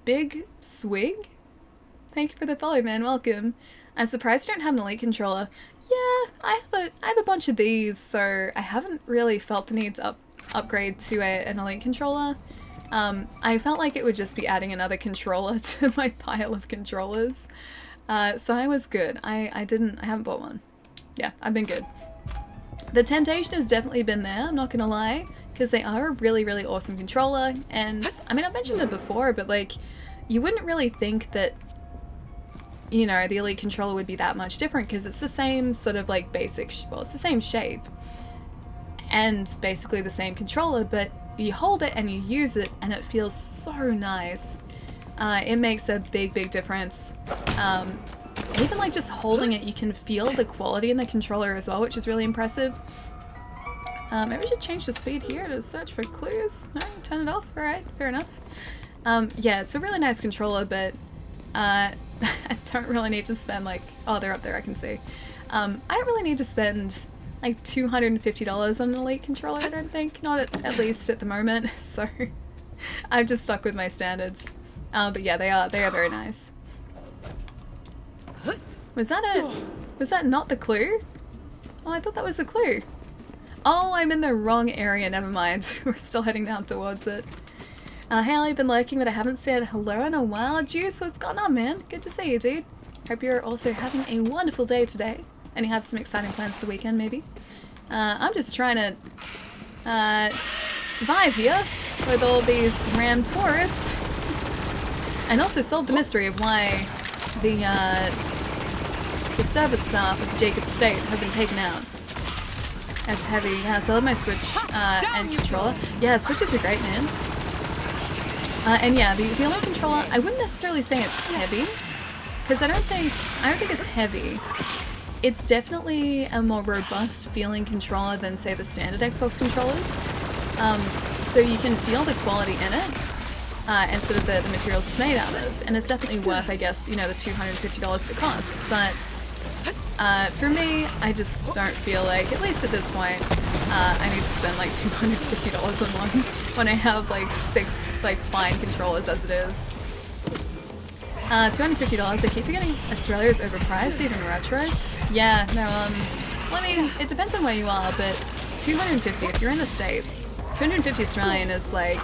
Big Swig? Thank you for the follow, man. Welcome. I'm surprised you don't have an Elite controller. Yeah, I have a bunch of these, so I haven't really felt the need to upgrade to an Elite controller, I felt like it would just be adding another controller to my pile of controllers. So I was good. I haven't bought one. Yeah, I've been good. The temptation has definitely been there, I'm not gonna lie, because they are a really, really awesome controller, and I mean, I've mentioned it before, but like, you wouldn't really think that, you know, the Elite controller would be that much different, because it's the same sort of like basic, well, it's the same shape, and basically the same controller, but you hold it and you use it, and it feels so nice. It makes a big, big difference. Even like just holding it, you can feel the quality in the controller as well, which is really impressive. Maybe we should change the speed here to search for clues. No, turn it off. Alright, fair enough. Yeah, it's a really nice controller, but I don't really need to spend like... Oh, they're up there, I can see. I don't really need to spend like $250 on an Elite controller, I don't think. Not at least at the moment, so I've just stuck with my standards. But yeah, they are very nice. Was that not the clue? Oh, I thought that was the clue. Oh, I'm in the wrong area, never mind. We're still heading down towards it. Hey, I've been lurking, but I haven't said hello in a while. Juice, what's going on, man? Good to see you, dude. Hope you're also having a wonderful day today. And you have some exciting plans for the weekend, maybe. I'm just trying to survive here with all these ram tourists. And also solve the mystery of why the service staff of the Jacobs estate have been taken out. That's heavy. Yeah, so I love my Switch and controller. Yeah, Switches are great, man. And yeah, the Elite controller, I wouldn't necessarily say it's heavy, because I don't think it's heavy. It's definitely a more robust feeling controller than, say, the standard Xbox controllers. So you can feel the quality in it, and sort of the materials it's made out of. And it's definitely worth, I guess, you know, the $250 it costs. But for me, I just don't feel like, at least at this point, I need to spend like $250 on one when I have like 6 like fine controllers as it is. $250, I keep forgetting Australia is overpriced, even retro. Yeah, no, well, I mean, it depends on where you are, but $250, if you're in the States, $250 Australian is like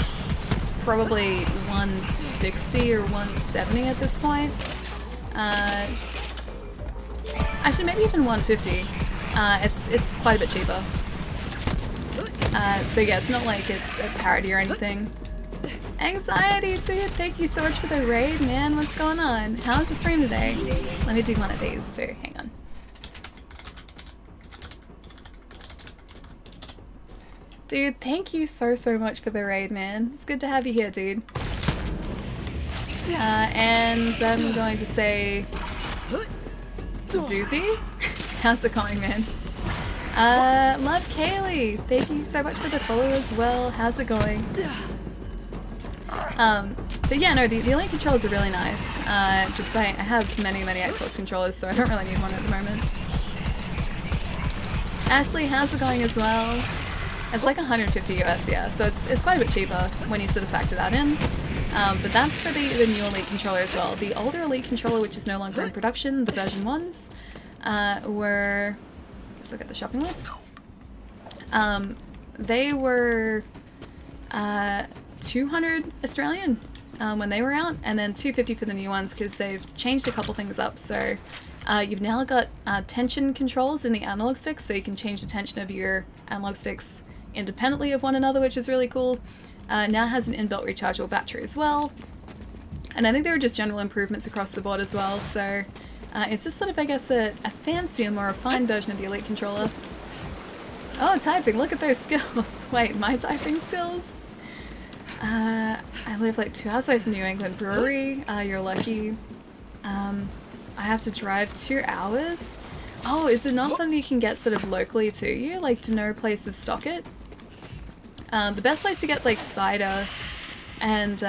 probably $160 or $170 at this point. Actually, maybe even $150. It's quite a bit cheaper. So yeah, it's not like it's a parody or anything. Anxiety, dude, thank you so much for the raid, man. What's going on? How's the stream today? Let me do one of these too. Hang on. Dude, thank you so much for the raid, man. It's good to have you here, dude. And I'm going to say... Zuzi? How's it going, man? Love Kaylee! Thank you so much for the follow as well. How's it going? But yeah, no, the Elite controllers are really nice. Just I have many Xbox controllers, so I don't really need one at the moment. Ashley, how's it going as well? It's like 150 US, yeah, so it's quite a bit cheaper when you sort of factor that in. But that's for the new Elite controller as well. The older Elite controller, which is no longer in production, the version 1s, were... Let's look at the shopping list. They were 200 Australian when they were out, and then 250 for the new ones because they've changed a couple things up. So you've now got tension controls in the analog sticks, so you can change the tension of your analog sticks independently of one another, which is really cool. Now has an inbuilt rechargeable battery as well. And I think there are just general improvements across the board as well, so it's just sort of, I guess, a fancier, more refined version of the Elite controller. Oh, typing, look at those skills. Wait, my typing skills? I live like 2 hours away from New England Brewery. You're lucky. I have to drive 2 hours? Oh, is it not something you can get sort of locally to you? Like, do no places stock it? The best place to get like cider and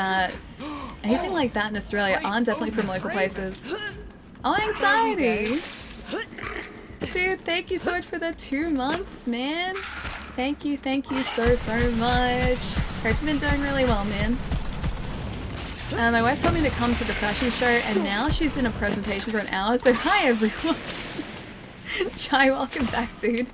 anything like that in Australia aren't definitely from local places. Oh, anxiety! Dude, thank you so much for the 2 months, man. Thank you so much. Hope you've been doing really well, man. My wife told me to come to the fashion show, and now she's in a presentation for an hour, so hi everyone! Chai, welcome back, dude.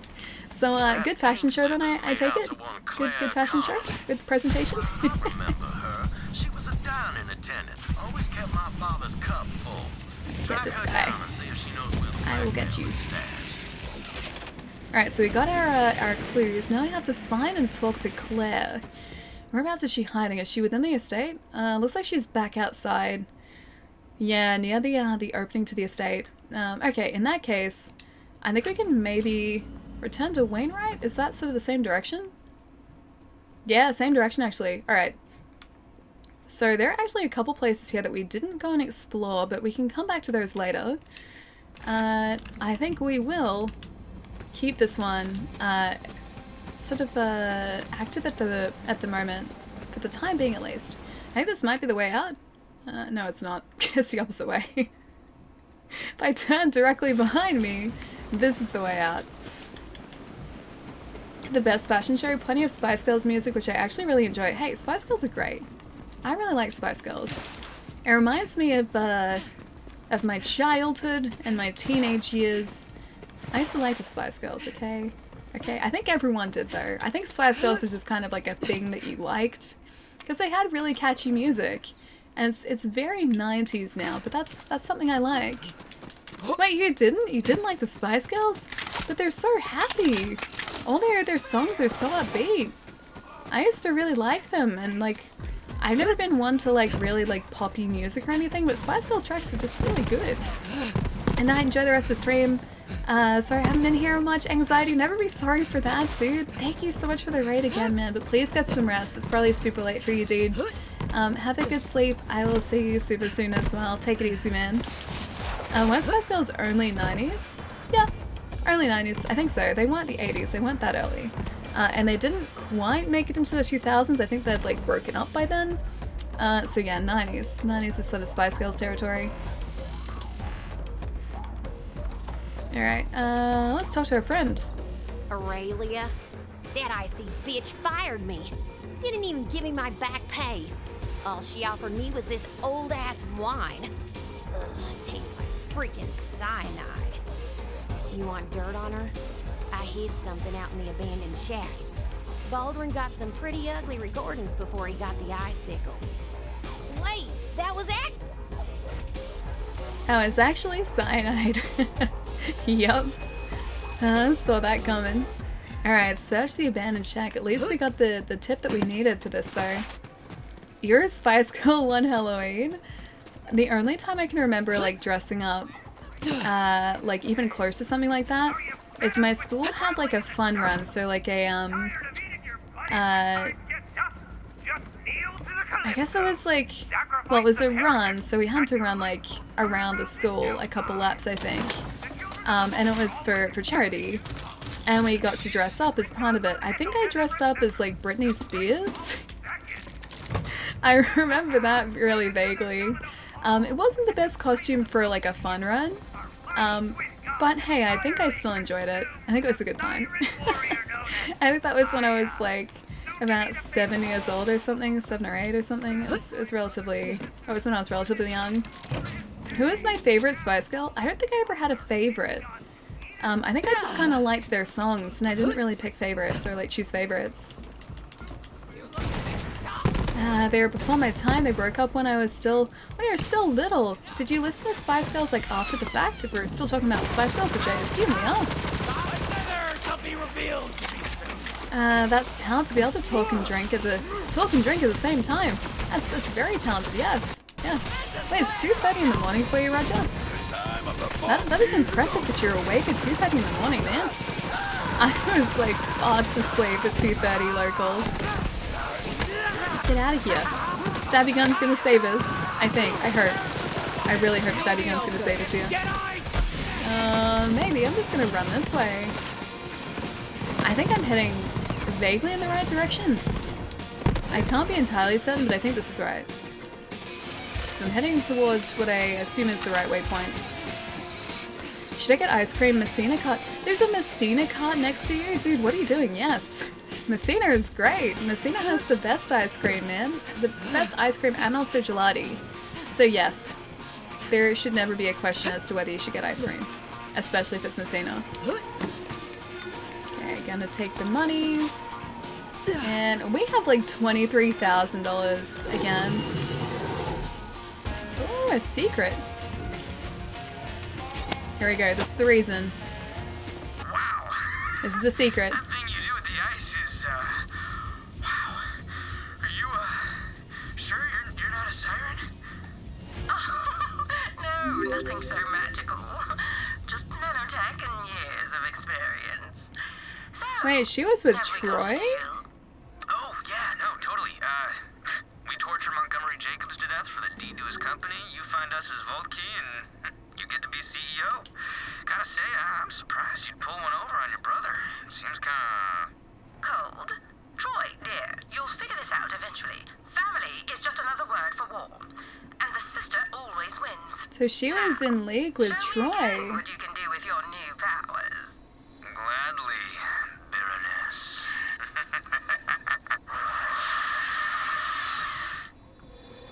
So, good fashion show then, I take it? Good fashion show? Good presentation? Remember her? She was a dining attendant. Always kept my father's cup full. Get this guy. I will get you. Alright, so we got our clues. Now we have to find and talk to Claire. Whereabouts is she hiding? Is she within the estate? Looks like she's back outside. Yeah, near the opening to the estate. Okay, in that case, I think we can maybe return to Wainwright? Is that sort of the same direction? Yeah, same direction actually. Alright. So there are actually a couple places here that we didn't go and explore, but we can come back to those later. I think we will keep this one sort of active at the moment, for the time being at least. I think this might be the way out. No, it's not. It's the opposite way. If I turn directly behind me, this is the way out. The best fashion show, plenty of Spice Girls music, which I actually really enjoy. Hey, Spice Girls are great. I really like Spice Girls. It reminds me of my childhood and my teenage years. I used to like the Spice Girls, okay? Okay, I think everyone did though. I think Spice Girls was just kind of like a thing that you liked, because they had really catchy music. And it's very 90s now, but that's something I like. Wait, you didn't? You didn't like the Spice Girls? But they're so happy. All their songs are so upbeat. I used to really like them, and like, I've never been one to like really like poppy music or anything, but Spice Girls tracks are just really good. And I enjoy the rest of the stream. Sorry I haven't been here much. Anxiety, never be sorry for that, dude. Thank you so much for the raid again, man, but please get some rest. It's probably super late for you, dude. Have a good sleep. I will see you super soon as well. Take it easy, man. Were Spice Girls only 90s? Yeah, early 90s. I think so. They weren't the 80s. They weren't that early. And they didn't quite make it into the 2000s. I think they'd like broken up by then. So yeah, 90s. 90s is sort of Spice Girls territory. Alright, let's talk to our friend. Aurelia? That icy bitch fired me. Didn't even give me my back pay. All she offered me was this old-ass wine. Ugh, tastes like freaking cyanide. You want dirt on her? I hid something out in the abandoned shack. Baldwin got some pretty ugly recordings before he got the icicle. Wait, that was it? Oh, it's actually cyanide. Yup. Saw that coming. Alright, search the abandoned shack. At least we got the tip that we needed for this though. You're a Spice Girl one Halloween? The only time I can remember like dressing up like even close to something like that is my school had like a fun run, so like a I guess it was like, well, it was a run, so we had to run like around the school a couple laps, I think. And it was for charity. And we got to dress up as part of it. I think I dressed up as like Britney Spears. I remember that really vaguely. It wasn't the best costume for like a fun run. But hey, I think I still enjoyed it. I think it was a good time. I think that was when I was like about 7 years old or something, 7 or 8 or something. It was when I was relatively young. Who is my favorite Spice Girl? I don't think I ever had a favorite. I think I just kind of liked their songs, and I didn't really pick favorites or like choose favorites. They were before my time. They broke up when you were still little. Did you listen to Spice Girls like after the fact? If we're still talking about Spice Girls, which I assume we are. That's talent to be able to talk and drink at the same time. That's very talented. Yes, yes. Wait, it's 2:30 in the morning for you, Roger? That is impressive that you're awake at 2:30 in the morning, man. I was like fast asleep at 2:30 local. Get out of here. Stabby Gun's gonna save us. I think. I hope. I really hope Stabby Gun's gonna save us here. Maybe. I'm just gonna run this way. I think I'm heading vaguely in the right direction. I can't be entirely certain, but I think this is right. So I'm heading towards what I assume is the right waypoint. Should I get ice cream? Messina cart. There's a Messina cart next to you? Dude, what are you doing? Yes. Messina is great. Messina has the best ice cream, man. The best ice cream and also gelati. So yes, there should never be a question as to whether you should get ice cream. Especially if it's Messina. Okay, Gonna take the monies. And we have like $23,000 again. Ooh, a secret. Here we go, this is the reason. Wow. This is the secret. That thing you do with the ice is, wow. Are you, sure you're not a siren? Oh, no, nothing so magical. Just nanotech and years of experience. So, Wait, she was with have we got Troy? a deal? Oh, yeah, no, totally. We torture Montgomery Jacobs to death for the deed to his company. You find us his vault key, and you get to be CEO. Gotta say, I'm surprised you'd pull one over on your brother. Seems kinda... Cold. Troy, dear, you'll figure this out eventually. Family is just another word for war. And the sister always wins. So she was in league with Troy. What you can do with your new powers. Gladly, Baroness.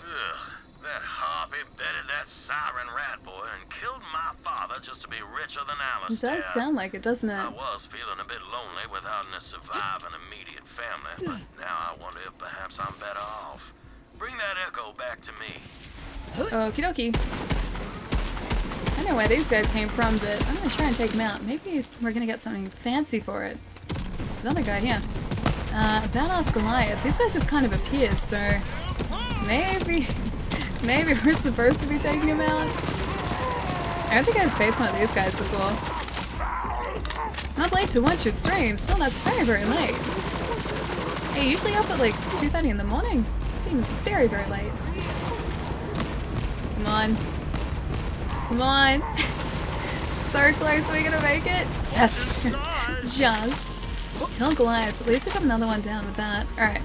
Ugh, that harp embedded that siren rat boy and killed my father just to be richer than It Alistair. does sound like it, doesn't I it? was feeling a bit lonely without a surviving immediate family, but now I wonder if perhaps I'm better off. Bring that echo back to me. Okie dokie. I know where these guys came from, but I'm gonna try and take them out. Maybe we're gonna get something fancy for it. There's another guy here. Badass Goliath. These guys just kind of appeared, so maybe we're supposed to be taking him out. I don't think I've faced one of these guys before. Not late to watch your stream. Still, that's very, very late. Hey, usually up at like 2:30 in the morning. Seems very, very late. Come on. Come on. So close, are we gonna make it? Yes. Just. Kill Goliath. At least we got another one down with that. Alright.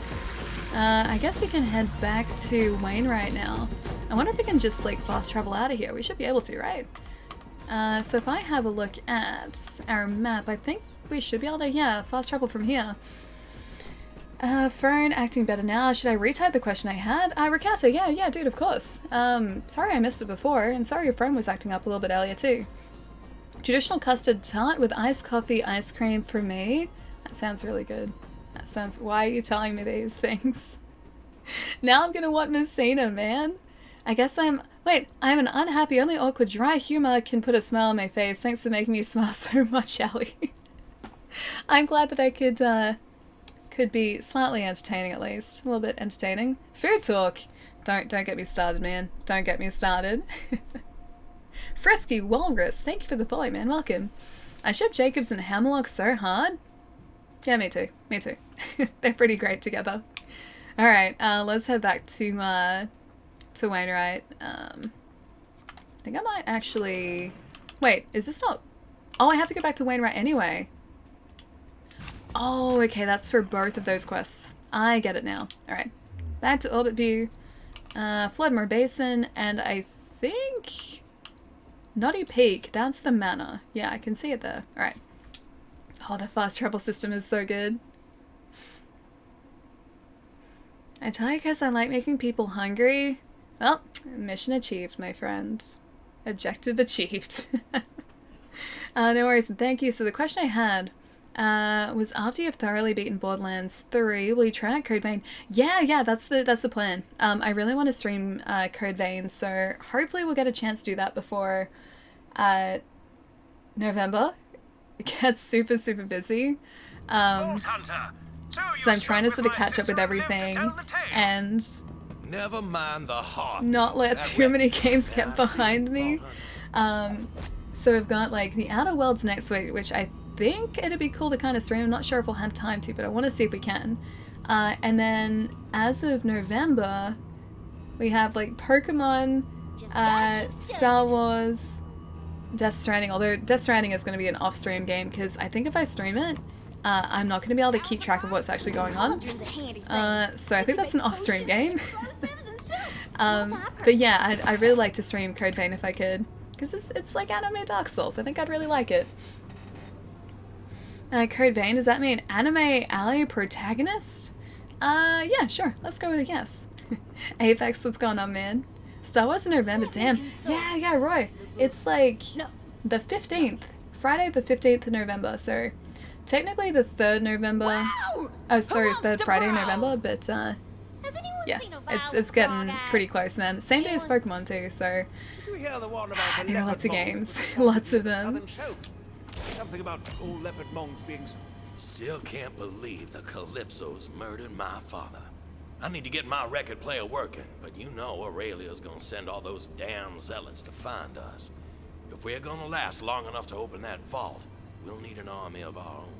I guess we can head back to Wainwright now. I wonder if we can just like fast travel out of here. We should be able to, right? So if I have a look at our map, I think we should be able to, yeah, fast travel from here. Fern acting better now. Should I retype the question I had? Ricata, yeah, dude, of course. Sorry I missed it before, and sorry your phone was acting up a little bit earlier too. Traditional custard tart with iced coffee ice cream for me. That sounds really good. That sounds... Why are you telling me these things? Now I'm gonna want Messina, man. I guess I'm... Wait, I'm an unhappy, only awkward, dry humor can put a smile on my face. Thanks for making me smile so much, Ellie. I'm glad that I could be slightly entertaining at least. A little bit entertaining. Food talk. Don't get me started, man. Don't get me started. Frisky Walrus, thank you for the follow, man. Welcome. I ship Jacobs and Hammerlock so hard. Yeah, me too. Me too. They're pretty great together. Alright, let's head back to Wainwright. I think I might actually... Wait, is this not... Oh, I have to go back to Wainwright anyway. Oh, okay, that's for both of those quests. I get it now. Alright. Back to Orbit View. Floodmore Basin, and I think... Noddy Peak, that's the manor. Yeah, I can see it there. Alright. Oh, the fast travel system is so good. I tell you because I like making people hungry. Well, mission achieved, my friend. Objective achieved. No worries, and thank you. So the question I had was after you've thoroughly beaten Borderlands 3, will you try out Code Vein? Yeah, that's the plan. I really want to stream Code Vein, so hopefully we'll get a chance to do that before November. It gets super, super busy. So I'm trying to sort of catch up with everything and never mind the heart. Not let too many games get behind me. So we've got like the Outer Worlds next week, which I think it'd be cool to kind of stream. I'm not sure if we'll have time to, but I want to see if we can. And then as of November, we have like Pokemon, Star Wars, Death Stranding, although Death Stranding is going to be an off-stream game because I think if I stream it, I'm not going to be able to keep track of what's actually going on. So I think that's an off-stream game. But yeah, I'd really like to stream Code Vein if I could, because it's like anime Dark Souls. I think I'd really like it. Code Vein, does that mean anime ally protagonist? Yeah, sure. Let's go with a yes. Apex, what's going on, man? Star Wars in November, damn. Yeah, Roy. It's like the 15th. Friday the 15th of November, so technically the 3rd November. Oh, sorry, 3rd Friday in November, but yeah, it's getting pretty close then. Same day as Pokemon too, so Did you hear the one about the there are lots of leopard games, mongs lots of on the them. southern shelf? Something about all leopard mongs being... Still can't believe the Calypsos murdered my father. I need to get my record player working, but you know Aurelia's gonna send all those damn zealots to find us. If we're gonna last long enough to open that vault, we'll need an army of our own.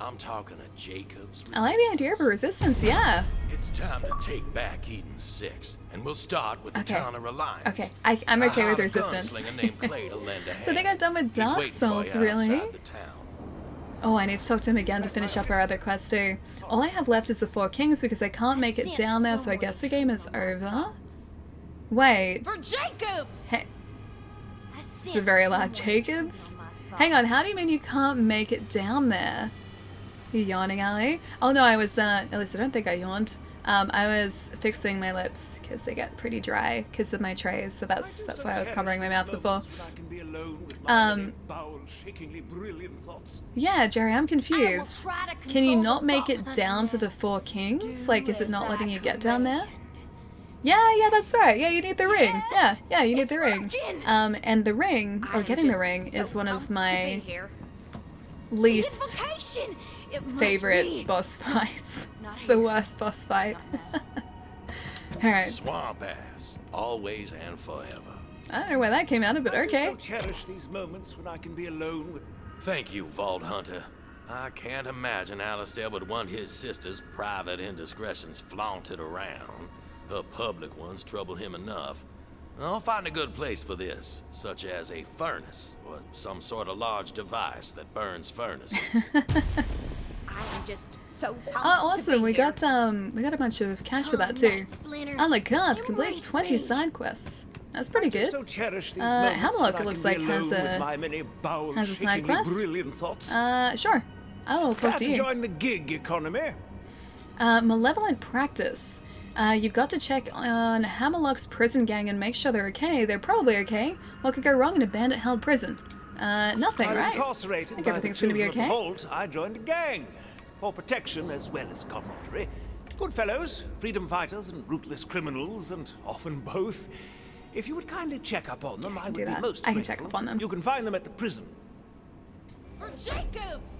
I'm talking a Jacob's resistance. I like the idea of a resistance, yeah. It's time to take back Eden 6, and we'll start with the town of Reliance. Okay, I'm okay with resistance. Named Clay to lend a hand. So they got done with Dark Souls, really? Oh, I need to talk to him again to finish up our other quest too. All I have left is the 4 Kings because I can't make it down there, so I guess the game is over. Wait. For Jacobs! Hey. It's a very loud Jacobs? Hang on, how do you mean you can't make it down there? You yawning, Ali? Oh no, I was, at least I don't think I yawned. I was fixing my lips because they get pretty dry because of my trays, so that's why I was covering my mouth before. Yeah, Jerry, I'm confused. Can you not make it down to the 4 Kings? Like, is it not letting you get down there? Yeah, that's right. Yeah, you need the ring. Yeah, you need the ring. And the ring, or getting the ring, is one of my least favorite boss fights. It's the worst boss fight. Alright. Swamp ass, always and forever. I don't know where that came out of, but okay. I so cherish these moments when I can be alone with... Thank you, Vault Hunter. I can't imagine Alistair would want his sister's private indiscretions flaunted around. Her public ones trouble him enough. I'll find a good place for this, such as a furnace, or some sort of large device that burns furnaces. I'm just so oh, awesome! We got a bunch of cash for that too. A la carte, complete 20 side quests. That's pretty good. Hammerlock, it looks like, has a side quest. Sure. I'll talk to you. Join the gig economy. Malevolent practice. You've got to check on Hammerlock's prison gang and make sure they're okay. They're probably okay. What could go wrong in a bandit-held prison? Nothing, right? I think everything's gonna be okay. Vault, I joined a gang. For protection as well as camaraderie. Good fellows, freedom fighters and ruthless criminals, and often both. If you would kindly check up on them, I would be most grateful. I can check up on them. You can find them at the prison. For Jacobs!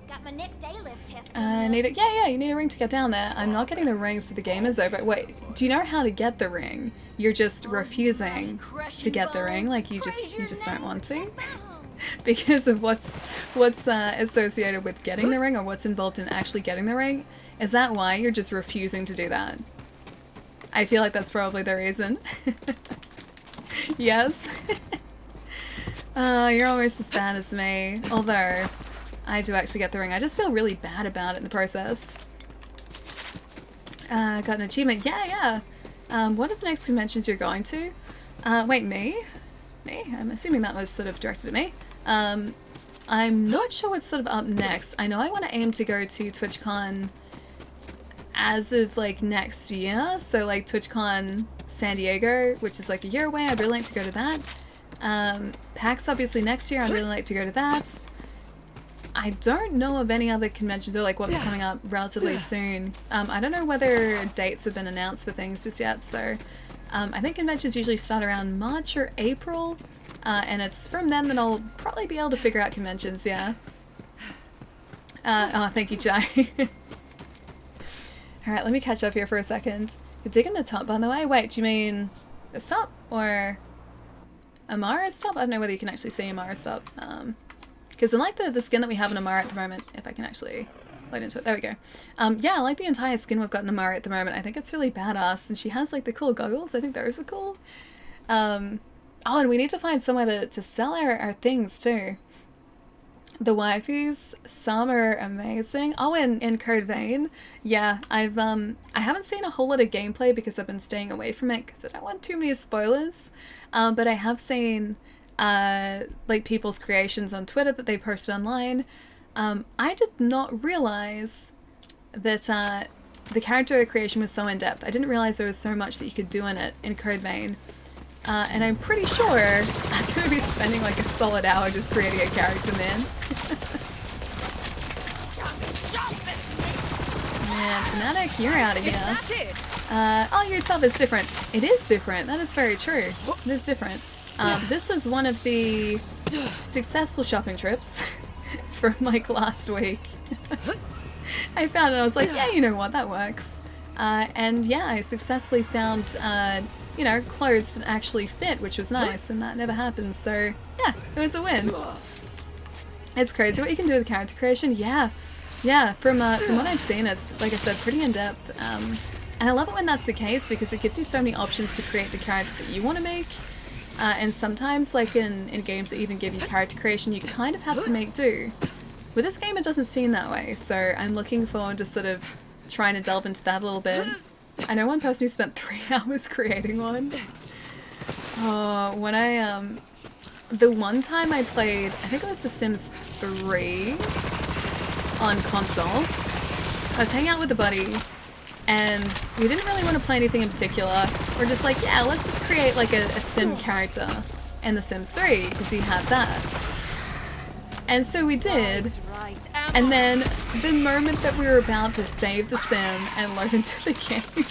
Got my next A-lift test. Need it. Yeah, you need a ring to get down there. I'm not getting the ring, so the game is over. Wait, do you know how to get the ring? You're just refusing to get the ring, like you just don't want to? Because of what's associated with getting the ring, or what's involved in actually getting the ring? Is that why you're just refusing to do that? I feel like that's probably the reason. Yes. You're almost as bad as me. Although, I do actually get the ring. I just feel really bad about it in the process. Got an achievement. Yeah. What are the next conventions you're going to? Wait, me? Me? I'm assuming that was sort of directed at me. I'm not sure what's sort of up next. I know I want to aim to go to TwitchCon as of like next year. So like TwitchCon San Diego, which is like a year away. I'd really like to go to that. PAX obviously next year. I'd really like to go to that. I don't know of any other conventions or like what's coming up relatively soon. I don't know whether dates have been announced for things just yet. So I think conventions usually start around March or April. And it's from then that I'll probably be able to figure out conventions, yeah. Oh, thank you, Jai. Alright, let me catch up here for a second. You're digging the top, by the way? Wait, do you mean this top? Or Amara's top? I don't know whether you can actually see Amara's top. Because I like the skin that we have in Amara at the moment, if I can actually light into it. There we go. Yeah, I like the entire skin we've got in Amara at the moment. I think it's really badass, and she has like the cool goggles. I think those are cool. Oh, and we need to find somewhere to sell our things too. The waifus, some are amazing. Oh, in Code Vein, yeah, I haven't seen a whole lot of gameplay because I've been staying away from it because I don't want too many spoilers. But I have seen like people's creations on Twitter that they posted online. I did not realize that the character creation was so in depth. I didn't realize there was so much that you could do in it in Code Vein. And I'm pretty sure I'm going to be spending like a solid hour just creating a character, man. And Fanatic, you're out of here. That's it. Oh, your tub is different. It is different. That is very true. It is different. This was one of the successful shopping trips from like last week. I found it and I was like, yeah, you know what, that works. And yeah, I successfully found, you know, clothes that actually fit, which was nice, and that never happens, so yeah, it was a win. It's crazy what you can do with character creation. Yeah, from what I've seen, it's, like I said, pretty in-depth, and I love it when that's the case because it gives you so many options to create the character that you want to make, and sometimes, like in games that even give you character creation, you kind of have to make do. With this game, it doesn't seem that way, so I'm looking forward to sort of trying to delve into that a little bit. I know one person who spent 3 hours creating one. Oh, when I, the one time I played, I think it was The Sims 3 on console, I was hanging out with a buddy, and we didn't really want to play anything in particular. We're just like, yeah, let's just create like a Sim character in The Sims 3, because he had that. And so we did, and then the moment that we were about to save the sim and load into the game,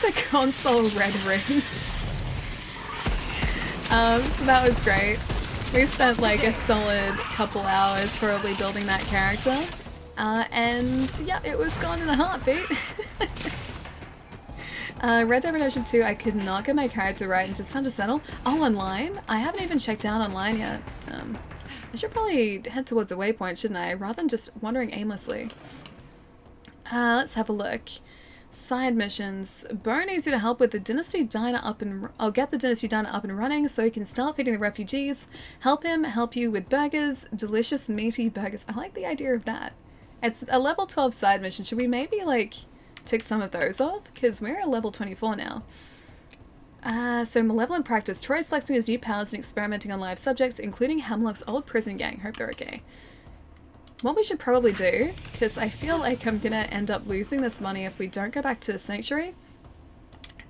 the console red ringed. So that was great. We spent like a solid couple hours probably building that character, and yeah, it was gone in a heartbeat. Red Dead Redemption 2, I could not get my character right and just had to settle. Oh, online? I haven't even checked out online yet. I should probably head towards a waypoint, shouldn't I? Rather than just wandering aimlessly. Let's have a look. Side missions. Bo needs you to help with the Dynasty Diner up and... I'll get the Dynasty Diner up and running so he can start feeding the refugees. Help him help you with burgers. Delicious meaty burgers. I like the idea of that. It's a level 12 side mission. Should we maybe, like, tick some of those off? Because we're at level 24 now. So Malevolent Practice. Troy's flexing his new powers and experimenting on live subjects, including Hemlock's old prison gang. Hope they're okay. What we should probably do, because I feel like I'm gonna end up losing this money if we don't go back to the Sanctuary.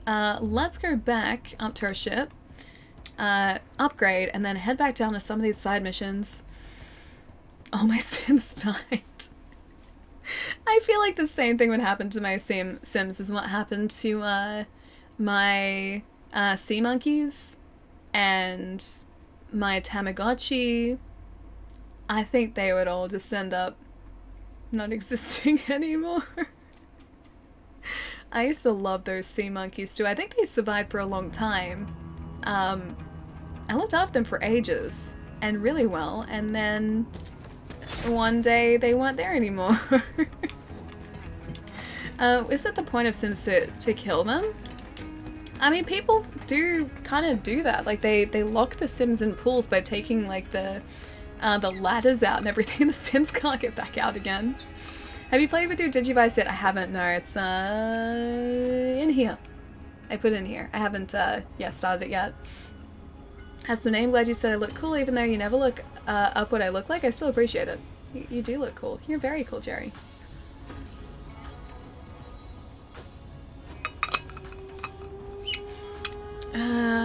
Let's go back up to our ship, upgrade, and then head back down to some of these side missions. Oh, my Sims died. I feel like the same thing would happen to my Sims as what happened to my sea monkeys and my Tamagotchi. I think they would all just end up not existing anymore. I used to love those sea monkeys too. I think they survived for a long time. I looked after them for ages and really well, and then one day they weren't there anymore. Is it the point of Sims to kill them? I mean, people do kind of do that. Like, they lock the Sims in pools by taking, like, the ladders out and everything, and the Sims can't get back out again. Have you played with your Digivice yet? I haven't, no. It's, in here. I put it in here. I haven't, yeah, started it yet. That's the name. Glad you said I look cool, even though you never look up what I look like. I still appreciate it. You do look cool. You're very cool, Jerry.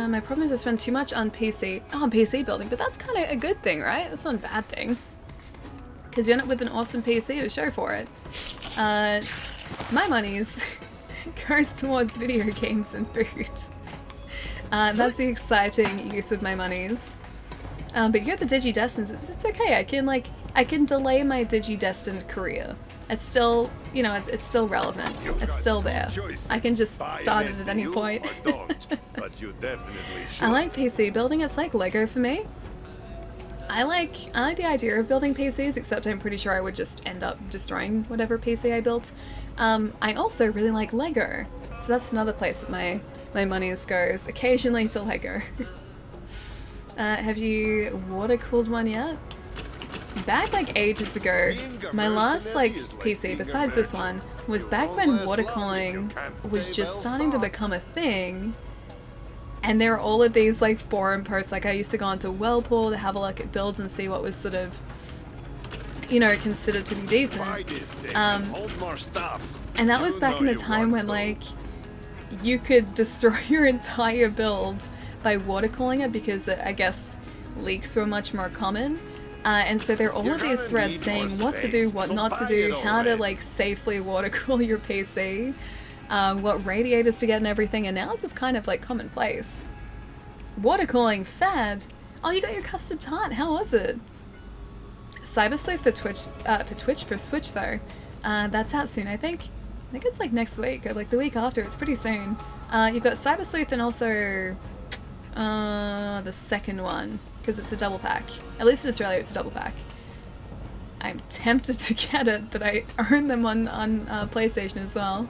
My problem is I spend too much on PC. Oh, on PC building, but that's kind of a good thing, right? That's not a bad thing. Because you end up with an awesome PC to show for it. My money's goes towards video games and food. That's the exciting use of my monies. But you're the Digi-Destined. It's okay. I can delay my Digi-Destined career. It's still, you know, it's still relevant. It's still there. I can just start it at any point. I like PC building. It's like Lego for me. I like the idea of building PCs, except I'm pretty sure I would just end up destroying whatever PC I built. I also really like Lego, so that's another place that my monies goes. Occasionally to Lego. Have you water-cooled one yet? Back like ages ago, my last like PC besides this one was back when water cooling was just starting to become a thing, and there were all of these like forum posts. Like I used to go onto Whirlpool to have a look at builds and see what was sort of, you know, considered to be decent. And that was back in the time when like you could destroy your entire build by water cooling it because I guess leaks were much more common. And so there are all of these threads saying what to do, what not to do, how to like safely water cool your PC, what radiators to get and everything, and now this is kind of like commonplace. Water cooling fad? Oh, you got your custard tart, how was it? Cyber Sleuth for Switch though. That's out soon, I think. I think it's like next week, or like the week after, it's pretty soon. You've got Cyber Sleuth and also the second one, because it's a double pack. At least in Australia it's a double pack. I'm tempted to get it, but I own them on PlayStation as well.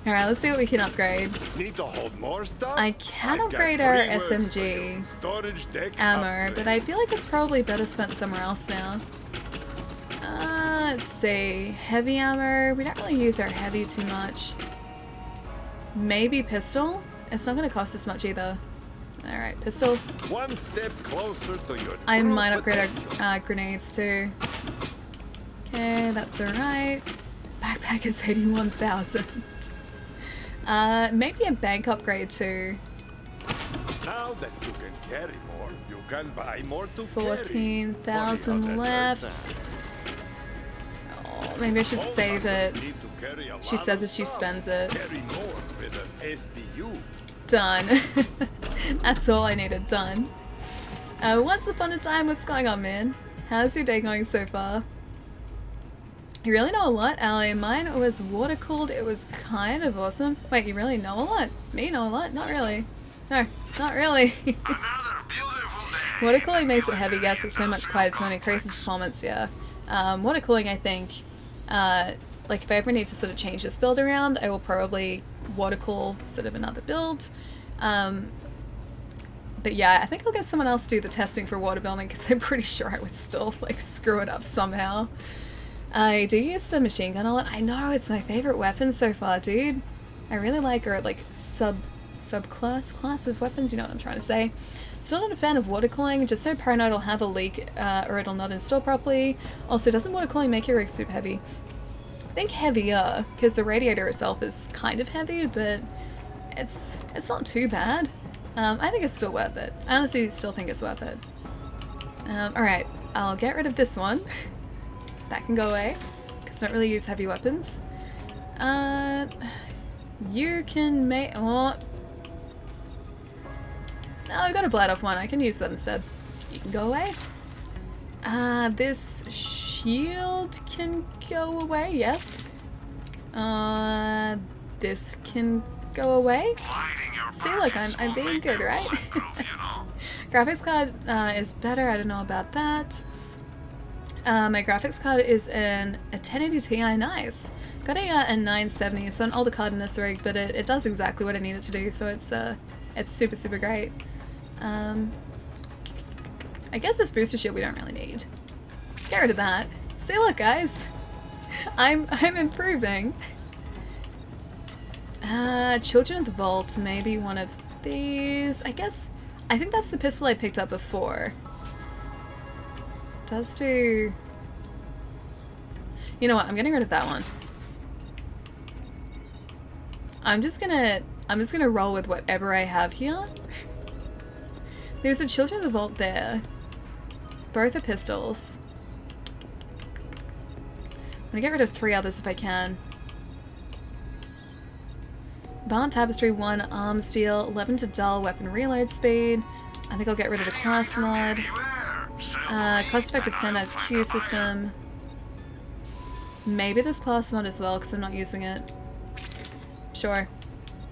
Alright, let's see what we can upgrade. Need to hold more stuff? I can upgrade our SMG ammo, but I feel like it's probably better spent somewhere else now. Let's see. Heavy ammo. We don't really use our heavy too much. Maybe pistol? It's not going to cost us much either. Alright, pistol. One step closer to your I might upgrade our grenades too. Okay, that's alright. Backpack is 81,000. Maybe a bank upgrade too. Now that you can carry more, you can buy more to 14,000 left. Oh, maybe I should save it. She says as she spends it. Done. That's all I needed done. Once upon a time, what's going on, man? How's your day going so far? You really know a lot, Ali. Mine was water cooled. It was kind of awesome. Wait, you really know a lot? Me know a lot? Not really. No, not really. Water cooling makes it heavy, yes, it's so much quieter to increases performance, yeah. Water cooling, I think, like if I ever need to sort of change this build around, I will probably water cool sort of another build. But yeah, I think I'll get someone else to do the testing for water building because I'm pretty sure I would still like screw it up somehow. I do use the machine gun a lot. I know, it's my favorite weapon so far, dude. I really like her like class of weapons, you know what I'm trying to say. Still not a fan of water cooling, just so paranoid it'll have a leak or it'll not install properly. Also, doesn't water cooling make your rig super heavy? I think heavier, because the radiator itself is kind of heavy, but it's not too bad. I think it's still worth it. I honestly still think it's worth it. Alright, I'll get rid of this one. That can go away, because I don't really use heavy weapons. You can make... Oh. No, I've got a blade off one. I can use them instead. You can go away. This shield can go away, yes. This can go away. See, look, I'm being good, right? Graphics card is better. I don't know about that. My graphics card is a 1080 Ti, nice. Got a 970, so an older card in this rig, but it does exactly what I need it to do, so it's super, super great. I guess this booster shield we don't really need. Get rid of that. See, look, guys, I'm improving. Children of the Vault, maybe one of these. I think that's the pistol I picked up before. Does do... You know what, I'm getting rid of that one. I'm just gonna roll with whatever I have here. There's a Children of the Vault there. Both are pistols. I'm gonna get rid of 3 others if I can. Barn Tapestry 1, Arm Steel, 11 to dull, weapon reload speed. I think I'll get rid of the class mod. Cost-effective standardized Q system. Maybe this class mod as well, because I'm not using it. Sure.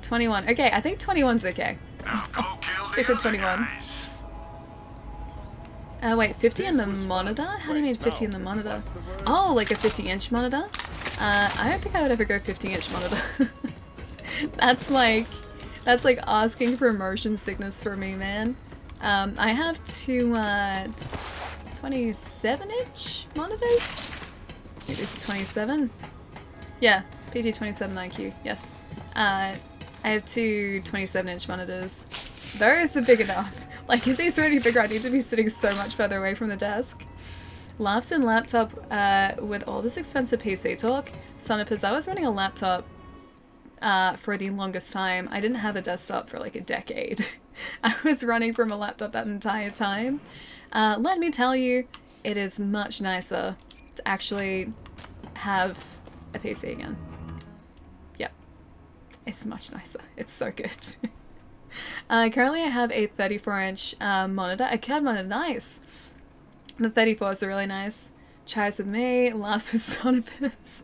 21. Okay, I think 21's okay. Stick with 21. Wait, 50 in the monitor? How do you mean 50 in the monitor? Oh, like a 50-inch monitor? I don't think I would ever go 50-inch monitor. That's like asking for motion sickness for me, man. I have two 27-inch monitors? Maybe it's a 27? Yeah, PG27 IQ, yes. I have two 27-inch monitors. Those are big enough. Like, if these were any bigger, I need to be sitting so much further away from the desk. Laughs in laptop with all this expensive PC talk. Son, because I was running a laptop for the longest time. I didn't have a desktop for like a decade. I was running from a laptop that entire time. Let me tell you, it is much nicer to actually have a PC again. Yep. It's much nicer. It's so good. Currently I have a 34-inch monitor, a CAD monitor, nice. The 34s are really nice. Chat's with me, laughs with Sonibus.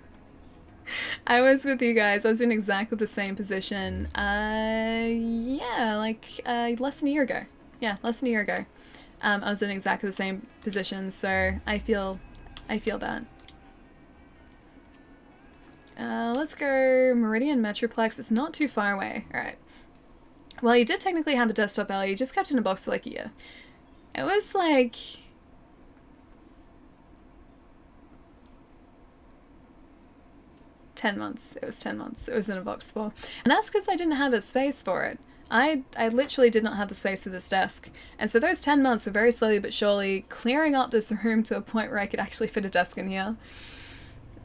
I was with you guys. I was in exactly the same position. Yeah, like less than a year ago. Yeah, less than a year ago. I was in exactly the same position, so I feel bad. Let's go Meridian Metroplex. It's not too far away. All right. Well, you did technically have a desktop earlier. You just kept it in a box for like a year. It was like 10 months. It was 10 months. It was in a box for. And that's because I didn't have a space for it. I literally did not have the space for this desk. And so those 10 months were very slowly but surely clearing up this room to a point where I could actually fit a desk in here.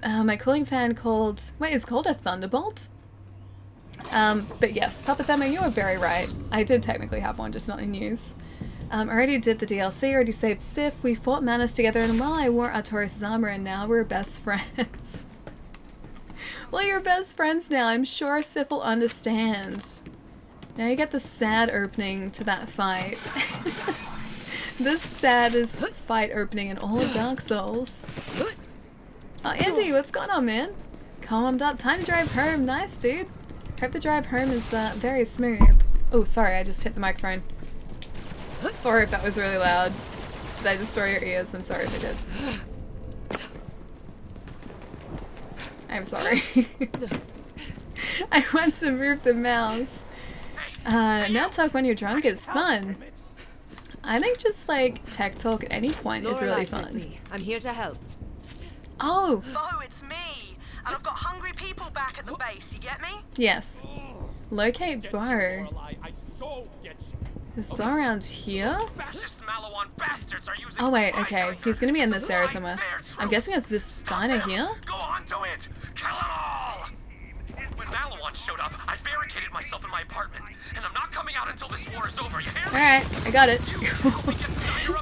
My cooling fan called... Wait, it's called a Thunderbolt? But yes, Papa Themo, you were very right. I did technically have one, just not in use. Already did the DLC, already saved Sif, we fought Manus together, and well, I wore Artorias' armor, and now we're best friends. Well, you're best friends now. I'm sure Sif will understand. Now you get the sad opening to that fight. The saddest fight opening in all of Dark Souls. Oh, Andy, what's going on, man? Calmed up. Time to drive home. Nice, dude. Hope the drive home is very smooth. Oh, sorry, I just hit the microphone. Sorry if that was really loud. Did I destroy your ears? I'm sorry if I did. I'm sorry. I want to move the mouse. Now talk when you're drunk is fun. I think just like tech talk at any point is really fun. I'm here to help. Oh! Bo, it's me! And I've got hungry people back at the base, you get me? Yes. Locate Bo. Is Bo around here? Oh wait, okay. He's gonna be in this area somewhere. I'm guessing it's this diner here? Go on to it! Kill them all! When Malawan showed up, I barricaded myself in my apartment, and I'm not coming out until this war is over, you hear me? Alright, I got it.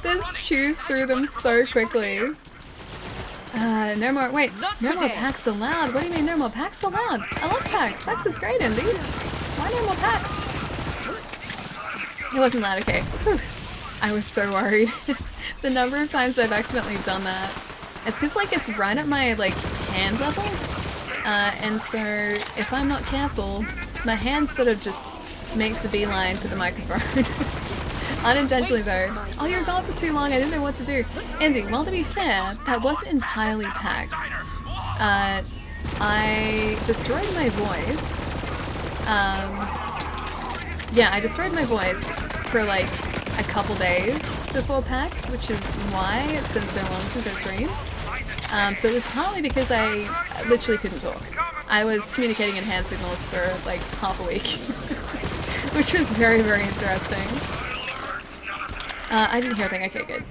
This chews through them so quickly. No more, wait, no more packs allowed. What do you mean no more packs allowed? I love packs. Packs is great, Indy. Why no more packs? It wasn't that, okay. Whew. I was so worried. The number of times I've accidentally done that. It's because, like, it's right at my, like, hand level. And so, if I'm not careful, my hand sort of just makes a beeline for the microphone. Unintentionally, though. Oh, you're gone for too long. I didn't know what to do. Andy, well, to be fair, that wasn't entirely PAX. I destroyed my voice. Yeah, I destroyed my voice for, like, a couple days before PAX, which is why it's been so long since our streams. So it was partly because I literally couldn't talk. I was communicating in hand signals for like half a week, which was very, very interesting. I didn't hear a thing. Okay, good.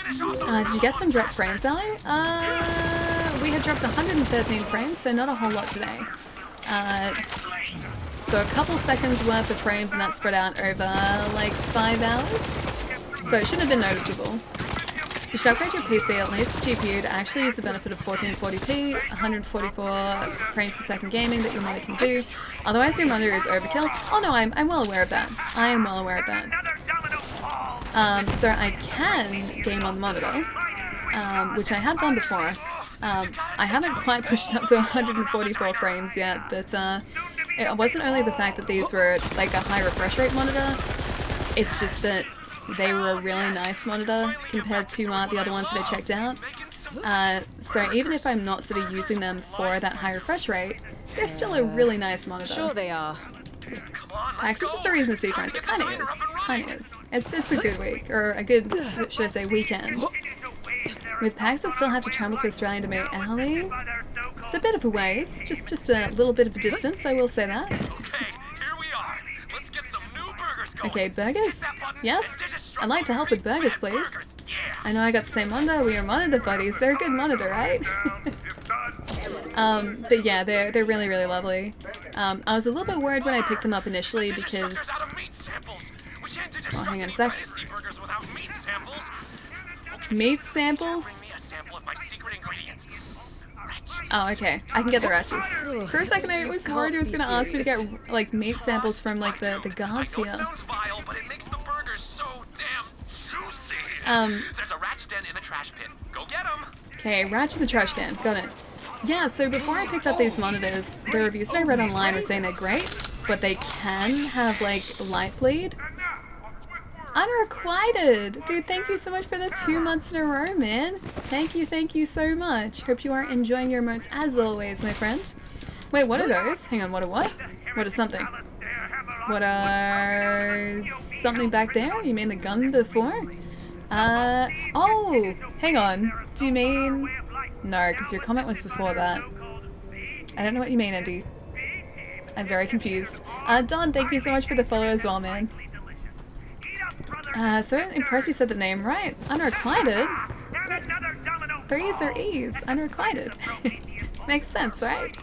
Did you get some dropped frames, Ali? We had dropped 113 frames, so not a whole lot today. So a couple seconds worth of frames, and that spread out over like 5 hours. So it shouldn't have been noticeable. You should upgrade your PC, at least the GPU, to actually use the benefit of 1440p, 144 frames per second gaming that your monitor can do. Otherwise your monitor is overkill. Oh no, I'm well aware of that. I am well aware of that. So I can game on the monitor, which I have done before. I haven't quite pushed up to 144 frames yet, but it wasn't only the fact that these were like a high refresh rate monitor, it's just that they were a really nice monitor compared to the other ones that I checked out. So even if I'm not sort of using them for that high refresh rate, they're still a really nice monitor. Sure they are. PAX is just a reason to see friends. It kind of is. Kind of is. It's a good week, or a good, should I say, weekend. With PAX, I still have to travel to Australia to meet Ali. It's a bit of a ways, just a little bit of a distance, I will say that. Okay, burgers? Yes? I'd like to help with burgers, please. I know I got the same monitor, we are monitor buddies. They're a good monitor, right? But yeah, they're really, really lovely. I was a little bit worried when I picked them up initially because... Oh, hang on a sec. Meat samples? Oh, okay. I can get the rashes. For a second, I was worried he was going to ask me to get, like, meat samples from, like, the guards here. There's a rat's den in the trash bin. Go get him. Okay, ratch in the trash can. Got it. Yeah, so before I picked up these monitors, the reviews I read online were saying they're great, but they can have, like, light bleed. Unrequited! Dude, thank you so much for the 2 months in a row, man. Thank you so much. Hope you are enjoying your emotes as always, my friend. Wait, what are those? Hang on, what are what? What is something? What are... something back there? You mean the gun before? Oh! Hang on. Do you mean... No, because your comment was before that. I don't know what you mean, Andy. I'm very confused. Don, thank you so much for the follow as well, man. So impressed you said the name right. Unrequited? Threes are E's. Unrequited. Makes sense, right?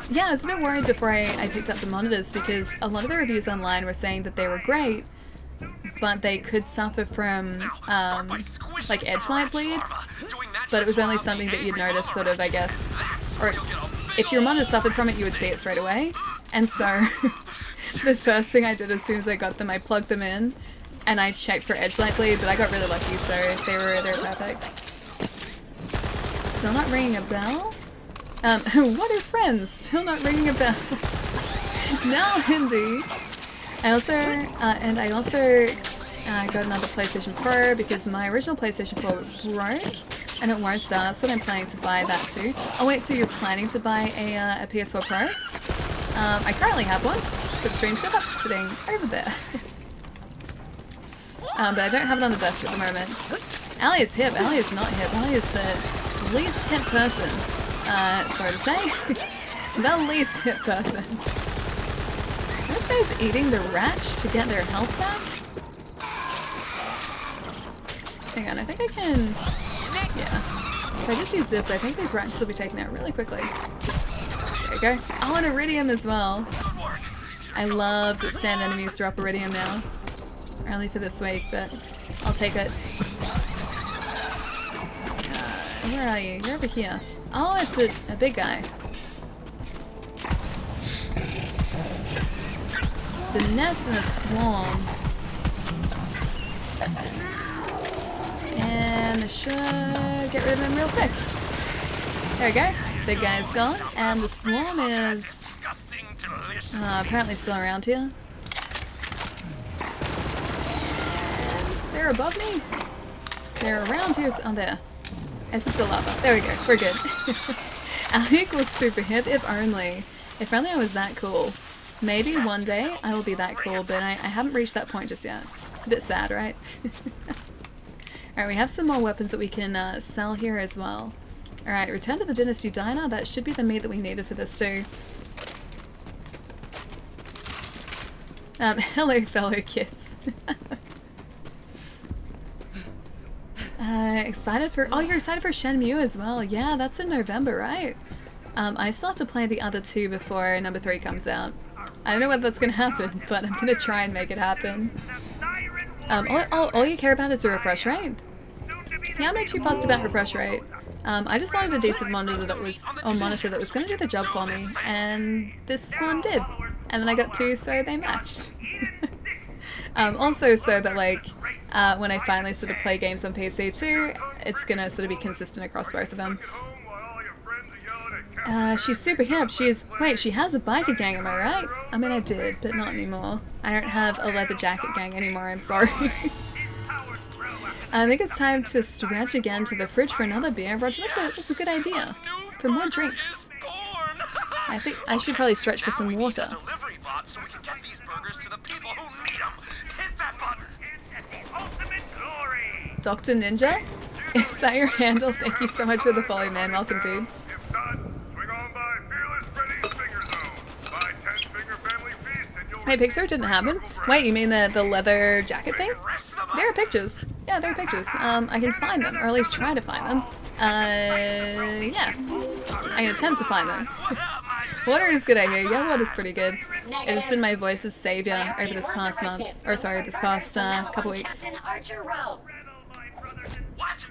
Yeah, I was a bit worried before I picked up the monitors because a lot of the reviews online were saying that they were great, but they could suffer from, like, edgelight bleed. But it was only something that you'd notice, sort of, I guess, or if your monitor suffered from it, you would see it straight away. And so, the first thing I did as soon as I got them, I plugged them in, and I checked for edgelight bleed, but I got really lucky, so they were perfect. Still not ringing a bell? What are friends? Still not ringing a bell. Now, Hindi. I also got another PlayStation Pro because my original PlayStation 4 broke and it won't start, so I'm planning to buy that too. Oh wait, so you're planning to buy a PS4 Pro? I currently have one, but the stream setup sitting over there. But I don't have it on the desk at the moment. Ali is hip, Ali is not hip. Ali is the least hip person. Sorry to say. The least hip person. This guy's eating the ratch to get their health back? Hang on, I think I can... Yeah. If I just use this, I think these ratchets will be taken out really quickly. There we go. Oh, and iridium as well. I love that stand enemies drop iridium now. Only for this week, but I'll take it. Where are you? You're over here. Oh, it's a big guy. It's a nest and a swarm. And I should get rid of him real quick. There we go. Big guy's gone. And the swarm is apparently still around here. They're above me? They're around here. Oh, there. It's still lava. There we go. We're good. Ali equals super hip. If only. If only I was that cool. Maybe one day I will be that cool, but I haven't reached that point just yet. It's a bit sad, right? Alright, we have some more weapons that we can sell here as well. Alright, return to the Dynasty Diner. That should be the meat that we needed for this too. Hello, fellow kids. Excited for... Oh, you're excited for Shenmue as well. Yeah, that's in November, right? I still have to play the other two before number 3 comes out. I don't know whether that's going to happen, but I'm going to try and make it happen. All you care about is the refresh rate? Yeah, I'm not too fussed about refresh rate. I just wanted a decent monitor that was going to do the job for me, and this one did. And then I got 2, so they matched. Also so that, like, when I finally sort of play games on PC too, it's going to sort of be consistent across both of them. She's super hip. Wait, she has a biker gang, am I right? I mean, I did, but not anymore. I don't have a leather jacket gang anymore, I'm sorry. I think it's time to stretch again to the fridge for another beer. Roger, that's a good idea. For more drinks. I think I should probably stretch for some water. Dr. Ninja? Is that your handle? Thank you so much for the follow, man. Welcome, dude. Wait, Pixar didn't happen? Wait, you mean the leather jacket thing? There are pictures. Yeah, there are pictures. I can find them, or at least try to find them. Yeah. I can attempt to find them. Water is good, I hear. Yeah, water's pretty good. It has been my voice's savior over this past month. Or sorry, this past couple weeks. Archer Row. What?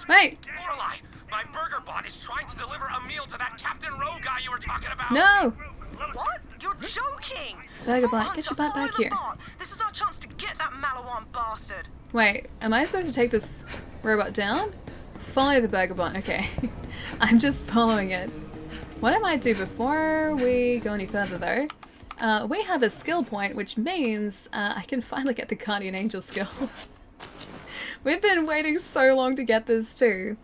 Wait. Lorelei, my burger bot is trying to deliver a meal to that Captain Rowe guy you were talking about. No. What? You're joking! Burgerbot, get your butt back here. This is our chance to get that Malawan bastard. Wait, am I supposed to take this robot down? Follow the Burgerbot, okay. I'm just following it. What I might do before we go any further though, we have a skill point, which means I can finally get the Guardian Angel skill. We've been waiting so long to get this too.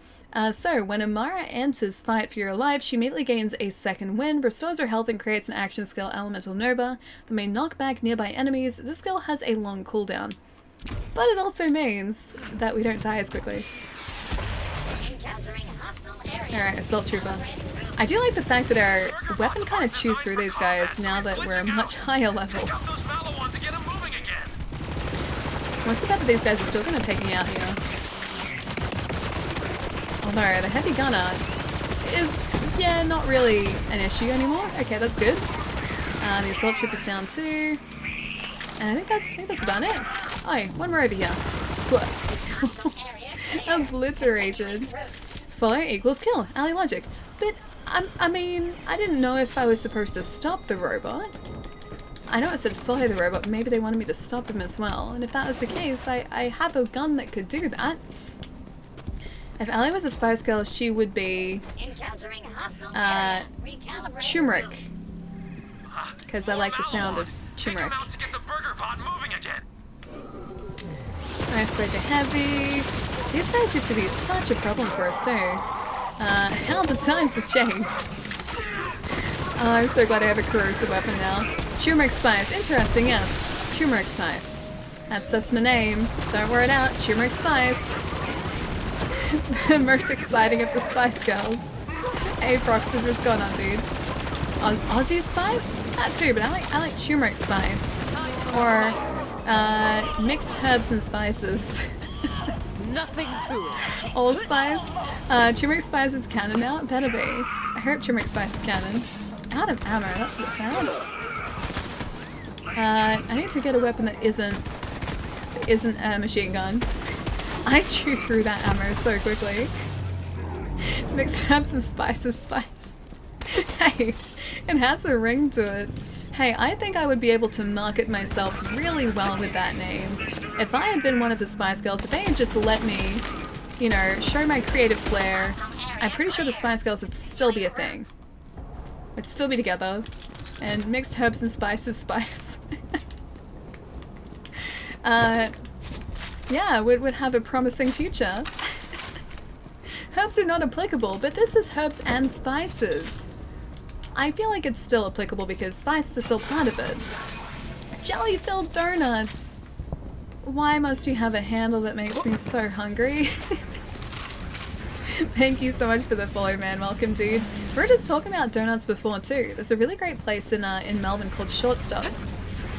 So, when Amara enters Fight for Your Life, she immediately gains a second wind, restores her health, and creates an action skill, Elemental Nova, that may knock back nearby enemies. This skill has a long cooldown. But it also means that we don't die as quickly. Alright, Assault Trooper. I do like the fact that our weapon kind of chews through these guys now that we're much higher leveled. What's the fact that these guys are still going to take me out here? Although the heavy gunner is, yeah, not really an issue anymore. Okay, that's good. The assault trooper's down too. And I think that's about it. Oh, one more over here. Obliterated. Follow equals kill. Alley logic. But, I mean, I didn't know if I was supposed to stop the robot. I know it said follow the robot, but maybe they wanted me to stop them as well. And if that was the case, I have a gun that could do that. If Allie was a Spice Girl, she would be turmeric. Because I like the sound of turmeric. I spoke to Heavy. These guys used to be such a problem for us too. How the times have changed. Oh, I'm so glad I have a corrosive weapon now. Turmeric Spice. Interesting, yes. Turmeric Spice. That's my name. Don't wear it out. Turmeric Spice. The most exciting of the Spice Girls. Hey, Proxid, what's going on, dude? Aussie Spice? That too, but I like turmeric spice. Or mixed herbs and spices. Nothing to it. Allspice. Turmeric spice is canon now. It better be. I hope turmeric spice is canon. Out of ammo. That's what it sounds. I need to get a weapon that isn't a machine gun. I chew through that ammo so quickly. Mixed herbs and spices spice. Hey, it has a ring to it. Hey, I think I would be able to market myself really well with that name. If I had been one of the Spice Girls, if they had just let me, you know, show my creative flair, I'm pretty sure the Spice Girls would still be a thing. We'd still be together. And mixed herbs and spices spice. Yeah, would have a promising future. Herbs are not applicable, but this is herbs and spices. I feel like it's still applicable because spices are still part of it. Jelly-filled donuts! Why must you have a handle that makes me so hungry? Thank you so much for the follow, man. Welcome, dude. We were just talking about donuts before too. There's a really great place in Melbourne called Shortstop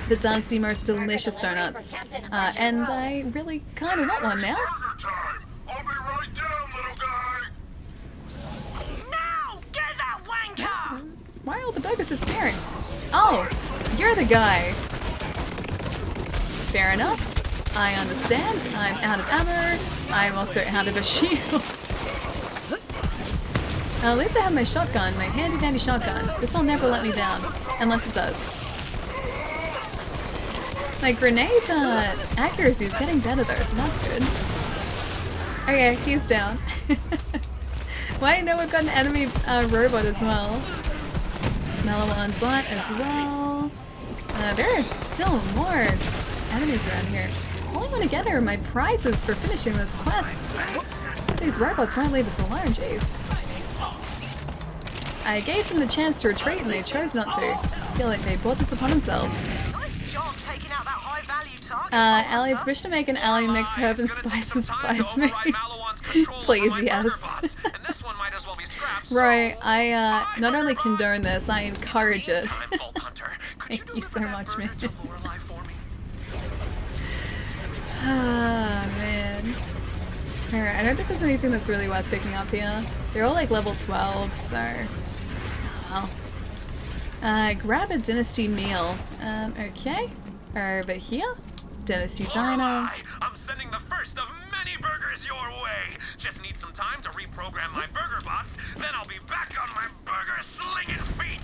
that does the most delicious donuts. And I really kind of want one now. I'll be right down, little guy. No! Get that wanker! Why are all the burgers disappearing? Oh, you're the guy. Fair enough. I understand. I'm out of ammo. I'm also out of a shield. At least I have my shotgun, my handy dandy shotgun. This will never let me down. Unless it does. My grenade accuracy is getting better though, so that's good. Okay, he's down. Wait, no, we've got an enemy robot as well. Malawan bot as well. There are still more enemies around here. All I want to get are my prizes for finishing this quest. These robots won't leave us alone, jeez. I gave them the chance to retreat and they chose not to. I feel like they brought this upon themselves. Nice job taking out that high-value target. Allie, permission to make an Allie mixed herb and spices spice me. Please, yes. Right, I not only condone this, I encourage it. Thank you so much, man. Ah, man. Alright, I don't think there's anything that's really worth picking up here. They're all like level 12, so... Well. Grab a Dynasty meal. Okay. Over here. Dynasty Diner. I'm sending the first of many burger burgers your way. Just need some time to reprogram my burger bots, then I'll be back on my burger slinging feet.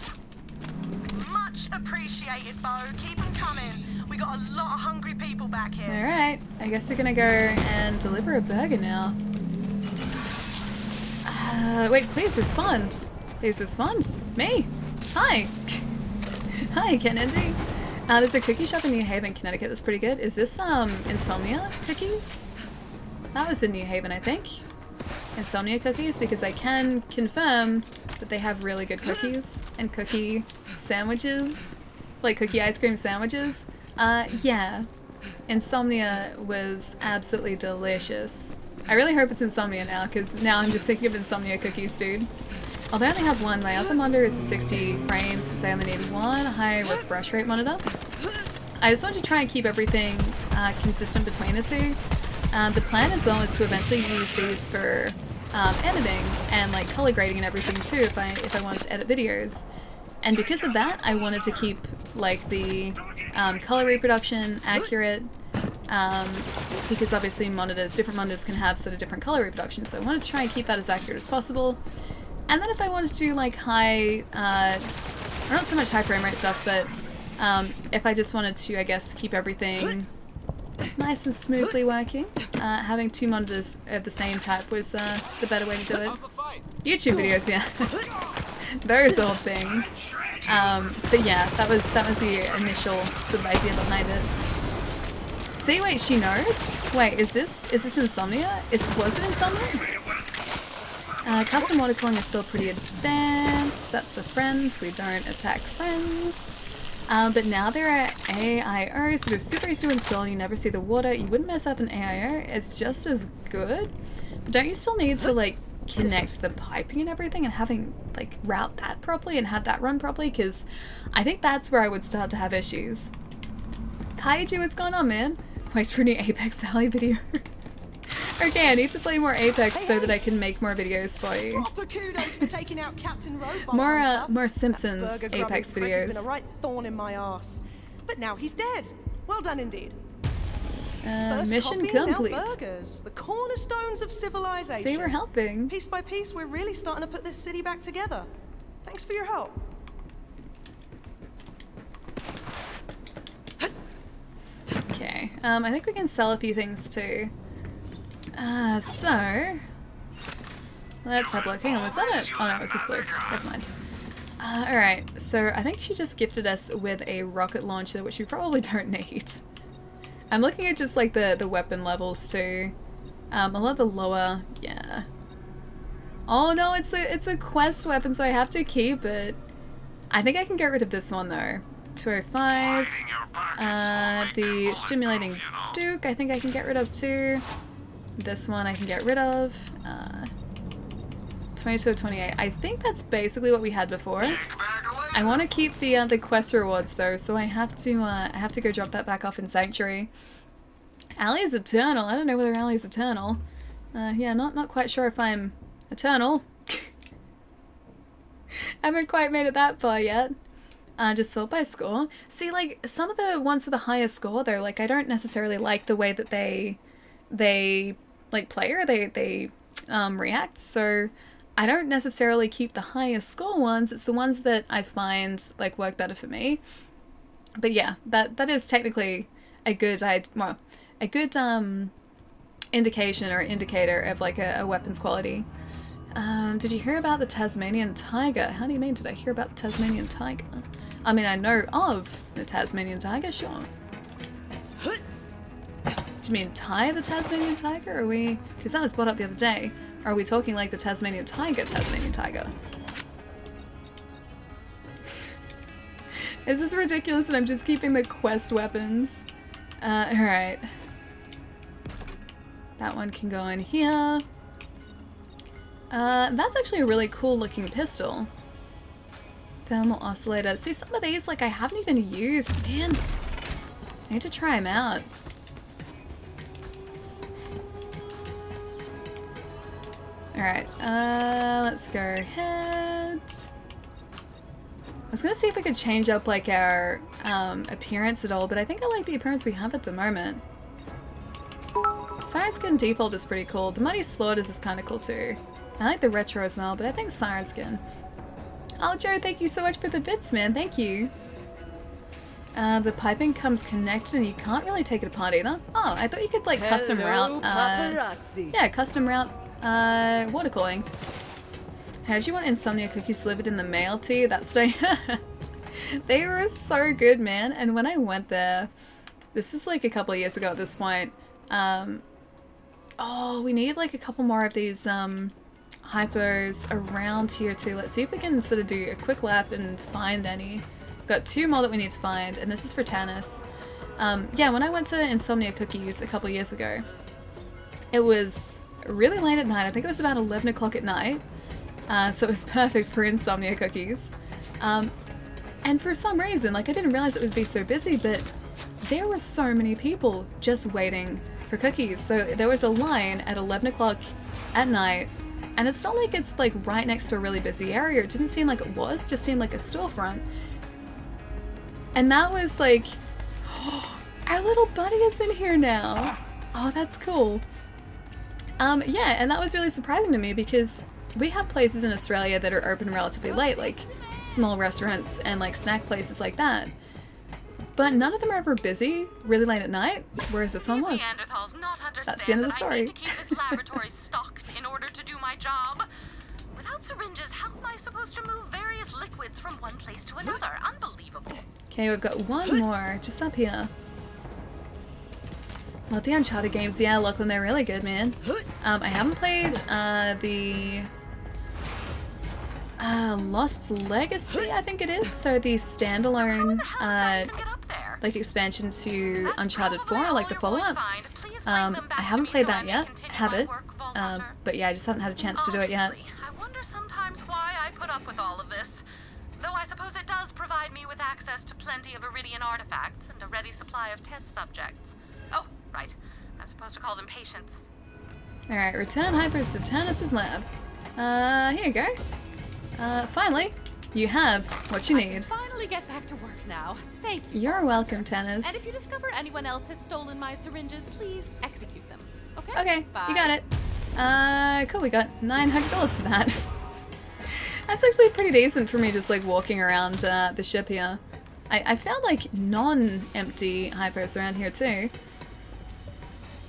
Much appreciated, Bo. Keep them coming. We got a lot of hungry people back here. Alright, I guess we're gonna go and deliver a burger now. Wait, please respond. Please respond. Me. Hi. Hi, Kennedy. There's a cookie shop in New Haven, Connecticut that's pretty good. Is this, Insomnia cookies? That was in New Haven, I think. Insomnia cookies, because I can confirm that they have really good cookies and cookie sandwiches. Like cookie ice cream sandwiches. Yeah. Insomnia was absolutely delicious. I really hope it's Insomnia now, because now I'm just thinking of Insomnia cookies, dude. Although I only have one, my other monitor is a 60 frames, so I only need one high refresh rate monitor. I just wanted to try and keep everything consistent between the two. The plan as well is to eventually use these for editing and like color grading and everything too if I wanted to edit videos. And because of that, I wanted to keep like the color reproduction accurate, because obviously different monitors can have sort of different color reproduction, so I wanted to try and keep that as accurate as possible. And then if I wanted to do like high, or not so much high frame rate stuff, but if I just wanted to, I guess, keep everything nice and smoothly working, having two monitors of the same type was the better way to do it. YouTube videos, yeah. Those old things. But yeah, that was the initial sort of idea behind it. See, wait, she knows? Wait, is this Insomnia? Was it Insomnia? Custom watercooling is still pretty advanced. That's a friend. We don't attack friends. But now there are AIOs that are super easy to install and you never see the water. You wouldn't mess up an AIO. It's just as good. But don't you still need to like connect the piping and everything and having like route that properly and have that run properly? Because I think that's where I would start to have issues. Kaiju, what's going on, man? Wait for a new Apex Alley video. Okay, I need to play more Apex so that I can make more videos for you. Proper kudos for taking out Captain Robot. More Simpsons Apex videos. Has been a right thorn in my ass. But now he's dead. Well done indeed. Mission coffee, complete. Now burgers, the cornerstones of civilization. See, we're helping. Piece by piece, we're really starting to put this city back together. Thanks for your help. Okay, I think we can sell a few things too. So let's have a look. Hang on, was that it? Oh no, it was just blue. Never mind. Alright, so I think she just gifted us with a rocket launcher, which we probably don't need. I'm looking at just like the weapon levels too. A lot of the lower, yeah. Oh no, it's a quest weapon, so I have to keep it. I think I can get rid of this one though. 205. The stimulating Duke, I think I can get rid of too. This one I can get rid of. 22 of 28. I think that's basically what we had before. I want to keep the quest rewards though, so I have to go drop that back off in Sanctuary. Allie's eternal. I don't know whether Allie's eternal. Yeah, not quite sure if I'm eternal. Haven't quite made it that far yet. Just sort by score. See, like some of the ones with the highest score though, like I don't necessarily like the way that they like play or they react, so I don't necessarily keep the highest score ones. It's the ones that I find like work better for me. But yeah, that is technically a good indication or indicator of like a weapon's quality. Did you hear about the Tasmanian tiger? How do you mean, did I hear about the Tasmanian tiger? I mean, I know of the Tasmanian tiger, sure. Do you mean Ty the Tasmanian tiger? Or are we... Because that was brought up the other day. Are we talking like the Tasmanian tiger? This is ridiculous and I'm just keeping the quest weapons. Alright. That one can go in here. That's actually a really cool looking pistol. Thermal oscillator. See, some of these, like, I haven't even used. Man, I need to try them out. Alright, let's go ahead. I was gonna see if we could change up, like, our appearance at all, but I think I like the appearance we have at the moment. Siren Skin default is pretty cool. The Muddy Slaughters is kind of cool too. I like the retro as well, but I think Siren Skin. Oh, Joe, thank you so much for the bits, man. Thank you. The piping comes connected and you can't really take it apart either. Oh, I thought you could like custom route. Yeah, custom route water cooling. How'd you want Insomnia cookies delivered in the mail to you? That's they were so good, man. And when I went there, this is like a couple of years ago at this point. Oh, we need like a couple more of these hypos around here too. Let's see if we can sort of do a quick lap and find any. We've got 2 more that we need to find, and this is for Tannis. Yeah, when I went to Insomnia Cookies a couple of years ago, it was really late at night. I think it was about 11 o'clock at night. So it was perfect for Insomnia Cookies. And for some reason, like I didn't realize it would be so busy, but there were so many people just waiting for cookies. So there was a line at 11 o'clock at night, and it's not like it's like right next to a really busy area. It didn't seem like it was, just seemed like a storefront. And that was like, oh, our little buddy is in here now. Oh, that's cool. Yeah, and that was really surprising to me because we have places in Australia that are open relatively late, like small restaurants and like snack places like that. But none of them are ever busy really late at night, whereas this one was. That's the end of the story. I need to keep this laboratory stocked in order to do my job. Without syringes, how am I supposed to move various liquids from one place to another? Unbelievable. Okay, we've got one more just up here. Love the Uncharted games. Yeah, Lachlan, they're really good, man. I haven't played the Lost Legacy, I think it is. So the standalone like expansion to Uncharted 4, like the follow-up. I haven't played that yet. Have it. But yeah, I just haven't had a chance to do it yet. I wonder sometimes why I put up with all of this. Though I suppose it does provide me with access to plenty of Iridian artifacts and a ready supply of test subjects. Oh, right. I'm supposed to call them patients. Alright, return hypers to Tannis' lab. Here you go. Finally, you have what you need. Finally get back to work now. Thank you. You're welcome, Tannis. And if you discover anyone else has stolen my syringes, please execute them. Okay? Okay, bye. You got it. Cool, we got $900 for that. That's actually pretty decent for me just like walking around the ship here. I found like non-empty hypos around here too.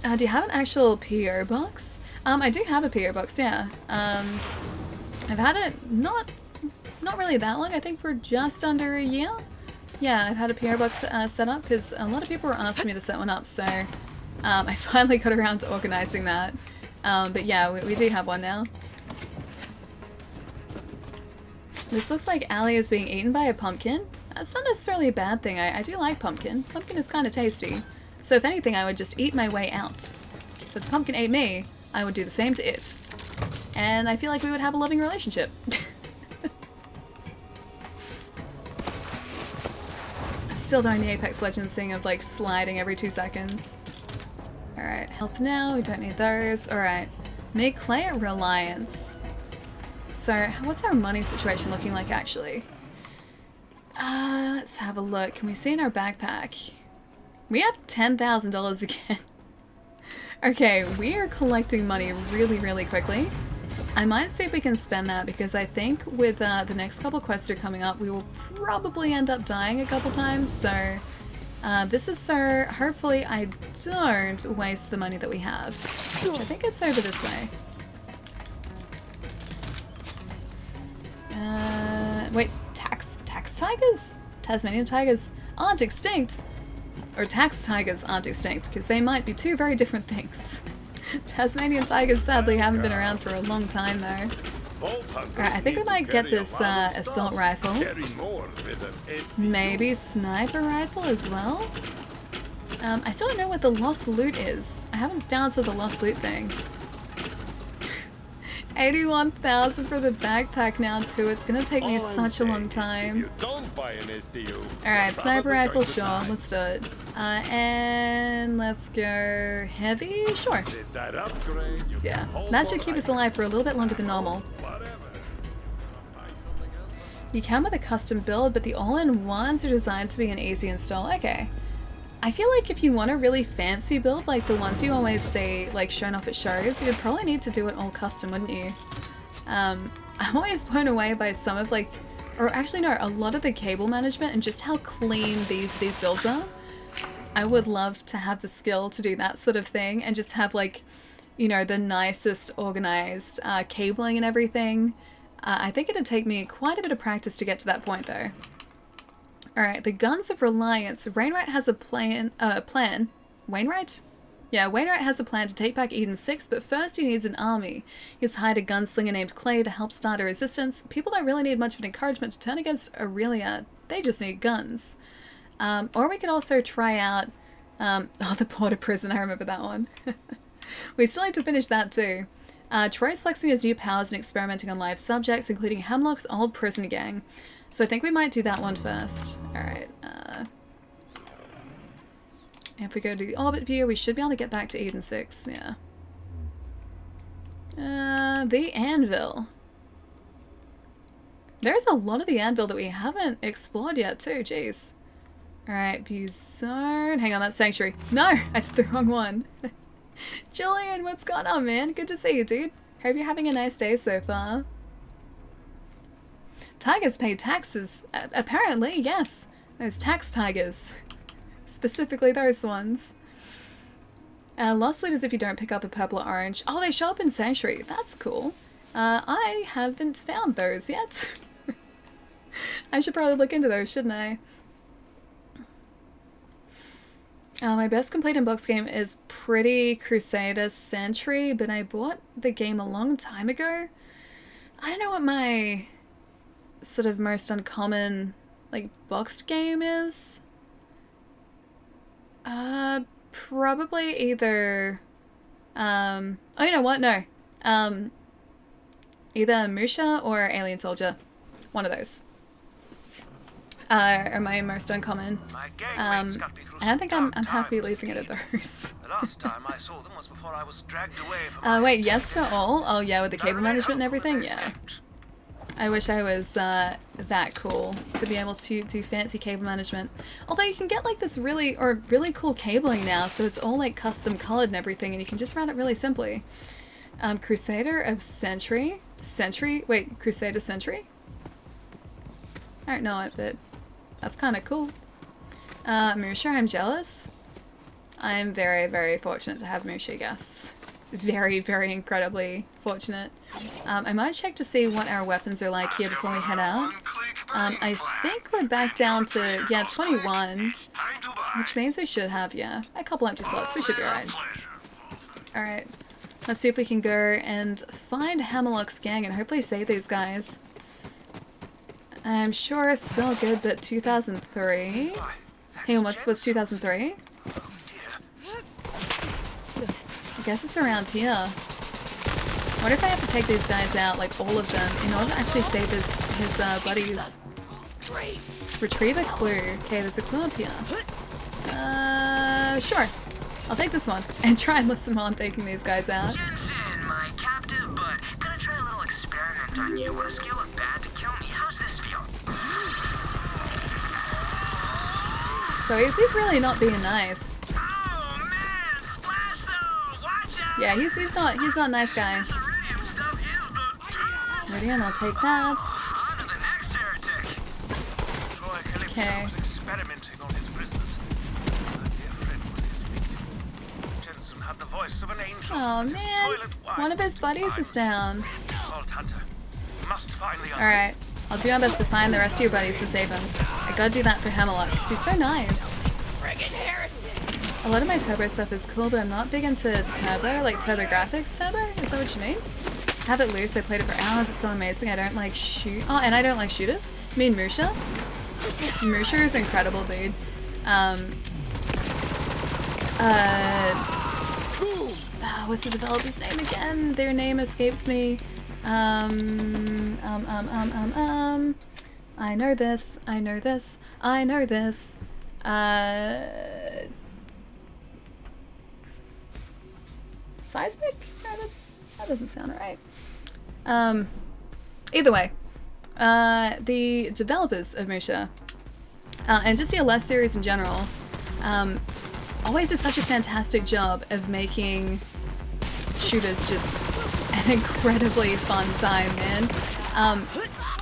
Do you have an actual PO box? I do have a PO box, yeah. I've had it not really that long. I think we're just under a year. Yeah, I've had a PO box set up because a lot of people were asking me to set one up, so I finally got around to organizing that. But yeah, we do have one now. This looks like Allie is being eaten by a pumpkin. That's not necessarily a bad thing. I do like pumpkin. Pumpkin is kind of tasty. So if anything, I would just eat my way out. So if the pumpkin ate me, I would do the same to it. And I feel like we would have a loving relationship. I'm still doing the Apex Legends thing of like sliding every 2 seconds. Alright, health now. We don't need those. Alright. Make clay at Reliance. So, what's our money situation looking like, actually? Let's have a look. Can we see in our backpack? We have $10,000 again. Okay, we are collecting money really, really quickly. I might see if we can spend that because I think with the next couple quests that are coming up, we will probably end up dying a couple times. So, this is so hopefully I don't waste the money that we have. Which I think it's over this way. Wait, tax tigers? Tasmanian tigers aren't extinct. Or tax tigers aren't extinct, because they might be 2 very different things. Tasmanian tigers sadly haven't been around for a long time though. Alright, I think we might get this assault rifle. Maybe sniper rifle as well? I still don't know what the lost loot is. I haven't found the lost loot thing. 81,000 for the backpack now too. It's gonna take me such a long time. Alright, sniper rifle, sure, let's do it. And let's go heavy, sure. Yeah, that should keep us alive for a little bit longer than normal. You can with a custom build, but the all-in-ones are designed to be an easy install. Okay. I feel like if you want a really fancy build, like the ones you always see like shown off at shows, you'd probably need to do it all custom, wouldn't you? I'm always blown away by some of like, or actually no, a lot of the cable management and just how clean these builds are. I would love to have the skill to do that sort of thing and just have like, you know, the nicest organized cabling and everything. I think it'd take me quite a bit of practice to get to that point though. Alright, the Guns of Reliance. Wainwright has a plan. Wainwright? Yeah, Wainwright has a plan to take back Eden 6, but first he needs an army. He's hired a gunslinger named Clay to help start a resistance. People don't really need much of an encouragement to turn against Aurelia. They just need guns. Or we could also try out... oh, the Porter Prison, I remember that one. We still need to finish that too. Troy's flexing his new powers and experimenting on live subjects, including Hemlock's old prison gang. So I think we might do that one first. Alright. If we go to the orbit view, we should be able to get back to Eden 6. Yeah. The Anvil. There's a lot of the Anvil that we haven't explored yet too. Jeez. Alright, view zone. Hang on, that's Sanctuary. No! I did the wrong one. Julian, what's going on, man? Good to see you, dude. Hope you're having a nice day so far. Tigers pay taxes. Apparently, yes. Those tax tigers. Specifically those ones. Lost leaders if you don't pick up a purple or orange. Oh, they show up in Sanctuary. That's cool. I haven't found those yet. I should probably look into those, shouldn't I? My best complete in-box game is Pretty Crusader Sentry, but I bought the game a long time ago. I don't know what my sort of most uncommon like boxed game is. Probably either oh, you know what? No. Either Musha or Alien Soldier. One of those. Are my most uncommon. I don't think I'm happy leaving it at those. The last time I saw them was before I was dragged away from wait, yes to all? Oh yeah, with the cable management and everything? Yeah. I wish I was that cool to be able to do fancy cable management. Although you can get like this really cool cabling now, so it's all like custom colored and everything, and you can just run it really simply. Crusader of Sentry? Wait, Crusader Sentry? I don't know it, but that's kind of cool. Musha, I'm jealous. I'm very, very fortunate to have Musha, yes. Very, very incredibly fortunate. I might check to see what our weapons are like here before we head out. I think we're back down to, yeah, 21. Which means we should have, yeah, a couple empty slots. We should be alright. Alright. Let's see if we can go and find Hammerlock's gang and hopefully save these guys. I'm sure still good, but 2003? Hang on, what's 2003? I guess it's around here. What if I have to take these guys out, like all of them, in order to actually save his buddies? Retrieve a clue. Okay, there's a clue up here. Sure. I'll take this one and try and listen while I'm taking these guys out. Jensen, my captive, but gonna try a little experiment on you. On a scale of bad to kill me, how's this feel? So he's really not being nice. Oh man, Splasho! Watch out! Yeah, he's not a nice guy. Iridium, I'll take that. Okay. Experimenting on his prisoners. My dear friend was his victim. Jensen had the voice of an angel. Oh man, one of his buddies is down. Alright, I'll do my best to find the rest of your buddies to save him. I gotta do that for Hammerlock, because he's so nice. A lot of my turbo stuff is cool, but I'm not big into turbo, like turbo graphics turbo? Is that what you mean? Have it loose, I played it for hours, it's so amazing. I don't like oh, and I don't like shooters. You mean Musha? Musha is incredible, dude. What's the developer's name again? Their name escapes me. I know this. Seismic? No, that doesn't sound right. Either way, the developers of Musha, and just the LS series in general, always did such a fantastic job of making shooters just an incredibly fun time, man.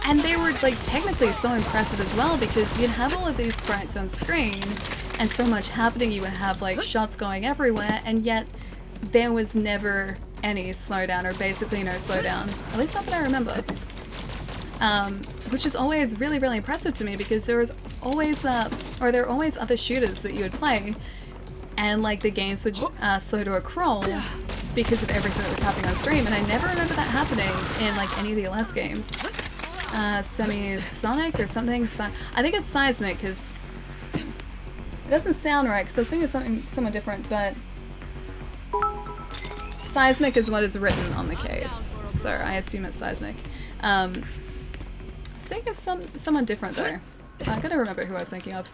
And they were like technically so impressive as well, because you'd have all of these sprites on screen and so much happening. You would have like shots going everywhere, and yet there was never any slowdown, or basically no slowdown, at least not that I remember. Which is always really, really impressive to me, because there was always there are always other shooters that you would play, and like the games would slow to a crawl because of everything that was happening on stream, and I never remember that happening in like any of the LS games. Semi-sonic or something. I think it's seismic, because it doesn't sound right, because I was thinking of something somewhat different, but seismic is what is written on the case, so I assume it's seismic. I was thinking of someone different though. I gotta remember who I was thinking of.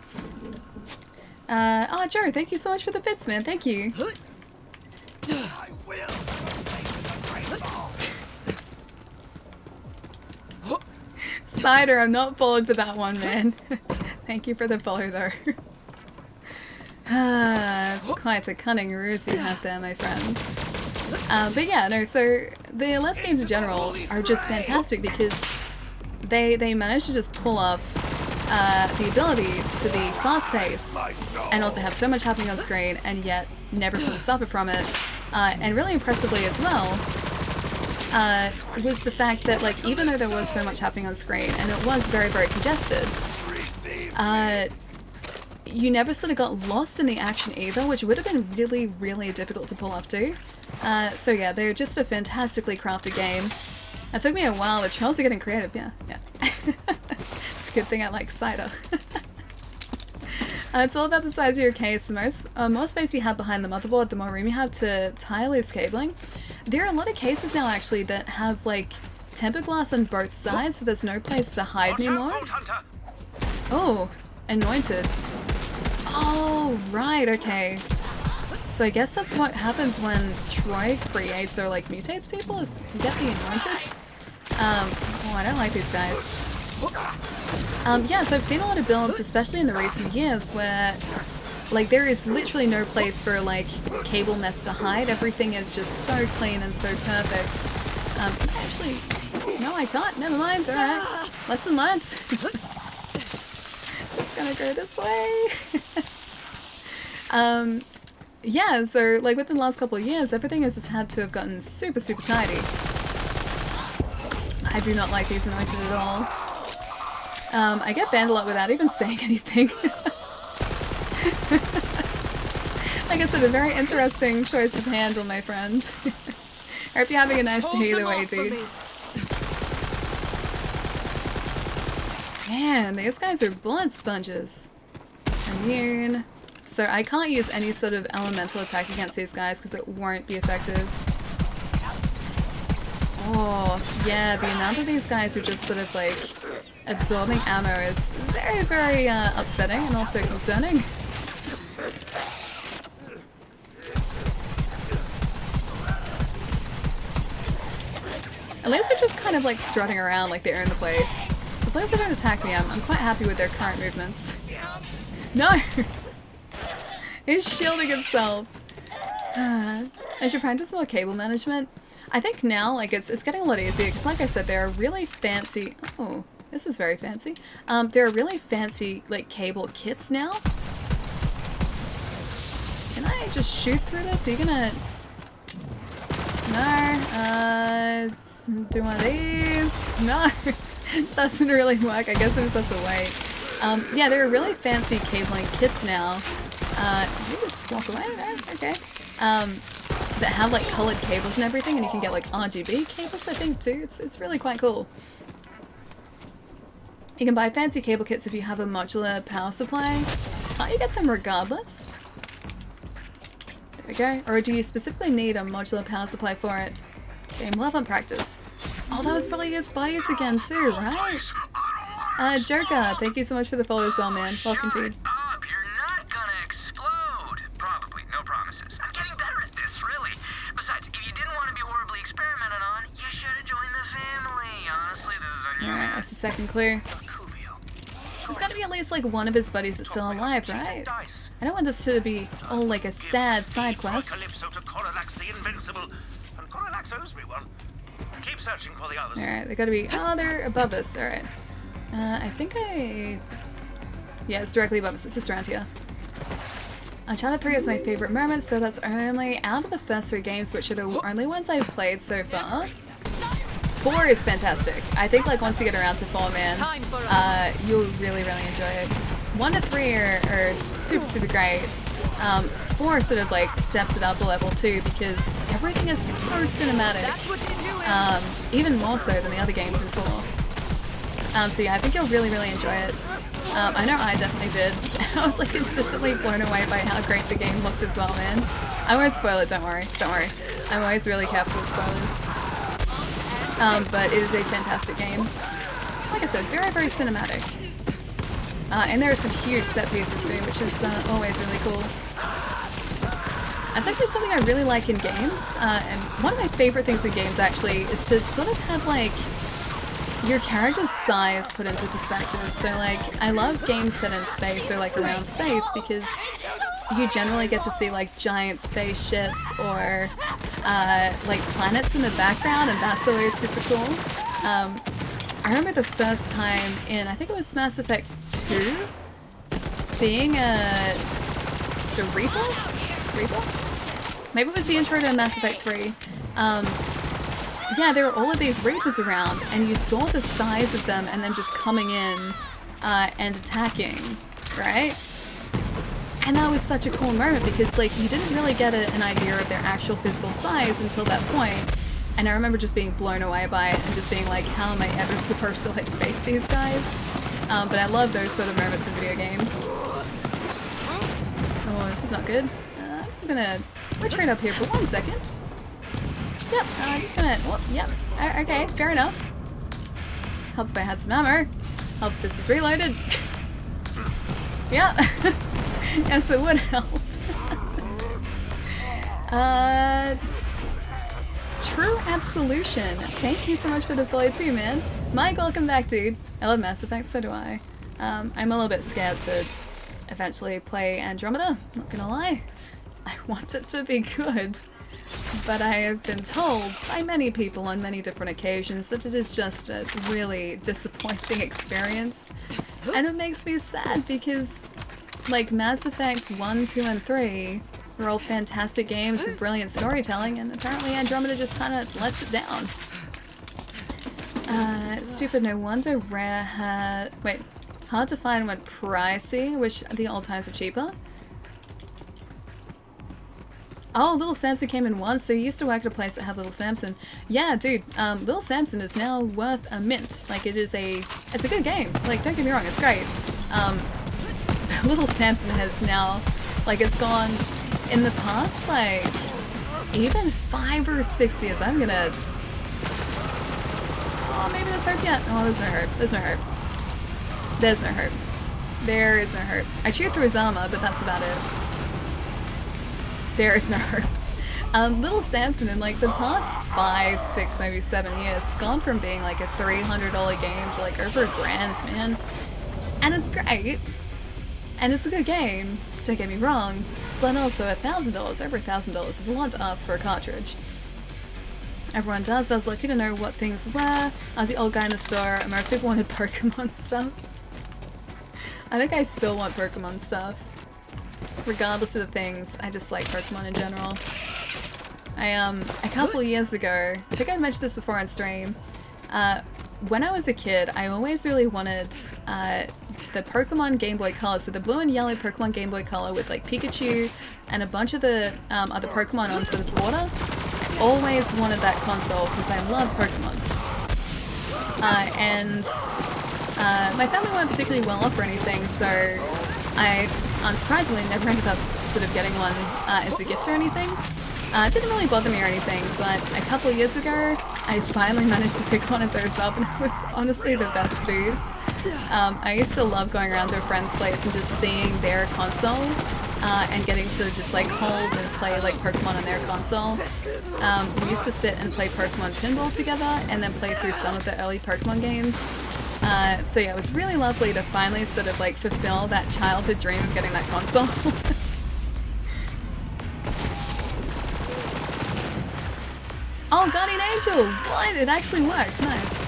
Oh, Joe, thank you so much for the bits, man. Thank you. Cider, I'm not followed for that one, man. Thank you for the follow, though. It's quite a cunning ruse you have there, my friend. But yeah, no, so the LS games in general are just fantastic, because they manage to just pull off the ability to be fast-paced and also have so much happening on screen, and yet never sort of suffer from it. And really impressively as well, was the fact that, like, even though there was so much happening on screen and it was very, very congested, you never sort of got lost in the action either, which would have been really, really difficult to pull off too. So yeah, they're just a fantastically crafted game. It took me a while. The trolls are getting creative, yeah. It's a good thing I like cider. It's all about the size of your case. The more space you have behind the motherboard, the more room you have to tie loose cabling. There are a lot of cases now actually that have like tempered glass on both sides, so there's no place to hide anymore. Oh, anointed. Oh, right, okay. So I guess that's what happens when Troy creates or like mutates people, is you get the anointed. Oh, I don't like these guys. Yeah, so I've seen a lot of builds, especially in the recent years, where like there is literally no place for like cable mess to hide. Everything is just so clean and so perfect. Actually, no, I can't. Never mind. All right, lesson learned. Just gonna go this way. Yeah, so like within the last couple of years, everything has just had to have gotten super, super tidy. I do not like these anointed at all. I get banned a lot without even saying anything. Like I said, a very interesting choice of handle, my friend. I hope you're having a nice day either way, dude. Man, these guys are blood sponges. Immune. So I can't use any sort of elemental attack against these guys because it won't be effective. Oh, yeah, the amount of these guys who just sort of like absorbing ammo is very, very upsetting and also concerning. At least they're just kind of like strutting around like they own the place. As long as they don't attack me, I'm quite happy with their current movements. No! He's shielding himself. I should practice more cable management. I think now, like, it's getting a lot easier, because like I said, there are really fancy... Oh, this is very fancy. There are really fancy, like, cable kits now. Can I just shoot through this? Are you gonna... No, let's do one of these. No, it doesn't really work. I guess I just have to wait. Yeah, there are really fancy cabling kits now. You just walk away there, okay. That have like colored cables and everything, and you can get like RGB cables, I think, too. It's really quite cool. You can buy fancy cable kits if you have a modular power supply. Can't you get them regardless? There we go. Or do you specifically need a modular power supply for it? Game love and practice. Oh, that was probably his buddies again too, right? Joker, thank you so much for the follow as well, man. Welcome, dude. Alright, that's the second clue. There's gotta Hopefully at least like one of his buddies is still alive, right? I don't want this to be all like a sad side quest. Keep searching for the others. Alright, they gotta be... Oh, they're above us. Alright. I think I... Yeah, it's directly above us. It's just around here. Uncharted 3 is my favorite moments, though that's only out of the first 3 games, which are the only ones I've played so far. 4 is fantastic. I think like once you get around to 4, man, you'll really, really enjoy it. 1 to 3 are super, super great. 4 sort of like steps it up a level too, because everything is so cinematic. Even more so than the other games in 4. So yeah, I think you'll really, really enjoy it. I know I definitely did. I was like consistently blown away by how great the game looked as well, man. I won't spoil it, don't worry, don't worry. I'm always really careful with spoilers. But it is a fantastic game. Like I said, very, very cinematic. And there are some huge set pieces too, which is always really cool. That's actually something I really like in games, and one of my favorite things in games actually is to sort of have like your character's size put into perspective. So like, I love games set in space or like around space because you generally get to see like giant spaceships or like planets in the background, and that's always super cool. I remember the first time in, I think it was Mass Effect 2, seeing just a Reaper? Maybe it was the intro to Mass Effect 3. Yeah, there were all of these Reapers around, and you saw the size of them and them just coming in and attacking, right? And that was such a cool moment because like you didn't really get an idea of their actual physical size until that point. And I remember just being blown away by it and just being like, how am I ever supposed to like face these guys? But I love those sort of moments in video games. Oh, this is not good. I'm just gonna retreat up here for 1 second. Yep, I'm just gonna, oh, yep, okay, fair enough. Help if I had some ammo. Help if this is reloaded. Yeah. Yes, it would help. True Absolution. Thank you so much for the follow too, man. Mike, welcome back, dude. I love Mass Effect, so do I. I'm a little bit scared to eventually play Andromeda, not gonna lie. I want it to be good. But I have been told by many people on many different occasions that it is just a really disappointing experience. And it makes me sad because, like, Mass Effect 1, 2, and 3 were all fantastic games with brilliant storytelling, and apparently Andromeda just kind of lets it down. Stupid, no wonder Rare had... Wait, hard to find went pricey. Wish the old times are cheaper. Oh, Little Samson came in once, so you used to work at a place that had Little Samson. Yeah, dude, Little Samson is now worth a mint. Like, it's a good game. Like, don't get me wrong, it's great. Little Samson has now, like, it's gone in the past, like, even 5 or 6 years. I'm gonna... Oh, maybe there's hope yet. Oh, there's no hope. There's no hope. There's no hope. There is no hope. I chewed through his armor, but that's about it. There is no hope. Little Samson in like the past 5, 6, maybe 7 years, it's gone from being like a $300 game to like over $1,000, man. And it's great. And it's a good game, don't get me wrong, but also $1,000, over $1,000 is a lot to ask for a cartridge. Everyone does. I was lucky to know what things were. I was the old guy in the store, and most people wanted Pokemon stuff. I think I still want Pokemon stuff. Regardless of the things, I just like Pokemon in general. A couple years ago, I think I mentioned this before on stream, when I was a kid, I always really wanted the Pokemon Game Boy Color, so the blue and yellow Pokemon Game Boy Color with like Pikachu and a bunch of the other Pokemon on sort of border. I always wanted that console because I love Pokemon. My family weren't particularly well off or anything, so I, unsurprisingly, never ended up sort of getting one as a gift or anything. It didn't really bother me or anything, but a couple of years ago, I finally managed to pick one of those up, and it was honestly the best, dude. I used to love going around to a friend's place and just seeing their console, and getting to just like hold and play like Pokemon on their console. We used to sit and play Pokemon Pinball together, and then play through some of the early Pokemon games. So yeah, it was really lovely to finally sort of like fulfill that childhood dream of getting that console. Oh, Guardian Angel! What? It actually worked. Nice.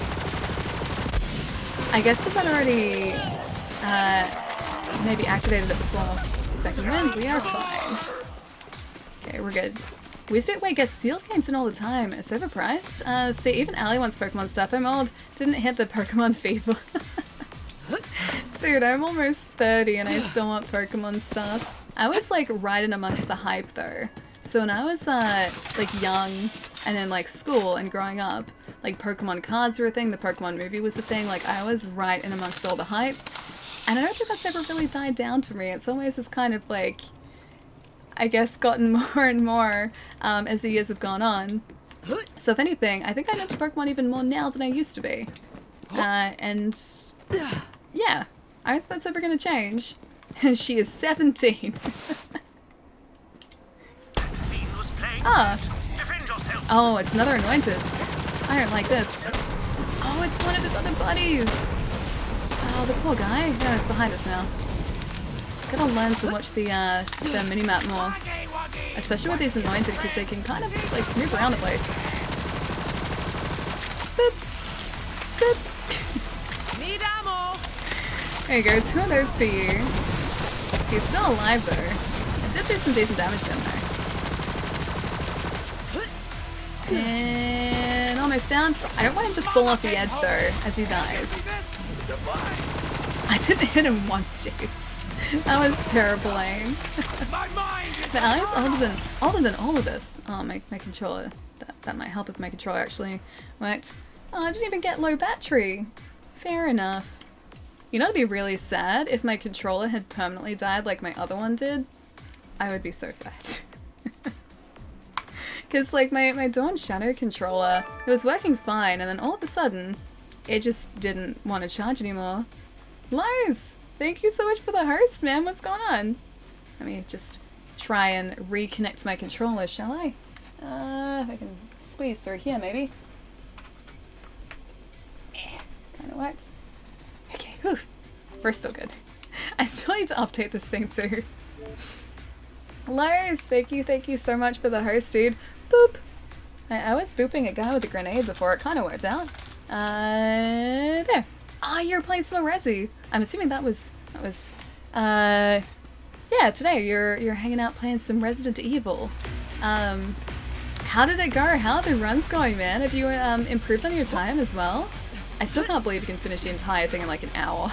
I guess because I'd already maybe activated it before. Second wind, we are fine. Okay, we're good. Wait, get sealed games in all the time. It's overpriced. See, even Allie wants Pokemon stuff. I'm old. Didn't hit the Pokemon fever. Dude, I'm almost 30 and I still want Pokemon stuff. I was like right in amongst the hype though. So when I was like young and in like school and growing up, like Pokemon cards were a thing, the Pokemon movie was a thing, like I was right in amongst all the hype. And I don't think that's ever really died down for me. It's always just kind of like, I guess, gotten more and more as the years have gone on. So if anything, I think I'm into Pokemon even more now than I used to be. And yeah, I don't think that's ever going to change. She is 17. Ah. Oh, it's another anointed. I don't like this. Oh, it's one of his other buddies. Oh, the poor guy. Yeah, he's behind us now. Gotta learn to watch the minimap more. Especially with these anointed, because they can kind of like move around the place. Boop. Boop. Need ammo. There you go, 2 of those for you. He's still alive though. I did do some decent damage to him though. And almost down. I don't want him to fall off the edge though, as he dies. I didn't hit him once, jeez. That was terrible aim. The Allie's older than all of this. Oh, my controller. That might help if my controller actually worked. Oh, I didn't even get low battery. Fair enough. You know, it'd be really sad if my controller had permanently died like my other one did. I would be so sad. Because like my Dawn Shadow controller, it was working fine, and then all of a sudden, it just didn't want to charge anymore. Lowe's, thank you so much for the host, man. What's going on? Let me just try and reconnect my controller, shall I? If I can squeeze through here, maybe. Kind of works. Okay, whew. We're still good. I still need to update this thing too. Lowe's, thank you so much for the host, dude. Boop. I was booping a guy with a grenade before. It kind of worked out. There. Ah, you're playing some Resi. I'm assuming that was, yeah, today you're hanging out playing some Resident Evil. How did it go? How are the runs going, man? Have you improved on your time as well? I still can't believe you can finish the entire thing in like an hour.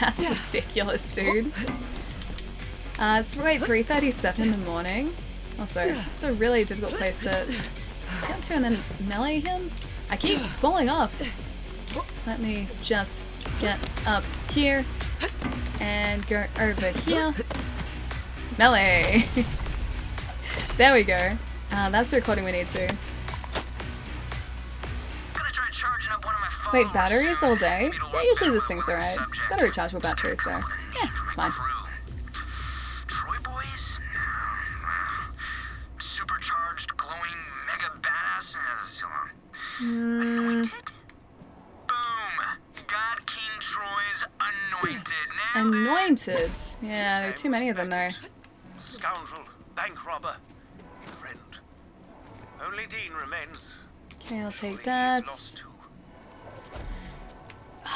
That's ridiculous, dude. It's 3:37 in the morning. Also, it's a really difficult place to get to and then melee him. I keep falling off. Let me just get up here and go over here. Melee! There we go. That's the recording we need to. Wait, batteries all day? Yeah, usually this thing's alright. It's got a rechargeable battery, so yeah, it's fine. Troy boys? Supercharged, glowing, mega badass. Anointed? Boom! God King Troy's anointed. Anointed? Yeah, there are too many of them there. Scoundrel, bank robber, friend. Only Dean remains. Okay, I'll take that.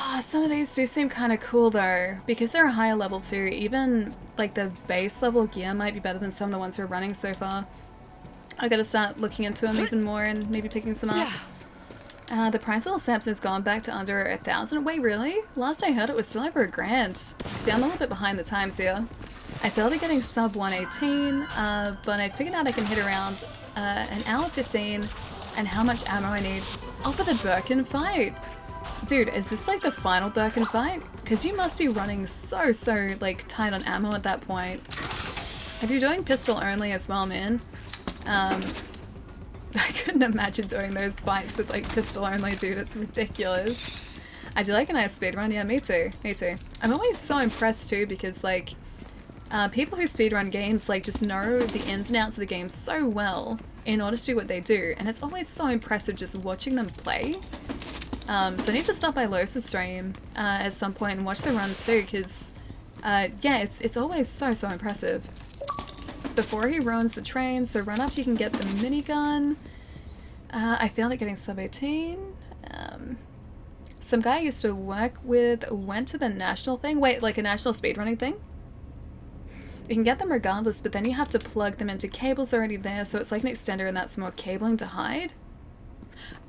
Oh, some of these do seem kind of cool though, because they're a higher level too. Even like the base level gear might be better than some of the ones we're running so far. I gotta start looking into them even more and maybe picking some up. The price of the Samsung's gone back to under 1,000. Wait, really? Last I heard it was still over $1,000. See, I'm a little bit behind the times here. I failed at getting sub 118, but I figured out I can hit around an hour 15 and how much ammo I need. Oh, for the Birkin fight! Dude, is this like the final Birkin fight? Because you must be running so like tight on ammo at that point. If you're doing pistol only as well, man, I couldn't imagine doing those fights with like pistol only, dude. It's ridiculous. I do like a nice speedrun. Yeah, me too. Me too. I'm always so impressed too because like people who speedrun games like just know the ins and outs of the game so well in order to do what they do, and it's always so impressive just watching them play. So I need to stop by Losa's stream at some point and watch the runs too, because yeah, it's always so impressive. Before he ruins the train, so run after you can get the minigun. I failed at getting sub 18. Some guy I used to work with went to the national thing. Wait, like a national speedrunning thing? You can get them regardless, but then you have to plug them into cables already there, so it's like an extender and that's more cabling to hide.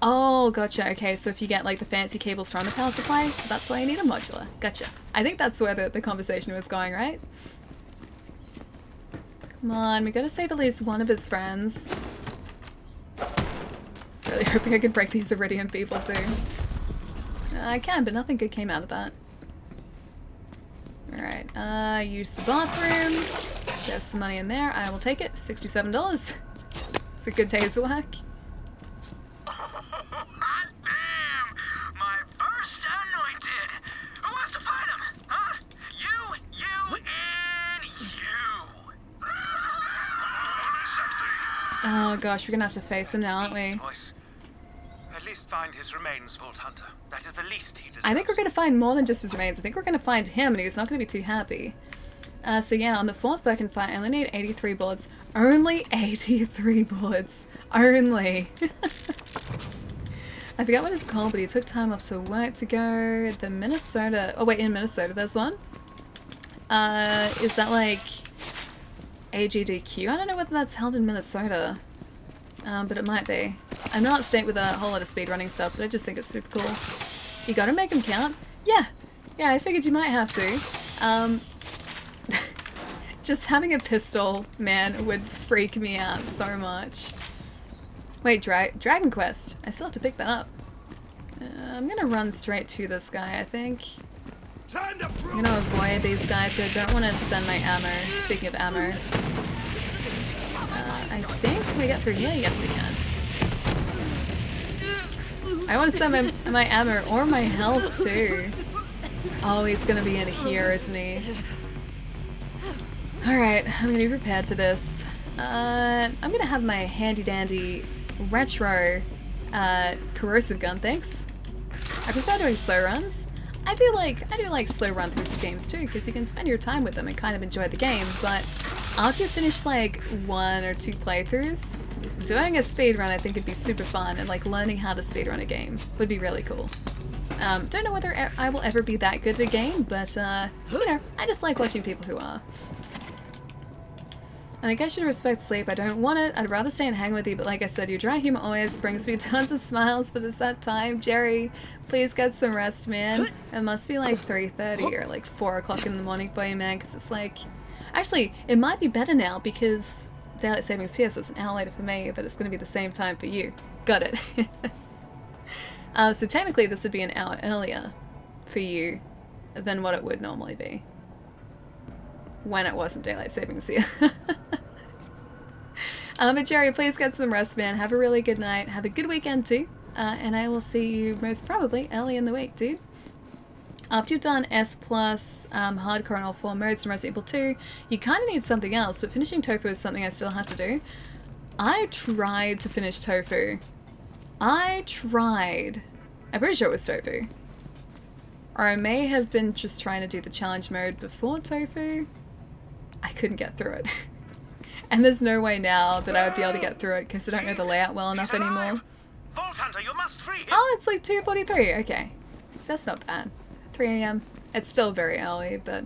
Oh, gotcha. Okay, so if you get like the fancy cables from the power supply, so that's why you need a modular. Gotcha. I think that's where the conversation was going, right? Come on, we gotta save at least one of his friends. I was really hoping I could break these Iridium people too. I can, but nothing good came out of that. Alright, use the bathroom. There's some money in there. I will take it. $67. It's a good day's work. Oh gosh, we're gonna have to face him now, aren't we? At least find his remains, Vault Hunter. That is the least he deserves. I think we're gonna find more than just his remains. I think we're gonna find him, and he's not gonna be too happy. So yeah, on the 4th Birkin fight, I only need 83 boards. Only 83 boards. Only. I forgot what it's called, but he took time off to work to go. The Minnesota... Oh wait, in Minnesota there's one? Is that like... AGDQ? I don't know whether that's held in Minnesota. But it might be. I'm not up to date with a whole lot of speedrunning stuff, but I just think it's super cool. You gotta make them count? Yeah! Yeah, I figured you might have to. Just having a pistol, man, would freak me out so much. Wait, Dragon Quest. I still have to pick that up. I'm gonna run straight to this guy, I think. I'm gonna avoid these guys who don't want to spend my ammo. Speaking of ammo. I think, can we get through here? Yes, we can. I want to spend my ammo or my health too. Oh, he's gonna be in here, isn't he? Alright, I'm gonna be prepared for this. I'm gonna have my handy dandy retro corrosive gun, thanks. I prefer doing slow runs. I do like slow run throughs of games too, because you can spend your time with them and kind of enjoy the game, but after you finish like 1 or 2 playthroughs, doing a speedrun I think would be super fun, and like learning how to speedrun a game would be really cool. Don't know whether I will ever be that good at a game, but you know, I just like watching people who are. I think I should respect sleep. I don't want it. I'd rather stay and hang with you, but like I said, your dry humor always brings me tons of smiles, but it's that time. Jerry, please get some rest, man. It must be like 3:30 or like 4 o'clock in the morning for you, man, because it's like... Actually, it might be better now because daylight savings here, so it's an hour later for me, but it's going to be the same time for you. Got it. So technically this would be an hour earlier for you than what it would normally be when it wasn't daylight savings here. But Jerry, please get some rest, man. Have a really good night. Have a good weekend too. And I will see you most probably early in the week, dude. After you've done S+, Hardcore and all 4 modes and Resident Evil 2, you kind of need something else, but finishing Tofu is something I still have to do. I tried to finish Tofu. I tried. I'm pretty sure it was Tofu. Or I may have been just trying to do the challenge mode before Tofu. I couldn't get through it. And there's no way now that I would be able to get through it because I don't know the layout well enough anymore. Vault Hunter, you must free him. Oh, it's like 2:43. Okay. So that's not bad. 3 AM. It's still very early, but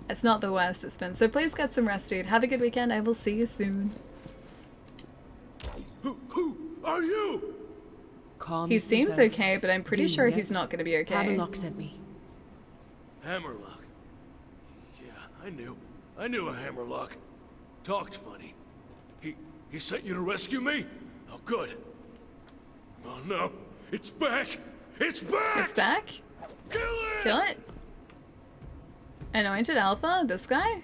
it's not the worst it's been. So please get some rest, dude. Have a good weekend. I will see you soon. Who are you? He seems okay, but I'm pretty sure he's not going to be okay. Hammerlock sent me. Hammerlock? Yeah, I knew a Hammerlock. Talked funny. He sent you to rescue me? Oh, good. Oh no, it's back! It's back! It's back? Kill it! Kill it? Anointed Alpha? This guy?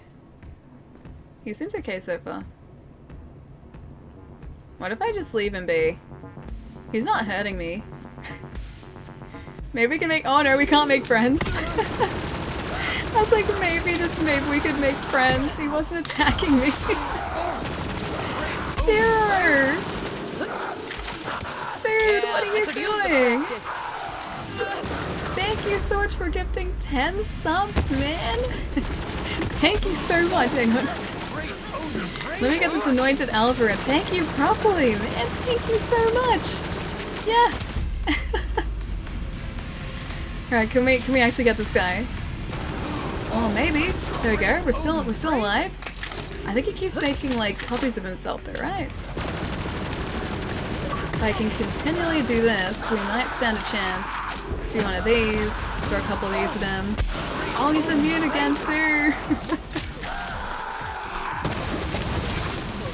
He seems okay so far. What if I just leave him be? He's not hurting me. Maybe we can make- oh no, we can't make friends. I was like, maybe, just maybe we could make friends. He wasn't attacking me. Zero! Dude, what are you doing? thank you so much for gifting 10 subs, man. Thank you so much. Hang on. Let me get this anointed alpha in. Thank you properly, man. Thank you so much. Yeah. Alright, can we actually get this guy? Oh, maybe. There we go. We're still alive. I think he keeps making like copies of himself though, right? If I can continually do this, we might stand a chance. Do one of these, throw a couple of these at him. Oh, he's immune again too!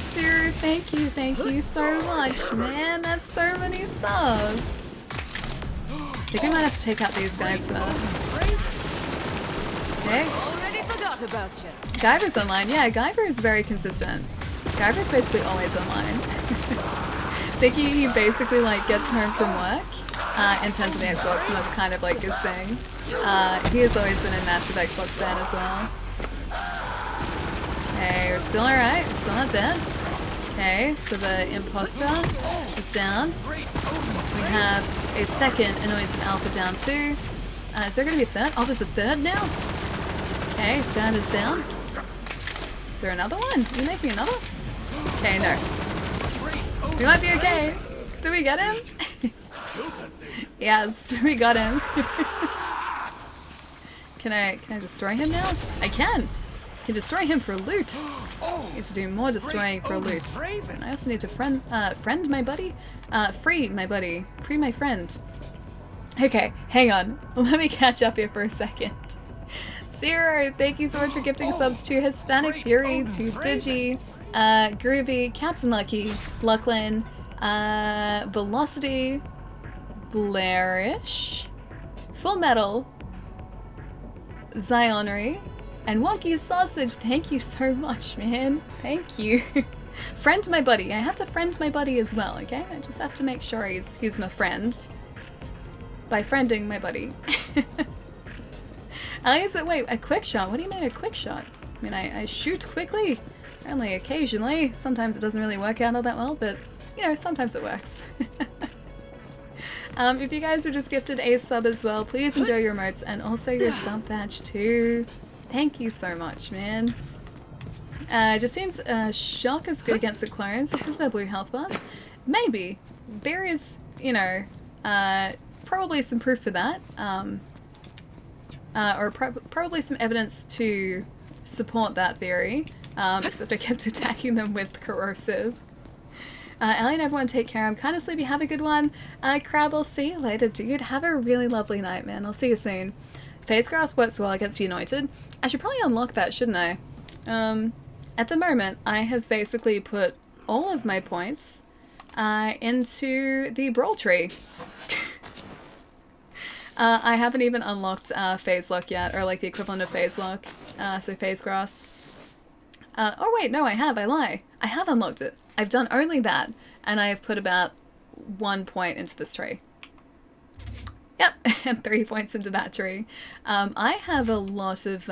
Sir, thank you so much, man. That's so many subs. I think we might have to take out these guys first. Okay. Already forgot about you. Guyver's online. Yeah, Guyver is very consistent. Guyver's basically always online. I think he basically like gets home from work and turns on the Xbox, and that's kind of like his thing. He has always been a massive Xbox fan as well. Okay, we're still alright. We're still not dead. Okay, so the imposter is down. We have a second anointed alpha down too. Is there going to be a third? Oh, there's a third now? Okay, third is down. Is there another one? Are you making another? Okay, no. We might be okay. Do we get him? Yes, we got him. Can I destroy him now? I can! I can destroy him for loot. I need to do more destroying for loot. And I also need to friend my buddy? Free my buddy. Free my friend. Okay, hang on. Let me catch up here for a second. Zero, thank you so much for gifting subs to Hispanic Fury, to Digi, Groovy, Captain Lucky, Lucklin, Velocity, Blairish, Full Metal, Zionery, and Wonky Sausage. Thank you so much, man. Thank you. Friend my buddy. I have to friend my buddy as well, okay? I just have to make sure he's my friend. By friending my buddy. Wait, a quick shot? What do you mean a quick shot? I mean, I shoot quickly. Only occasionally. Sometimes it doesn't really work out all that well, but, you know, sometimes it works. If you guys were just gifted a sub as well, please enjoy your emotes and also your sub badge too. Thank you so much, man. It just seems Shock is good against the clones because of their blue health bars. Maybe. There is, you know, probably some proof for that. Or probably some evidence to support that theory, except I kept attacking them with corrosive. Ellie and everyone take care. I'm kind of sleepy. Have a good one. Crab, I'll see you later, dude. Have a really lovely night, man. I'll see you soon. Phase Grass works well against United. I should probably unlock that, shouldn't I? At the moment, I have basically put all of my points into the Brawl Tree. I haven't even unlocked Phase Lock yet, or like the equivalent of Phase Lock, so Phase Grasp. Oh wait, no, I have, I lie. I have unlocked it. I've done only that, and I have put about 1 point into this tree. Yep, and 3 points into that tree. I have a lot of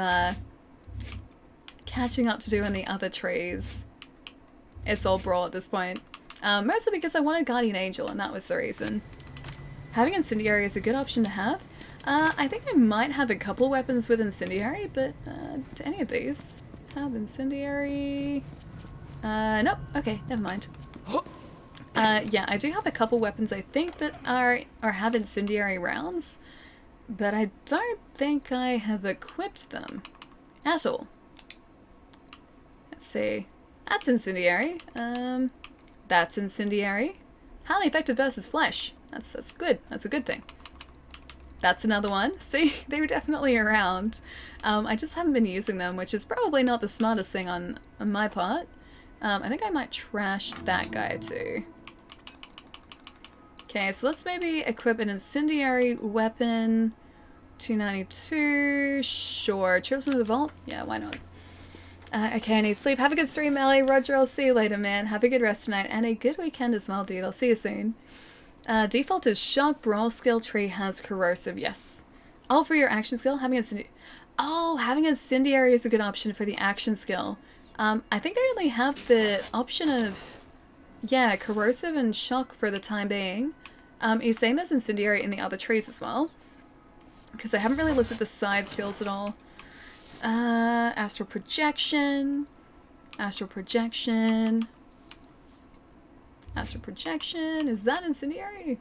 catching up to do in the other trees. It's all Brawl at this point. Mostly because I wanted Guardian Angel, and that was the reason. Having Incendiary is a good option to have. I think I might have a couple weapons with Incendiary, but to any of these. Have Incendiary... nope. Okay, never mind. Yeah, I do have a couple weapons I think that have Incendiary rounds, but I don't think I have equipped them at all. Let's see. That's Incendiary. That's Incendiary. Highly effective versus flesh. That's good. That's a good thing. That's another one. See, they were definitely around. I just haven't been using them, which is probably not the smartest thing on my part. I think I might trash that guy too. Okay, so let's maybe equip an incendiary weapon. 292. Sure. Trips into the vault? Yeah, why not? Okay, I need sleep. Have a good stream, Ellie. Roger, I'll see you later, man. Have a good rest tonight and a good weekend as well, dude. I'll see you soon. Default is Shock. Brawl skill tree has corrosive. Yes. Oh, for your action skill, having incendiary is a good option for the action skill. I think I only have the option of, yeah, corrosive and shock for the time being. You're saying there's incendiary in the other trees as well? because I haven't really looked at the side skills at all. Astral projection. Astral projection. Astral projection. Is that incendiary?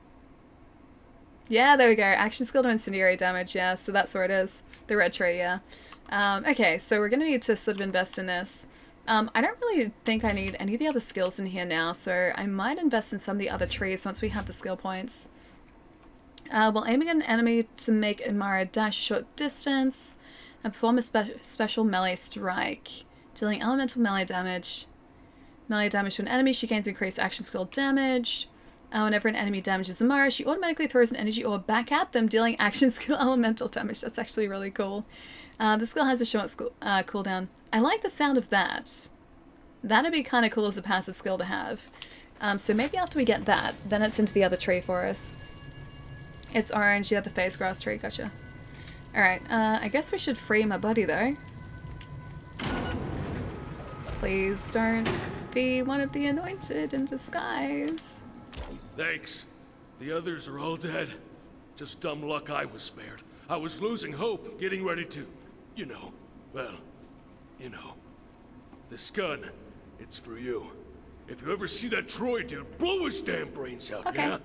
Yeah, there we go. Action skill to incendiary damage. Yeah, so that's where it is. The red tree, yeah. Okay, so we're going to need to sort of invest in this. I don't really think I need any of the other skills in here now, so I might invest in some of the other trees once we have the skill points. While aiming at an enemy to make Imara dash a short distance and perform a special melee strike, dealing elemental melee damage. Melee damage to an enemy, she gains increased action skill damage. Whenever an enemy damages Imara, she automatically throws an energy orb back at them, dealing action skill elemental damage. That's actually really cool. The skill has a short cooldown. I like the sound of that. That'd be kind of cool as a passive skill to have. So maybe after we get that, then it's into the other tree for us. It's orange, yeah, the phase grass tree, gotcha. Alright, I guess we should free my buddy though. Please don't be one of the anointed in disguise. Thanks. The others are all dead. Just dumb luck I was spared. I was losing hope, getting ready to, you know, well, you know. This gun, it's for you. If you ever see that Troy dude, blow his damn brains out, okay.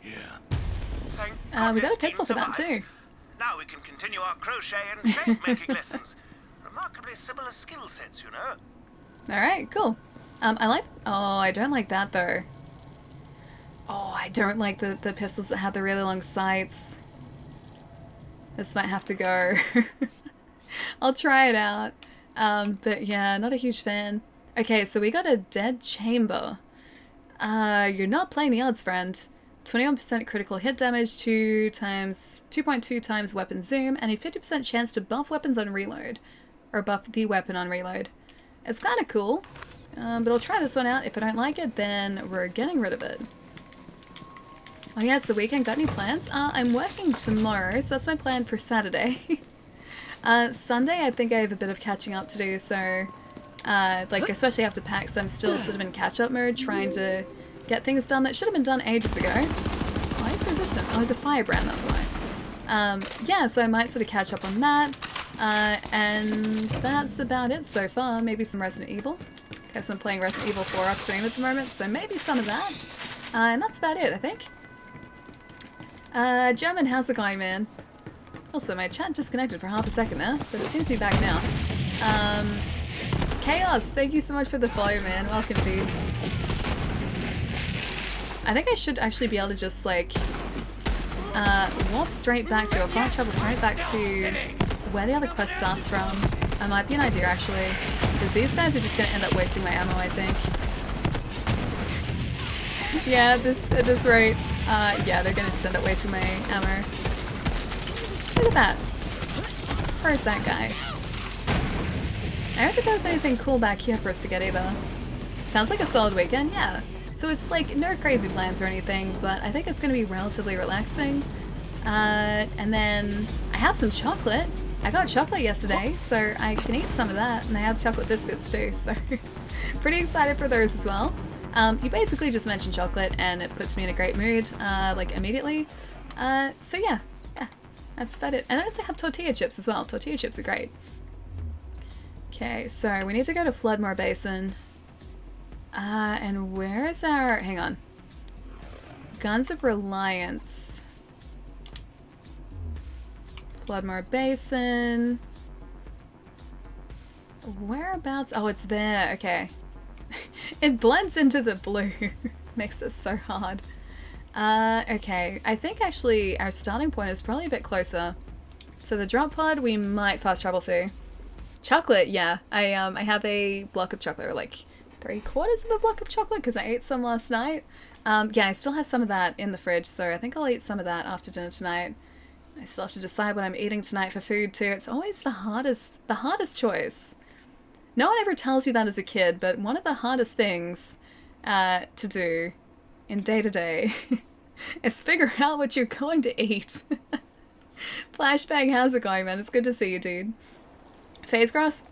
Yeah? Thank we got a goodness pistol for Dean that too. survived. Now we can continue our crochet and shape making lessons. Remarkably similar skill sets, you know. Alright, cool. I don't like that though. Oh, I don't like the pistols that have the really long sights. This might have to go. I'll try it out. But yeah, not a huge fan. Okay, so we got a dead chamber. You're not playing the odds, friend. 21% critical hit damage, 2.2 times weapon zoom, and a 50% chance to buff weapons on reload. Or buff the weapon on reload. It's kind of cool. But I'll try this one out. If I don't like it, then we're getting rid of it. Oh yeah, it's the weekend. Got any plans? I'm working tomorrow, so that's my plan for Saturday. Sunday, I think I have a bit of catching up to do, so... like, especially after PAX, I'm still sort of in catch-up mode, trying to get things done that should have been done ages ago. Why is resistant? Oh, he's a firebrand, that's why. Yeah, so I might sort of catch up on that. And that's about it so far. Maybe some Resident Evil. Okay, so I'm playing Resident Evil 4 off stream at the moment, so maybe some of that. And that's about it, I think. German, how's it going, man? Also, my chat disconnected for half a second there, but it seems to be back now. Chaos, thank you so much for the follow, man. Welcome, dude. I think I should actually be able to just, like, warp straight back to, or fast travel straight back to where the other quest starts from. That might be an idea, actually. Because these guys are just going to end up wasting my ammo, I think. Yeah, at this rate, yeah, they're going to just end up wasting my ammo. Look at that. Where's that guy? I don't think there's anything cool back here for us to get either. Sounds like a solid weekend, yeah. So it's like no crazy plans or anything, but I think it's going to be relatively relaxing. And then I have some chocolate. I got chocolate yesterday, so I can eat some of that, and I have chocolate biscuits too, so pretty excited for those as well. You basically just mentioned chocolate, and it puts me in a great mood, like immediately. So yeah, that's about it. And I also have tortilla chips as well. Tortilla chips are great. Okay, so we need to go to Floodmore Basin. And where is our... hang on. Guns of Reliance. Floodmore Basin. Whereabouts? Oh, it's there. Okay. It blends into the blue. Makes it so hard. Okay. I think actually our starting point is probably a bit closer. So the drop pod we might fast travel to. Chocolate, yeah. I have a block of chocolate, or like 3/4 of a block of chocolate because I ate some last night. Yeah, I still have some of that in the fridge, so I think I'll eat some of that after dinner tonight. I still have to decide what I'm eating tonight for food too. It's always the hardest choice. No one ever tells you that as a kid, but one of the hardest things to do in day-to-day is figure out what you're going to eat. Flashbang, how's it going, man? It's good to see you, dude. Phase Grasp,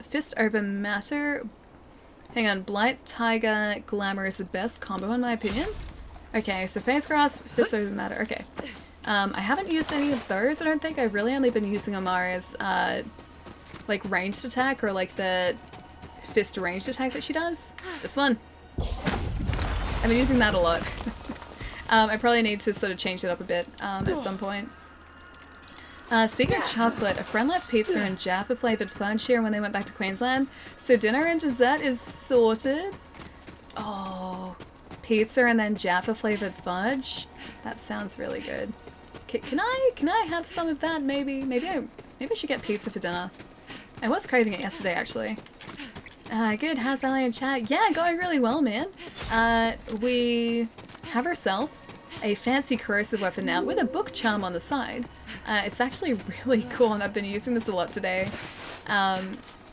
Fist Over Matter. Hang on, Blight, Tiger, Glamour is the best combo in my opinion. Okay, so Phase Grasp, Fist Over Matter, okay. I haven't used any of those, I don't think. I've really only been using Amara's, like, ranged attack, or like the fist ranged attack that she does. This one. I've been using that a lot. I probably need to sort of change it up a bit at some point. Speaking of chocolate, a friend left pizza and Jaffa flavoured fudge here when they went back to Queensland. So dinner and dessert is sorted. Oh, pizza and then Jaffa flavoured fudge? That sounds really good. Can I have some of that maybe? Maybe I should get pizza for dinner. I was craving it yesterday actually. Good, how's Ellie in chat? Yeah, going really well, man. We have ourselves a fancy corrosive weapon now with a book charm on the side. It's actually really cool and I've been using this a lot today.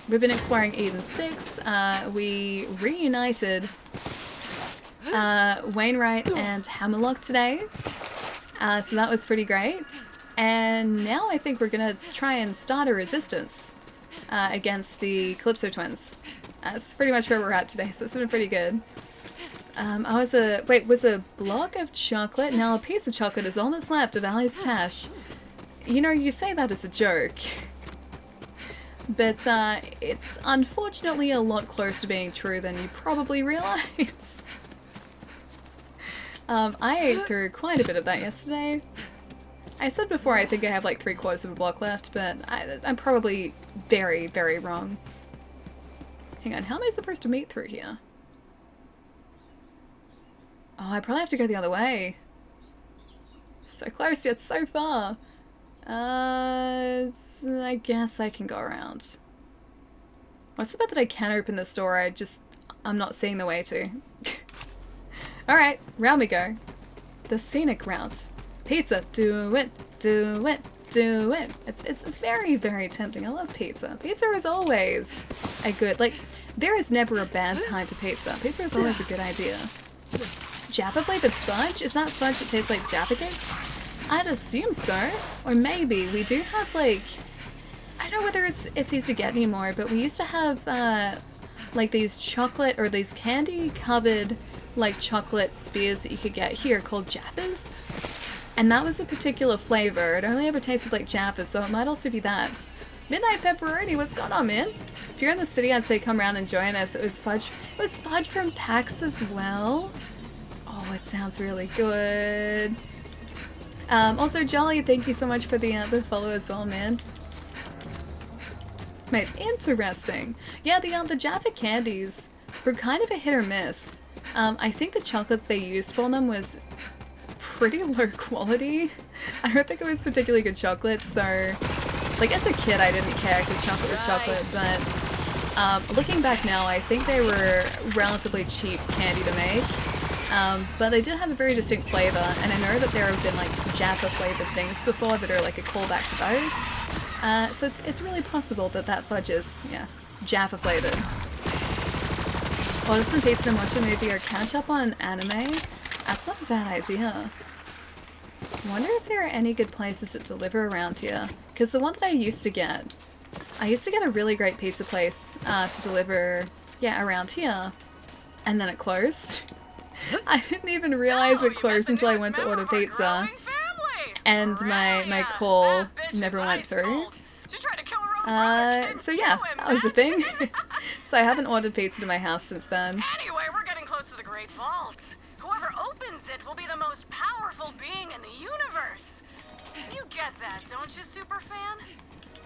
We've been exploring Eden 6. We reunited Wainwright and Hammerlock today. So that was pretty great. And now I think we're gonna try and start a resistance against the Calypso twins. That's pretty much where we're at today, so it's been pretty good. Was a block of chocolate? Now a piece of chocolate is all that's left of Ali's stash. You know, you say that as a joke. But it's unfortunately a lot closer to being true than you probably realize. I ate through quite a bit of that yesterday. I said before I think I have like 3/4 of a block left, but I'm probably very, very wrong. Hang on, how am I supposed to meet through here? Oh, I probably have to go the other way. So close yet so far. I guess I can go around. What's the bit that I can open this door? I'm not seeing the way to. Alright, round we go. The scenic route. Pizza, do it, do it, do it. It's very, very tempting. I love pizza. Pizza is always a good, like, there is never a bad time for pizza. Pizza is always a good idea. Jaffa flavored fudge? Is that fudge that tastes like Jaffa cakes? I'd assume so. Or maybe we do have like, I don't know whether it's easy to get anymore, but we used to have like these chocolate or these candy covered like chocolate spheres that you could get here called Jaffas. And that was a particular flavor. It only ever tasted like Jaffa, so it might also be that. Midnight Pepperoni, what's going on, man? If you're in the city, I'd say come around and join us. It was fudge from PAX as well. Oh, it sounds really good. Also, Jolly, thank you so much for the follow as well, man. Mate, interesting. Yeah, the Jaffa candies were kind of a hit or miss. I think the chocolate they used for them was pretty low quality. I don't think it was particularly good chocolate, so like as a kid I didn't care because chocolate was chocolate, but looking back now I think they were relatively cheap candy to make. But they did have a very distinct flavor, and I know that there have been like Jaffa flavored things before that are like a callback to those. So it's really possible that that fudge is, yeah, Jaffa flavored. Order some pizza and watch a movie or catch up on anime? That's not a bad idea. I wonder if there are any good places that deliver around here. Because the one that I used to get a really great pizza place to deliver, yeah, around here. And then it closed. I didn't even realize it closed until I went to order pizza. And my call never went through. So yeah, that was the thing. So I haven't ordered pizza to my house since then. Anyway, we're getting close to the Great Vault. Whoever opens it will be the most powerful being in the universe. You get that, don't you, superfan?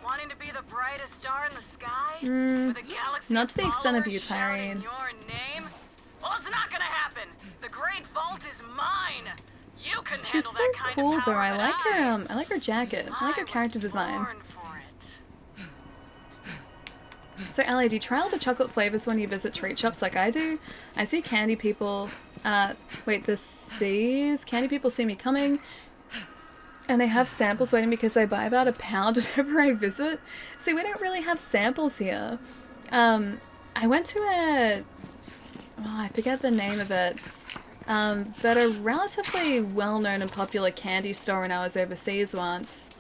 Wanting to be the brightest star in the sky? With a galaxy not to the extent of you, Tyrene. Your name? Well, it's not gonna happen. The Great Vault is mine. You can She's handle so that kind cool of power, though. I like her jacket. I like her was character design. born for it. So Ellie, do you try all the chocolate flavors when you visit treat shops like I do? I see candy people, wait, this says candy people see me coming and they have samples waiting because I buy about a pound whenever I visit. See, we don't really have samples here. I went to I forget the name of it, but a relatively well-known and popular candy store when I was overseas once,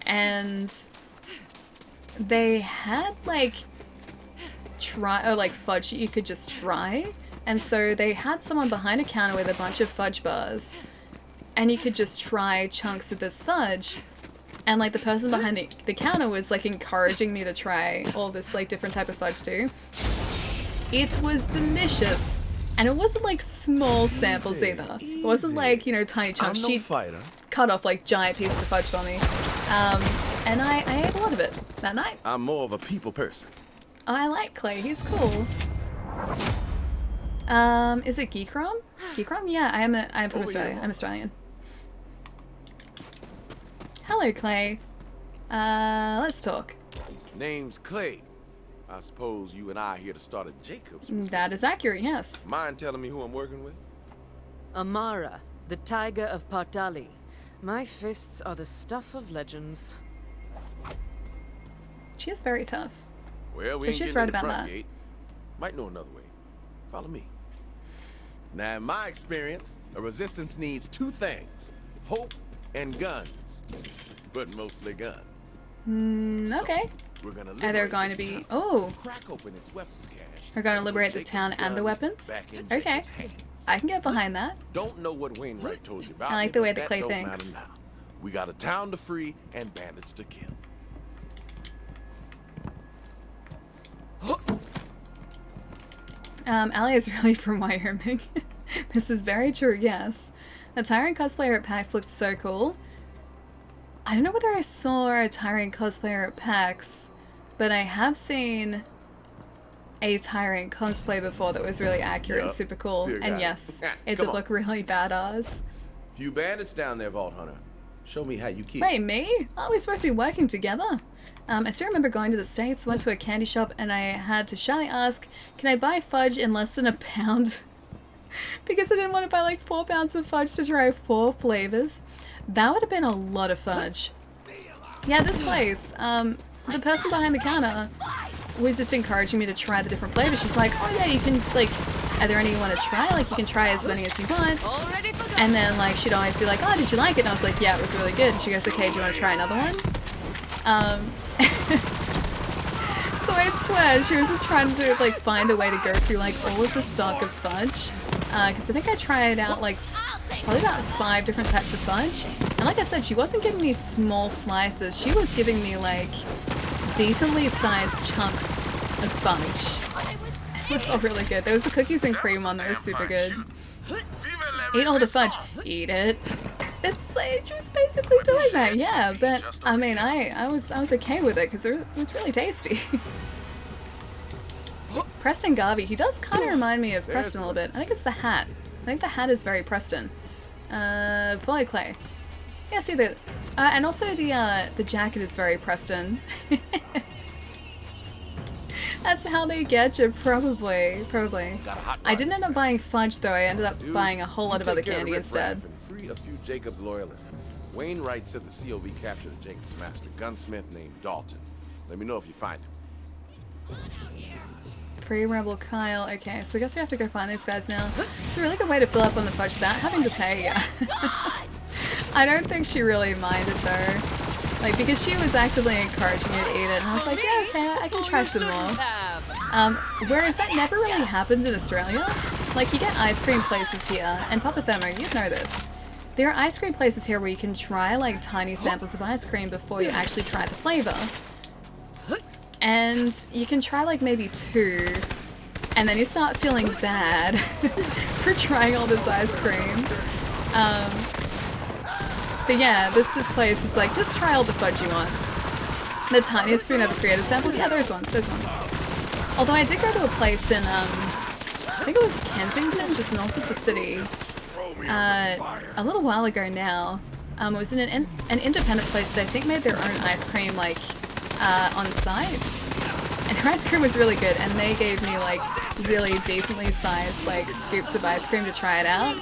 and they had like fudge that you could just try, and so they had someone behind a counter with a bunch of fudge bars, and you could just try chunks of this fudge. And like the person behind the counter was like encouraging me to try all this like different type of fudge too. It was delicious. And it wasn't like small samples either. It wasn't like, you know, tiny chunks. She cut off like giant pieces of fudge for me. And I ate a lot of it that night. I'm more of a people person. Oh, I like Clay. He's cool. Is it Geekrom? Geekrom? Yeah, I'm from Australia. I'm Australian. Hello, Clay. Let's talk. Name's Clay. I suppose you and I are here to start a Jacobs. That is accurate, yes. Mind telling me who I'm working with? Amara, the tiger of Partali. My fists are the stuff of legends. She is very tough. Well, we so ain't she's getting right in the about front that. gate. Might know another way. Follow me. Now, in my experience, a resistance needs two things: hope and guns. But mostly guns. Okay. We're gonna Are there going to be... Oh! Crack open its weapons cache. We're going to liberate the town and the weapons? Okay. I can get behind that. Don't know what Wainwright told you about. I like me, the way but that Clay don't thinks. matter now. We got a town to free and bandits to kill. Ali is really from Wyoming. This is very true, yes. The Tyrant cosplayer at PAX looked so cool. I don't know whether I saw a Tyrant cosplayer at PAX, but I have seen a Tyrant cosplay before that was really accurate and super cool. And yes, it did look really badass. Few bandits down there, Vault Hunter. Show me how you keep. Wait, me? Aren't we supposed to be working together? I still remember going to the States, went to a candy shop, and I had to shyly ask, can I buy fudge in less than a pound? Because I didn't want to buy like 4 pounds of fudge to try 4 flavors. That would have been a lot of fudge. Yeah, this place, the person behind the counter was just encouraging me to try the different flavors. She's like, oh yeah, you can, like, are there any you want to try? Like, you can try as many as you want. And then, like, she'd always be like, oh, did you like it? And I was like, yeah, it was really good. And she goes, okay, do you want to try another one? So I swear, she was just trying to, like, find a way to go through, like, all of the stock of fudge. Because I think I tried out, like, probably about 5 different types of fudge. And like I said, she wasn't giving me small slices. She was giving me, like, decently sized chunks of fudge. It was all really good. There was the cookies and cream one that was super good. Eat all the fudge. Eat it. It's like, she was basically doing that, yeah. But, I mean, I was okay with it because it was really tasty. Preston Garvey, he does kind of remind me of Preston a little bit. I think it's the hat. I think the hat is very Preston. Volley Clay. Yeah, see that. And also the jacket is very Preston. That's how they get you, probably. I didn't end up buying fudge though. I ended up buying a whole lot of other candy instead. Free a few Jacobs loyalists. Wainwright said the COV captured a Jacobs master gunsmith named Dalton. Let me know if you find him. Free Rebel Kyle. Okay, so I guess we have to go find these guys now. It's a really good way to fill up on the fudge without having to pay. Yeah. I don't think she really minded though. Like, because she was actively encouraging me to eat it, and I was like, yeah, okay, I can try some more. Whereas that never really happens in Australia. Like, you get ice cream places here, and Papa Thermo, you'd know this. There are ice cream places here where you can try, like, tiny samples of ice cream before you actually try the flavor. And you can try, like, maybe 2, and then you start feeling bad for trying all this ice cream. But yeah, this place is like, just try all the fudge you want. The tiniest spoon ever created samples? Yeah, those ones. Although I did go to a place in, I think it was Kensington, just north of the city, a little while ago now. It was in an independent place that I think made their own ice cream, like, on site. And her ice cream was really good, and they gave me, like, really decently sized, like, scoops of ice cream to try it out.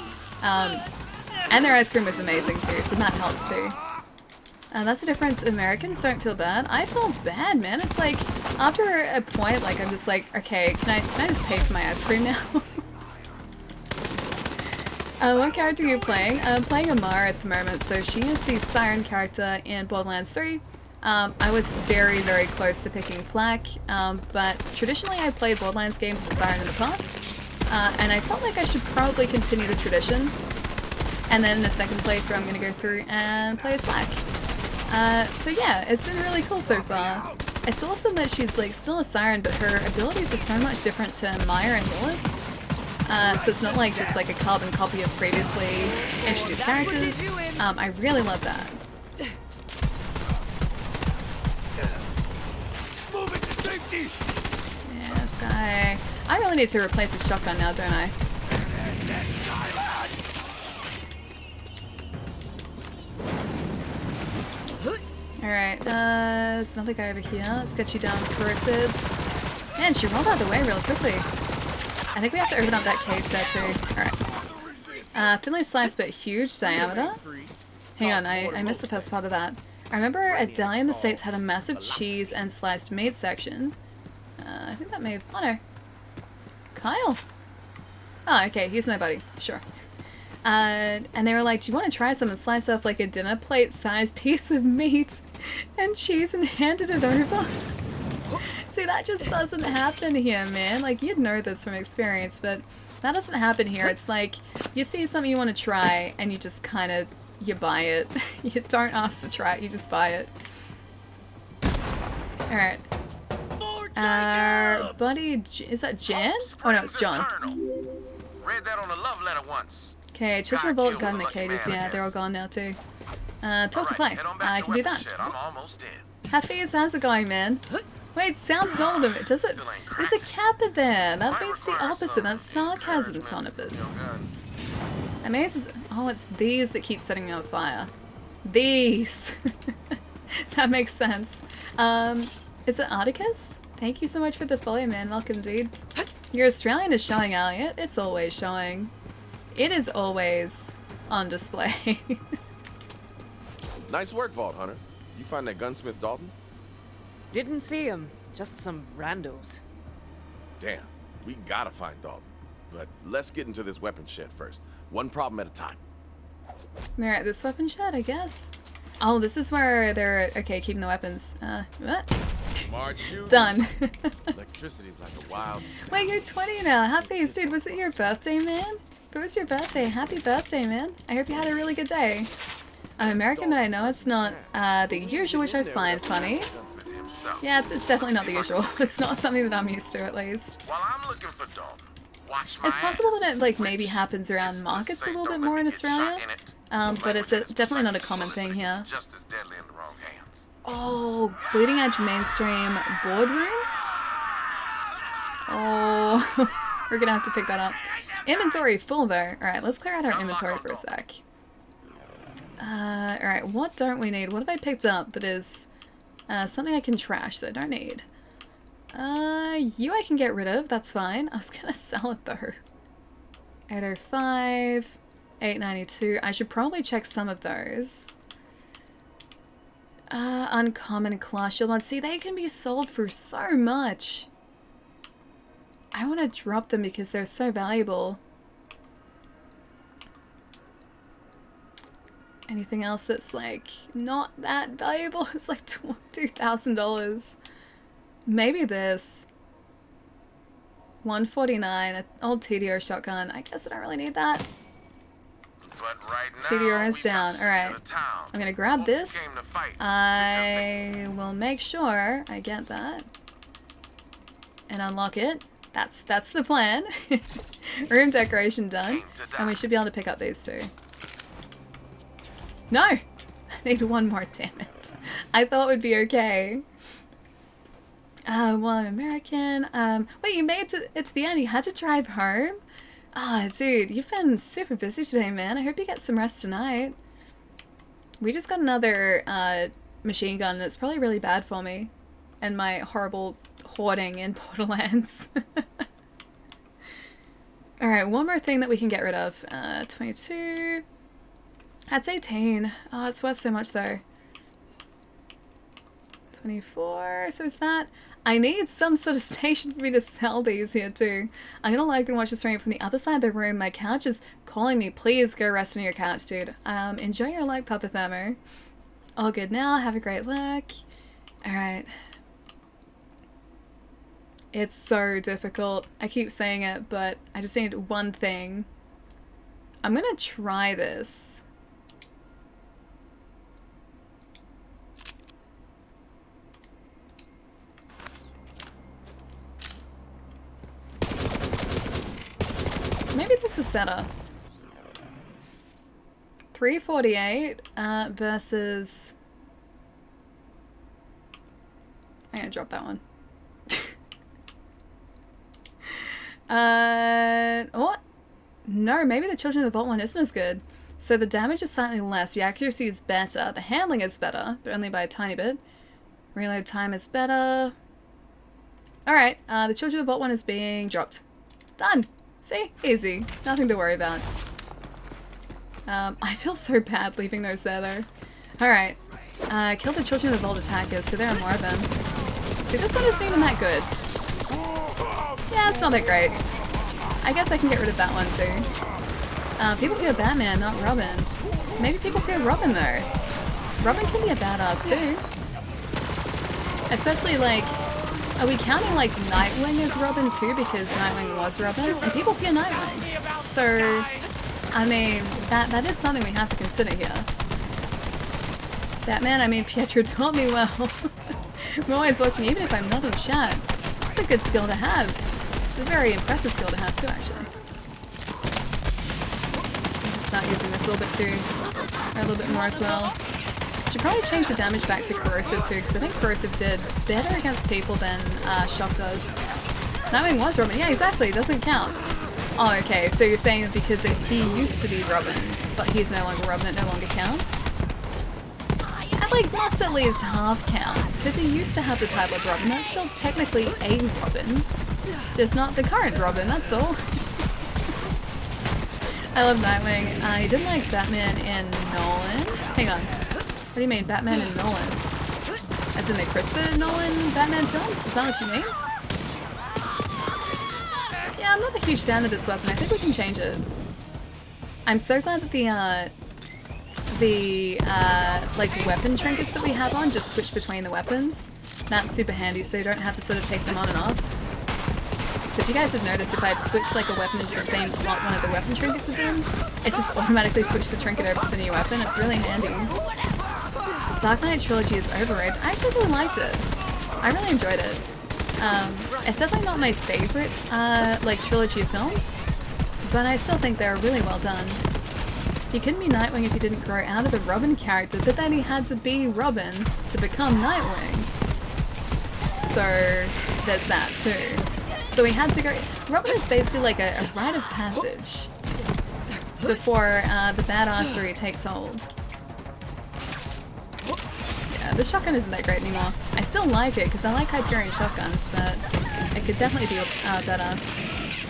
And their ice cream was amazing too, so that helped too. That's the difference. Americans don't feel bad. I felt bad, man. It's like, after a point, like, I'm just like, okay, can I just pay for my ice cream now? What character are you playing? I'm playing Amara at the moment, so she is the Siren character in Borderlands 3. I was very, very close to picking Flak, but traditionally I played Borderlands games as Siren in the past, and I felt like I should probably continue the tradition. And then in a second playthrough, I'm going to go through and play as Black. So yeah, it's been really cool so far. It's awesome that she's like still a siren, but her abilities are so much different to Maya and Bullets. So it's not like just like a carbon copy of previously introduced characters. I really love that. Move it to safety! Yeah, this guy. I really need to replace his shotgun now, don't I? Alright, there's another guy over here. Let's get you down, corrosives. Man, she rolled out of the way really quickly. I think we have to open up that cage there too. Alright. Thinly sliced but huge diameter. Hang on, I missed the first part of that. I remember a deli in the States had a massive cheese and sliced meat section. I think that may have... Oh no. Kyle. Oh, okay, he's my buddy. Sure. And they were like, do you want to try some, and slice off like a dinner plate sized piece of meat and cheese and handed it over? See, that just doesn't happen here, man. Like, you'd know this from experience, but that doesn't happen here. It's like, you see something you want to try and you just kind of, you buy it. You don't ask to try it, you just buy it. Alright. Buddy, is that Jan? Oh no, it's John. Read that on a love letter once. Okay, Churchill Vault gun in the cages, yeah, they're all gone now too. Talk to play. I can do that. Hafiz, how's it going, man? Wait, sounds normal to me. Does it? There's a kappa there. That means the opposite. That's sarcasm, Sonibus. I mean, it's... Oh, it's these that keep setting me on fire. These! That makes sense. Is it Articus? Thank you so much for the follow, man. Welcome, dude. Your Australian is showing, Elliot. It's always showing. It is always on display. Nice work, Vault Hunter. You find that gunsmith Dalton? Didn't see him. Just some randos. Damn, we gotta find Dalton. But let's get into this weapon shed first. One problem at a time. Alright, this weapon shed, I guess. Oh, this is where they're... Okay, keeping the weapons. What? Smart shooting. Done. Electricity's like a wild snake. Wait, you're 20 now. Happy, dude. Was it your birthday, man? If it was your birthday, happy birthday, man. I hope you had a really good day. I'm American, but I know it's not the usual, which I find funny. Yeah, it's definitely not the usual. It's not something that I'm used to, at least. While I'm looking for Dalton, it's possible that it like maybe happens around markets a little bit more in Australia, but it's definitely not a common thing here. Just as deadly in the wrong hands. Oh, bleeding edge mainstream boardroom? Oh, we're gonna have to pick that up. Inventory full though. Alright, let's clear out our inventory for a sec. Alright, what don't we need? What have I picked up that is something I can trash that I don't need? You I can get rid of, that's fine. I was gonna sell it though. 805, 892. I should probably check some of those. Uncommon class shield mods. See, they can be sold for so much. I want to drop them because they're so valuable. Anything else that's like not that valuable? It's like $2,000. Maybe this. 149, an old TDR shotgun. I guess I don't really need that. But right now, TDR is down. Alright. I'm gonna grab this. I will make sure I get that. And unlock it. That's the plan. Room decoration done. And we should be able to pick up these two. No! I need one more, damn it. I thought it would be okay. Well, I'm American. Wait, you made it to the end. You had to drive home? Ah, dude, you've been super busy today, man. I hope you get some rest tonight. We just got another machine gun, and it's probably really bad for me. And my horrible hoarding in Borderlands. Alright, one more thing that we can get rid of. 22. That's 18. Oh, it's worth so much, though. 24. So is that... I need some sort of station for me to sell these here too. I'm gonna like and watch the stream from the other side of the room. My couch is calling me. Please go rest on your couch, dude. Enjoy your light, Papa Thermo. All good now. Have a great luck. Alright. It's so difficult. I keep saying it, but I just need one thing. I'm gonna try this. Maybe this is better. 348 versus... I'm gonna drop that one. Oh, no, maybe the Children of the Vault one isn't as good. So the damage is slightly less, the accuracy is better, the handling is better, but only by a tiny bit. Reload time is better. Alright, the Children of the Vault one is being dropped. Done! See? Easy. Nothing to worry about. I feel so bad leaving those there though. Alright. Kill the Children of the Vault attackers, so there are more of them. See, this one isn't even that good. Yeah, it's not that great. I guess I can get rid of that one too. People fear Batman, not Robin. Maybe people fear Robin though. Robin can be a badass too. Especially like, are we counting like Nightwing as Robin too? Because Nightwing was Robin, and people fear Nightwing. So, I mean, that is something we have to consider here. Batman, I mean, Pietro taught me well. I'm always watching, even if I'm not in chat. It's a good skill to have. It's a very impressive skill to have too, actually. I'll just start using this a little bit too. Or a little bit more as well. Should probably change the damage back to Corrosive too, because I think Corrosive did better against people than Shock does. Nightwing was Robin. Yeah, exactly. It doesn't count. Oh, okay. So you're saying that because he used to be Robin, but he's no longer Robin, it no longer counts? That like must at least half count, because he used to have the title of Robin. That's still technically a Robin, just not the current Robin. That's all. I love Nightwing. I didn't like Batman and Nolan. Hang on. What do you mean, Batman and Nolan? As in the Christopher Nolan Batman films? Is that what you mean? Yeah, I'm not a huge fan of this weapon. I think we can change it. I'm so glad that the like weapon trinkets that we have on just switch between the weapons. That's super handy, so you don't have to sort of take them on and off. So if you guys have noticed, if I've switched like a weapon into the same slot one of the weapon trinkets is in, it's just automatically switched the trinket over to the new weapon. It's really handy. Dark Knight Trilogy is overrated. I actually really liked it. I really enjoyed it. It's definitely not my favorite like trilogy of films, but I still think they're really well done. He couldn't be Nightwing if he didn't grow out of the Robin character, but then he had to be Robin to become Nightwing. So there's that too. So he had to go... Robin is basically like a rite of passage before the badassery takes hold. Yeah, the shotgun isn't that great anymore. I still like it because I like Hyperion shotguns, but it could definitely be better.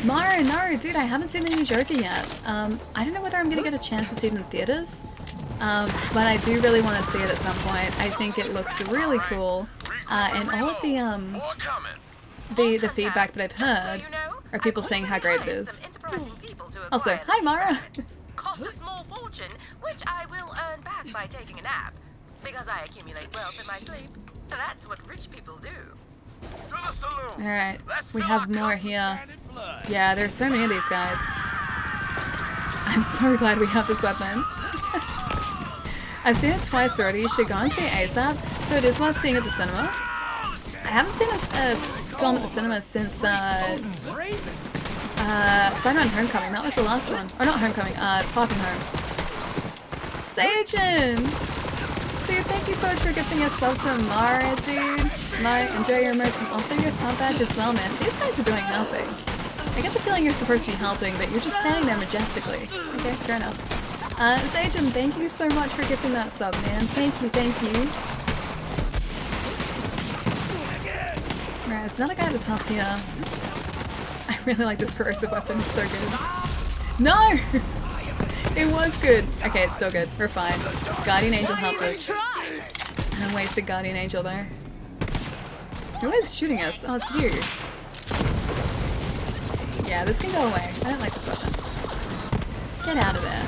Mara, no, dude, I haven't seen the new Joker yet. I don't know whether I'm going to get a chance to see it in theaters, but I do really want to see it at some point. I think it looks really cool, and all of the feedback that I've heard are people saying how great it is. Also, hi Mara! Cost a small fortune, which I will earn back by taking a nap, because I accumulate wealth in my sleep. That's what rich people do. Alright, we have more here. Yeah, there's so many of these guys. I'm so glad we have this weapon. I've seen it twice already. You should go and see it ASAP. So it is worth seeing at the cinema. I haven't seen a film at the cinema since Spider-Man Homecoming. That was the last one. Or not Homecoming, Far From Home. Sajin! Dude, thank you so much for gifting us love to Mara, dude. Mara, enjoy your emotes and also your sub badge as well, man. These guys are doing nothing. I get the feeling you're supposed to be helping, but you're just standing there majestically. Okay, fair enough. Sajin, thank you so much for gifting that sub, man. Thank you, thank you. Right, there's another guy at the top here. I really like this corrosive weapon, it's so good. No! It was good. Okay, it's still good. We're fine. Guardian Angel helped us. And I wasted Guardian Angel though. Who is shooting us? Oh, it's you. Yeah, this can go away. I don't like this weapon. Get out of there.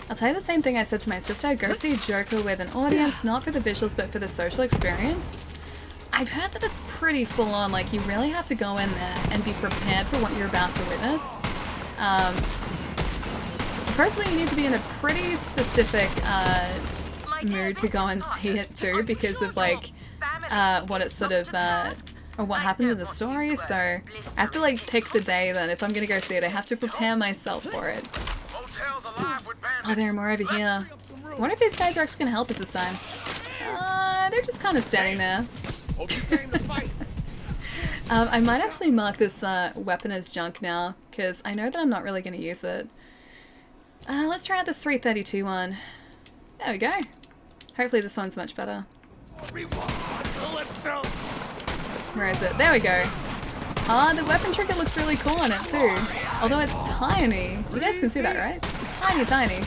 I'll tell you the same thing I said to my sister. Go see Joker with an audience, not for the visuals, but for the social experience. I've heard that it's pretty full on, like you really have to go in there and be prepared for what you're about to witness. Supposedly you need to be in a pretty specific mood to go and see it too, because of like what it's sort of or what happens in the story. So I have to like pick the day then if I'm gonna go see it. I have to prepare myself for it. Oh, there are more over here. I wonder if these guys are actually gonna help us this time. They're just kind of standing there. I might actually mark this weapon as junk now, because I know that I'm not really going to use it. Let's try out this 332 one. There we go. Hopefully this one's much better. Where is it? There we go. The weapon trinket looks really cool on it too. Although it's tiny. You guys can see that, right? It's tiny, tiny.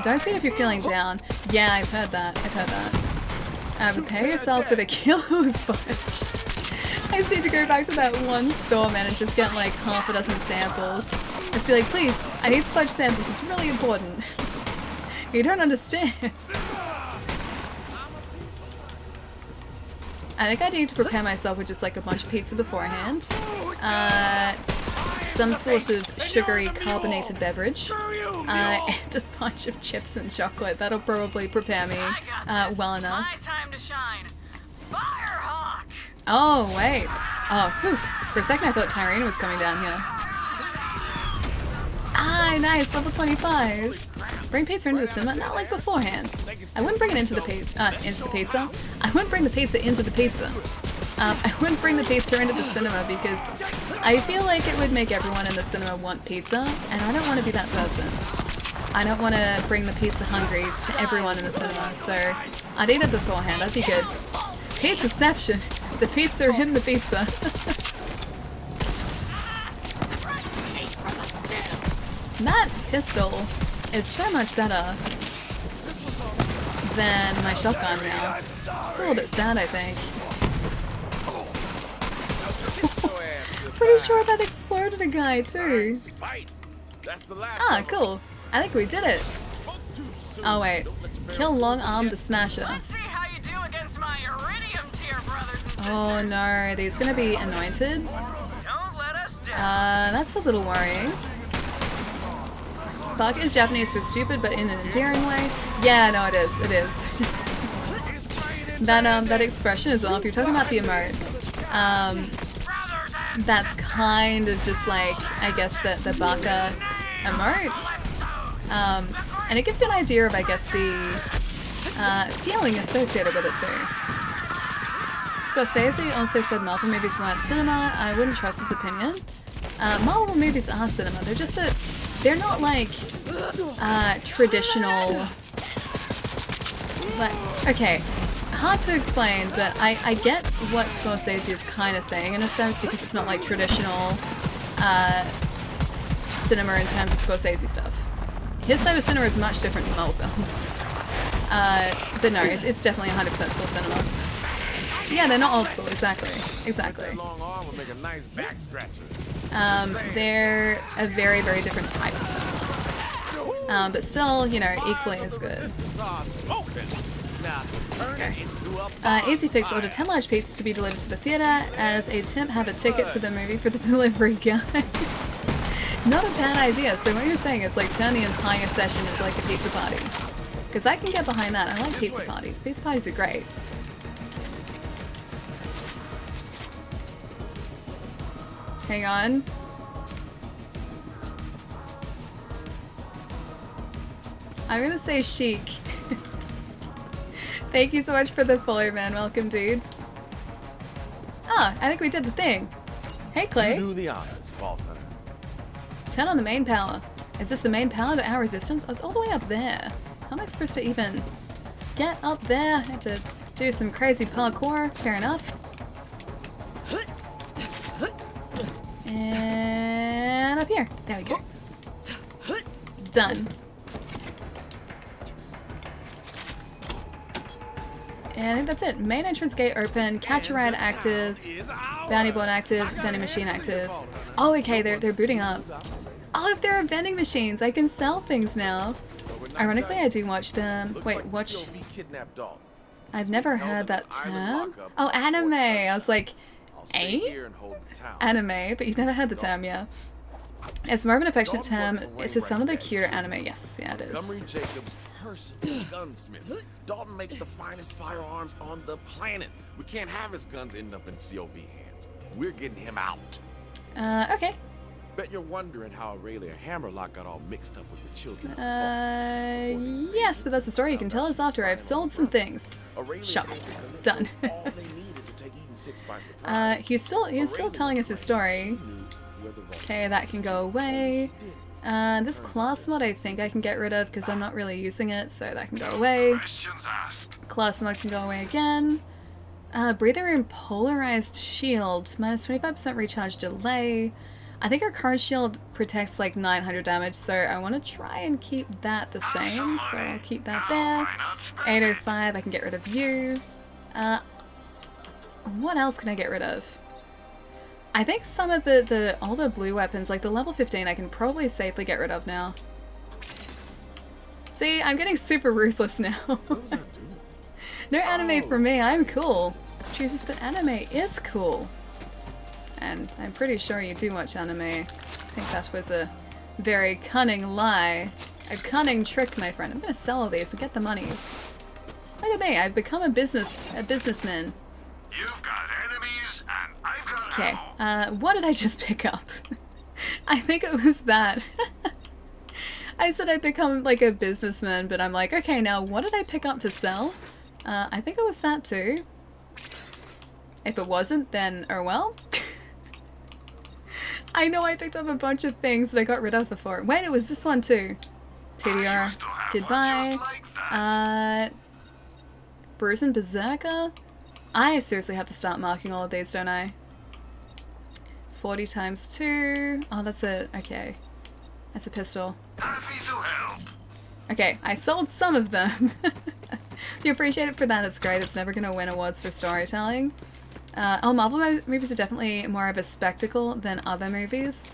Don't see it if you're feeling down. Yeah, I've heard that. I've heard that. Prepare yourself for the kill with fudge. I just need to go back to that one store, man, and just get like half a dozen samples. Just be like, please, I need fudge samples. It's really important. You don't understand. I think I need to prepare myself with just like a bunch of pizza beforehand. Some sort of sugary carbonated beverage. And a bunch of chips and chocolate. That'll probably prepare me well enough. My time to shine. Firehawk! Oh, wait. Oh, whew. For a second I thought Tyrene was coming down here. Ah, nice. Level 25. Bring pizza into the cinema? Not like beforehand. I wouldn't bring it into the pizza. I wouldn't bring the pizza into the pizza. I wouldn't bring the pizza into the cinema because I feel like it would make everyone in the cinema want pizza, and I don't want to be that person. I don't want to bring the pizza hungries to everyone in the cinema, so I'd eat it beforehand. I'd be good. Pizzaception. The pizza in the pizza. That pistol is so much better than my shotgun now. It's a little bit sad, I think. Pretty sure that exploded a guy too. Ah, cool. I think we did it. Oh wait. Kill Long Arm the Smasher. See how you do against my iridium tier brothers and sisters. Oh no, are these gonna be anointed? Don't let us down. That's a little worrying. Fuck is Japanese for stupid, but in an endearing way. Yeah, no, it is. It is. that expression as well. If you're talking about the emote, that's kind of just like, I guess, the baka emote. And it gives you an idea of, I guess, the feeling associated with it too. Scorsese also said Marvel movies weren't cinema. I wouldn't trust his opinion. Marvel movies are cinema. They're just they're not like traditional. But okay, hard to explain, but I get what Scorsese is kind of saying in a sense, because it's not like traditional cinema in terms of Scorsese stuff. His type of cinema is much different to Marvel films. But no, it's definitely 100% still cinema. Yeah, they're not old school, exactly. Exactly. They're a very, very different type of cinema. But still, you know, equally as good. Easy fix, order 10 large pizzas to be delivered to the theater. As a tip, have a ticket to the movie for the delivery guy. Not a bad idea. So what you're saying is like turn the entire session into like a pizza party. Because I can get behind that. I like pizza parties. Pizza parties are great. Hang on. I'm gonna say chic. Thank you so much for the follow, man. Welcome, dude. Ah, I think we did the thing. Hey, Clay. You do the honors, Vault Hunter. Turn on the main power. Is this the main power to our resistance? Oh, it's all the way up there. How am I supposed to even get up there? I have to do some crazy parkour. Fair enough. And up here. There we go. Done. And I think that's it. Main entrance gate open, catch a ride active, bounty board active, vending machine active. Oh, okay, they're booting up. Oh, if there are vending machines, I can sell things now. Ironically, I do watch them. Wait, watch. I've never heard that term. Oh, anime. I was like, eh? Anime, but you've never heard the term, yeah. It's more of an affectionate term to some of the cuter anime. Yes, yeah, it is. Montgomery Jacobs, person, gunsmith. Dalton makes the finest firearms on the planet. We can't have his guns end up in COV hands. We're getting him out. Okay. Bet you're wondering how Aurelia Hammerlock got all mixed up with the children. Yes, but that's a story you can tell us after I've sold some things. Shop. Done. He's still telling us his story. Okay, that can go away. This class mod I think I can get rid of because I'm not really using it, so that can go away. Class mod can go away again. Breather room polarized shield, minus 25% recharge delay. I think our current shield protects like 900 damage, so I want to try and keep that the same, so I'll keep that there. 805, I can get rid of you. What else can I get rid of? I think some of the older blue weapons, like the level 15, I can probably safely get rid of now. See, I'm getting super ruthless now. No anime for me, I'm cool. Jesus, but anime is cool. And I'm pretty sure you do watch anime. I think that was a very cunning lie. A cunning trick, my friend. I'm gonna sell all these and get the monies. Look at me, I've become a businessman. You've got enemies, and I've got Okay, what did I just pick up? I think it was that. I said I'd become like a businessman, but I'm like, okay, now what did I pick up to sell? I think it was that too. If it wasn't, then oh well. I know I picked up a bunch of things that I got rid of before. Wait, it was this one too. TDR. Goodbye. Bruce and Berserker? I seriously have to start marking all of these, don't I? 40 times 2. Oh, that's a... okay. That's a pistol. Okay, I sold some of them. If you appreciate it for that, it's great. It's never going to win awards for storytelling. Oh, Marvel movies are definitely more of a spectacle than other movies.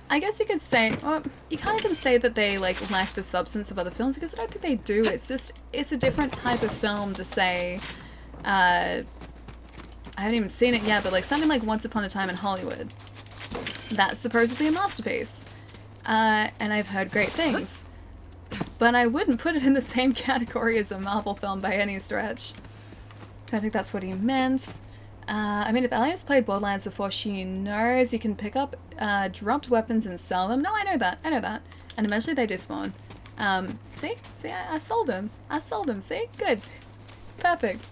I guess you could say, well, you can't even say that they like lack the substance of other films because I don't think they do. It's just, it's a different type of film to say, I haven't even seen it yet, but like something like Once Upon a Time in Hollywood. That's supposedly a masterpiece. And I've heard great things. But I wouldn't put it in the same category as a Marvel film by any stretch. I think that's what he meant. I mean, if Alia's played Borderlands before, she knows you can pick up dropped weapons and sell them. No, I know that. And eventually they despawn. See? I sold them. See? Good. Perfect.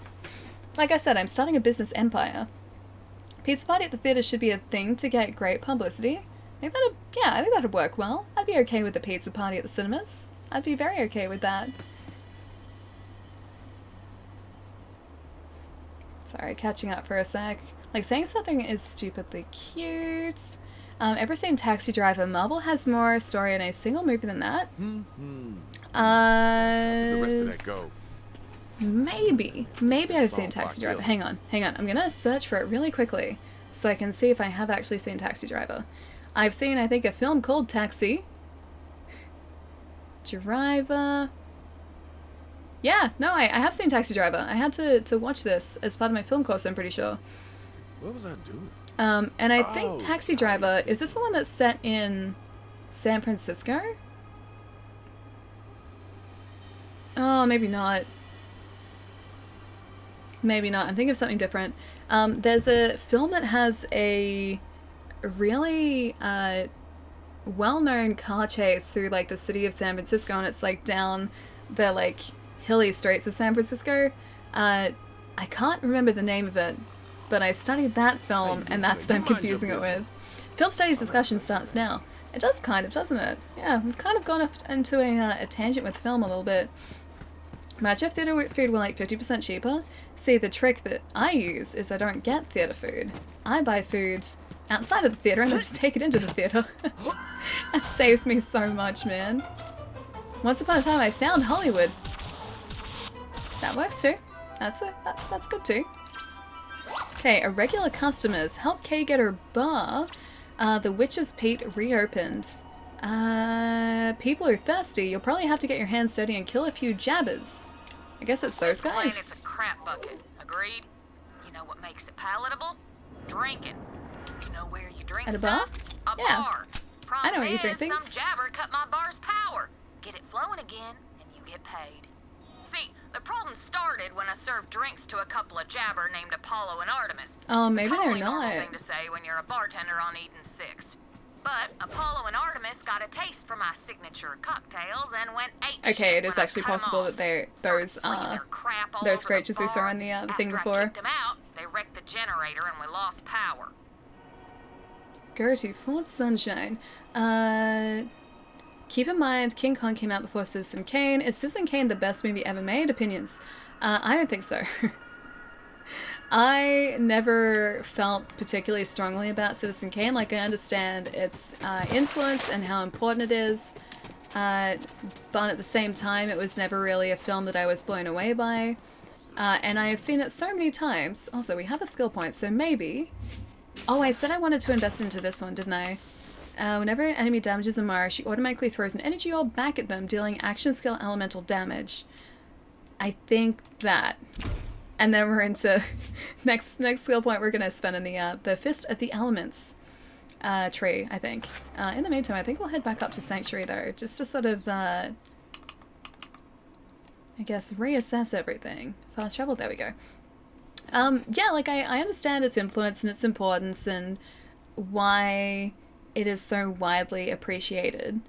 Like I said, I'm starting a business empire. Pizza party at the theater should be a thing to get great publicity. I think that'd work well. I'd be okay with the pizza party at the cinemas. I'd be very okay with that. Sorry, catching up for a sec. Like, saying something is stupidly cute. Ever seen Taxi Driver? Marvel has more story in a single movie than that. Where'd the rest of that go? Maybe I've seen Taxi Driver. Hang on. I'm gonna search for it really quickly so I can see if I have actually seen Taxi Driver. I've seen, I think, a film called Taxi Driver. Yeah, no, I have seen Taxi Driver. I had to watch this as part of my film course, I'm pretty sure. What was I doing? And I think Taxi Driver, is this the one that's set in San Francisco? Oh, maybe not. Maybe not. I'm thinking of something different. There's a film that has a really well-known car chase through like the city of San Francisco, and it's like down the like hilly streets of San Francisco. I can't remember the name of it, but I studied that film, and that's what I'm confusing it with. Film studies discussion starts now. It does kind of, doesn't it? Yeah, we've kind of gone up into a tangent with film a little bit. Imagine if theatre food were like 50% cheaper. See, the trick that I use is I don't get theatre food. I buy food outside of the theatre and then just take it into the theatre. That saves me so much, man. Once upon a time I found Hollywood. That works too. That's good too. Okay, irregular customers. Help Kay get her bar. The Witch's Peak reopened. People are thirsty. You'll probably have to get your hands dirty and kill a few jabbers. I guess it's those guys. Planet's a crap bucket. Agreed? You know what makes it palatable? Drinking. You know where you drink At a bar? A Yeah. bar. I know how you drink Some things. jabber cut my bar's power. Get it flowing again, and you get paid. See, the problem started when I served drinks to a couple of jabber named Apollo and Artemis. Oh, It's maybe a totally they're normal not. thing to say when you're a bartender on Eden 6. But Apollo and Artemis got a taste for my signature cocktails and went ape Okay, shit it is when I actually cut 'em possible off. that those Crap all those over creatures the we saw bar. in the After thing I before. kicked 'em out, they wrecked the generator and we lost power. Go to Fort Sunshine. Keep in mind, King Kong came out before Citizen Kane. Is Citizen Kane the best movie ever made? Opinions? I don't think so. I never felt particularly strongly about Citizen Kane. Like, I understand its influence and how important it is, but at the same time, it was never really a film that I was blown away by. And I have seen it so many times. Also, we have a skill point, so maybe... Oh, I said I wanted to invest into this one, didn't I? Whenever an enemy damages a Mara, she automatically throws an energy orb back at them, dealing action skill elemental damage. I think that. And then we're into next skill point we're gonna spend in the Fist of the Elements tree, I think. In the meantime, I think we'll head back up to Sanctuary though, just to sort of I guess reassess everything. Fast travel, there we go. Yeah, like I understand its influence and its importance and why it is so widely appreciated.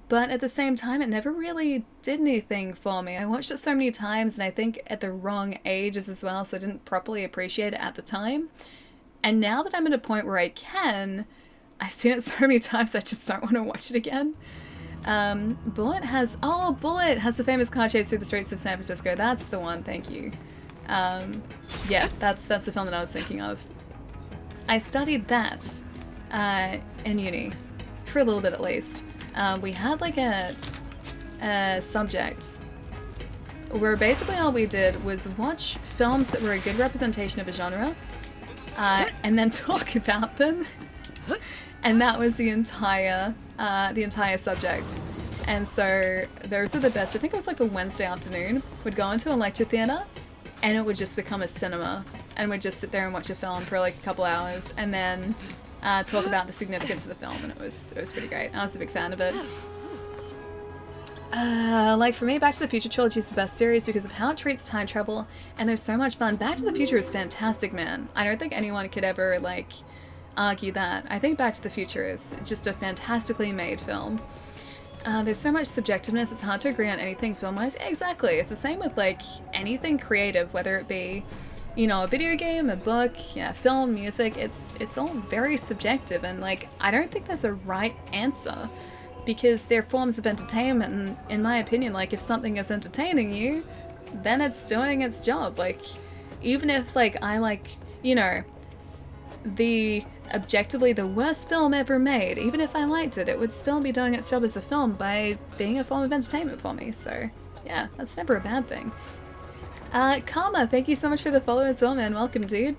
But at the same time, it never really did anything for me. I watched it so many times, and I think at the wrong ages as well, so I didn't properly appreciate it at the time. And now that I'm at a point where I can, I've seen it so many times I just don't want to watch it again. Bullet has the famous car chase through the streets of San Francisco. That's the one, thank you. Yeah, that's the film that I was thinking of. I studied that in uni, for a little bit at least. We had like a subject where basically all we did was watch films that were a good representation of a genre, and then talk about them. And that was the entire subject. And so those are the best. I think it was like a Wednesday afternoon. We'd go into a lecture theatre and it would just become a cinema. And we'd just sit there and watch a film for like a couple hours and then talk about the significance of the film. And it was pretty great. I was a big fan of it. Like for me, Back to the Future trilogy is the best series because of how it treats time travel and there's so much fun. Back to the Future is fantastic, man. I don't think anyone could ever like argue that. I think Back to the Future is just a fantastically made film. There's so much subjectiveness, it's hard to agree on anything film-wise. Yeah, exactly. It's the same with like anything creative, whether it be, you know, a video game, a book, yeah, film, music. It's all very subjective, and like I don't think there's a right answer because they're forms of entertainment, and in my opinion, like if something is entertaining you, then it's doing its job. Like even if like I like, you know, the objectively the worst film ever made, even if I liked it, it would still be doing its job as a film by being a form of entertainment for me. So yeah, that's never a bad thing. Karma, thank you so much for the follow as well, man. Welcome, dude.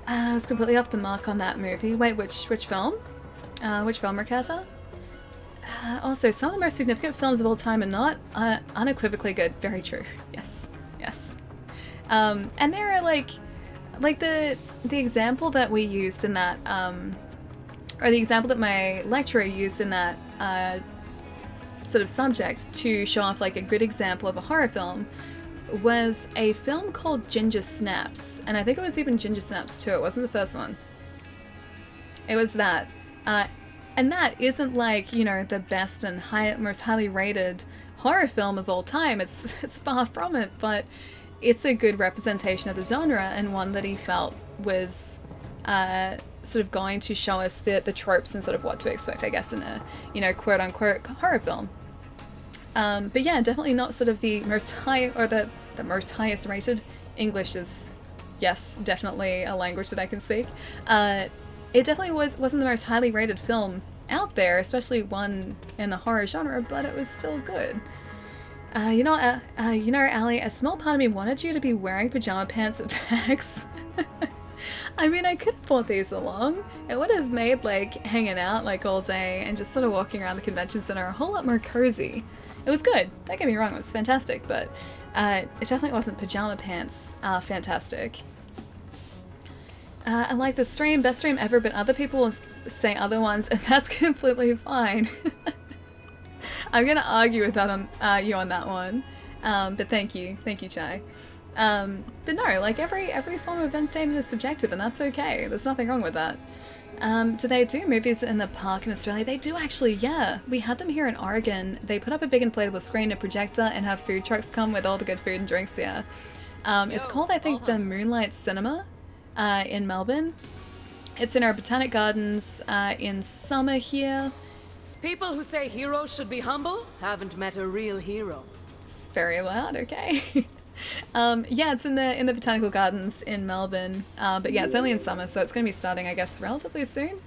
I was completely off the mark on that movie. Wait, which film? Which film, Ricardo? Also, some of the most significant films of all time are not unequivocally good. Very true. Yes. Yes. And there are like the example that we used in that, or the example that my lecturer used in that sort of subject to show off like a good example of a horror film was a film called Ginger Snaps. And I think it was even Ginger Snaps 2. It wasn't the first one. It was that. And that isn't like, you know, the best and most highly rated horror film of all time. It's far from it, but it's a good representation of the genre and one that he felt was sort of going to show us the tropes and sort of what to expect, I guess, in a, you know, quote unquote horror film. But yeah, definitely not sort of the most high or the most highest rated. English is, yes, definitely a language that I can speak. It definitely wasn't the most highly rated film out there, especially one in the horror genre, but it was still good. You know, Ali, a small part of me wanted you to be wearing pajama pants at PAX. I mean, I could have brought these along. It would have made, like, hanging out, like, all day and just sort of walking around the convention center a whole lot more cozy. It was good. Don't get me wrong, it was fantastic, but it definitely wasn't pajama pants fantastic. I like the stream, best stream ever, but other people will say other ones, and that's completely fine. I'm gonna argue with that on you on that one, but thank you, Chai. But no, like every form of entertainment is subjective, and that's okay. There's nothing wrong with that. Do they do movies in the park in Australia? They do actually, yeah. We had them here in Oregon. They put up a big inflatable screen, a projector, and have food trucks come with all the good food and drinks here. It's called, I think, the Moonlight Cinema in Melbourne. It's in our Botanic Gardens in summer here. People who say heroes should be humble haven't met a real hero. It's very loud, okay. Yeah, it's in the Botanical Gardens in Melbourne. But yeah, it's only in summer, so it's going to be starting, I guess, relatively soon.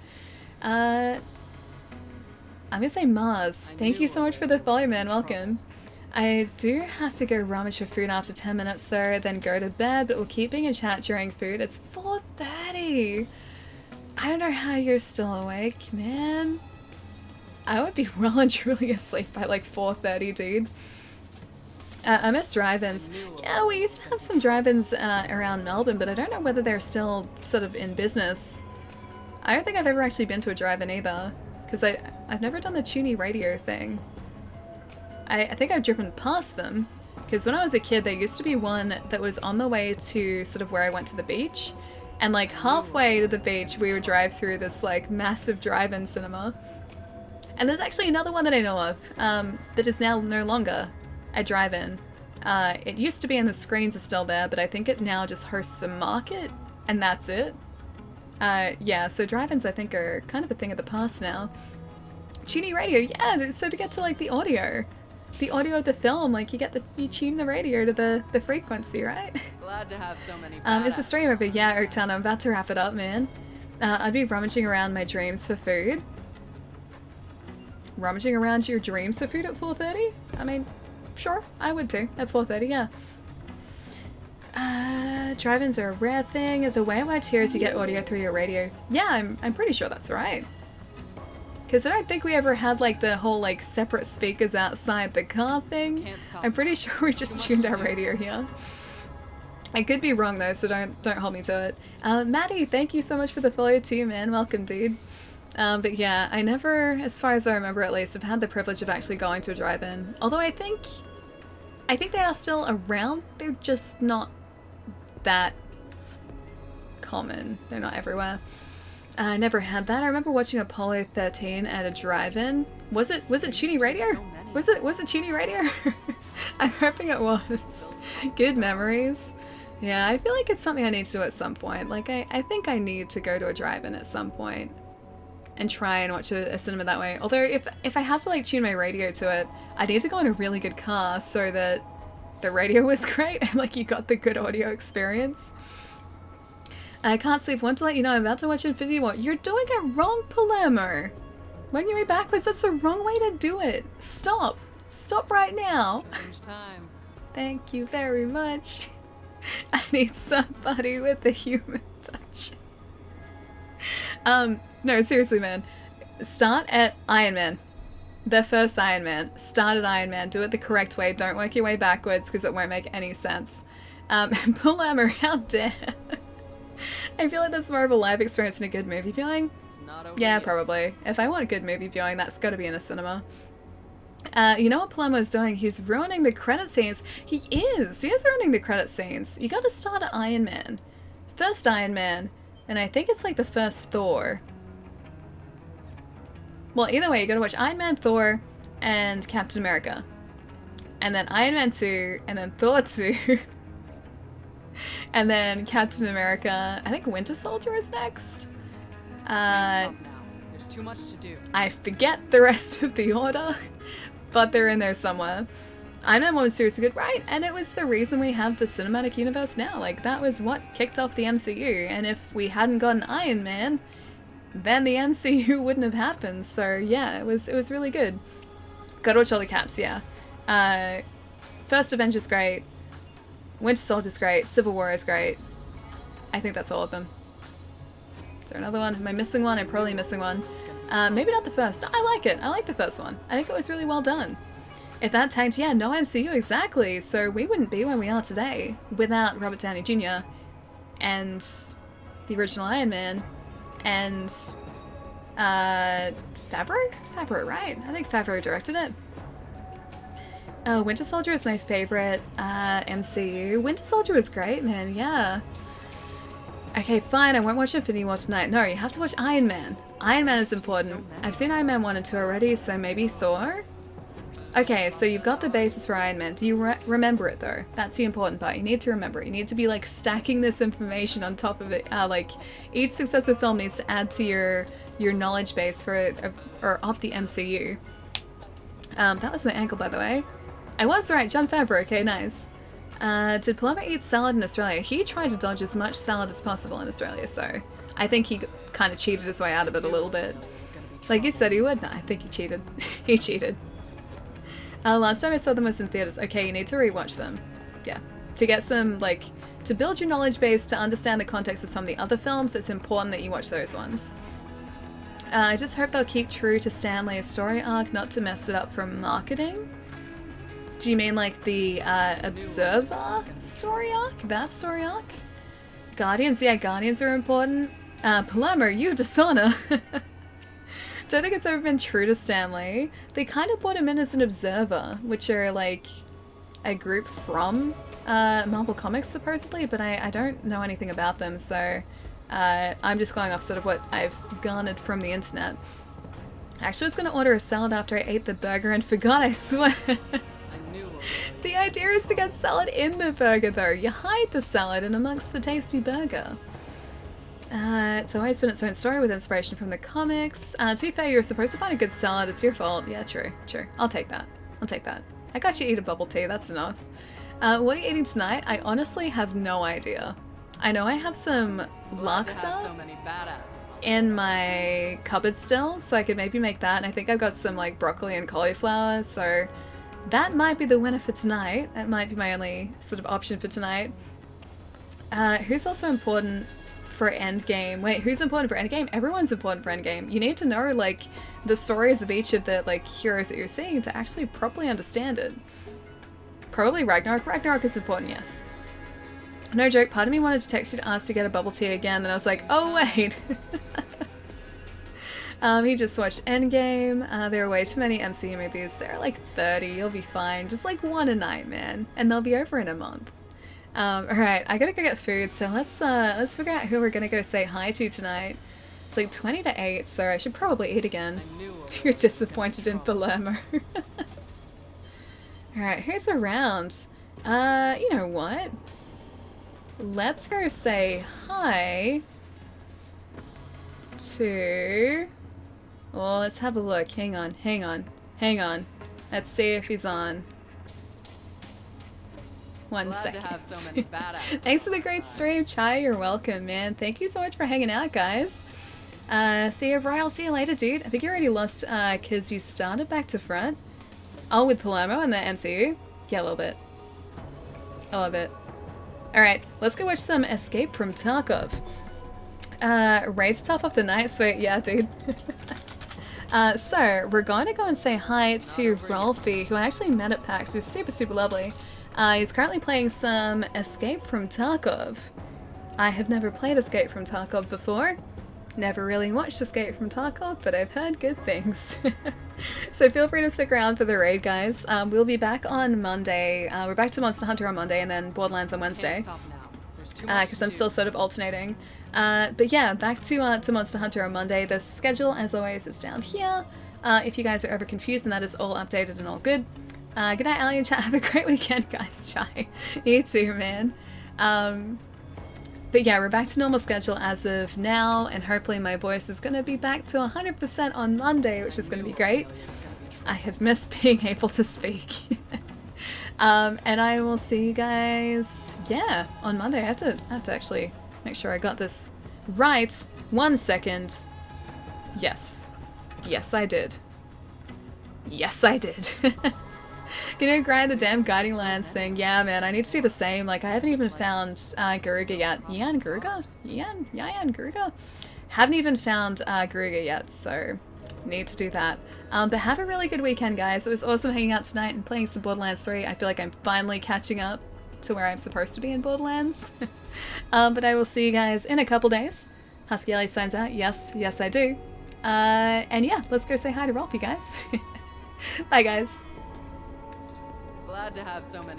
I'm going to say Mars. Thank you so much for the follow, man. Welcome. I do have to go rummage for food after 10 minutes though, then go to bed, but we'll keep being in chat during food. It's 4:30. I don't know how you're still awake, man. I would be well and truly asleep by like 4:30, dude. I miss drive-ins. Yeah, we used to have some drive-ins around Melbourne, but I don't know whether they're still sort of in business. I don't think I've ever actually been to a drive-in either, because I've never done the Tuny radio thing. I think I've driven past them, because when I was a kid there used to be one that was on the way to sort of where I went to the beach, and like halfway to the beach we would drive through this like massive drive-in cinema. And there's actually another one that I know of that is now no longer a drive-in. It used to be, and the screens are still there, but I think it now just hosts a market, and that's it. Yeah, so drive-ins I think are kind of a thing of the past now. Tuning radio, yeah, so to get to like the audio of the film, like you tune the radio to the frequency, right? Glad to have so many. It's a stream over, yeah, Oaktown, I'm about to wrap it up, man. I'd be rummaging around my dreams for food. Rummaging around your dreams for food at 4:30? I mean, sure, I would too, at 4:30, yeah. Drive-ins are a rare thing. The way I watch here is you get audio through your radio. Yeah, I'm pretty sure that's right. Because I don't think we ever had like the whole like separate speakers outside the car thing. I'm pretty sure we just tuned our radio here. I could be wrong though, so don't hold me to it. Maddie, thank you so much for the follow too, man. Welcome, dude. But yeah, I never, as far as I remember at least, have had the privilege of actually going to a drive-in. Although I think they are still around. They're just not that common. They're not everywhere. I never had that. I remember watching Apollo 13 at a drive-in. Was it Tuny Radio? Was it Tuny Radio? I'm hoping it was. Good memories. Yeah, I feel like it's something I need to do at some point. Like I think I need to go to a drive-in at some point and try and watch a cinema that way. Although if I have to like tune my radio to it, I need to go in a really good car so that the radio was great and like you got the good audio experience. I can't sleep. Want to let you know I'm about to watch Infinity War. You're doing it wrong, Palermo. When you're backwards, that's the wrong way to do it. Stop. Stop right now. Times. Thank you very much. I need somebody with a human touch. No, seriously, man. Start at Iron Man. The first Iron Man. Start at Iron Man. Do it the correct way. Don't work your way backwards because it won't make any sense. Palermo, how dare. I feel like that's more of a live experience than a good movie viewing. Yeah, probably. If I want a good movie viewing, that's got to be in a cinema. You know what Palermo's doing? He's ruining the credit scenes. He is ruining the credit scenes. You gotta start at Iron Man. First Iron Man, and I think it's like the first Thor. Well, either way, you gotta watch Iron Man, Thor, and Captain America. And then Iron Man 2, and then Thor 2. And then Captain America, I think Winter Soldier is next. There's too much to do. I forget the rest of the order, but they're in there somewhere. Iron Man 1 was seriously good, right? And it was the reason we have the cinematic universe now. Like, that was what kicked off the MCU. And if we hadn't gotten Iron Man, then the MCU wouldn't have happened. So yeah, it was really good. Gotta watch all the Caps, yeah. First Avengers great. Winter Soldier's great. Civil War is great. I think that's all of them. Is there another one? Am I missing one? I'm probably missing one. Maybe not the first. No, I like it. I like the first one. I think it was really well done. If that tanked, yeah, no MCU, exactly. So we wouldn't be where we are today without Robert Downey Jr. and the original Iron Man, and Favreau, right? I think Favreau directed it. Winter Soldier is my favorite MCU. Winter Soldier was great, man, yeah. Okay, fine, I won't watch Infinity War tonight. No, you have to watch Iron Man. Iron Man is important. I've seen Iron Man 1 and 2 already, so maybe Thor? Okay, so you've got the basis for Iron Man. Do you remember it, though? That's the important part. You need to remember it. You need to be, like, stacking this information on top of it. Like, each successive film needs to add to your knowledge base for or of the MCU. That was my ankle, by the way. I was right, Jon Favreau. Okay, nice. Did Paloma eat salad in Australia? He tried to dodge as much salad as possible in Australia, so I think he kind of cheated his way out of it a little bit. Like you said he would. No, I think he cheated. He cheated. Last time I saw them was in theaters. Okay, you need to rewatch them. Yeah. To get some, like, to build your knowledge base, to understand the context of some of the other films, it's important that you watch those ones. I just hope they'll keep true to Stanley's story arc, not to mess it up for marketing. Do you mean like the Observer story arc? That story arc? Guardians? Yeah, Guardians are important. Palermo, you Dishonor. Don't think it's ever been true to Stanley. They kind of brought him in as an observer, which are like a group from Marvel Comics supposedly, but I don't know anything about them, so I'm just going off sort of what I've garnered from the internet. Actually, I was going to order a salad after I ate the burger and forgot, I swear. The idea is to get salad in the burger, though. You hide the salad in amongst the tasty burger. It's always been its own story with inspiration from the comics. To be fair, you're supposed to find a good salad. It's your fault. Yeah, true. I'll take that. I'll take that. I got you to eat a bubble tea. That's enough. What are you eating tonight? I honestly have no idea. I know I have some laksa in my cupboard still, so I could maybe make that. And I think I've got some like broccoli and cauliflower, so that might be the winner for tonight. That might be my only sort of option for tonight. Who's also important for Endgame? Wait, who's important for Endgame? Everyone's important for Endgame. You need to know like the stories of each of the like heroes that you're seeing to actually properly understand it. Probably Ragnarok. Ragnarok is important, yes. No joke, part of me wanted to text you to ask to get a bubble tea again, then I was like, oh wait. He just watched Endgame. There are way too many MCU movies. There are like 30. You'll be fine. Just like one a night, man. And they'll be over in a month. Alright, I gotta go get food, so let's figure out who we're gonna go say hi to tonight. It's like 20 to 8, so I should probably eat again. You're disappointed in Palermo. Alright, who's around? You know what? Let's go say hi to... Well, let's have a look. Hang on. Let's see if he's on. One second. Thanks for the great stream, Chai. You're welcome, man. Thank you so much for hanging out, guys. See you, Bri. I'll see you later, dude. I think you already lost because you started back to front. Oh, with Palermo and the MCU? Yeah, a little bit. Alright, let's go watch some Escape from Tarkov. Race top of the night, sweet. Yeah, dude. So, we're going to go and say hi to Rolfie, who I actually met at PAX, who's super, super lovely. He's currently playing some Escape from Tarkov. I have never played Escape from Tarkov before. Never really watched Escape from Tarkov, but I've heard good things. So feel free to stick around for the raid, guys. We'll be back on Monday. We're back to Monster Hunter on Monday and then Borderlands on Wednesday. Because I'm still sort of alternating. But yeah, back to Monster Hunter on Monday. The schedule, as always, is down here. If you guys are ever confused, and that is all updated and all good. Good night, Alien Chat. Have a great weekend, guys. Chai. You too, man. But yeah, we're back to normal schedule as of now, and hopefully my voice is going to be back to 100% on Monday, which is going to be great. I have missed being able to speak. And I will see you guys, yeah, on Monday. I have to actually make sure I got this right. 1 second. Yes. Yes, I did. Yes, I did. Gonna grind the damn Guiding Lands thing. Yeah, man, I need to do the same. Like, I haven't even found Garuga yet. Yan Garuga? Haven't even found Garuga yet, so need to do that. But have a really good weekend, guys. It was awesome hanging out tonight and playing some Borderlands 3. I feel like I'm finally catching up. to where I'm supposed to be in Borderlands. But I will see you guys in a couple days. Husky Ellie signs out. Yes, yes I do. And yeah, let's go say hi to Rolf, you guys. Bye guys. Glad to have so many